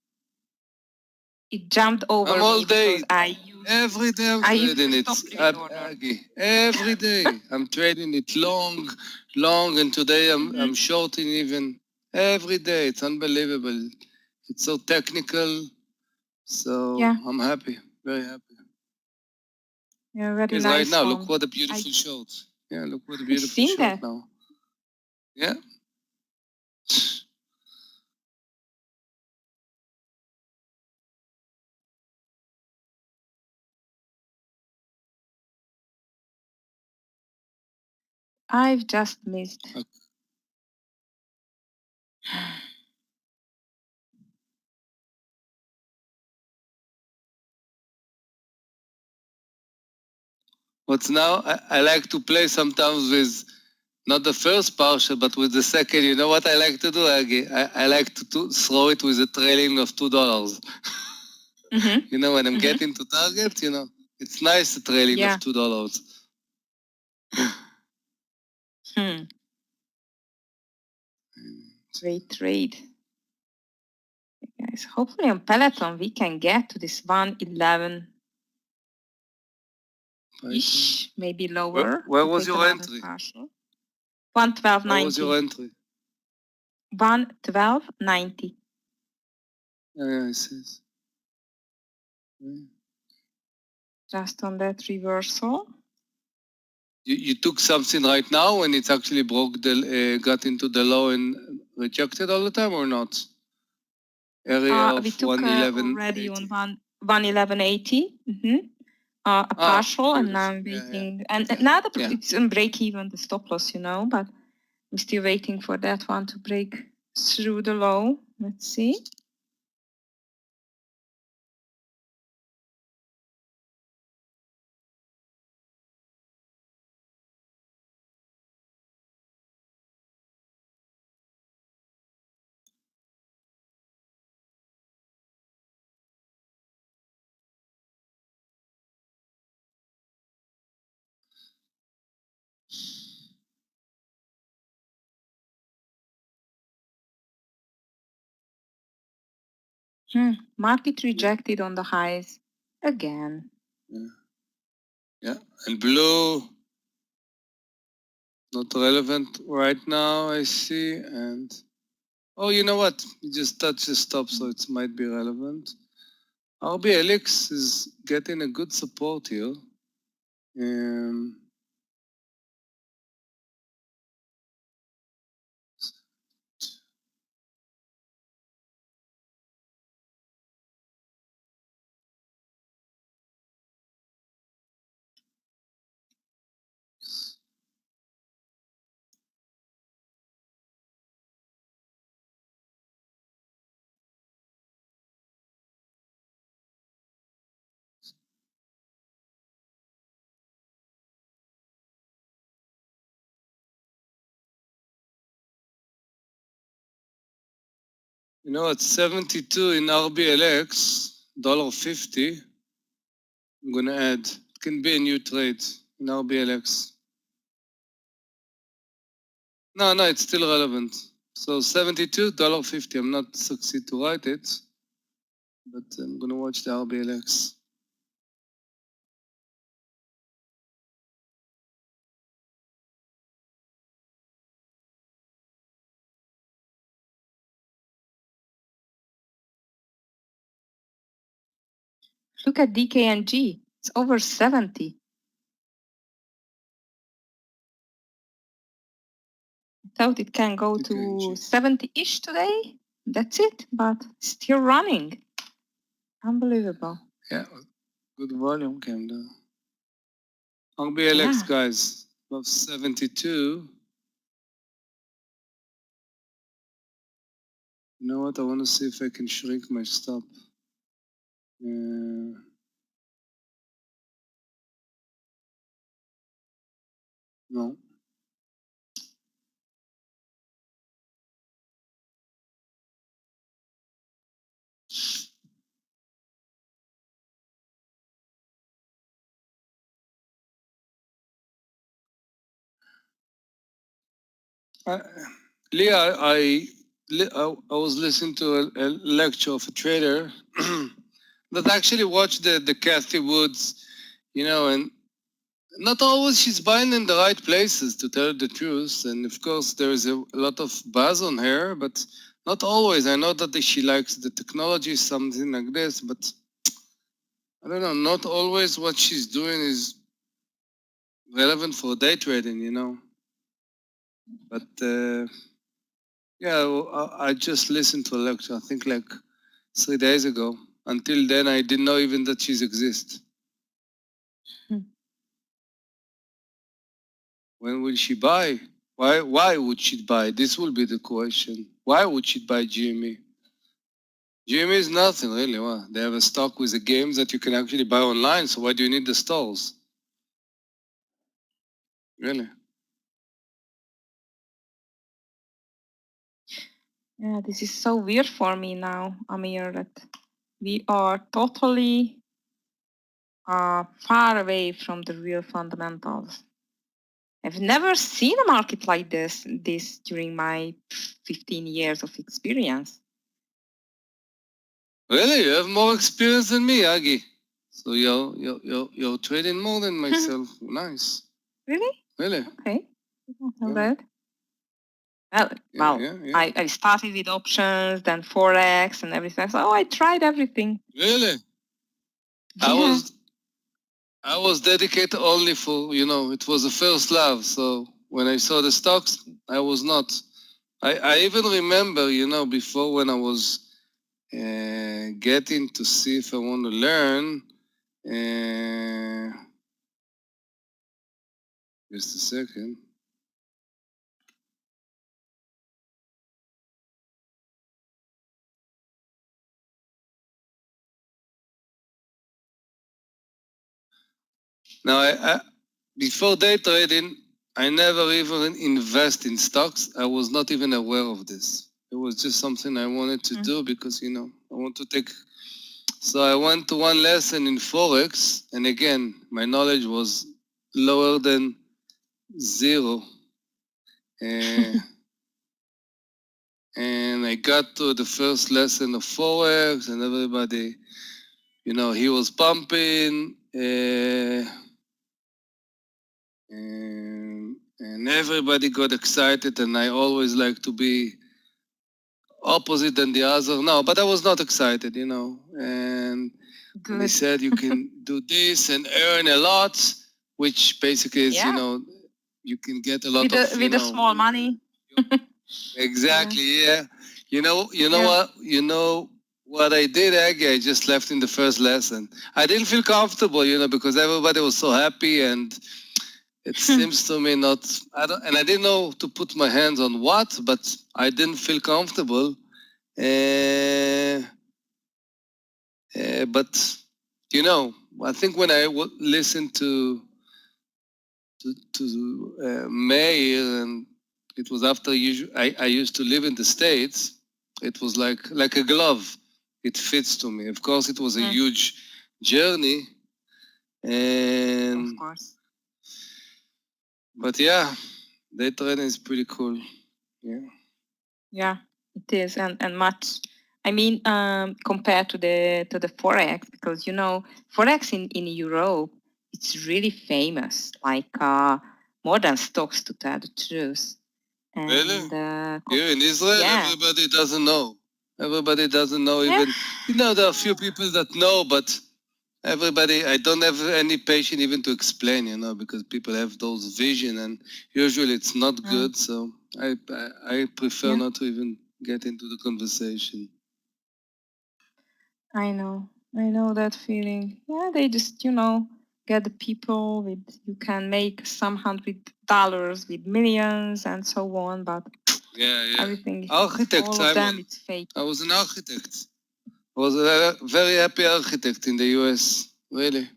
It jumped over I'm all me day. because Every day I'm trading it. Every day I'm trading it long, and today I'm shorting even. Every day, it's unbelievable. It's so technical. So Yeah. I'm happy, very happy. Yeah, very Because nice right now, one. look what a beautiful short. Yeah, look what a beautiful short that. now. Yeah. I've just missed. Okay. What's now? I like to play sometimes with not the first partial, but with the second. You know what I like to do, Agi? I like to throw it with a trailing of $2. Mm-hmm. When I'm getting to target, it's nice, the trailing Yeah. of $2. Great trade. Guys, hopefully on Peloton we can get to this 111-ish, maybe lower. Where was your entry? 112.90. Where was your entry? 112.90. Yeah, I see. Just on that reversal. You took something right now when it actually broke the got into the low and rejected all the time or not? Area of We took 111 already on 111.80. A partial, and now I'm waiting. And now it's on break even, the stop loss, you know, but I'm still waiting for that one to break through the low. Let's see. Market rejected on the highs again. Yeah, and blue, not relevant right now, I see. And oh, you know what? You just touched the stop, so it might be relevant. RBLX is getting a good support here. You know, at 72 in RBLX, $1.50, I'm gonna add. It can be a new trade in RBLX. No, it's still relevant. So 72, $1.50. I'm not succeed to write it, but I'm gonna watch the RBLX. Look at DKNG. It's over 70. I thought it can go to 70-ish today. That's it, but still running. Unbelievable. Yeah, good volume came down. RBLX, guys, above 72. You know what? I want to see if I can shrink my stop. No. Leah, I was listening to a lecture of a trader that actually watched the Kathy Woods, you know, and not always she's buying in the right places, to tell the truth. And of course, there is a lot of buzz on her, but not always. I know that she likes the technology, something like this, but I don't know, not always what she's doing is relevant for day trading, you know. But yeah, I just listened to a lecture, I think like 3 days ago. Until then, I didn't know even that she's exist. When will she buy? Why would she buy? This will be the question. Why would she buy GME? GME is nothing really. Well, they have a stock with the games that you can actually buy online. So why do you need the stores? Really? Yeah, this is so weird for me now, Amir, that we are totally far away from the real fundamentals. I've never seen a market like this during my 15 years of experience. Really? You have more experience than me, Agi. So you're trading more than myself. Nice. Really? Really? Okay. Not bad. Well, I started with options, then Forex and everything. So I tried everything. Really? Yeah. I was dedicated only for, it was a first love. So when I saw the stocks, I was not. I even remember, before when I was getting to see if I want to learn. Just a second. Now, before day trading, I never even invest in stocks. I was not even aware of this. It was just something I wanted to do because, I want to take. So I went to one lesson in Forex, and again, my knowledge was lower than zero. And I got to the first lesson of Forex, and everybody, he was pumping. And everybody got excited, and I always like to be opposite than the other. No, but I was not excited, And he said you can do this and earn a lot, which basically is, you can get a lot with the small money. Exactly, yeah. What I did, Aggie, I just left in the first lesson. I didn't feel comfortable, because everybody was so happy, and it seems to me not. I didn't know to put my hands on what, but I didn't feel comfortable. But I think when I listened to Meir, and it was after I used to live in the States. It was like a glove. It fits to me. Of course, it was a huge journey, and of course. But yeah, day trading is pretty cool. Yeah. Yeah, it is, and much. I mean, compared to the Forex, because Forex in Europe, it's really famous, like more than stocks, to tell the truth. And, really? Here in Israel, everybody doesn't know. Everybody doesn't know even. There are a few people that know, but everybody, I don't have any patience even to explain, because people have those vision, and usually it's not good. So I prefer not to even get into the conversation. I know that feeling. Yeah, they just, get the people with, you can make some $100 with millions and so on, but everything, Architect, all of them, it's fake. I was an architect. I was a very happy architect in the US. Really.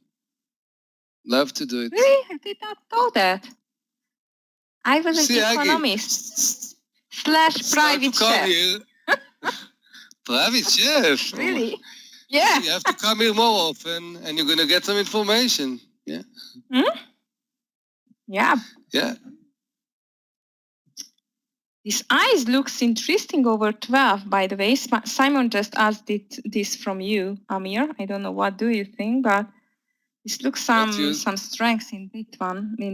Love to do it. Really? I did not know that. I was an economist / private chef. Private chef? Really? Yeah. You have to come here more often, and you're going to get some information. Yeah. Yeah. Yeah. This eyes looks interesting over 12, by the way. Simon just asked this from you, Amir. I don't know, what do you think, but this looks some strengths in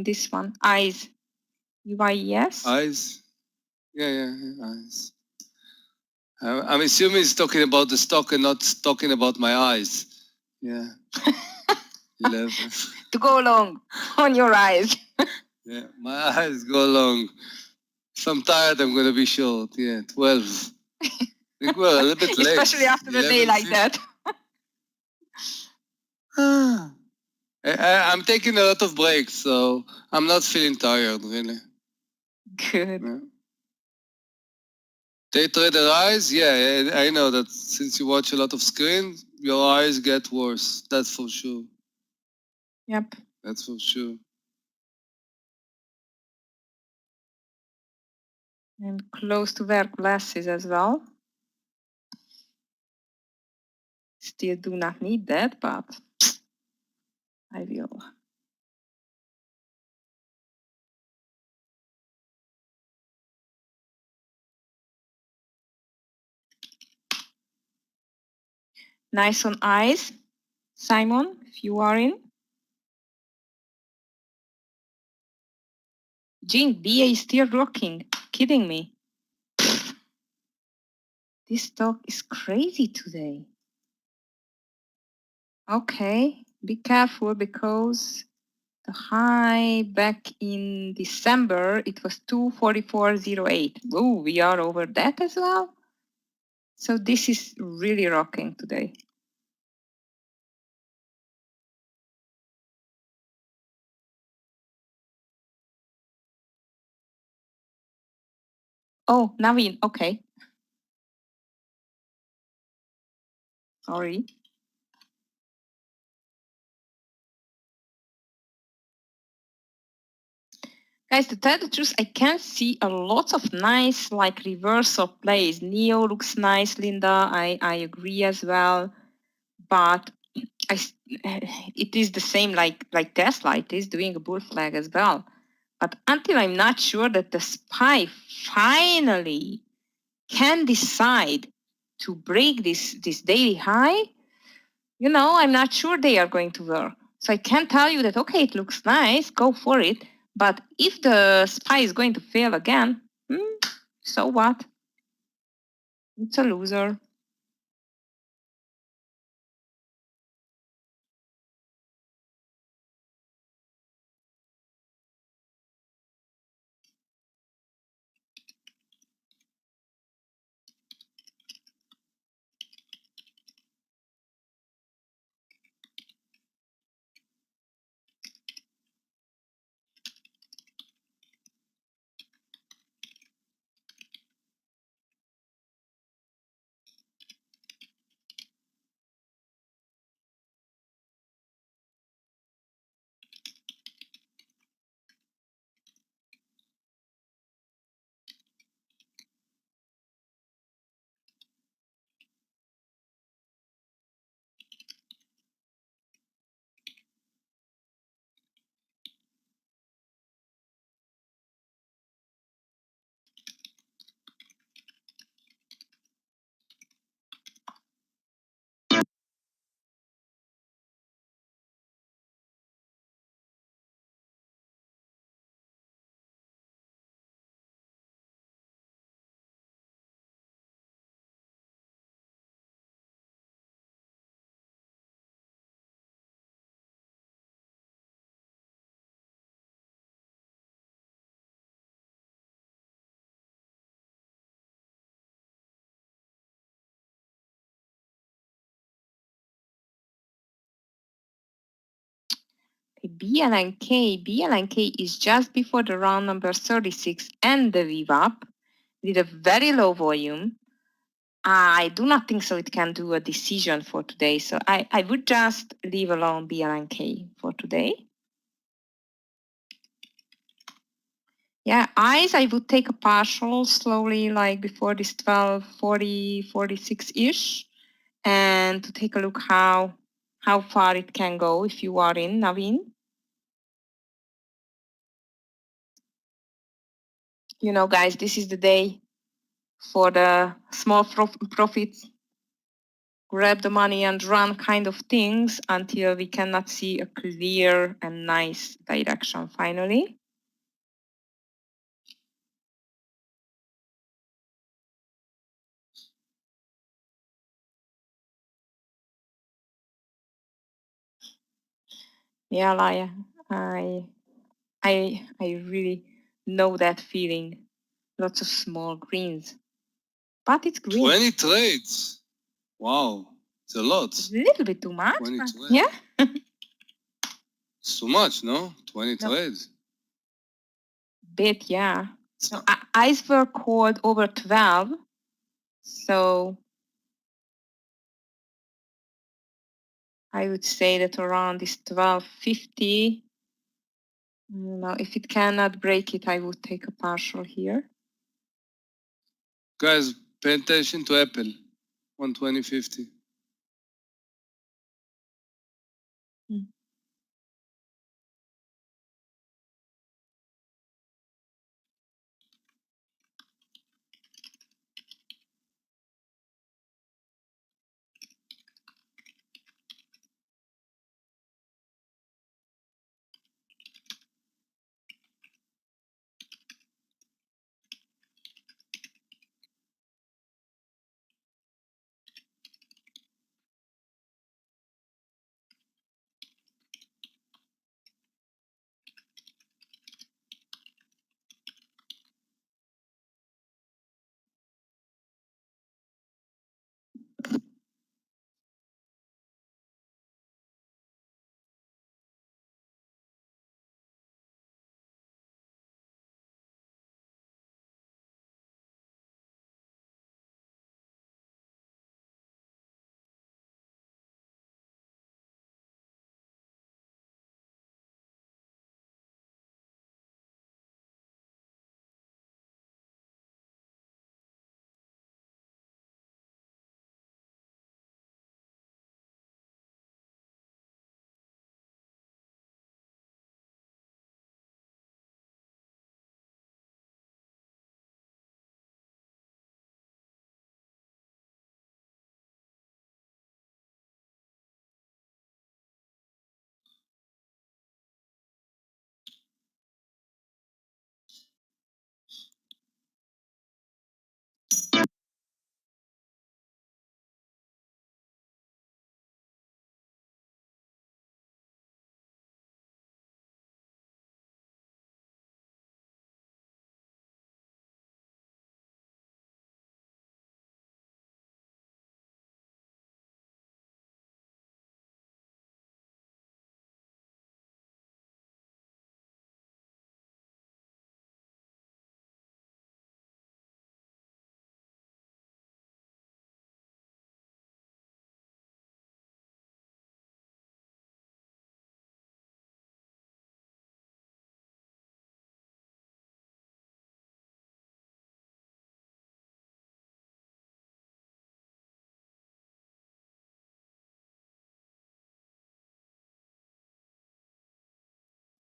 this one. Eyes. UIES? Eyes. Yeah, eyes. I'm assuming he's talking about the stock and not talking about my eyes. Yeah. 11. To go long on your eyes. Yeah, my eyes go long. If I'm tired, I'm going to be short. Yeah, 12. I think we're a little bit late. Especially after a day like that. I'm taking a lot of breaks, so I'm not feeling tired, really. Good. Yeah. Day trader eyes? Yeah, I know that since you watch a lot of screens, your eyes get worse. That's for sure. Yep. That's for sure. And close to wear glasses as well. Still do not need that, but I will. Nice on eyes. Simon, if you are in. Jing, BA is still rocking. Kidding me. This stock is crazy today. Okay, be careful because the high back in December, it was 244.08. Oh, we are over that as well. So this is really rocking today. Oh, Naveen, okay. Sorry. Guys, to tell the truth, I can see a lot of nice like reversal plays. Neo looks nice, Linda. I agree as well. But it is the same like Tesla. It is doing a bull flag as well. But until I'm not sure that the SPY finally can decide to break this daily high, you know, I'm not sure they are going to work. So I can tell you that, okay, it looks nice, go for it. But if the SPY is going to fail again, so what? It's a loser. BLNK is just before the round number 36 and the VWAP with a very low volume. I do not think so it can do a decision for today. So I would just leave alone BLNK for today. Yeah, eyes, I would take a partial slowly, like before this 12:40, 46-ish, and to take a look how far it can go if you are in, Naveen. You know, guys, this is the day for the small profits, grab the money and run kind of things until we cannot see a clear and nice direction finally. Yeah, Laia, I really know that feeling. Lots of small greens, but it's green. 20 trades. Wow, it's a lot. It's a little bit too much. 20 But trades. yeah. It's too much, no? 20 No. trades. Bit, yeah. No, eyes were called over 12, so I would say that around this 12.50. No, if it cannot break it, I would take a partial here. Guys, pay attention to Apple. 120.50.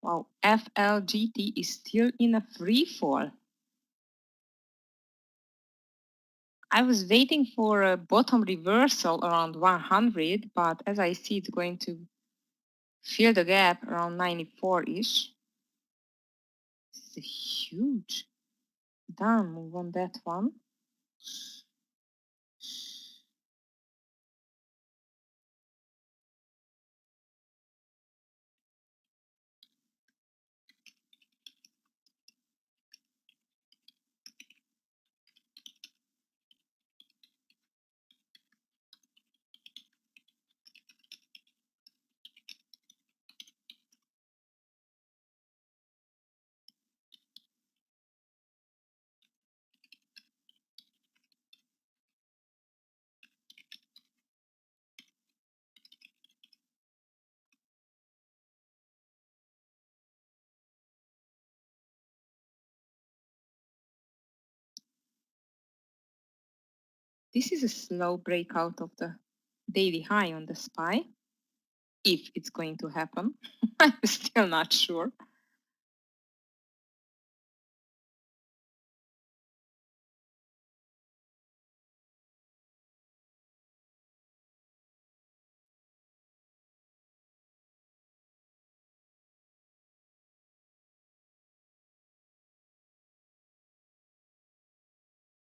Wow, FLGT is still in a free fall. I was waiting for a bottom reversal around 100, but as I see, it's going to fill the gap around 94-ish. It's a huge down move on that one. This is a slow breakout of the daily high on the SPY. If it's going to happen, I'm still not sure.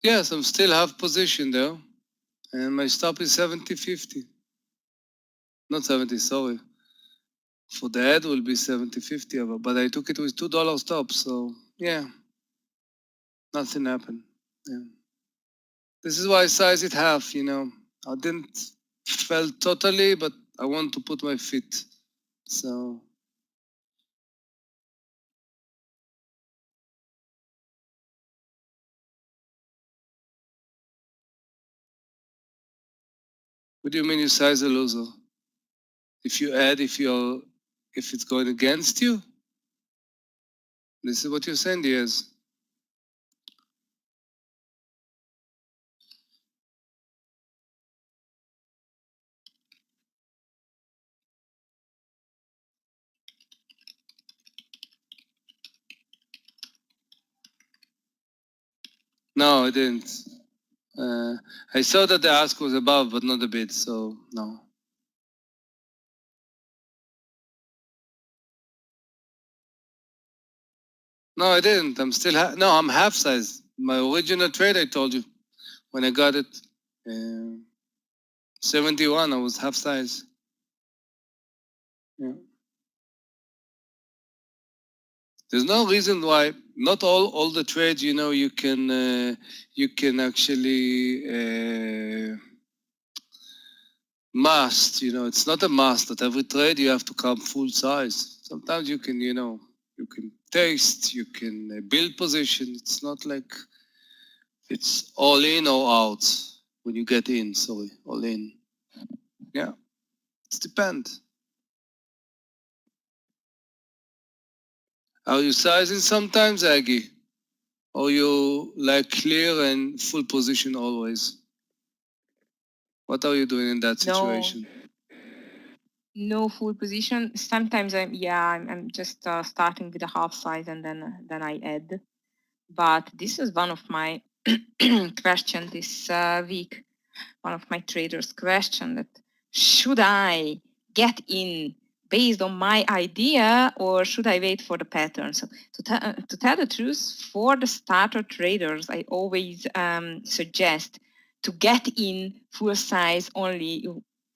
Yes, I'm still half position there. And my stop is 70.50. Not 70, sorry. For the head will be 70.50, but I took it with $2 stop, so yeah. Nothing happened. Yeah. This is why I size it half, you know. I didn't fell totally, but I want to put my feet. So what do you mean you size a loser? If you add, if it's going against you? This is what you're saying, Diaz. No, I didn't. I saw that the ask was above, but not a bid, so no. No, I didn't. I'm still, I'm half size. My original trade, I told you, when I got it, 71, I was half size. Yeah. There's no reason why not all the trades, you know, you can actually must, you know, it's not a must that every trade you have to come full size. Sometimes you can, you know, you can taste, you can build position. It's not like it's all in or out when you get in, sorry, all in. Yeah, it depends. Are you sizing sometimes, Aggie? Or you like clear and full position always? What are you doing in that situation? No full position. Sometimes I'm just starting with a half size and then I add. But this is one of my question this week. One of my traders question that should I get in based on my idea or should I wait for the pattern? So to tell the truth, for the starter traders, I always suggest to get in full size only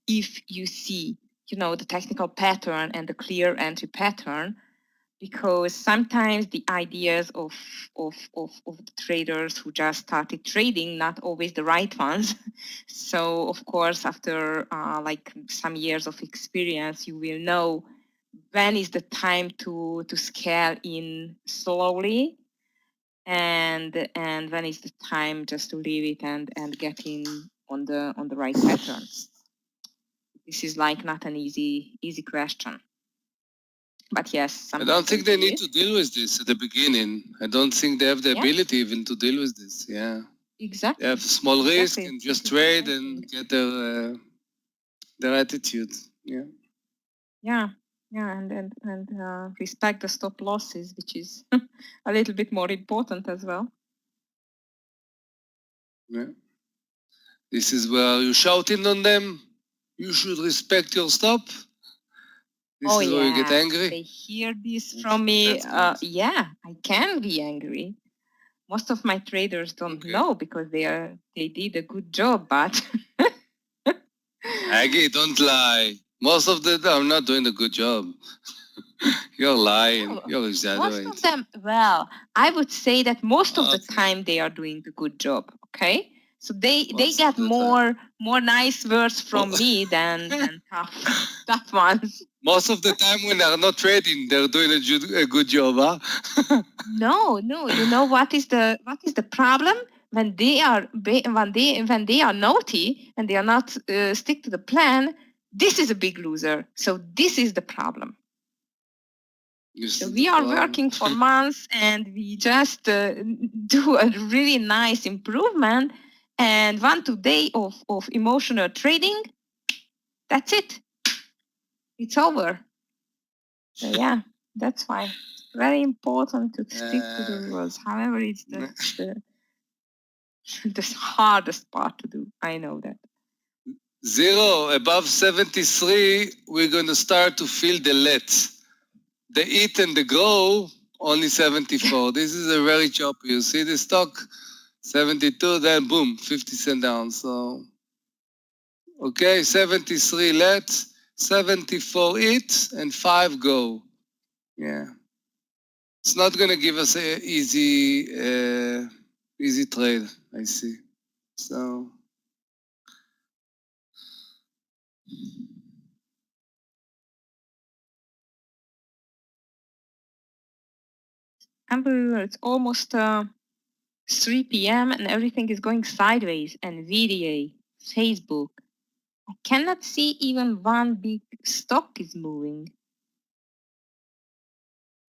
if you see, you know, the technical pattern and the clear entry pattern, because sometimes the ideas of the traders who just started trading not always the right ones. So of course, after like some years of experience, you will know when is the time to scale in slowly, and when is the time just to leave it and get in on the right pattern. This is like not an easy question. But yes, I don't think they need to deal with this at the beginning. I don't think they have the ability even to deal with this. Yeah. Exactly. They have small risk and just trade and get their attitude. Yeah. Yeah. Yeah, and respect the stop losses, which is a little bit more important as well. Yeah. This is where you shouting on them. You should respect your stop. This is where you get angry. They hear this from me. Yeah, I can be angry. Most of my traders don't know because they did a good job, but Aggie, don't lie. Most of the time, I'm not doing a good job. You're lying. You're exaggerating. most of them, well, I would say that most of the time they are doing a good job. Okay, so they get more nice words from me than tough ones. Most of the time when they're not trading, they're doing a good job, huh? No, you know what is the problem? When they are naughty and they are not stick to the plan, this is a big loser. So this is the problem. So we are working for months and we just do a really nice improvement, and 1-2 days of emotional trading, that's it. It's over. So yeah, that's why it's very important to stick to the rules. However, it's the hardest part to do. I know that. Zero, above 73, we're going to start to feel the let. The eat and the grow, only 74. This is a very choppy. You see the stock, 72, then boom, 50 cent down. So, okay, 73 let, 74 eat, and 5 go. Yeah. It's not going to give us a easy trade, I see. So, Unbelievable. It's almost 3 p.m. and everything is going sideways. NVIDIA, Facebook. I cannot see even one big stock is moving.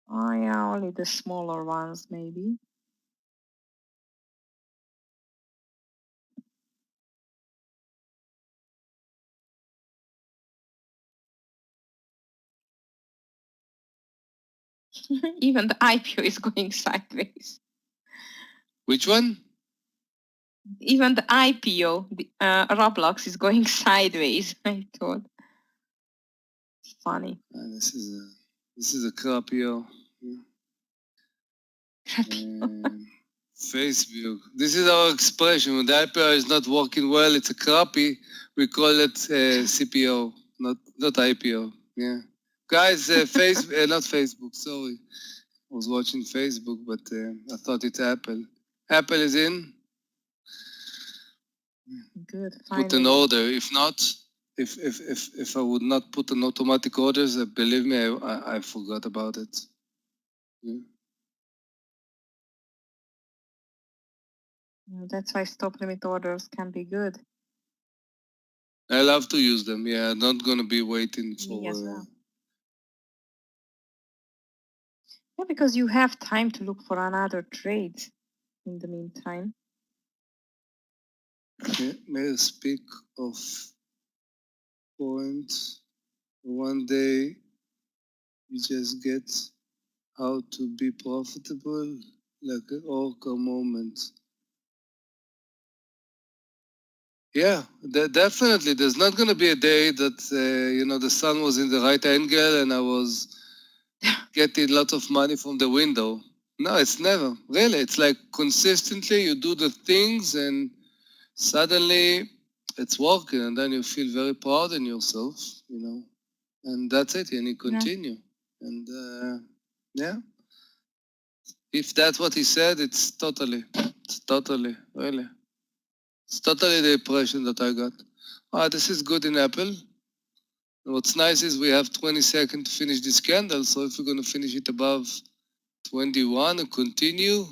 Oh yeah, only the smaller ones maybe. Even the IPO is going sideways. which one? Even the IPO, the Roblox is going sideways. I thought. It's funny. This is a crapio. Facebook. This is our expression. When the IPO is not working well, it's a crappy. We call it CPO, not IPO. Yeah, guys, not Facebook. Sorry, I was watching Facebook, but I thought it's Apple. Apple is in. Good. Put an order. If not, if I would not put an automatic orders, believe me, I forgot about it. Yeah. That's why stop limit orders can be good. I love to use them. Yeah, I'm not gonna be waiting for. Me as well. Yeah, because you have time to look for another trade in the meantime. May I speak of points? One day you just get how to be profitable, like an orca moment. Yeah, definitely. There's not going to be a day that the sun was in the right angle and I was getting lots of money from the window. No, it's never. Really, it's like consistently you do the things and suddenly it's working, and then you feel very proud in yourself, and that's it, and you continue. Yeah. And yeah, if that's what he said, it's totally, really. It's totally the impression that I got. This is good in Apple. And what's nice is we have 20 seconds to finish this candle, so if we're going to finish it above 21 and continue,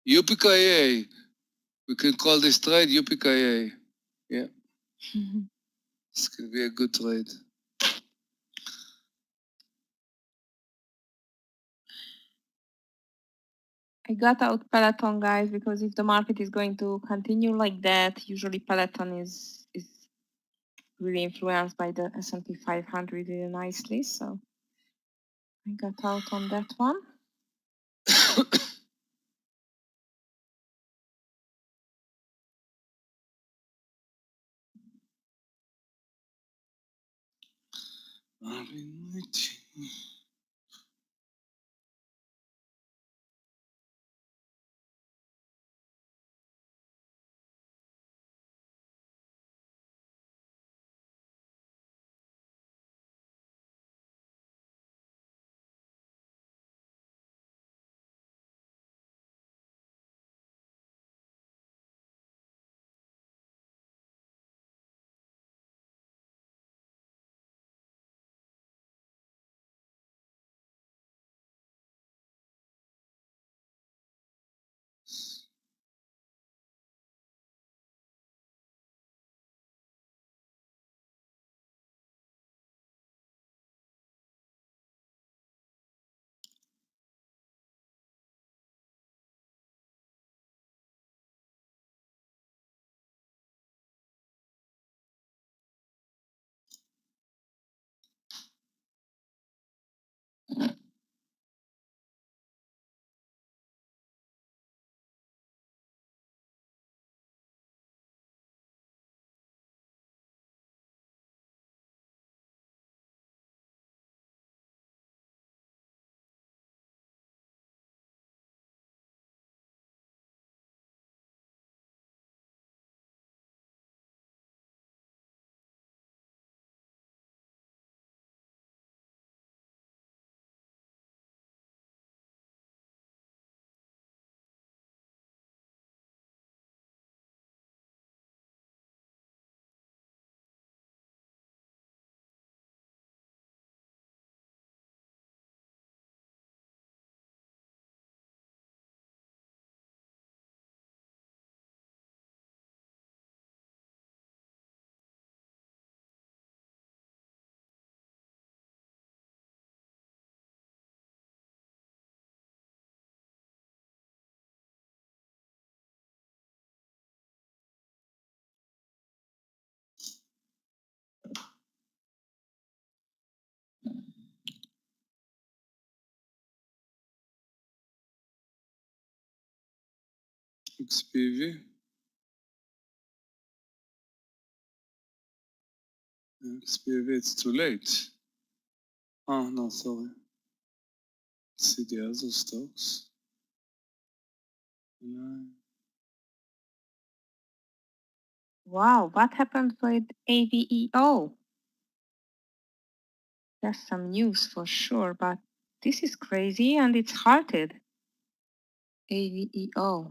UPKA, we can call this trade UPKA. Yeah. This can be a good trade. I got out Peloton, guys, because if the market is going to continue like that, usually Peloton is really influenced by the S&P 500 really nicely. So I got out on that one. I've been waiting. XPV. XPV, it's too late. Oh, no, sorry. Let's see the other stocks. Wow, what happened with AVEO? There's some news for sure, but this is crazy and it's halted. AVEO.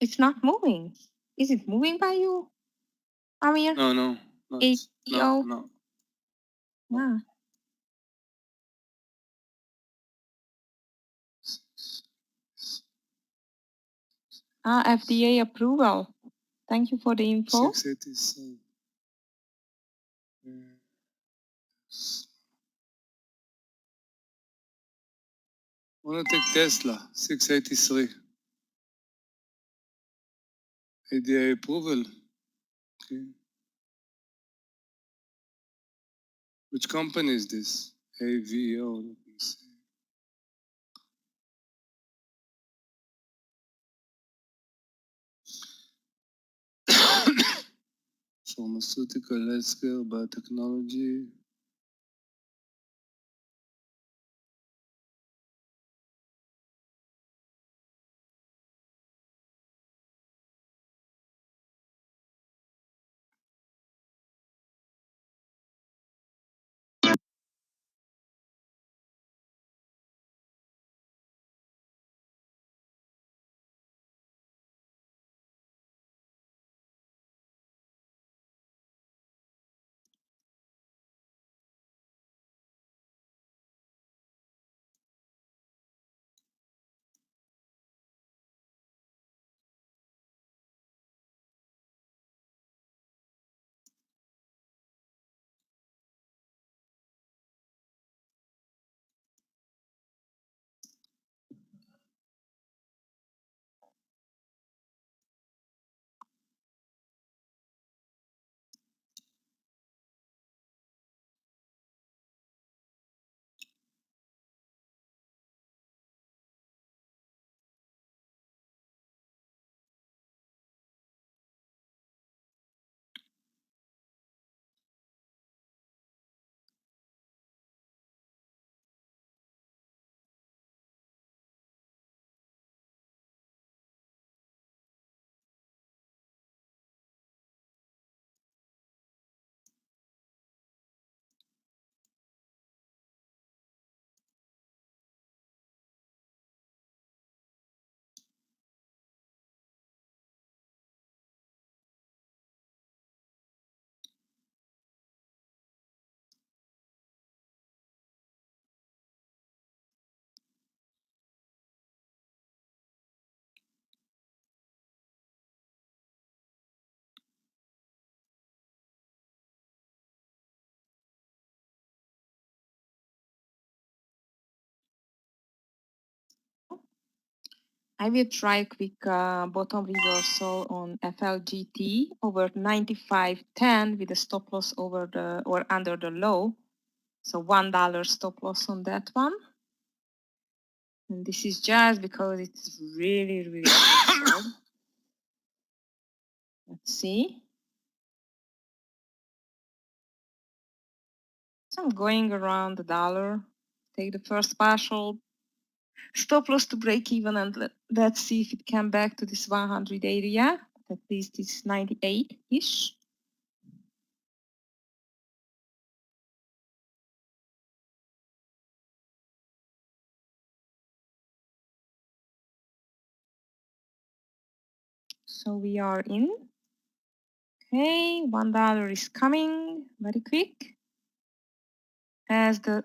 It's not moving. Is it moving by you, Amir? No, no, not, AVEO? no. Yeah. FDA approval. Thank you for the info. 687. I want to take Tesla, 683. ADA approval. Okay. Which company is this? AVO. Let me see. Pharmaceutical, healthcare, biotechnology. I will try a quick bottom reversal on FLGT over 95.10 with a stop loss over the or under the low. So $1 stop loss on that one. And this is just because it's really, really short. Let's see. So I'm going around the dollar. Take the first partial. Stop loss to break even, and let's see if it can back to this 100 area. At least it's 98-ish. So we are in. Okay, $1 is coming very quick, as the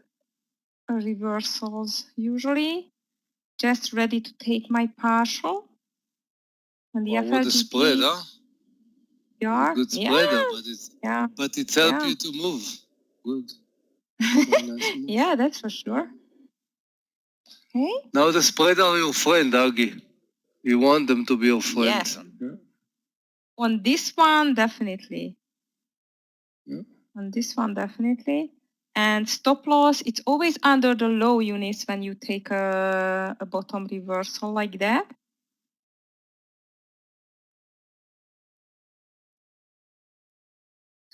reversals usually. Just ready to take my partial. And the Well, what a FLGT. spread, huh? Yeah, Good spread, but it helped you to move. Good. Nice move. Yeah, that's for sure. Okay. Now the spread are your friend, Agi. You want them to be your friend. Yes. On this one, definitely. Yeah. On this one, definitely. And stop loss, it's always under the low units when you take a bottom reversal like that.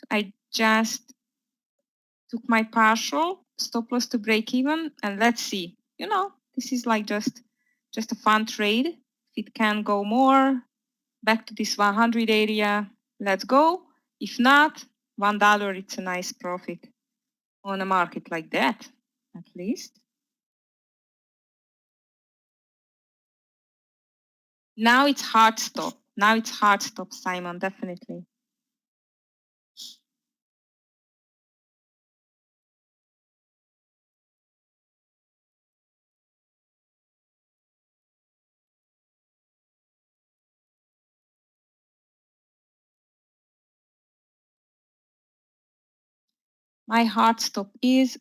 I just took my partial, stop loss to break even, and let's see. You know, this is like just a fun trade. If it can go more, back to this 100 area, let's go. If not, $1, it's a nice profit on a market like that, at least. Now it's hard stop. Now it's hard stop, Simon, definitely. My hard stop is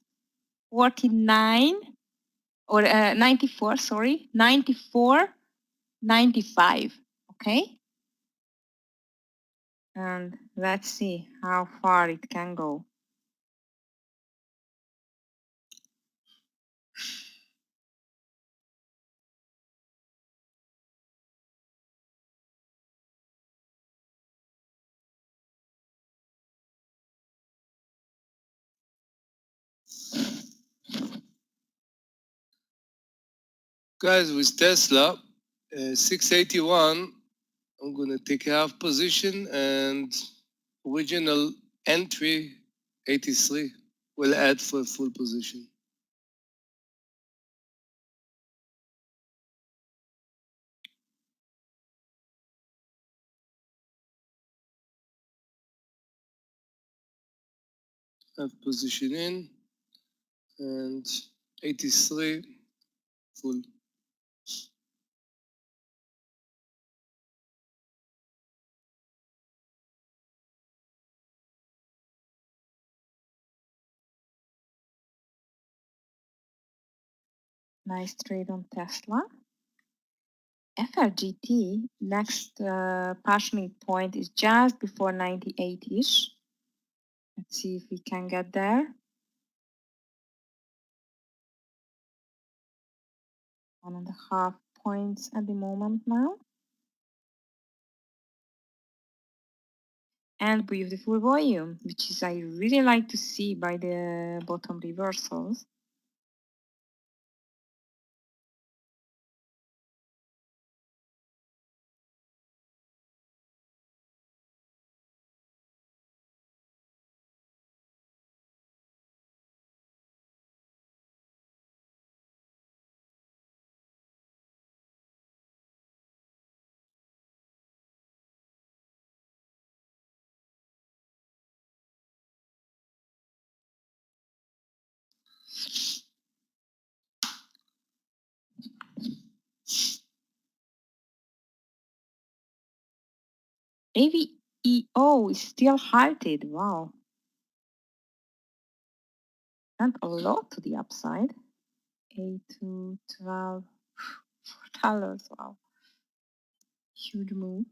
49 or 94, sorry, 94, 95, okay? And let's see how far it can go. Guys, with Tesla, 681, I'm going to take a half position, and original entry 83 will add for a full position. Half position in, and 83 full. Nice trade on Tesla. FLGT, next partitioning point is just before 98-ish. Let's see if we can get there. 1.5 points at the moment now. And beautiful volume, which is I really like to see by the bottom reversals. AVEO is still halted. Wow. And a lot to the upside. 8 to 12 $4. Wow. Huge move.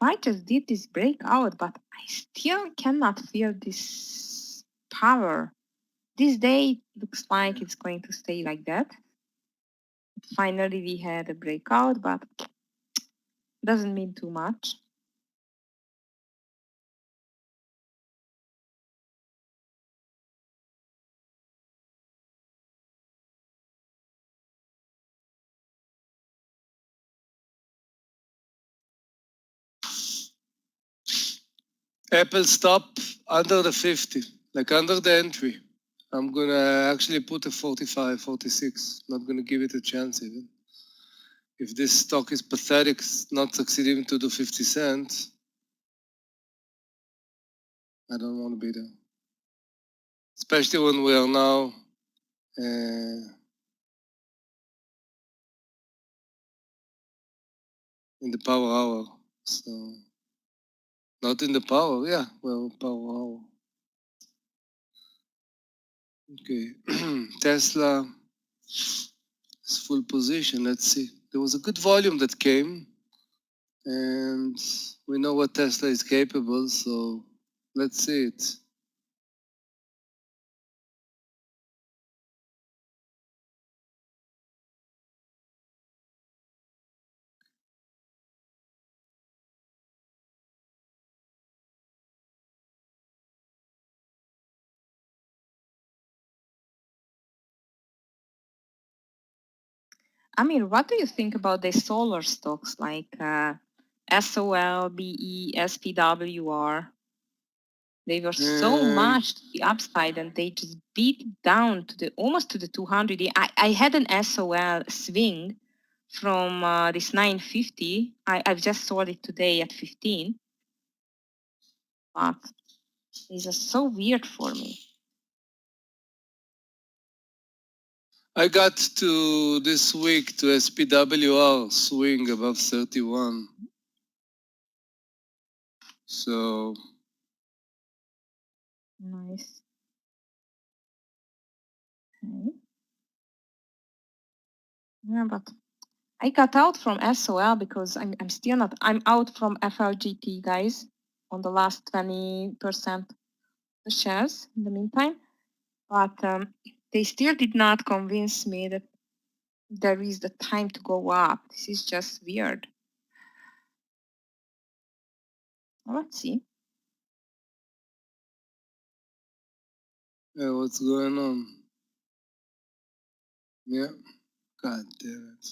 I just did this breakout, but I still cannot feel this power. This day looks like it's going to stay like that. Finally, we had a breakout, but doesn't mean too much. Apple stop under the 50, like under the entry. I'm gonna actually put a 45, 46. Not gonna give it a chance even. If this stock is pathetic, not succeeding to do 50 cents, I don't want to be there. Especially when we are now in the power hour. So, not in the power, yeah, well, power hour. Okay, Tesla is full position. Let's see. There was a good volume that came, and we know what Tesla is capable, so let's see it. Amir, what do you think about the solar stocks like SOL, BE, SPWR? They were so much to the upside and they just beat down to the almost to the 200. I had an SOL swing from this 950. I've just sold it today at 15. But it's just so weird for me. I got to this week to SPWR swing above 31. So Nice. Okay. Yeah, but I got out from SOL because I'm still not. I'm out from FLGT, guys, on the last 20% the shares in the meantime. But they still did not convince me that there is the time to go up. This is just weird. Well, let's see. yeah, what's going on? Yeah, god damn it.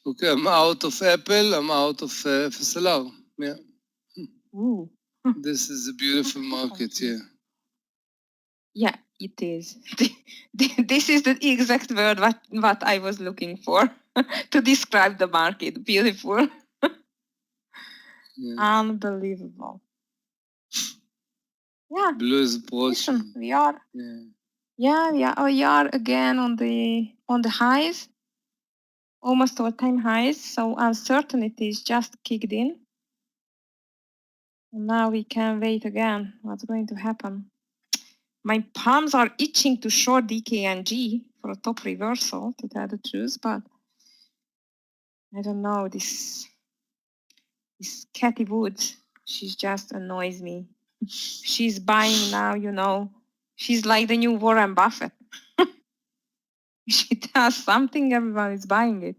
Okay, I'm out of Apple, I'm out of FSLR. Yeah. Ooh. This is a beautiful market, yeah. Yeah, it is. This is the exact word what I was looking for to describe the market. Beautiful. Yeah. Unbelievable. Yeah. Blue is Listen, approaching. we are. Yeah. We are again on the highs, almost all-time highs. So uncertainty is just kicked in. And now we can wait again. What's going to happen? My palms are itching to short DKNG for a top reversal, to tell the truth, but I don't know, this Cathy Wood, she just annoys me. She's buying now, you know. She's like the new Warren Buffett. She does something, everyone is buying it.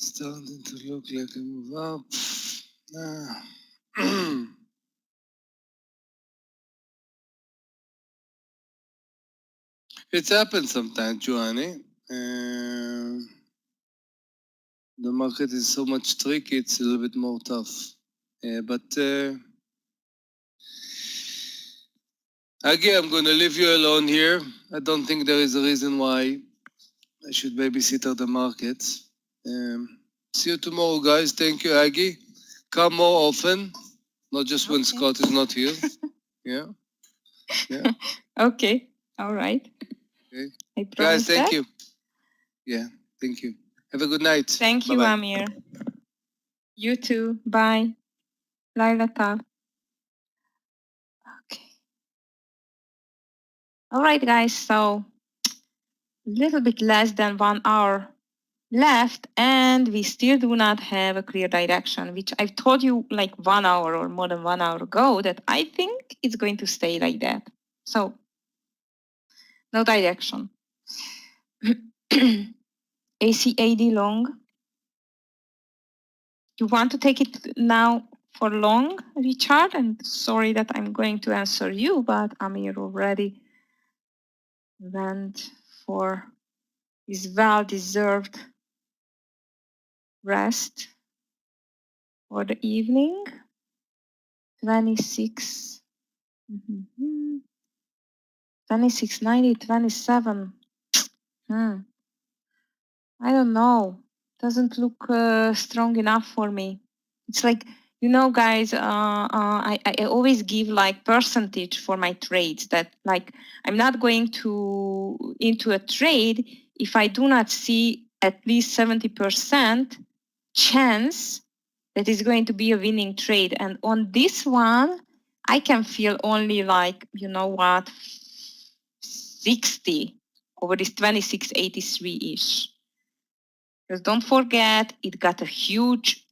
Starting to look like a move up. It's happened sometimes, Giovanni. The market is so much tricky, it's a little bit more tough. Aggie, I'm going to leave you alone here. I don't think there is a reason why I should babysit the markets. See you tomorrow, guys. Thank you, Aggie. Come more often, not just when Scott is not here. Yeah. Yeah. Okay. All right. Okay. I Guys, promise thank that. you. Yeah, thank you. Have a good night. Thank you, Bye-bye. Amir. You too. Bye. Laila Tav. Okay. All right, guys. So a little bit less than 1 hour left, and we still do not have a clear direction, which I've told you like 1 hour or more than 1 hour ago that I think it's going to stay like that. So no direction. ACAD long. You want to take it now for long, Richard? And sorry that I'm going to answer you, but Amir already went for his well-deserved rest for the evening. 26. 2690, 27. I don't know. Doesn't look strong enough for me. It's like, you know, guys, I always give like percentage for my trades that like I'm not going to into a trade if I do not see at least 70% chance that is going to be a winning trade. And on this one, I can feel only like, you know what, 60 over this 2683-ish. Because don't forget, it got a huge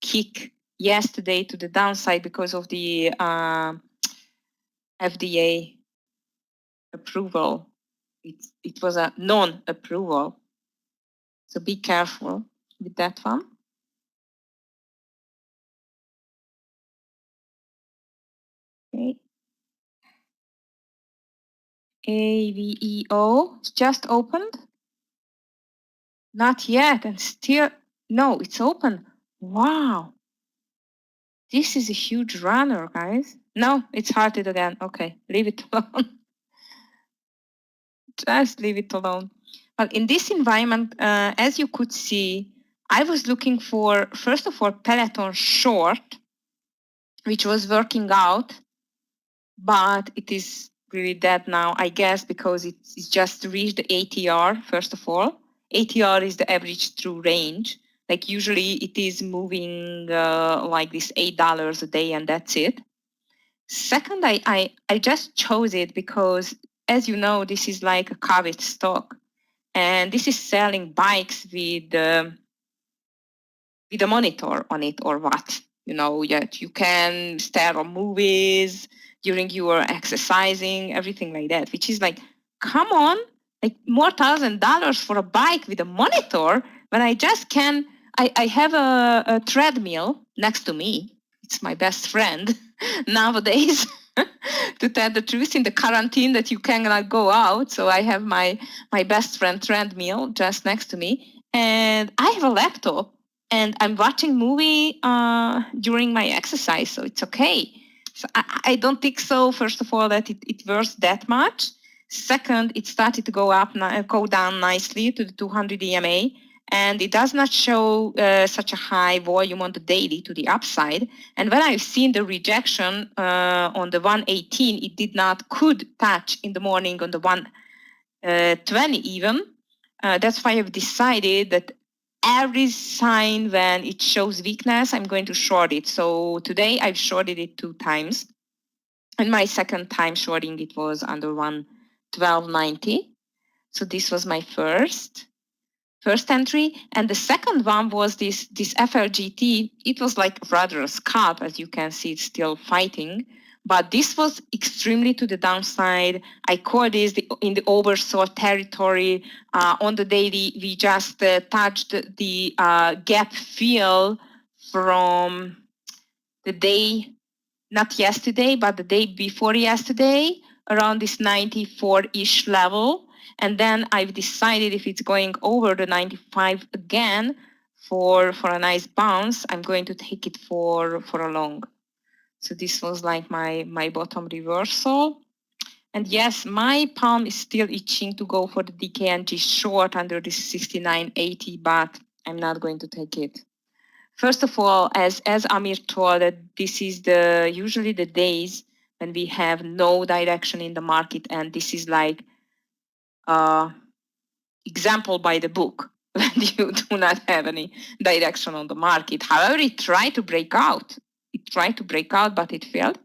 kick yesterday to the downside because of the FDA approval. It was a non-approval. So be careful with that one. Okay. AVEO just opened. Not yet, and still, no, it's open. Wow. This is a huge runner, guys. No, it's hearted again. Okay, leave it alone. Just leave it alone. Well, in this environment, as you could see, I was looking for, first of all, Peloton short, which was working out, but it is really dead now, I guess, because it's just reached the ATR, first of all. ATR is the average true range. Like usually it is moving like this $8 a day and that's it. Second, I just chose it because, as you know, this is like a coveted stock. And this is selling bikes with a monitor on it or what. You know, yet you can stare on movies during your exercising, everything like that, which is like, come on, like more $1,000 for a bike with a monitor when I just can, I have a treadmill next to me. It's my best friend nowadays. To tell the truth, in the quarantine that you cannot go out, so I have my best friend treadmill just next to me, and I have a laptop, and I'm watching movie during my exercise, so it's okay. So I don't think so. First of all, that it worth that much. Second, it started to go down nicely to the 200 EMA. And it does not show such a high volume on the daily to the upside. And when I've seen the rejection on the 118, it could touch in the morning on the 120 even. That's why I've decided that every sign when it shows weakness, I'm going to short it. So today I've shorted it 2 times. And my second time shorting it was under 112.90. So this was my first entry, and the second one was this FLGT. It was like rather a scalp, as you can see, it's still fighting, but this was extremely to the downside. I call this in the oversold territory. On the daily, we just touched the gap fill from the day, not yesterday, but the day before yesterday, around this 94-ish level. And then I've decided if it's going over the 95 again for a nice bounce, I'm going to take it for a long. So this was like my bottom reversal. And yes, my palm is still itching to go for the DKNG short under this 69.80, but I'm not going to take it. First of all, as Amir told, that this is usually the days when we have no direction in the market, and this is like example by the book when you do not have any direction on the market. However, it tried to break out. It tried to break out, but it failed.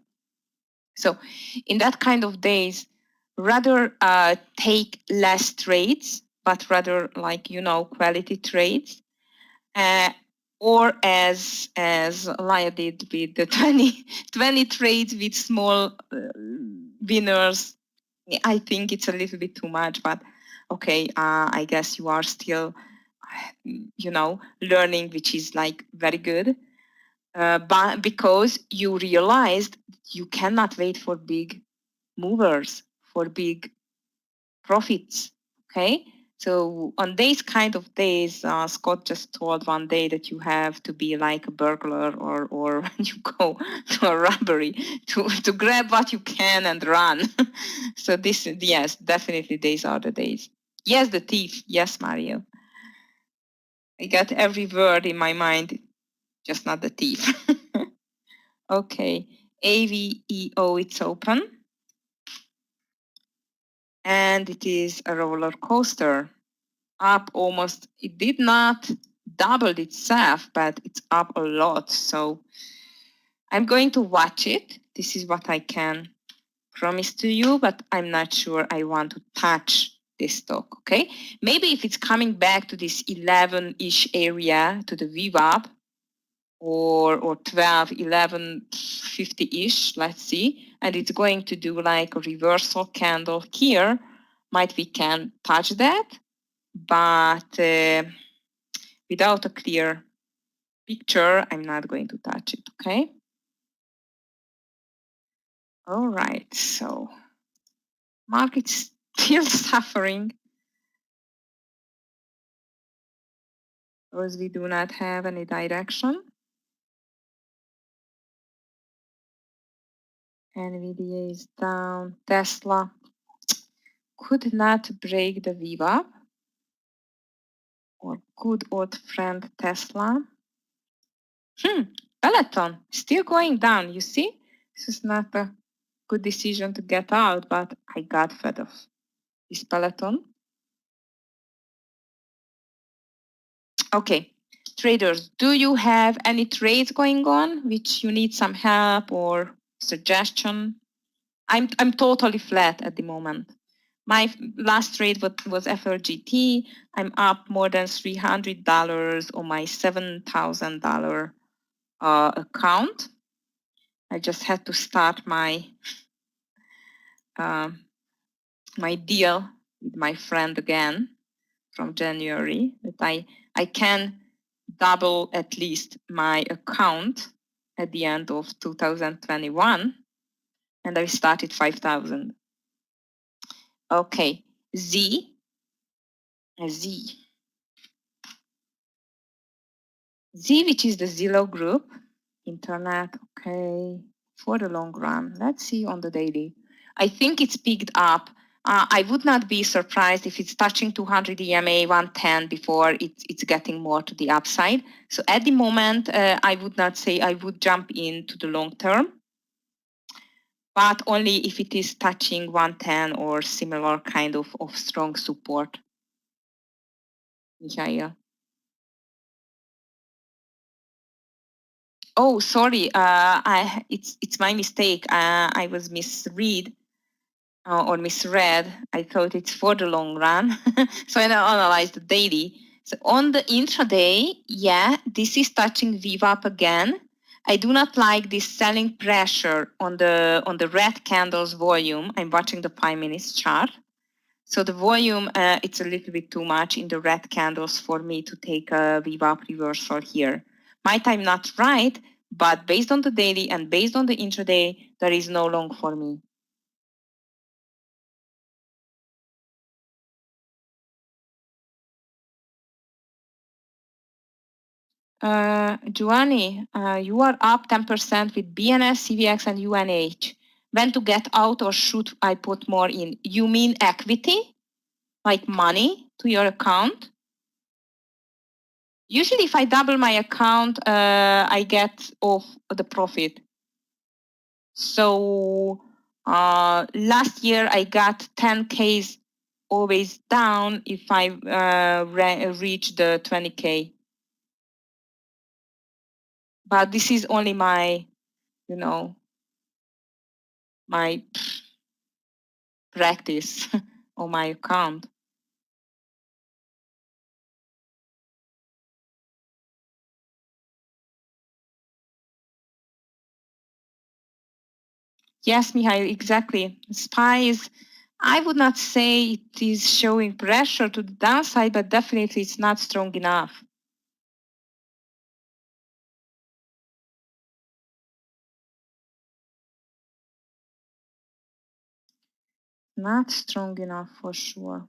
So in that kind of days, rather take less trades, but rather quality trades. Or as Laya did with the 20 trades with small winners. I think it's a little bit too much, but okay, I guess you are still, learning, which is like very good. But because you realized you cannot wait for big movers, for big profits, okay? So on these kind of days, Scott just told one day that you have to be like a burglar or when you go to a robbery to grab what you can and run. So yes, definitely these are the days. Yes, the thief. Yes, Mario. I got every word in my mind, just not the thief. Okay, AVEO, it's open. And it is a roller coaster. Up almost, it did not double itself, but it's up a lot. So I'm going to watch it. This is what I can promise to you, but I'm not sure I want to touch this stock, okay? Maybe if it's coming back to this 11-ish area, to the VWAP, or 12, 11, 50-ish, let's see, and it's going to do like a reversal candle here, might we can touch that, but without a clear picture, I'm not going to touch it, okay? All right, so market's still suffering because we do not have any direction. NVIDIA is down. Tesla could not break the VWAP, or good old friend Tesla. Peloton still going down. You see, this is not a good decision to get out, but I got fed of this Peloton. Okay, traders, do you have any trades going on which you need some help or suggestion? I'm totally flat at the moment. My last trade was FLGT. I'm up more than $300 on my $7,000 account. I just had to start my my deal with my friend again from January, that I can double at least my account at the end of 2021, and I started 5,000. Okay, Z, which is the Zillow group, internet, okay, for the long run. Let's see on the daily. I think it's picked up. I would not be surprised if it's touching 200 EMA 110 before it's getting more to the upside. So at the moment, I would not say I would jump into the long term, but only if it is touching 110 or similar kind of strong support. Michael. Oh, sorry. It's my mistake. I was misread or misread. I thought it's for the long run. So I analyzed the daily. So on the intraday, yeah, this is touching VWAP again. I do not like this selling pressure on the red candles volume. I'm watching the 5 minutes chart. So the volume, it's a little bit too much in the red candles for me to take a VWAP reversal here. Might I'm not right, but based on the daily and based on the intraday, there is no long for me. Giovanni, you are up 10% with BNS, CVX, and UNH. When to get out, or should I put more in? You mean equity? Like money to your account? Usually if I double my account, I get off the profit. So last year I got 10Ks always down if I reach the 20K. But this is only my, my practice on my account. Yes, Mihail, exactly. SPY I would not say it is showing pressure to the downside, but definitely it's not strong enough. Not strong enough for sure.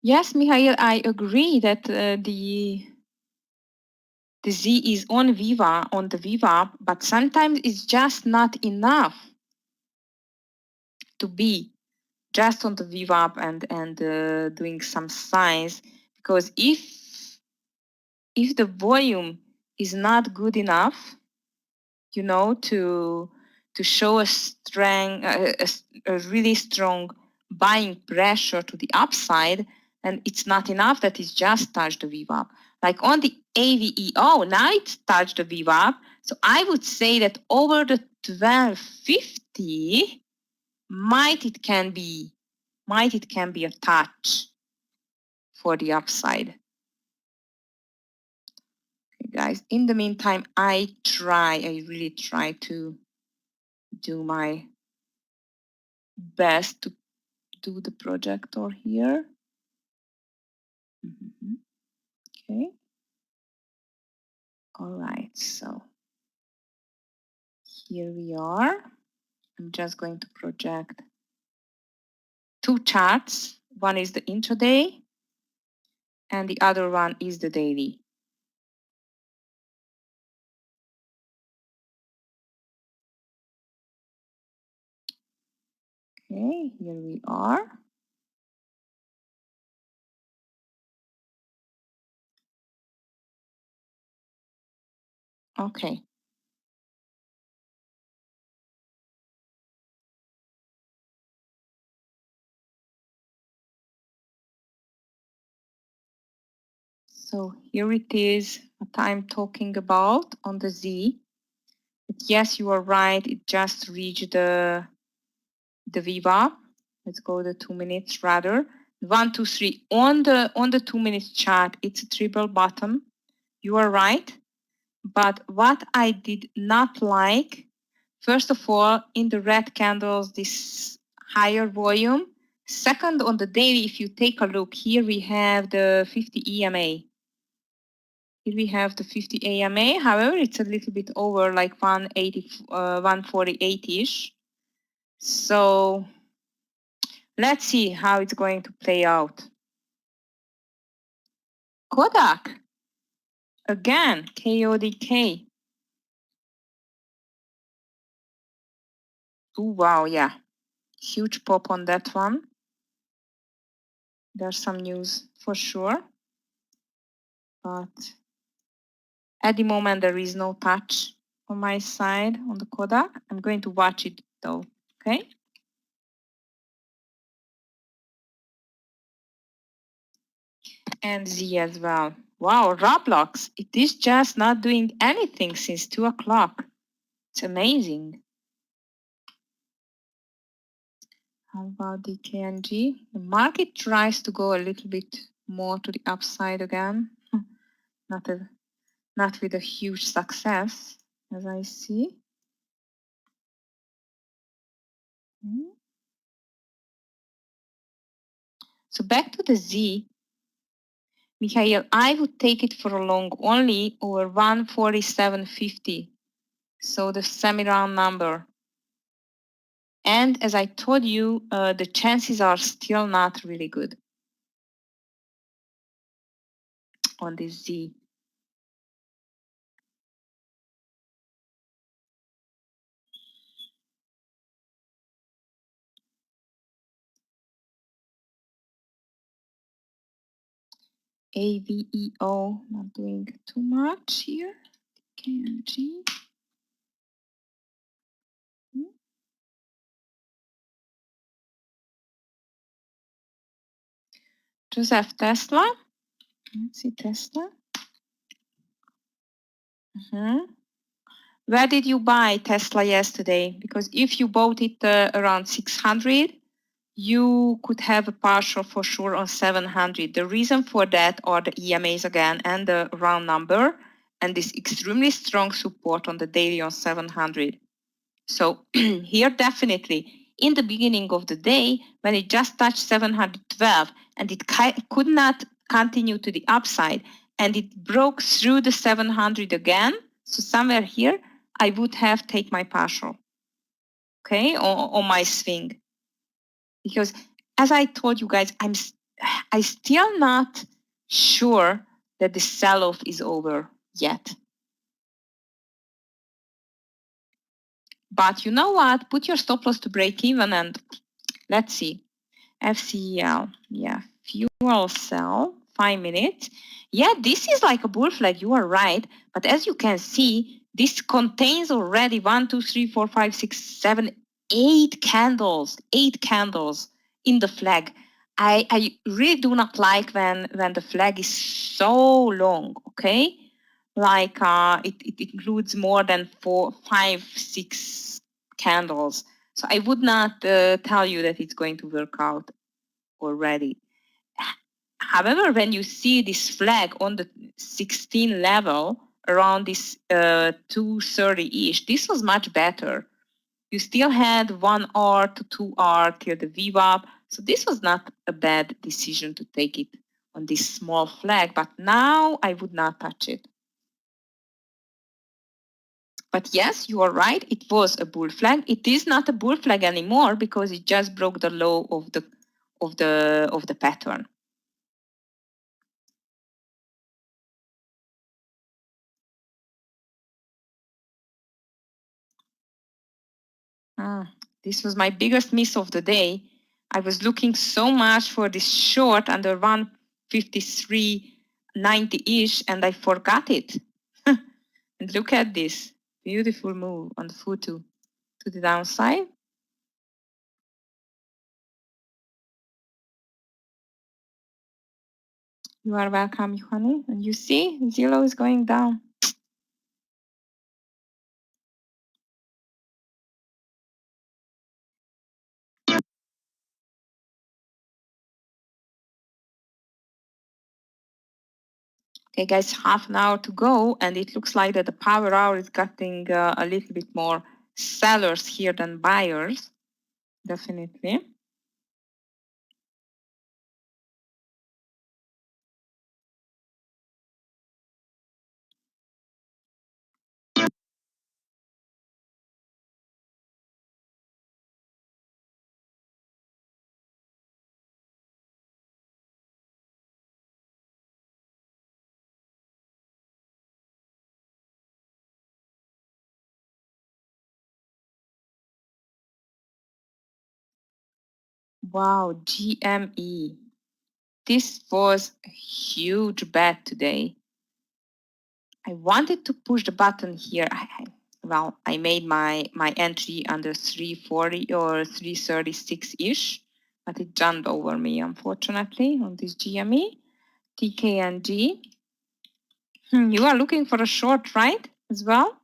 Yes, Mihail, I agree that the Z is on Viva, on the Viva, but sometimes it's just not enough to be just on the VWAP and doing some signs, because if the volume is not good enough, to show a strong, a really strong buying pressure to the upside, and it's not enough that it's just touched the VWAP. Like on the AVEO, now it's touched the VWAP. So I would say that over the 1250, might it can be a touch for the upside. Okay, guys, in the meantime, I really try to do my best to do the projector here. Okay. All right, so here we are. I'm just going to project two charts. One is the intraday and the other one is the daily. Okay, here we are. Okay. So here it is, what I'm talking about on the Z. But yes, you are right. It just reached the VWAP. Let's go the 2 minutes rather. 1, 2, 3 on the 2 minutes chart. It's a triple bottom. You are right. But what I did not like, first of all, in the red candles, this higher volume. Second, on the daily, if you take a look, here we have the 50 EMA. Here we have the 50 AMA. However, it's a little bit over, like 180, 148-ish. So let's see how it's going to play out. Kodak. Again, KODK. Oh, wow, yeah. Huge pop on that one. There's some news for sure. But at the moment, there is no touch on my side on the Kodak. I'm going to watch it though, okay? And Z as well. Wow, Roblox, it is just not doing anything since 2 o'clock. It's amazing. How about the KNG? The market tries to go a little bit more to the upside again. Not with a huge success, as I see. So back to the Z. Mikhail, I would take it for a long only over 147.50. So the semi-round number. And as I told you, the chances are still not really good on this Z. AVEO, not doing too much here. KNG. Joseph, Tesla. Let's see Tesla. Where did you buy Tesla yesterday? Because if you bought it around 600, you could have a partial for sure on 700. The reason for that are the EMAs again and the round number and this extremely strong support on the daily on 700. So here definitely in the beginning of the day when it just touched 712 and it could not continue to the upside and it broke through the 700 again. So somewhere here, I would have take my partial, okay, on my swing. Because as I told you guys, I still not sure that the sell-off is over yet. But you know what? Put your stop loss to break even and let's see. FCEL, yeah, fuel cell, 5 minutes. Yeah, this is like a bull flag, you are right. But as you can see, this contains already 1, 2, 3, 4, 5, 6, 7, 8 candles, 8 candles in the flag. I really do not like when the flag is so long, okay? Like it includes more than 4, 5, 6 candles. So I would not tell you that it's going to work out already. However, when you see this flag on the 16 level around this 230-ish, this was much better. You still had 1 hour to 2 hour till the VWAP. So this was not a bad decision to take it on this small flag, but now I would not touch it. But yes, you are right. It was a bull flag. It is not a bull flag anymore because it just broke the low of the pattern. This was my biggest miss of the day. I was looking so much for this short under 153.90-ish and I forgot it. And look at this beautiful move on the Futu to the downside. You are welcome, Yohani. And you see, Zillow is going down. Okay, guys, half an hour to go, and it looks like that the power hour is getting a little bit more sellers here than buyers, definitely. Wow, GME. This was a huge bet today. I wanted to push the button here. I made my entry under 340 or 336-ish, but it jumped over me, unfortunately, on this GME. TKNG. You are looking for a short, right, as well?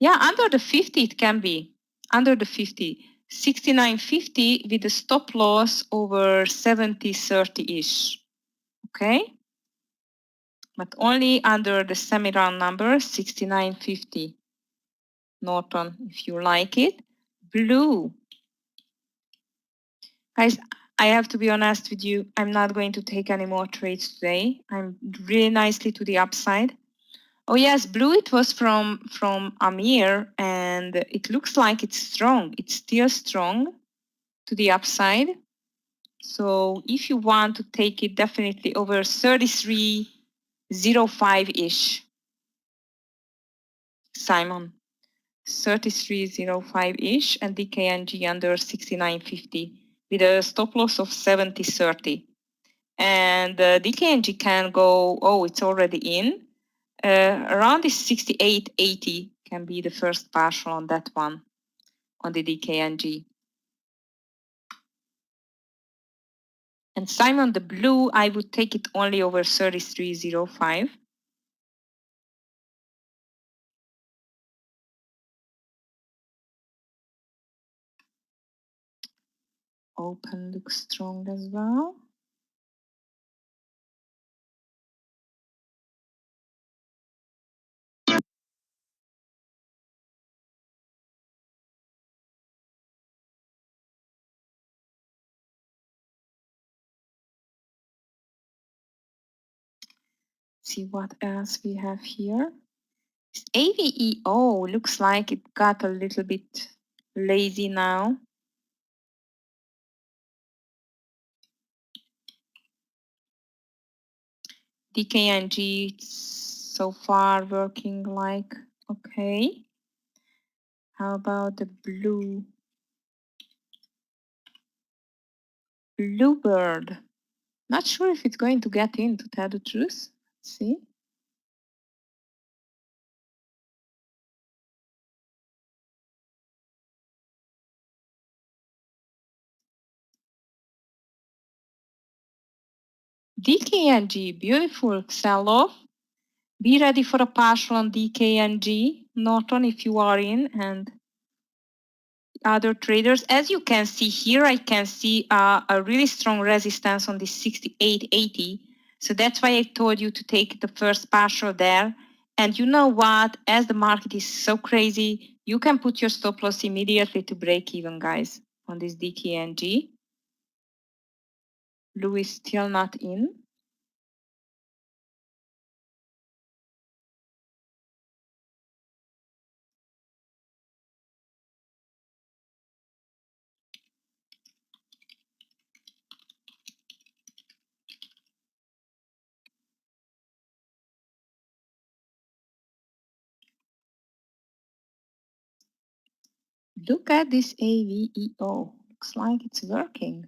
Yeah, under the 50 it can be. Under the 50. 69.50 with a stop loss over 70.30-ish. Okay? But only under the semi-round number, 69.50. Norton, if you like it. Blue. Guys, I have to be honest with you. I'm not going to take any more trades today. I'm really nicely to the upside. Oh yes, blue, it was from Meir, and it looks like it's strong. It's still strong to the upside. So if you want to take it, definitely over 33.05-ish. Simon, 33.05-ish, and DKNG under 69.50 with a stop loss of 70.30. And DKNG can go, oh, it's already in. Around this 68.80 can be the first partial on that one, on the DKNG. And Simon, the blue, I would take it only over 33.05. Open looks strong as well. See what else we have here. AVEO looks like it got a little bit lazy now. DKNG so far working like okay. How about the blue? Bluebird. Not sure if it's going to get in, to tell the truth. Let's see. DKNG, beautiful sell-off. Be ready for a partial on DKNG, Norton, if you are in, and other traders. As you can see here, I can see a really strong resistance on the 68.80. So that's why I told you to take the first partial there. And you know what? As the market is so crazy, you can put your stop loss immediately to break even, guys, on this DKNG. Blue is still not in. Look at this AVEO. Looks like it's working.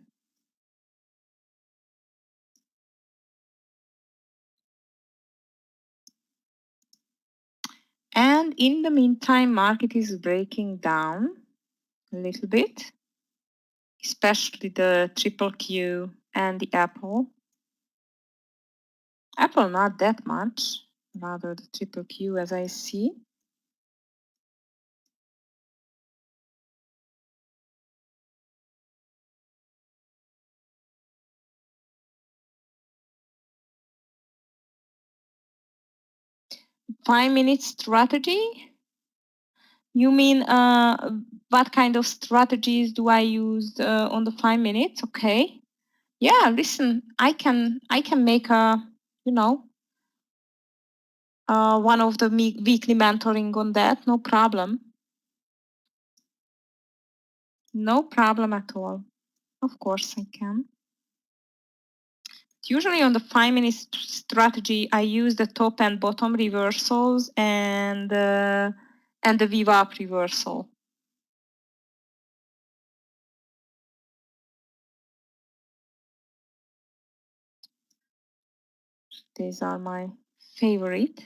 And in the meantime, market is breaking down a little bit, especially the triple Q and the Apple. Apple not that much, rather the triple Q as I see. Five-minute strategy? You mean what kind of strategies do I use on the 5 minutes? Okay. Yeah, listen, I can make a, you know, one of the weekly mentoring on that, no problem. No problem at all. Of course I can. Usually on the 5-minute strategy, I use the top and bottom reversals and the VWAP reversal. These are my favorite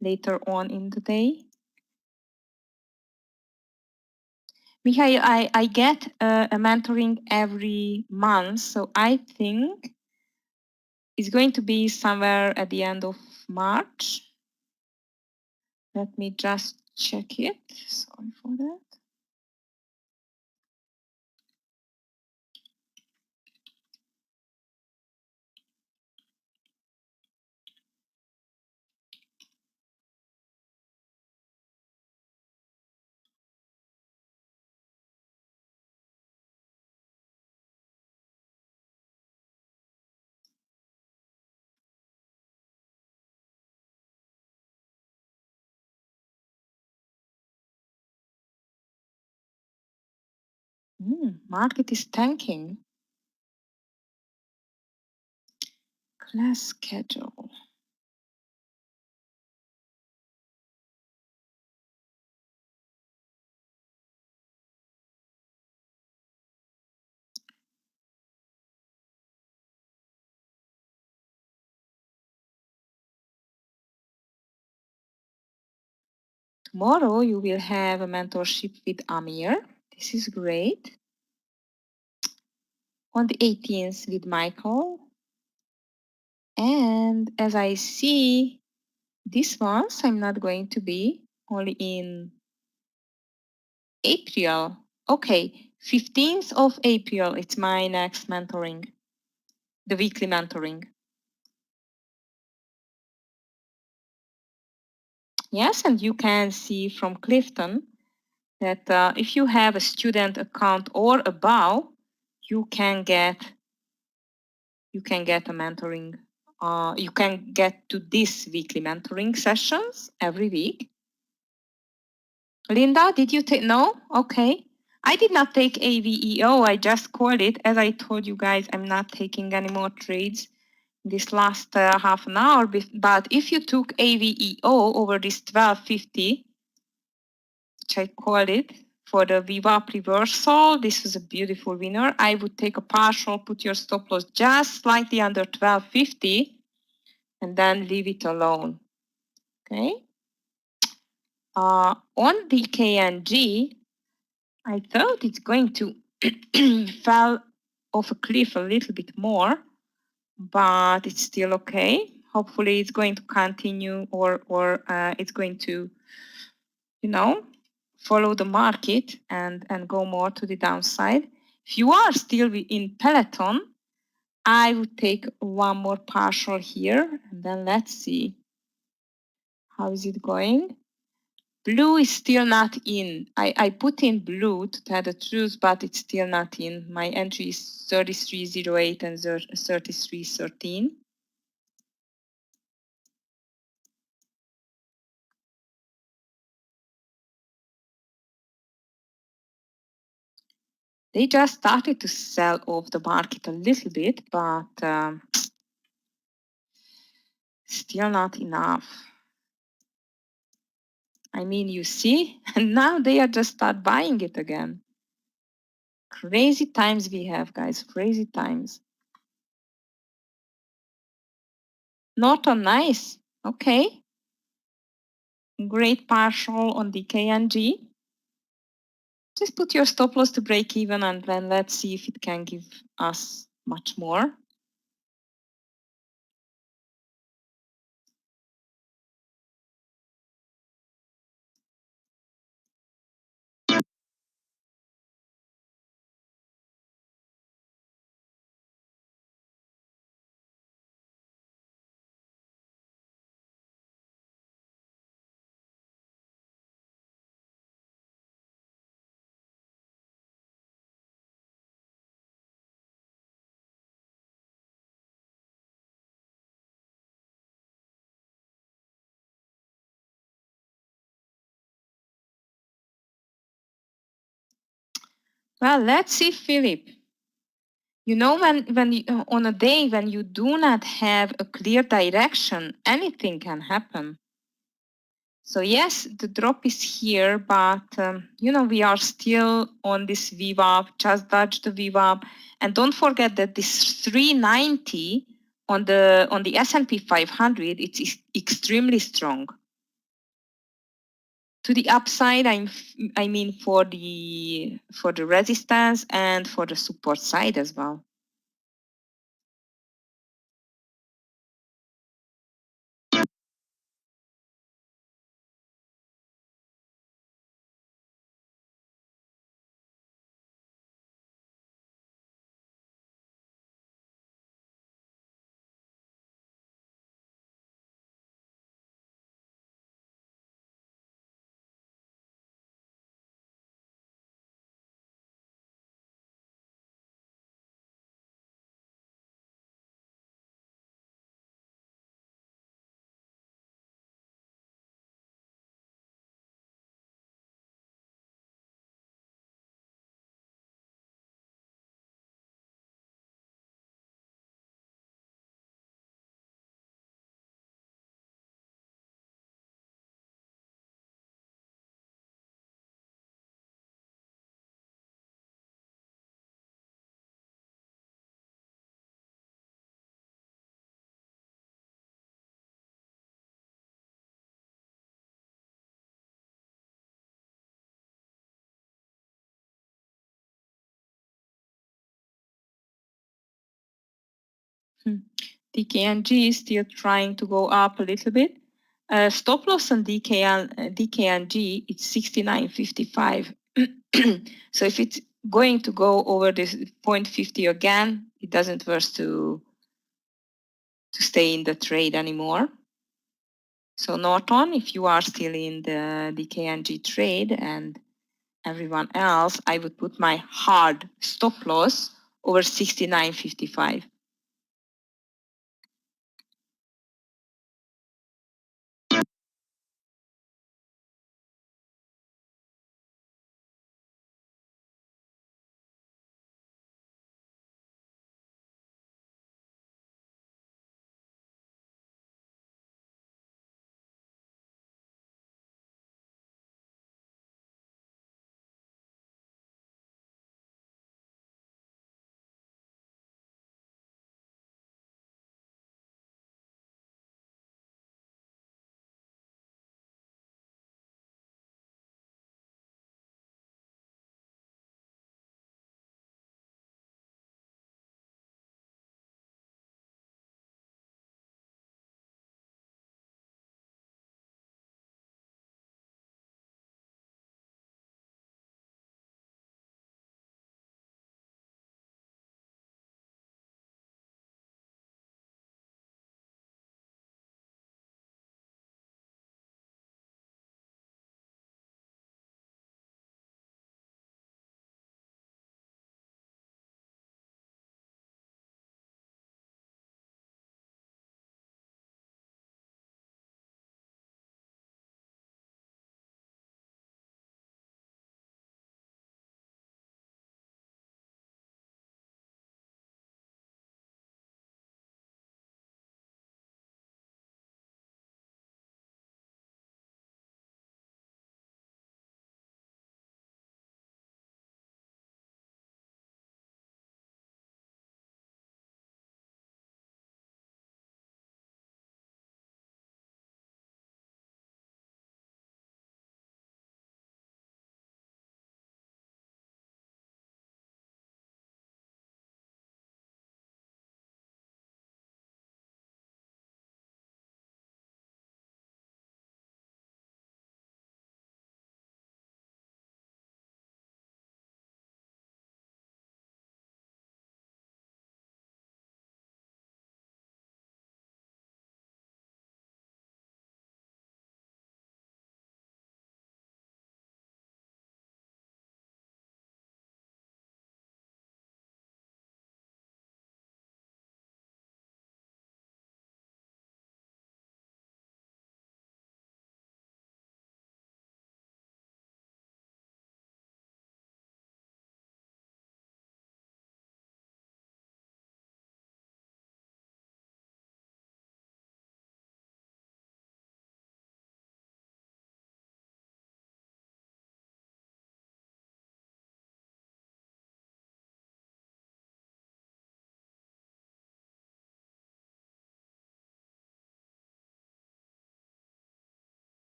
later on in the day. Michael, I get a mentoring every month, so I think it's going to be somewhere at the end of March. Let me just check it. Sorry for that. Market is tanking. Class schedule. Tomorrow you will have a mentorship with Amir. This is great. On the 18th with Michael. And as I see, this month I'm not going to be, only in April. Okay, 15th of April, it's my next mentoring, the weekly mentoring. Yes, and you can see from Clifton that if you have a student account or above, you can get a mentoring. You can get to this weekly mentoring sessions every week. Linda, did you take? No? Okay. I did not take AVEO. I just called it. As I told you guys, I'm not taking any more trades this last half an hour. But if you took AVEO over this 1250, which I called it, for the VWAP reversal, this is a beautiful winner. I would take a partial, put your stop loss just slightly under 1250, and then leave it alone. Okay. On the KNG, I thought it's going to fall off a cliff a little bit more, but it's still okay. Hopefully, it's going to continue, or it's going to, follow the market and go more to the downside. If you are still in Peloton, I would take one more partial here, and then let's see how is it going. Blue is still not in. I put in blue to tell the truth, but it's still not in. My entry is 33.08 and 33.13. They just started to sell off the market a little bit, but still not enough. I mean, you see, and now they are just start buying it again. Crazy times we have, guys, crazy times. Norton, nice. Okay. Great partial on the KNG. Just put your stop loss to break even, and then let's see if it can give us much more. Well, let's see, Philip. You know, when you, on a day when you do not have a clear direction, anything can happen. So yes, the drop is here, but we are still on this VWAP, just dodge the VWAP. And don't forget that this 390 on the S&P 500, it's extremely strong. To the upside, I mean for the resistance and for the support side as well. DKNG is still trying to go up a little bit. Stop loss on DKNG, it's 69.55. So if it's going to go over this 0.50 again, it doesn't worth to stay in the trade anymore. So Norton, if you are still in the DKNG trade and everyone else, I would put my hard stop loss over 69.55.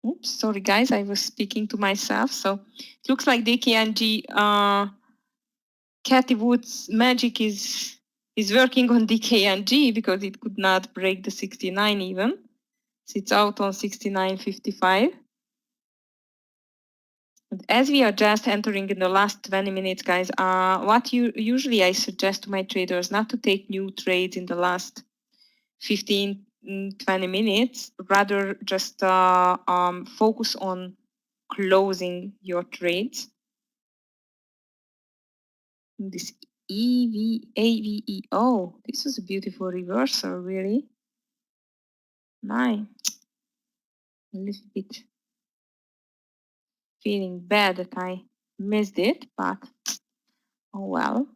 Oops, sorry guys, I was speaking to myself. So it looks like DKNG, Cathy Wood's magic is working on DKNG because it could not break the 69 even. So it's out on 69.55. As we are just entering in the last 20 minutes, guys, what usually I suggest to my traders not to take new trades in the last 15, 20 minutes, rather just focus on closing your trades. This AVE, this is a beautiful reversal, really. Nice. A little bit feeling bad that I missed it, but oh well.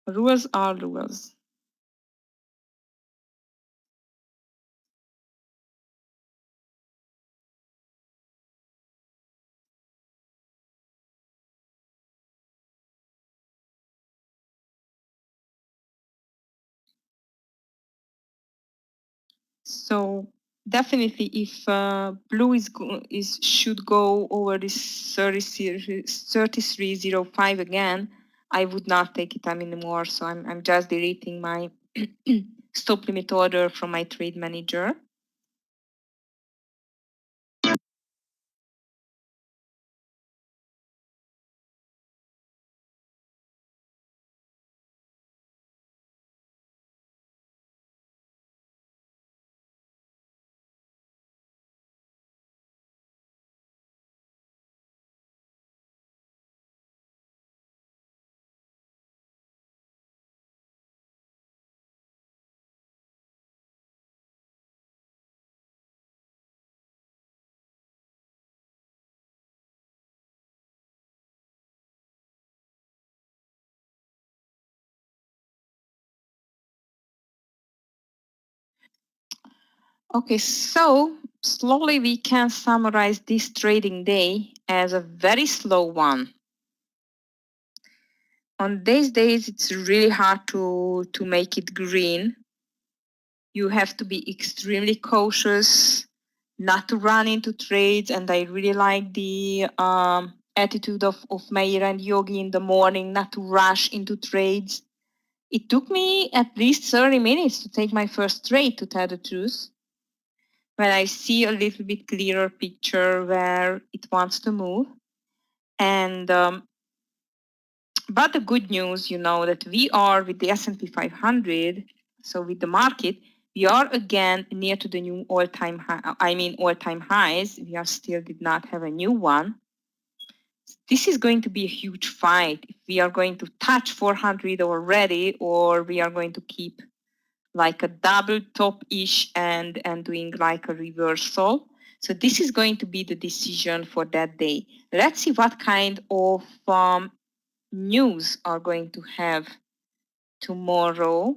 Rules are rules. So definitely, if blue should go over this 33.05 again, I would not take it anymore. So I'm just deleting my stop limit order from my trade manager. Okay, so slowly we can summarize this trading day as a very slow one. On these days, it's really hard to make it green. You have to be extremely cautious not to run into trades. And I really like the attitude of Meir and Yogi in the morning, not to rush into trades. It took me at least 30 minutes to take my first trade, to tell the truth. When I see a little bit clearer picture where it wants to move. And but the good news, that we are with the S&P 500, so with the market, we are again near to the new all-time high. All-time highs. We are still did not have a new one. This is going to be a huge fight. If we are going to touch 400 already, or we are going to keep like a double top-ish and doing like a reversal. So this is going to be the decision for that day. Let's see what kind of news are going to have tomorrow,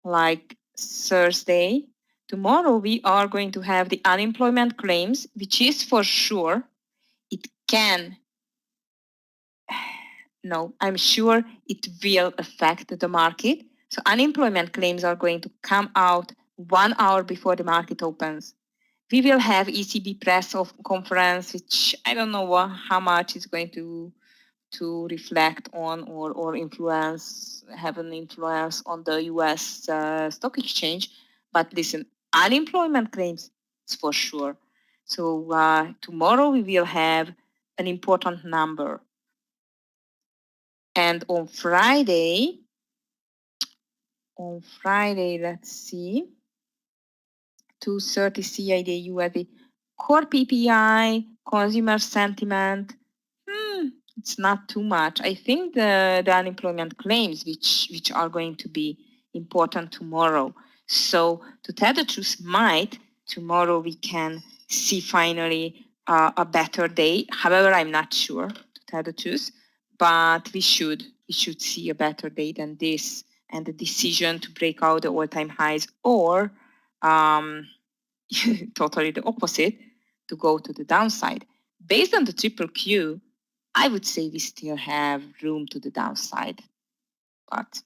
like Thursday. Tomorrow we are going to have the unemployment claims, which is for sure. It can, no, I'm sure it will affect the market. So unemployment claims are going to come out 1 hour before the market opens. We will have ECB press conference, which I don't know how much is going to reflect on or have an influence on the US stock exchange. But listen, unemployment claims, it's for sure. So tomorrow we will have an important number. And on Friday, let's see, 2:30 CID USD, core PPI, consumer sentiment, it's not too much. I think the unemployment claims, which are going to be important tomorrow. So to tell the truth, tomorrow we can see finally a better day. However, I'm not sure, to tell the truth, but we should see a better day than this, and the decision to break out the all-time highs, or totally the opposite, to go to the downside. Based on the triple Q, I would say we still have room to the downside. But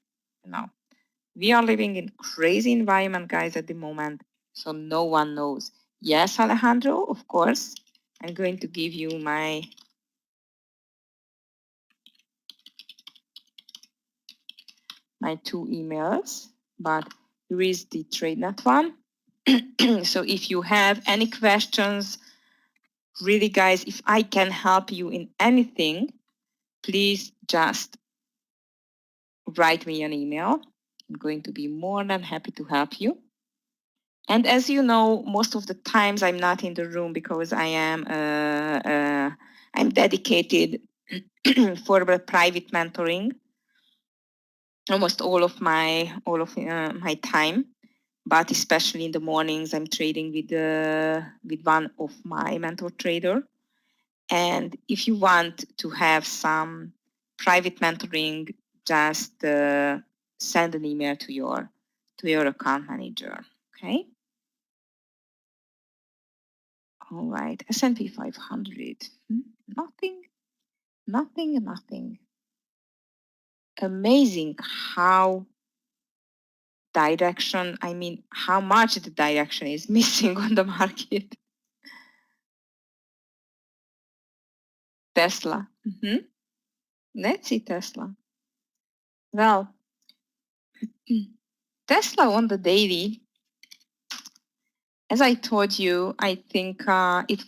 we are living in crazy environment, guys, at the moment. So no one knows. Yes, Alejandro, of course. I'm going to give you my two emails, but here is the Tradenet one. So if you have any questions, really guys, if I can help you in anything, please just write me an email. I'm going to be more than happy to help you. And as you know, most of the times I'm not in the room because I am I'm dedicated for the private mentoring. Almost all of my time, but especially in the mornings, I'm trading with one of my mentor trader. And if you want to have some private mentoring, just send an email to your account manager. Okay. All right. S&P 500. Nothing. Amazing how direction. I mean, how much the direction is missing on the market. Tesla. Let's see Tesla. Well, Tesla on the daily, as I told you, I think it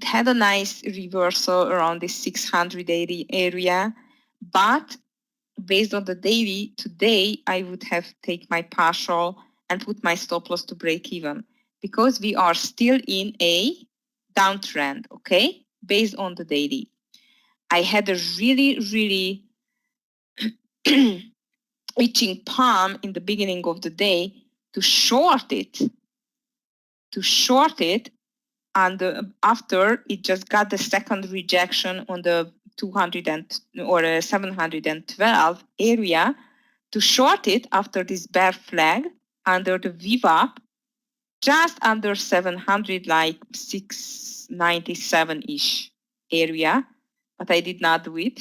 had a nice reversal around the 680 area, but based on the daily today, I would have take my partial and put my stop loss to break even because we are still in a downtrend, okay? Based on the daily. I had a really itching palm in the beginning of the day to short it, and after it just got the second rejection on the 200 or 712 area to short it after this bear flag under the VWAP just under 700, like 697-ish area, but I did not do it.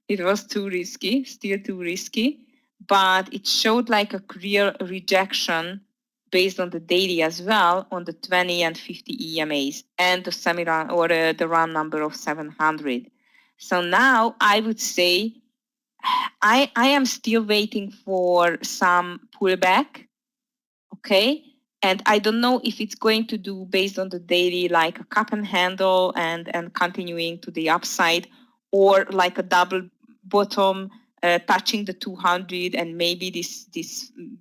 It was too risky, still too risky, but it showed like a clear rejection based on the daily as well on the 20 and 50 EMAs and the semi-run or the run number of 700. So now I would say I am still waiting for some pullback, okay? And I don't know if it's going to do based on the daily like a cup and handle and continuing to the upside, or like a double bottom touching the 200 and maybe this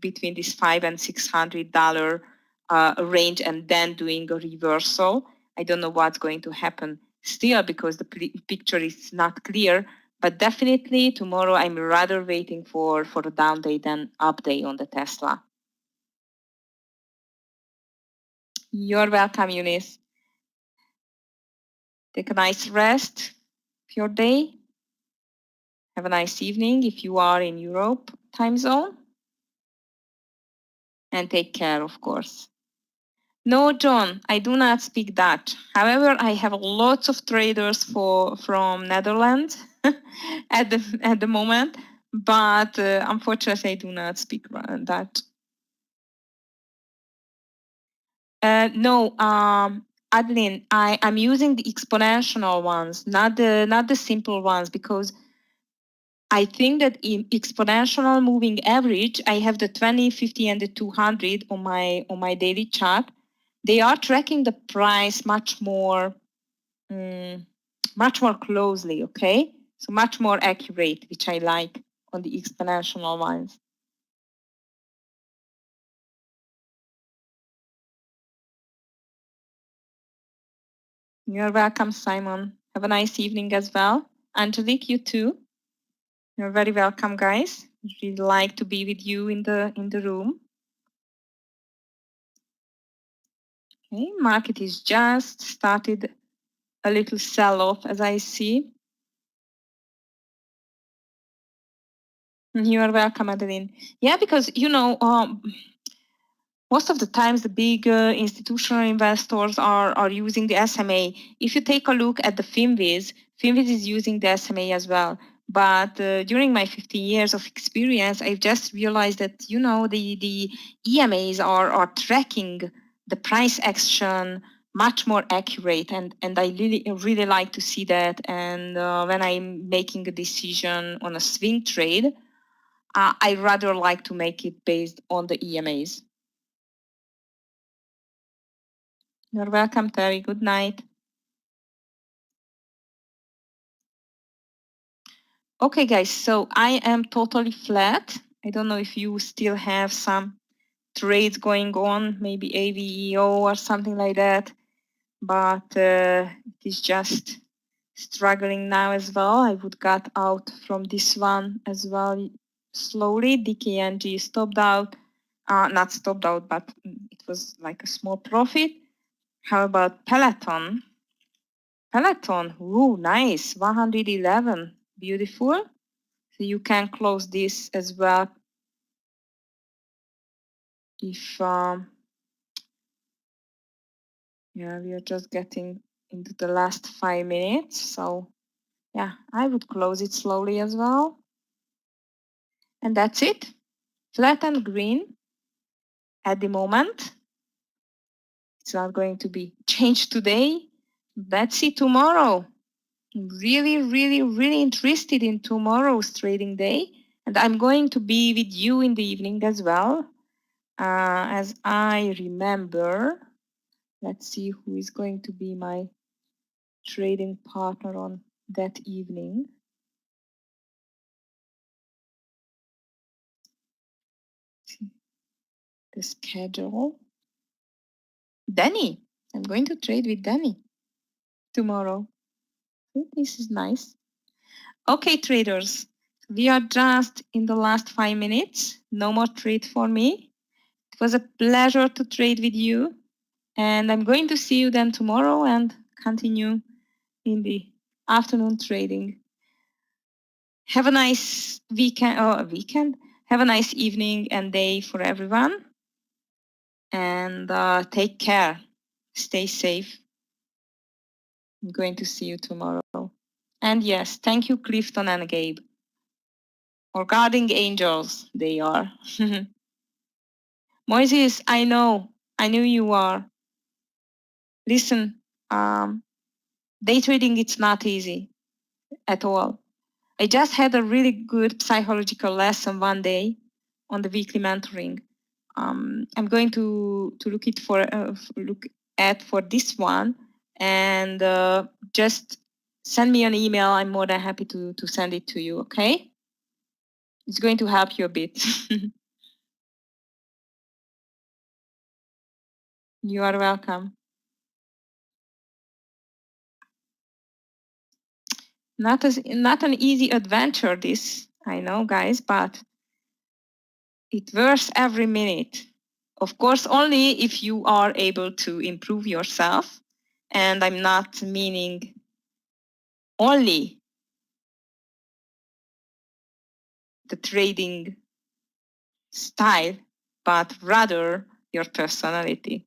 between this $500 and $600 range and then doing a reversal. I don't know what's going to happen still because the picture is not clear. But definitely tomorrow I'm rather waiting for a down day than up day on the Tesla. You're welcome, Eunice. Take a nice rest of your day. Have a nice evening if you are in Europe time zone. And take care, of course. No, John, I do not speak Dutch. However, I have lots of traders from Netherlands at the moment, but unfortunately, I do not speak Dutch. No, Adeline, I'm using the exponential ones, not the simple ones, because I think that in exponential moving average, I have the 20, 50, and the 200 on my daily chart. They are tracking the price much more closely, okay? So much more accurate, which I like on the exponential ones. You're welcome, Simon. Have a nice evening as well. Angelique, you too. You're very welcome, guys. Really like to be with you in the room. Okay, market is just started a little sell-off, as I see. You are welcome, Adeline. Yeah, because most of the times the big institutional investors are using the SMA. If you take a look at the FinViz is using the SMA as well. But during my 15 years of experience, I've just realized that the EMAs are tracking the price action much more accurate, and I really like to see that. And when I'm making a decision on a swing trade, I rather like to make it based on the EMAs. You're welcome, Terry. Good night. Okay, guys, so I am totally flat. I don't know if you still have some trades going on, maybe AVEO or something like that, but it is just struggling now as well. I would got out from this one as well slowly. DKNG stopped out, not stopped out, but it was like a small profit. How about Peloton? Peloton, ooh, nice, 111, beautiful. So you can close this as well if, yeah, we are just getting into the last 5 minutes. So yeah, I would close it slowly as well. And that's it. Flat and green at the moment. It's not going to be changed today. Let's see tomorrow. Really interested in tomorrow's trading day. And I'm going to be with you in the evening as well. As I remember, let's see who is going to be my trading partner on that evening. The schedule. Danny. I'm going to trade with Danny tomorrow. This is nice. Okay, traders. We are just in the last 5 minutes. No more trade for me. It was a pleasure to trade with you. And I'm going to see you then tomorrow and continue in the afternoon trading. Have a nice weekend. Have a nice evening and day for everyone. And take care. Stay safe. I'm going to see you tomorrow. And yes, thank you, Clifton and Gabe. Or guarding angels, they are. Moises, I know you are. Listen, day trading, it's not easy at all. I just had a really good psychological lesson one day on the weekly mentoring. I'm going to look at for this one, and just send me an email. I'm more than happy to send it to you. Okay, it's going to help you a bit. You are welcome. Not an easy adventure, this, I know, guys, but it worth every minute. Of course, only if you are able to improve yourself. And I'm not meaning only the trading style, but rather your personality.